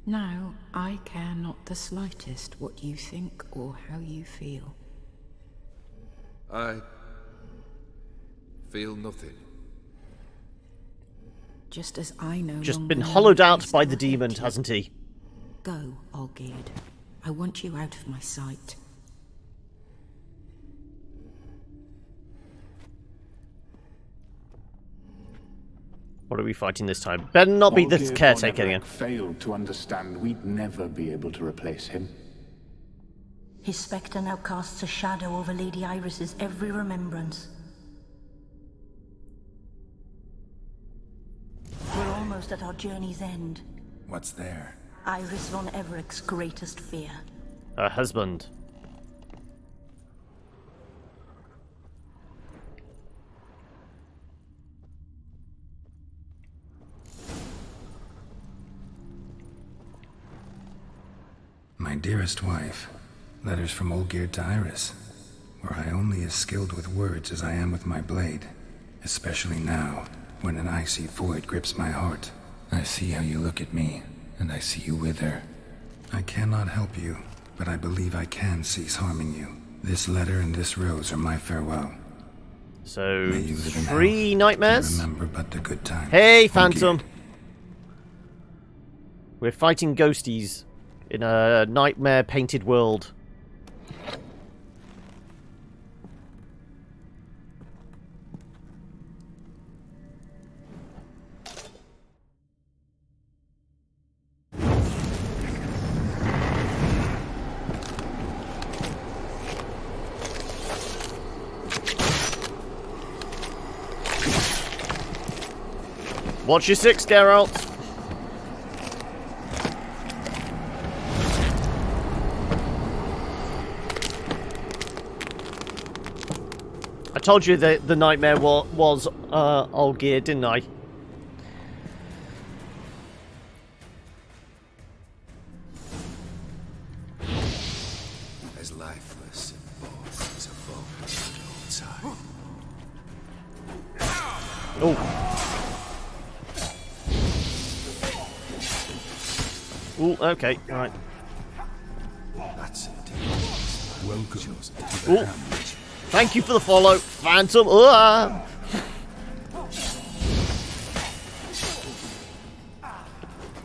Now, I care not the slightest what you think or how you feel. I feel nothing. Just as I know. Just been hollowed out by the demon, hasn't he? Go, Olgierd. I want you out of my sight. What are we fighting this time? Better not be the Olgierd caretaker von again. Everett failed to understand we'd never be able to replace him. His spectre now casts a shadow over Lady Iris's every remembrance. We're almost at our journey's end. What's there? Iris von Everett's greatest fear. Her husband. My dearest wife. Letters from Olgierd to Iris. Were I only as skilled with words as I am with my blade. Especially now, when an icy void grips my heart. I see how you look at me, and I see you wither. I cannot help you, but I believe I can cease harming you. This letter and this rose are my farewell. So, May you live in 3 health, nightmares? to remember but the good times. Hey, Phantom! We're fighting ghosties in a nightmare-painted world. Watch your 6, Geralt. I told you that the nightmare was Olgierd, didn't I? As lifeless and bald as a bone at all time. Oh. Ooh, okay, right. That's it. Welcome to the Ooh. hamlet. Thank you for the follow, Phantom.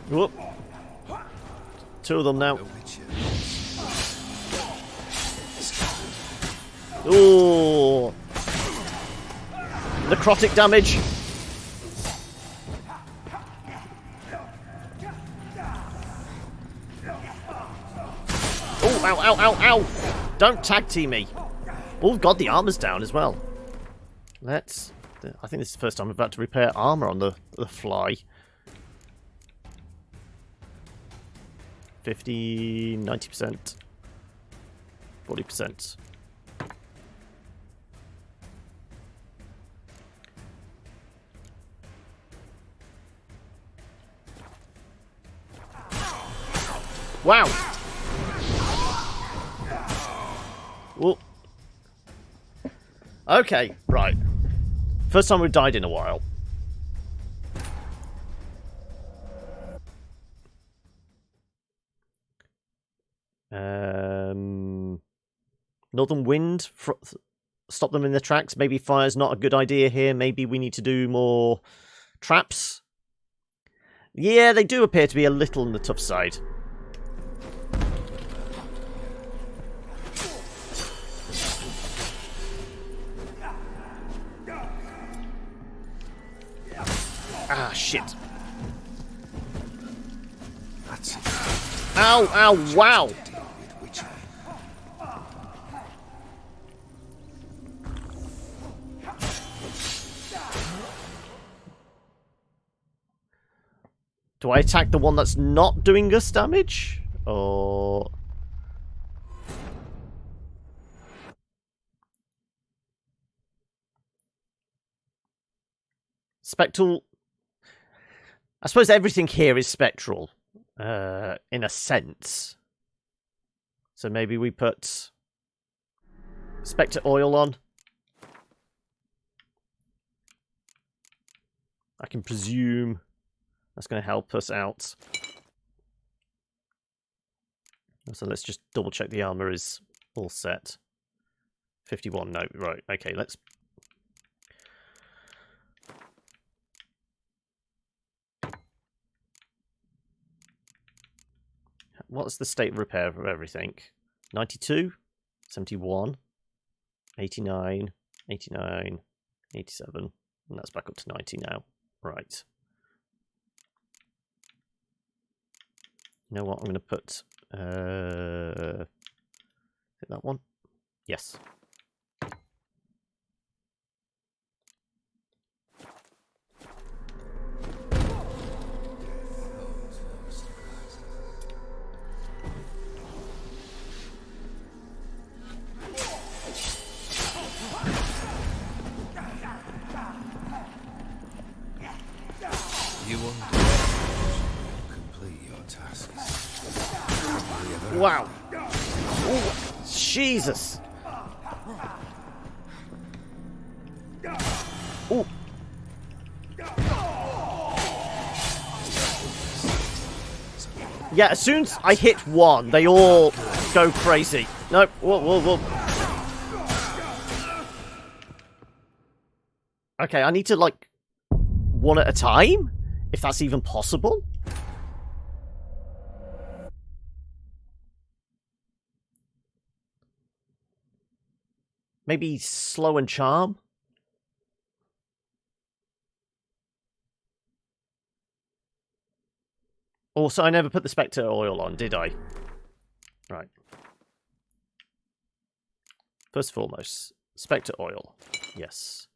Whoop. 2 of them now. Ooh. Necrotic damage. Oh, ow, ow, ow, ow. Don't tag team me. Oh, God, the armor's down as well. Let's... I think this is the first time I'm about to repair armor on the fly. 50, 90%. 40%. Wow! Whoa. Okay, right. First time we've died in a while. Northern Wind. stop them in their tracks. Maybe fire's not a good idea here. Maybe we need to do more traps. Yeah, they do appear to be a little on the tough side. Ah, shit. That's it. Ow, ow, wow. Do I attack the one that's not doing us damage? Or... Spectral... I suppose everything here is spectral. In a sense. So maybe we put... Spectre oil on. I can presume... That's going to help us out. So let's just double check the armor is all set. 51, no, right, okay, let's... What's the state of repair of everything? 92, 71, 89, 89, 87, and that's back up to 90 now. Right. You know what? I'm going to put that one. Yes. You wonder complete your tasks. Wow. Ooh, Jesus. Ooh. Yeah, as soon as I hit one, they all go crazy. No, whoa, whoa, whoa. Okay, I need to, like, one at a time? If that's even possible? Maybe slow and charm? Also, I never put the Spectre oil on, did I? Right. First and foremost, Spectre oil. Yes.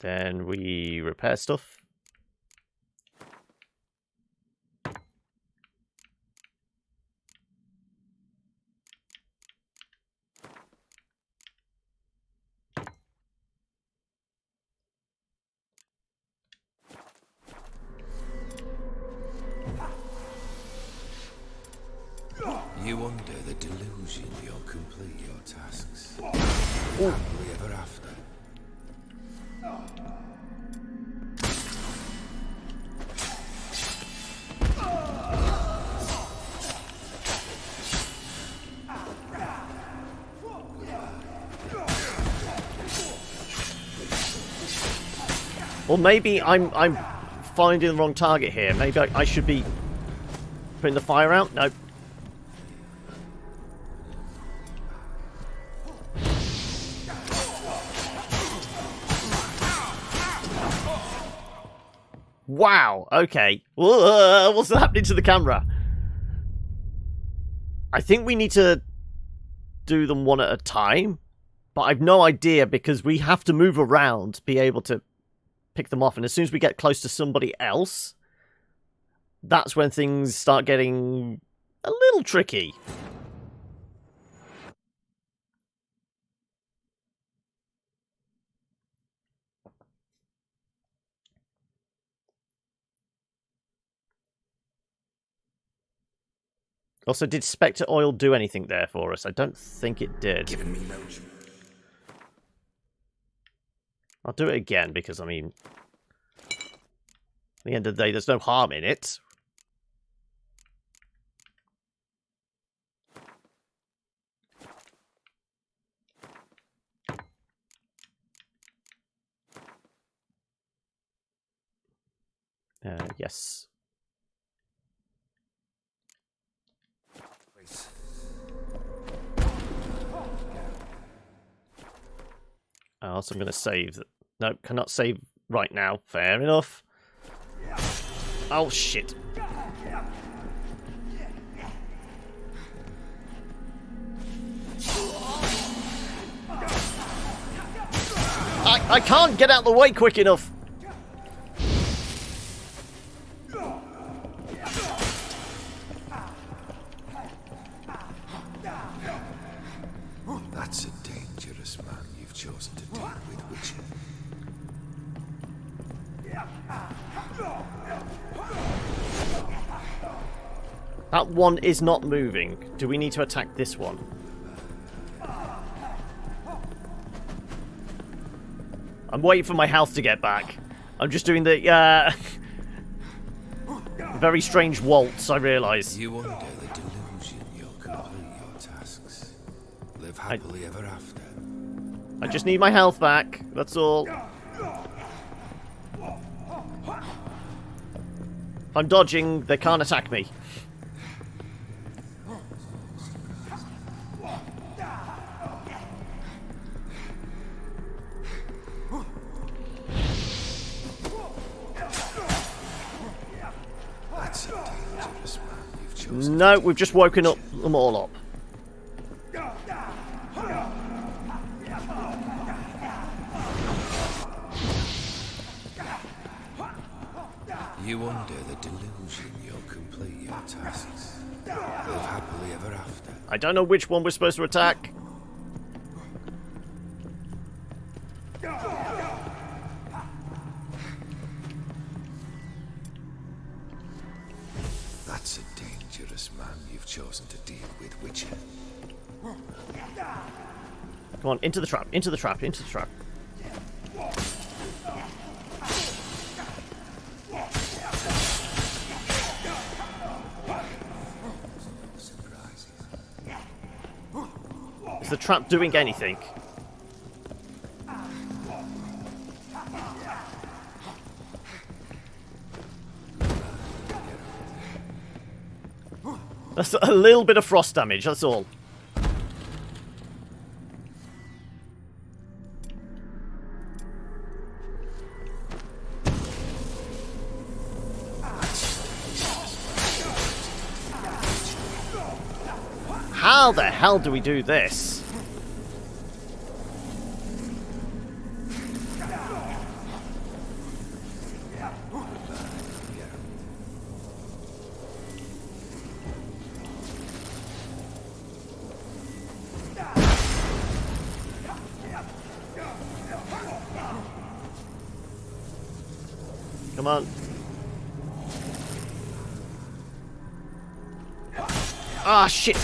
Then we repair stuff. You under the delusion you'll complete your tasks. Ooh. Happily ever after. Or maybe I'm finding the wrong target here. Maybe I should be putting the fire out? No. Wow, okay. What's happening to the camera? I think we need to do them one at a time, but I've no idea because we have to move around to be able to pick them off, and as soon as we get close to somebody else, that's when things start getting a little tricky. Also, did Spectre Oil do anything there for us? I don't think it did. Giving me no... I'll do it again because, I mean, at the end of the day, there's no harm in it. Yes. Also, I'm going to save. No, cannot save right now. Fair enough. Oh, shit. I can't get out the way quick enough. That's a dangerous man you've chosen to deal with, Witcher. That one is not moving. Do we need to attack this one? I'm waiting for my health to get back. I'm just doing the very strange waltz, I realise. You under the delusion you'll complete your tasks. Live happily ever after. I just need my health back, that's all. If I'm dodging, they can't attack me. No, we've just woken up them all up. You under the delusion you'll complete your tasks. Live happily ever after. I don't know which one we're supposed to attack. That's a dangerous man you've chosen to deal with, Witcher. Come on, into the trap, into the trap, into the trap. Is the trap doing anything? That's a little bit of frost damage, that's all. How the hell do we do this? Come on. Ah, shit.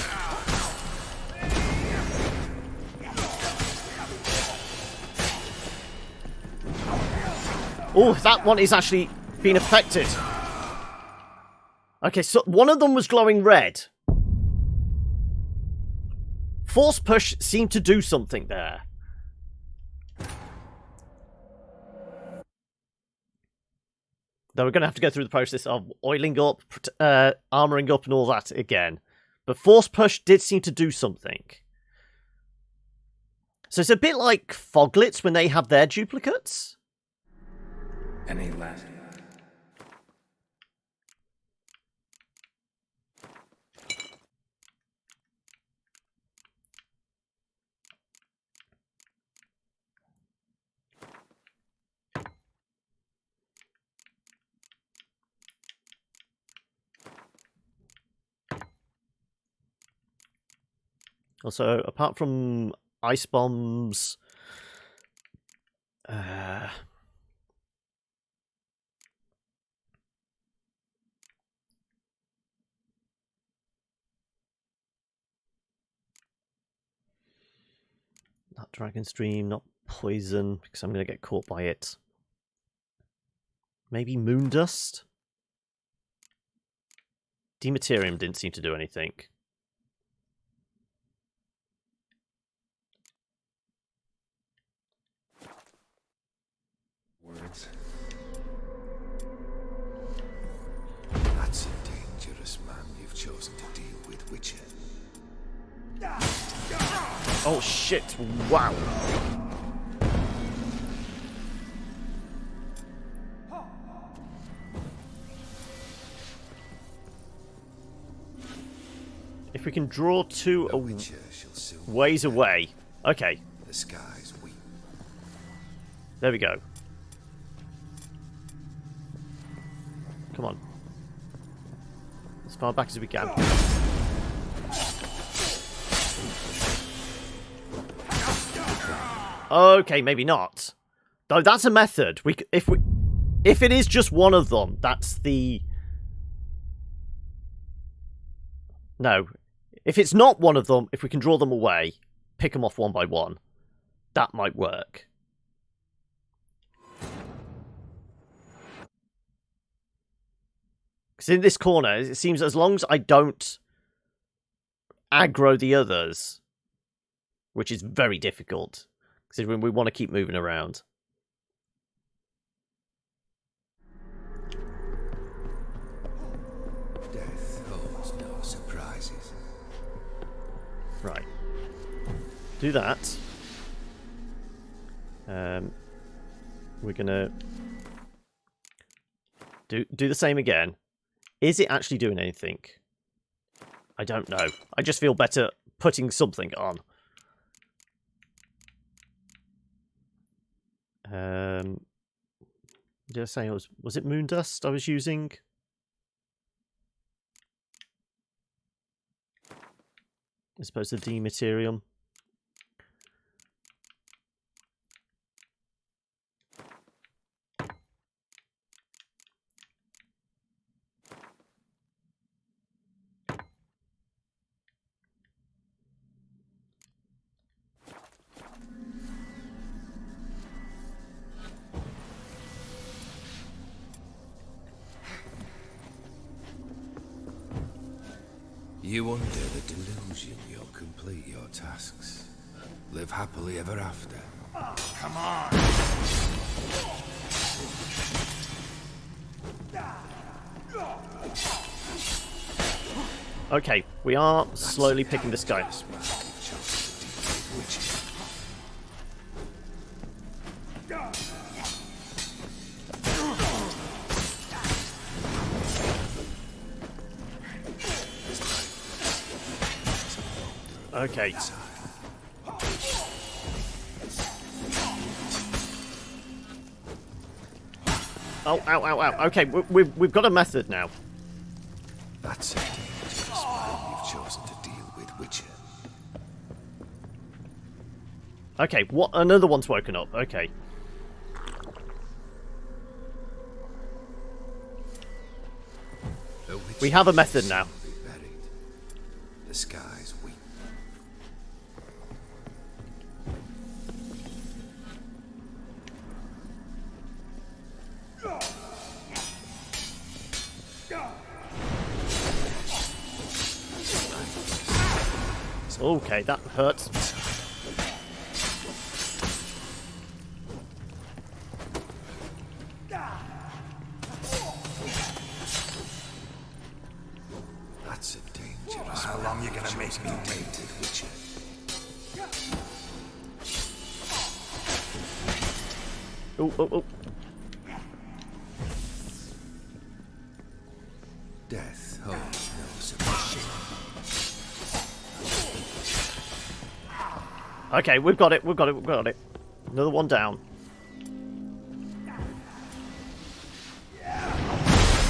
Oh, that one is actually being affected. Okay, so one of them was glowing red. Force push seemed to do something there. Though we're going to have to go through the process of oiling up, armoring up and all that again. But Force Push did seem to do something. So it's a bit like Foglets when they have their duplicates. Any last? Also, apart from ice bombs, not Dragon Stream, not poison, because I'm going to get caught by it. Maybe Moon Dust? Dematerium didn't seem to do anything. Words. Oh shit! Wow. If we can draw two ways away. Okay. The skies weep. There we go. Come on. As far back as we can. Okay, maybe not. Though that's a method. If it is just one of them, that's the... No. If it's not one of them, if we can draw them away, pick them off one by one, that might work. Because in this corner, it seems as long as I don't aggro the others, which is very difficult, considering we want to keep moving around. Death holds no surprises. Right. Do that. We're gonna do the same again. Is it actually doing anything? I don't know. I just feel better putting something on. Did I say was it moon dust I was using? As opposed to dematerium. You under the delusion you'll complete your tasks. Live happily ever after. Come on! Okay, we are slowly picking this guy. Okay. Oh, ow, ow, ow. Okay, we've got a method now. That's a dangerous way you've chosen to deal with Witcher. Okay, what? Another one's woken up. Okay. We have a method now. The skies weep. Okay, that hurts. That's a dangerous. How long you gonna make me wait, Witcher? Oh, oh, oh. Death holds no surprise. Okay, we've got it, we've got it, we've got it. Another one down.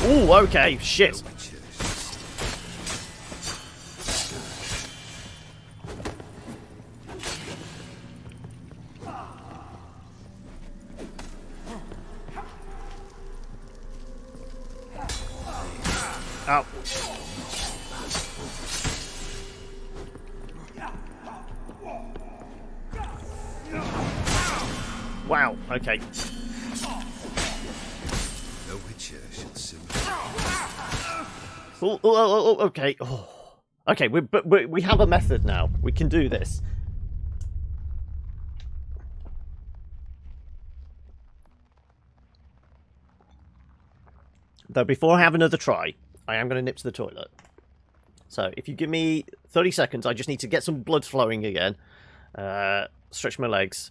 Ooh, okay, shit. Ow. Wow, okay. The Witcher should soon. Oh, okay. Oh. Okay, we have a method now. We can do this. Though before I have another try, I am going to nip to the toilet. So if you give me 30 seconds, I just need to get some blood flowing again. Stretch my legs.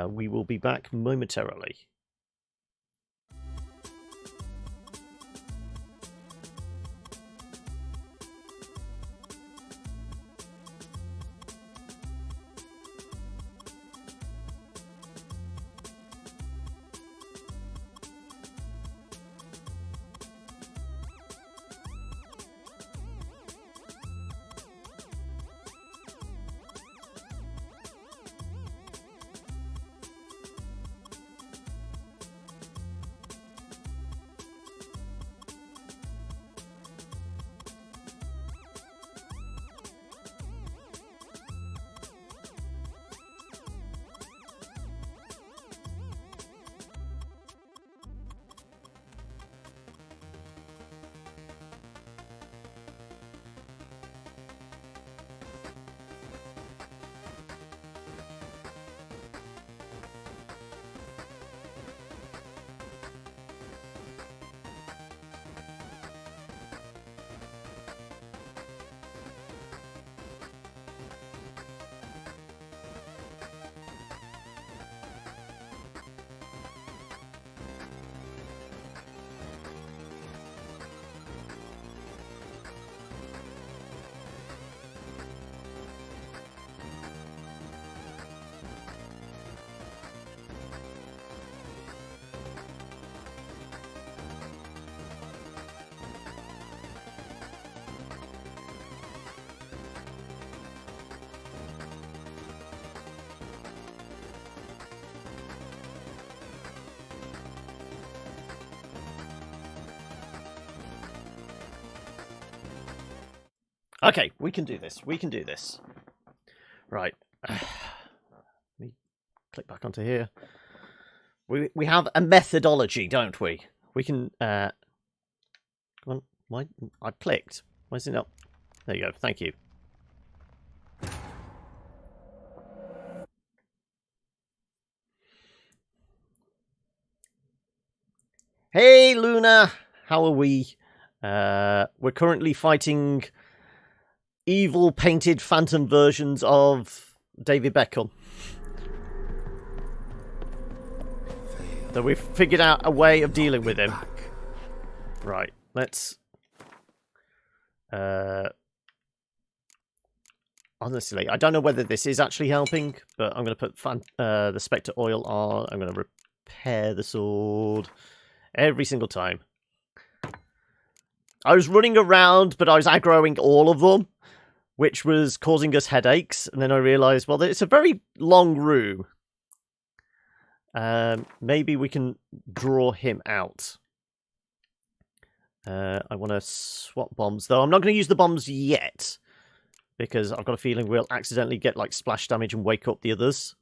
We will be back momentarily. Okay, we can do this. We can do this. Right. Let me click back onto here. We have a methodology, don't we? We can... Come on. Why? I clicked. Why is it not? There you go. Thank you. Hey, Luna! How are we? We're currently fighting evil painted phantom versions of David Beckham. So we've figured out a way of dealing with him. Right, let's... honestly, I don't know whether this is actually helping, but I'm going to put the Spectre oil on. I'm going to repair the sword every single time. I was running around, but I was aggroing all of them, which was causing us headaches. And then I realised, well, it's a very long room. Maybe we can draw him out. I want to swap bombs, though. I'm not going to use the bombs yet, because I've got a feeling we'll accidentally get like splash damage and wake up the others.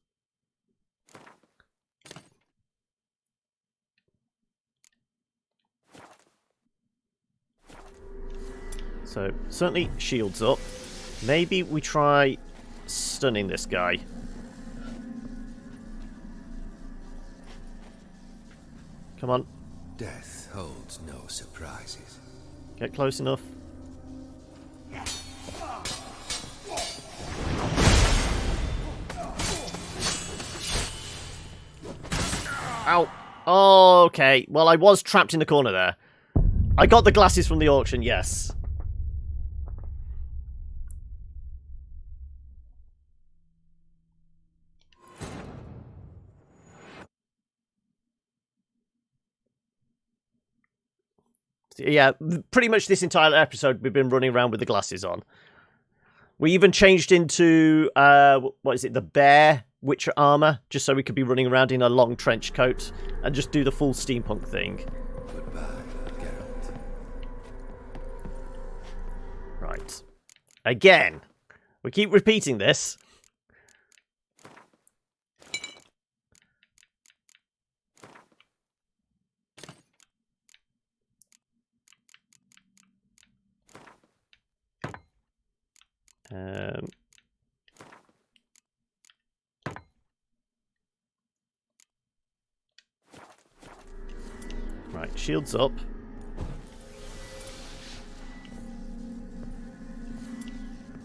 So, certainly shields up. Maybe we try stunning this guy. Come on. Death holds no surprises. Get close enough. Ow. Oh, okay. Well, I was trapped in the corner there. I got the glasses from the auction, yes. Yeah, pretty much this entire episode we've been running around with the glasses on. We even changed into, what is it, the bear Witcher armor, just so we could be running around in a long trench coat and just do the full steampunk thing. Goodbye, Geralt. Right. Again. We keep repeating this. Right, shields up.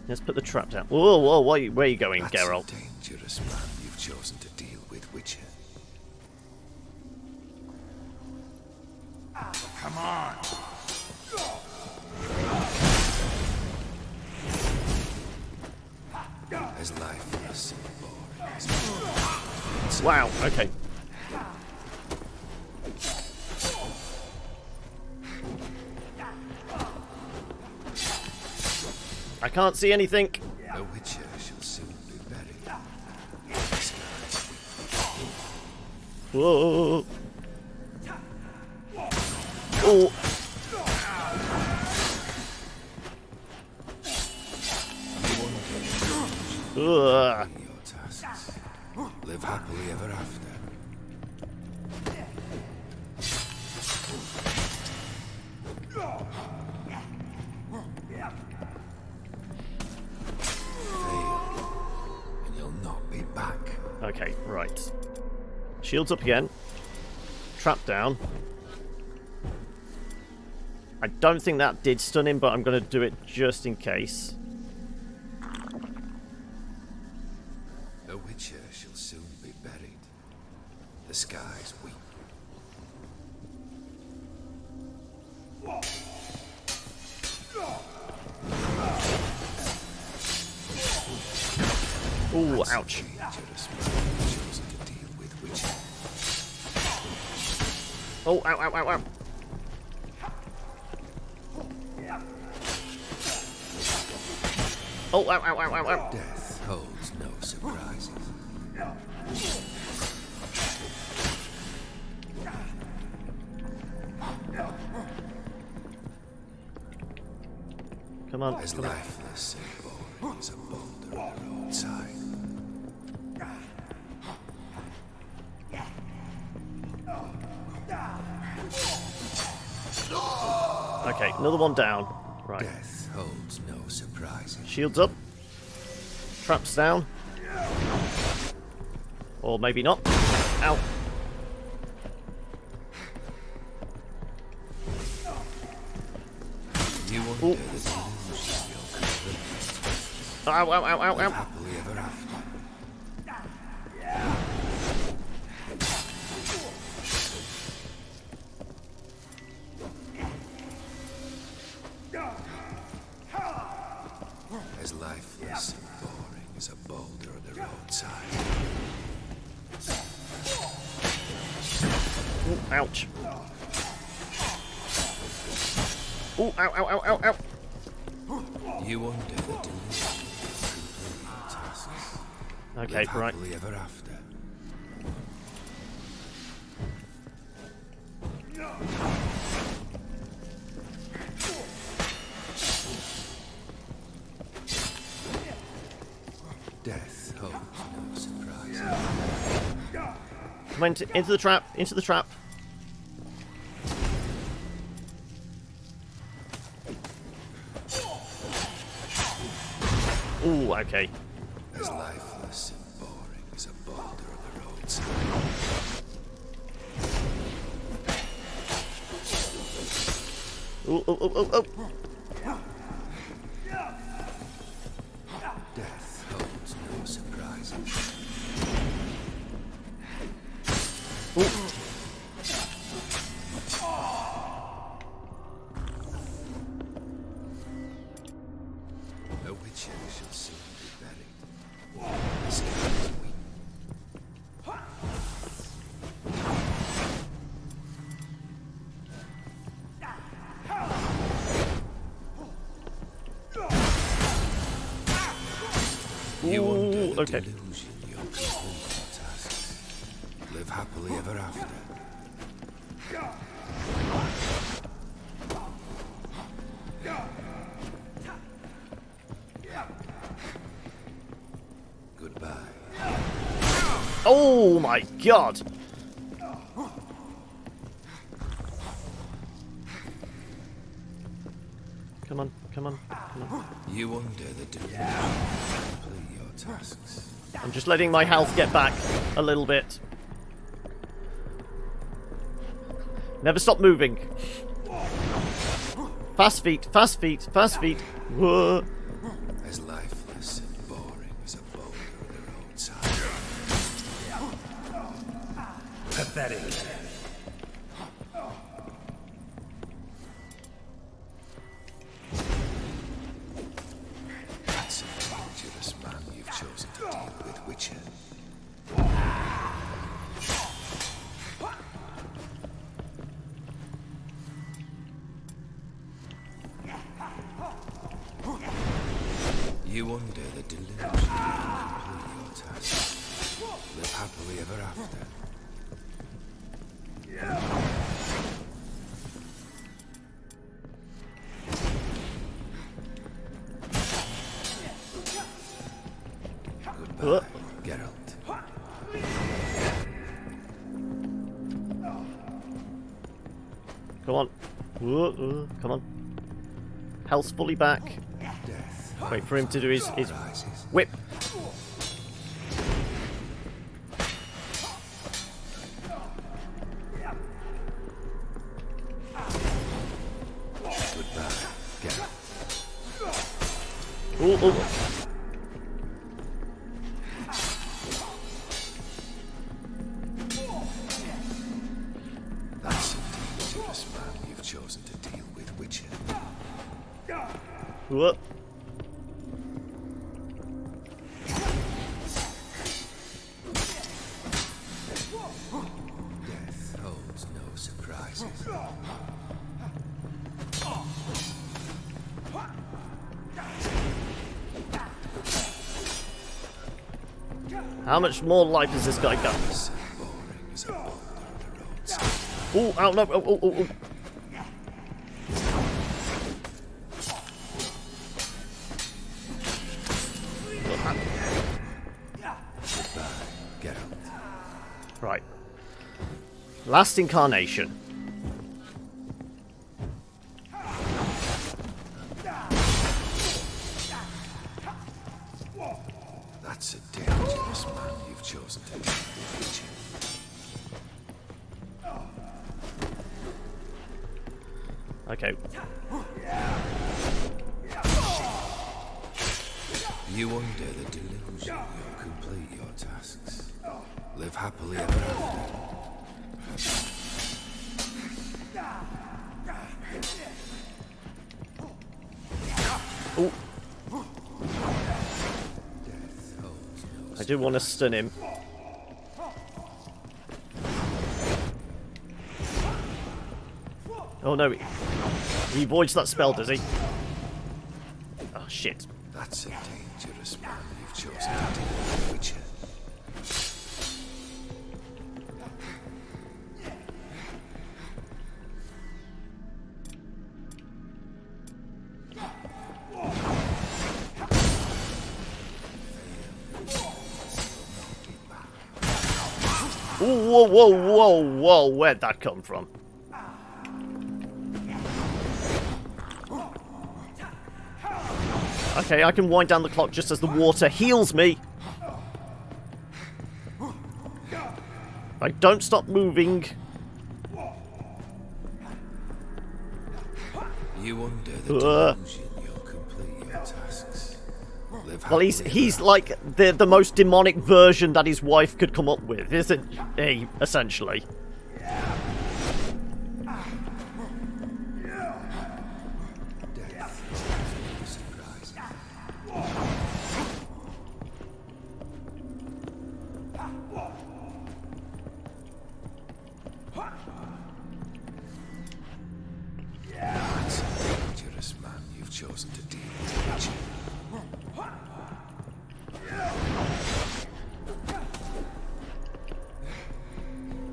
Let's put the trap down. Whoa, whoa, where are you going, That's Geralt? a dangerous man you've chosen to deal with, Witcher. Come on! As lifeless and boring as Wow, okay. I can't see anything. The Witcher shall soon be buried. Whoa. Oh. Ugh. Your tasks. Live happily ever after. Fail, and you'll not be back. Okay, right. Shields up again. Trap down. I don't think that did stun him, but I'm going to do it just in case. The Witcher shall soon be buried. The skies weep. Ooh, ouch. Oh, ow, ow, ow, ow. Oh, ow, ow, ow, ow, ow. Death holds no surprises. Come on. As lifeless and boring as a boulder on the roadside. Okay, another one down. Right. Death holds no surprises. Shields up. Traps down. Or maybe not. Ow. You wonder the delusion you'll cover. Ow, ow, ow, ow, ow. Happily ever after. As lifeless and boring as a boulder on the roadside. Ooh, ouch. Ooh, ow, ow, ow, ow, ow. You wonder the delusion your tasks. Okay, Live right. happily ever after. Death holds no surprise. Come into the trap. Into the trap. Ooh, okay. As lifeless and boring as a boulder on the roadside. Ooh, ooh, ooh, ooh, ooh. Death holds no surprises. Ooh. The Witcher shall soon be buried. The skies weep. You wonder the okay. delusion you'll complete your tasks. Live happily ever after. Goodbye. Oh my god! Come on, come on, come on. You wonder the delusion you'll complete your tasks. I'm just letting my health get back a little bit. Never stop moving. Fast feet, fast feet, fast feet. Whoa. As lifeless and boring as a boulder of the roadside. Pathetic. That's a dangerous man you've chosen to deal with, Witcher. You under the delusion you complete your task. Live happily ever after. Goodbye, Geralt. Come on. Come on. Health's fully back. Wait for him to do his whip. Goodbye, Geralt. Ooh. That's a dangerous man you've chosen to deal with, Witcher. Whoop. Death holds no surprises. How much more life has this guy got? Oh, ow, no. Oh. Right. Last incarnation. That's a dangerous man you've chosen to deal with, Witcher. Okay. You under the delusion you'll complete your tasks. Live happily ever after. Ooh. I do want to stun him. Oh no, he avoids that spell, does he? Oh shit. That's a dangerous man you've chosen to deal with, Witcher. Ooh, whoa, where'd that come from? Okay, I can wind down the clock just as the water heals me. I don't stop moving. You under the delusion you'll complete your tasks. Well, he's like the most demonic version that his wife could come up with, isn't he? Essentially. That's a dangerous man you've chosen to deal with, Witcher.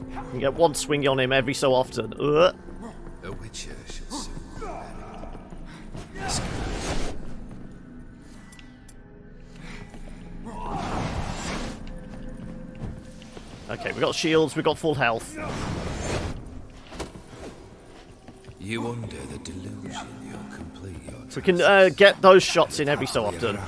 You can get one swing on him every so often. A Witcher should soon be buried. This guy. Okay, we got shields, we got full health. You under the delusion you'll complete your tasks. We can get those shots in every so often.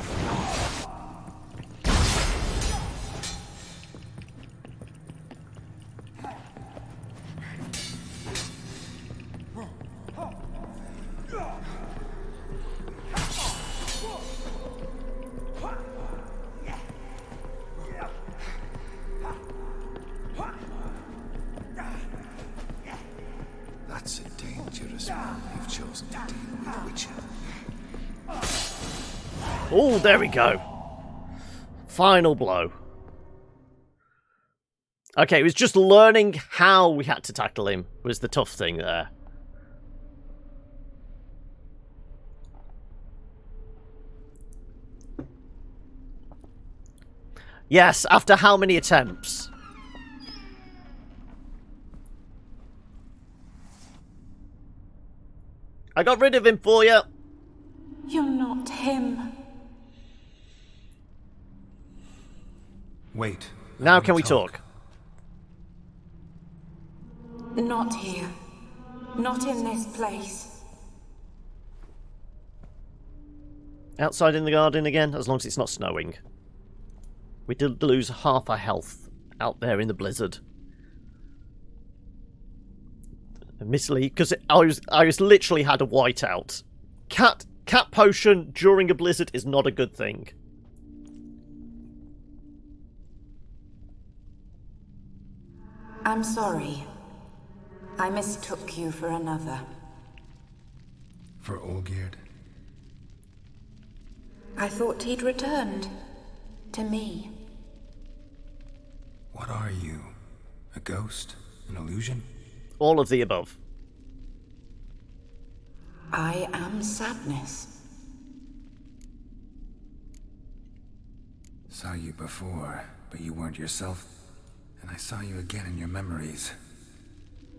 Oh, there we go. Final blow. Okay, it was just learning how we had to tackle him was the tough thing there. Yes, after how many attempts? I got rid of him for you. You're not him. Wait. Now can we talk? Not here. Not in this place. Outside in the garden again, as long as it's not snowing. We did lose half our health out there in the blizzard. Admittedly, because I was literally had a whiteout. Cat potion during a blizzard is not a good thing. I'm sorry. I mistook you for another. For Olgierd? I thought he'd returned. To me. What are you? A ghost? An illusion? All of the above. I am sadness. Saw you before, but you weren't yourself. And I saw you again in your memories.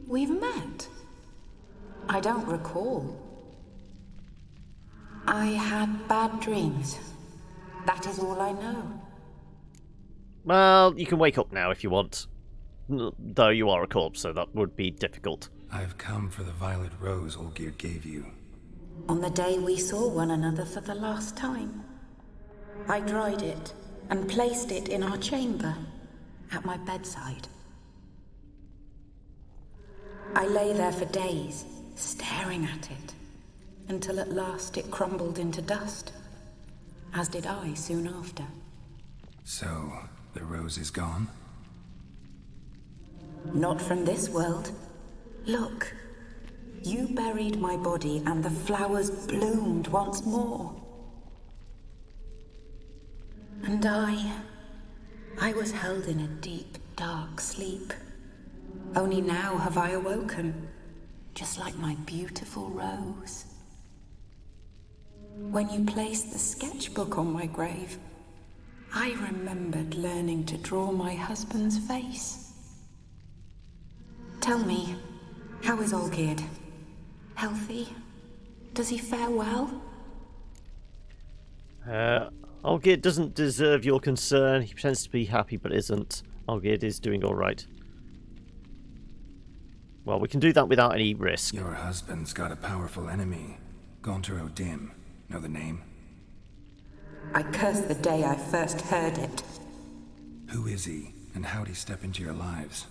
We've met. I don't recall. I had bad dreams. That is all I know. Well, you can wake up now if you want. Though you are a corpse, so that would be difficult. I've come for the violet rose Olgierd gave you. On the day we saw one another for the last time, I dried it and placed it in our chamber, at my bedside. I lay there for days, staring at it, until at last it crumbled into dust, as did I soon after. So, the rose is gone? Not from this world. Look, you buried my body and the flowers bloomed once more. And I was held in a deep, dark sleep. Only now have I awoken, just like my beautiful rose. When you placed the sketchbook on my grave, I remembered learning to draw my husband's face. Tell me, how is Olgierd? Healthy? Does he fare well? Olgierd doesn't deserve your concern. He pretends to be happy but isn't. Olgierd is doing alright. Well, we can do that without any risk. Your husband's got a powerful enemy. Gaunter O'Dim. Know the name? I curse the day I first heard it. Who is he, and how'd he step into your lives?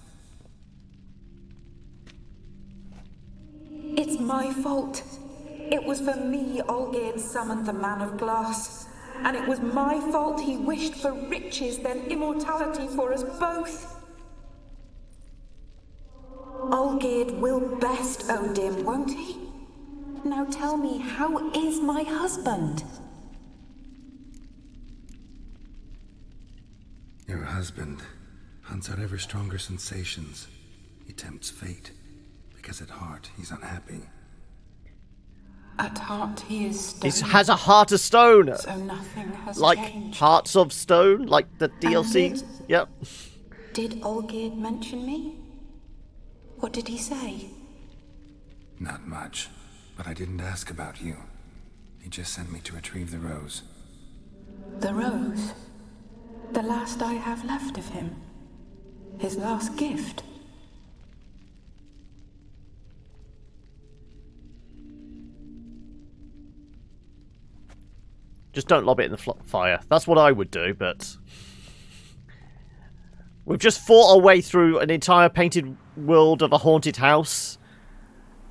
It's my fault. It was for me Olgierd summoned the Man of Glass. And it was my fault he wished for riches, then immortality for us both. Olgierd will best O'Dim, won't he? Now tell me, how is my husband? Your husband hunts out ever stronger sensations. He tempts fate, because at heart he's unhappy. At heart he is stone. He has a heart of stone. So nothing has like changed. Hearts of Stone, like the DLC. Yep. Did Olgierd mention me? What did he say? Not much, but I didn't ask about you. He just sent me to retrieve the rose. The rose? The last I have left of him? His last gift? Just don't lob it in the fire. That's what I would do, but... We've just fought our way through an entire painted world of a haunted house.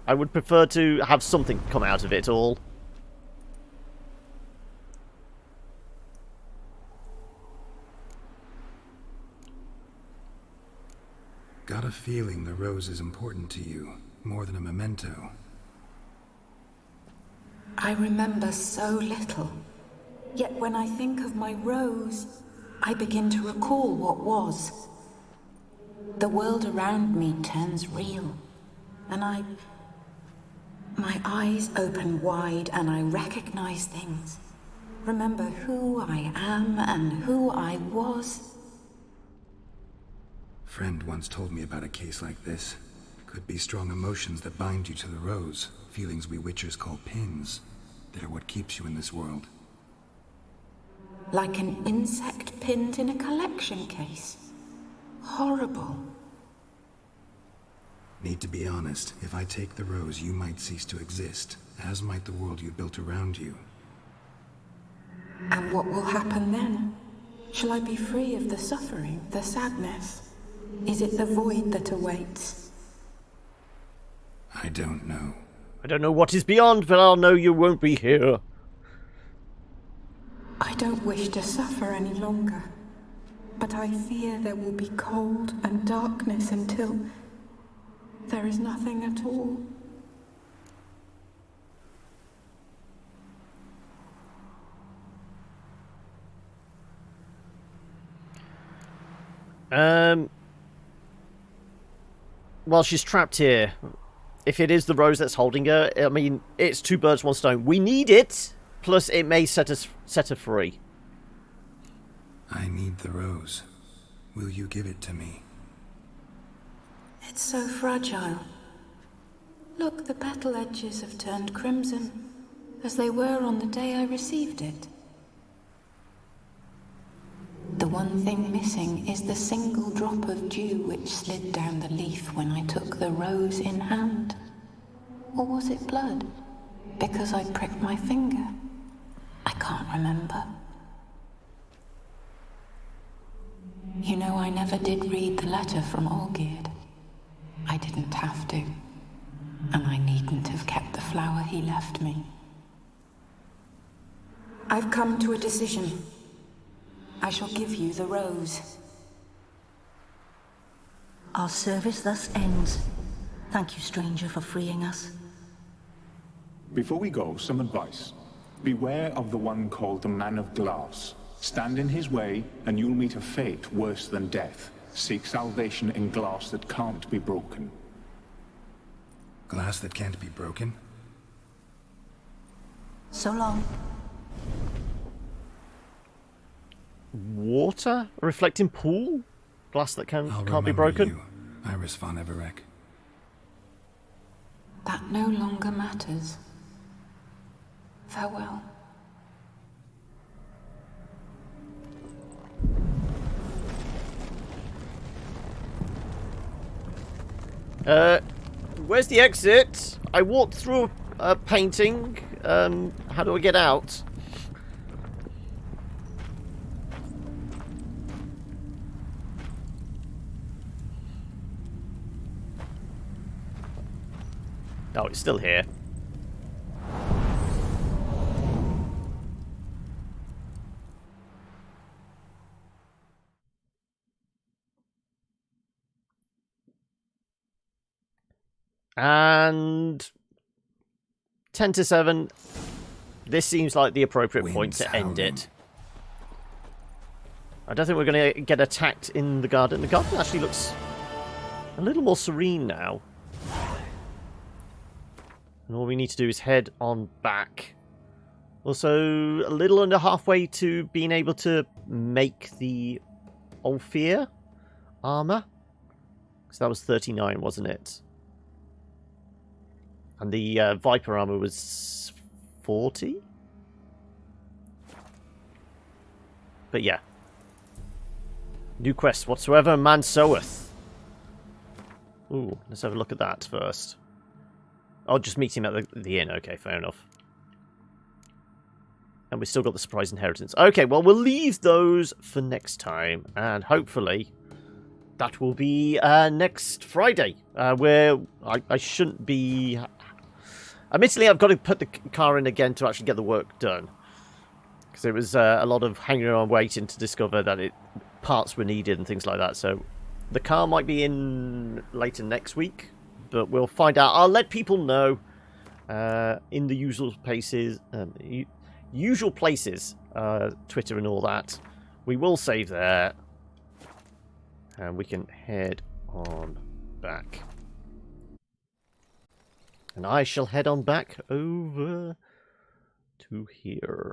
I would prefer to have something come out of it all. Got a feeling the rose is important to you, more than a memento. I remember so little. Yet when I think of my rose, I begin to recall what was. The world around me turns real, and my eyes open wide and I recognize things. Remember who I am and who I was. Friend once told me about a case like this. Could be strong emotions that bind you to the rose. Feelings we witchers call pins. They're what keeps you in this world. Like an insect pinned in a collection case. Horrible. Need to be honest. If I take the rose, you might cease to exist, as might the world you built around you. And what will happen then? Shall I be free of the suffering, the sadness? Is it the void that awaits? I don't know. I don't know what is beyond, but I'll know you won't be here. I don't wish to suffer any longer, but I fear there will be cold and darkness until there is nothing at all. Well, she's trapped here. If it is the rose that's holding her, I mean, it's two birds, one stone. We need it, plus it may set her free. I need the rose. Will you give it to me? It's so fragile. Look, the petal edges have turned crimson, as they were on the day I received it. The one thing missing is the single drop of dew which slid down the leaf when I took the rose in hand. Or was it blood? Because I pricked my finger? I can't remember. You know, I never did read the letter from Olgierd. I didn't have to. And I needn't have kept the flower he left me. I've come to a decision. I shall give you the rose. Our service thus ends. Thank you, stranger, for freeing us. Before we go, some advice. Beware of the one called the Man of Glass. Stand in his way, and you'll meet a fate worse than death. Seek salvation in glass that can't be broken. Glass that can't be broken? So long. Water? A reflecting pool? Glass that can't be broken? You, Iris von Everec. That no longer matters. Farewell. Where's the exit? I walked through a painting. How do I get out? Oh, it's still here. And 10 to 7. This seems like the appropriate point to end it. I don't think we're going to get attacked in the garden. The garden actually looks a little more serene now. And all we need to do is head on back. Also, a little under halfway to being able to make the Ulfir armor. Because that was 39, wasn't it? And the Viper armor was 40? But yeah. New quest whatsoever man soweth. Ooh, let's have a look at that first. I'll just meet him at the inn. Okay, fair enough. And we've still got the surprise inheritance. Okay, well, we'll leave those for next time. And hopefully that will be next Friday. Where I shouldn't be... Admittedly, I've got to put the car in again to actually get the work done. Because it was a lot of hanging around waiting to discover that parts were needed and things like that. So the car might be in later next week. But we'll find out. I'll let people know in the usual places. Twitter and all that. We will save there. And we can head on back. And I shall head on back over to here.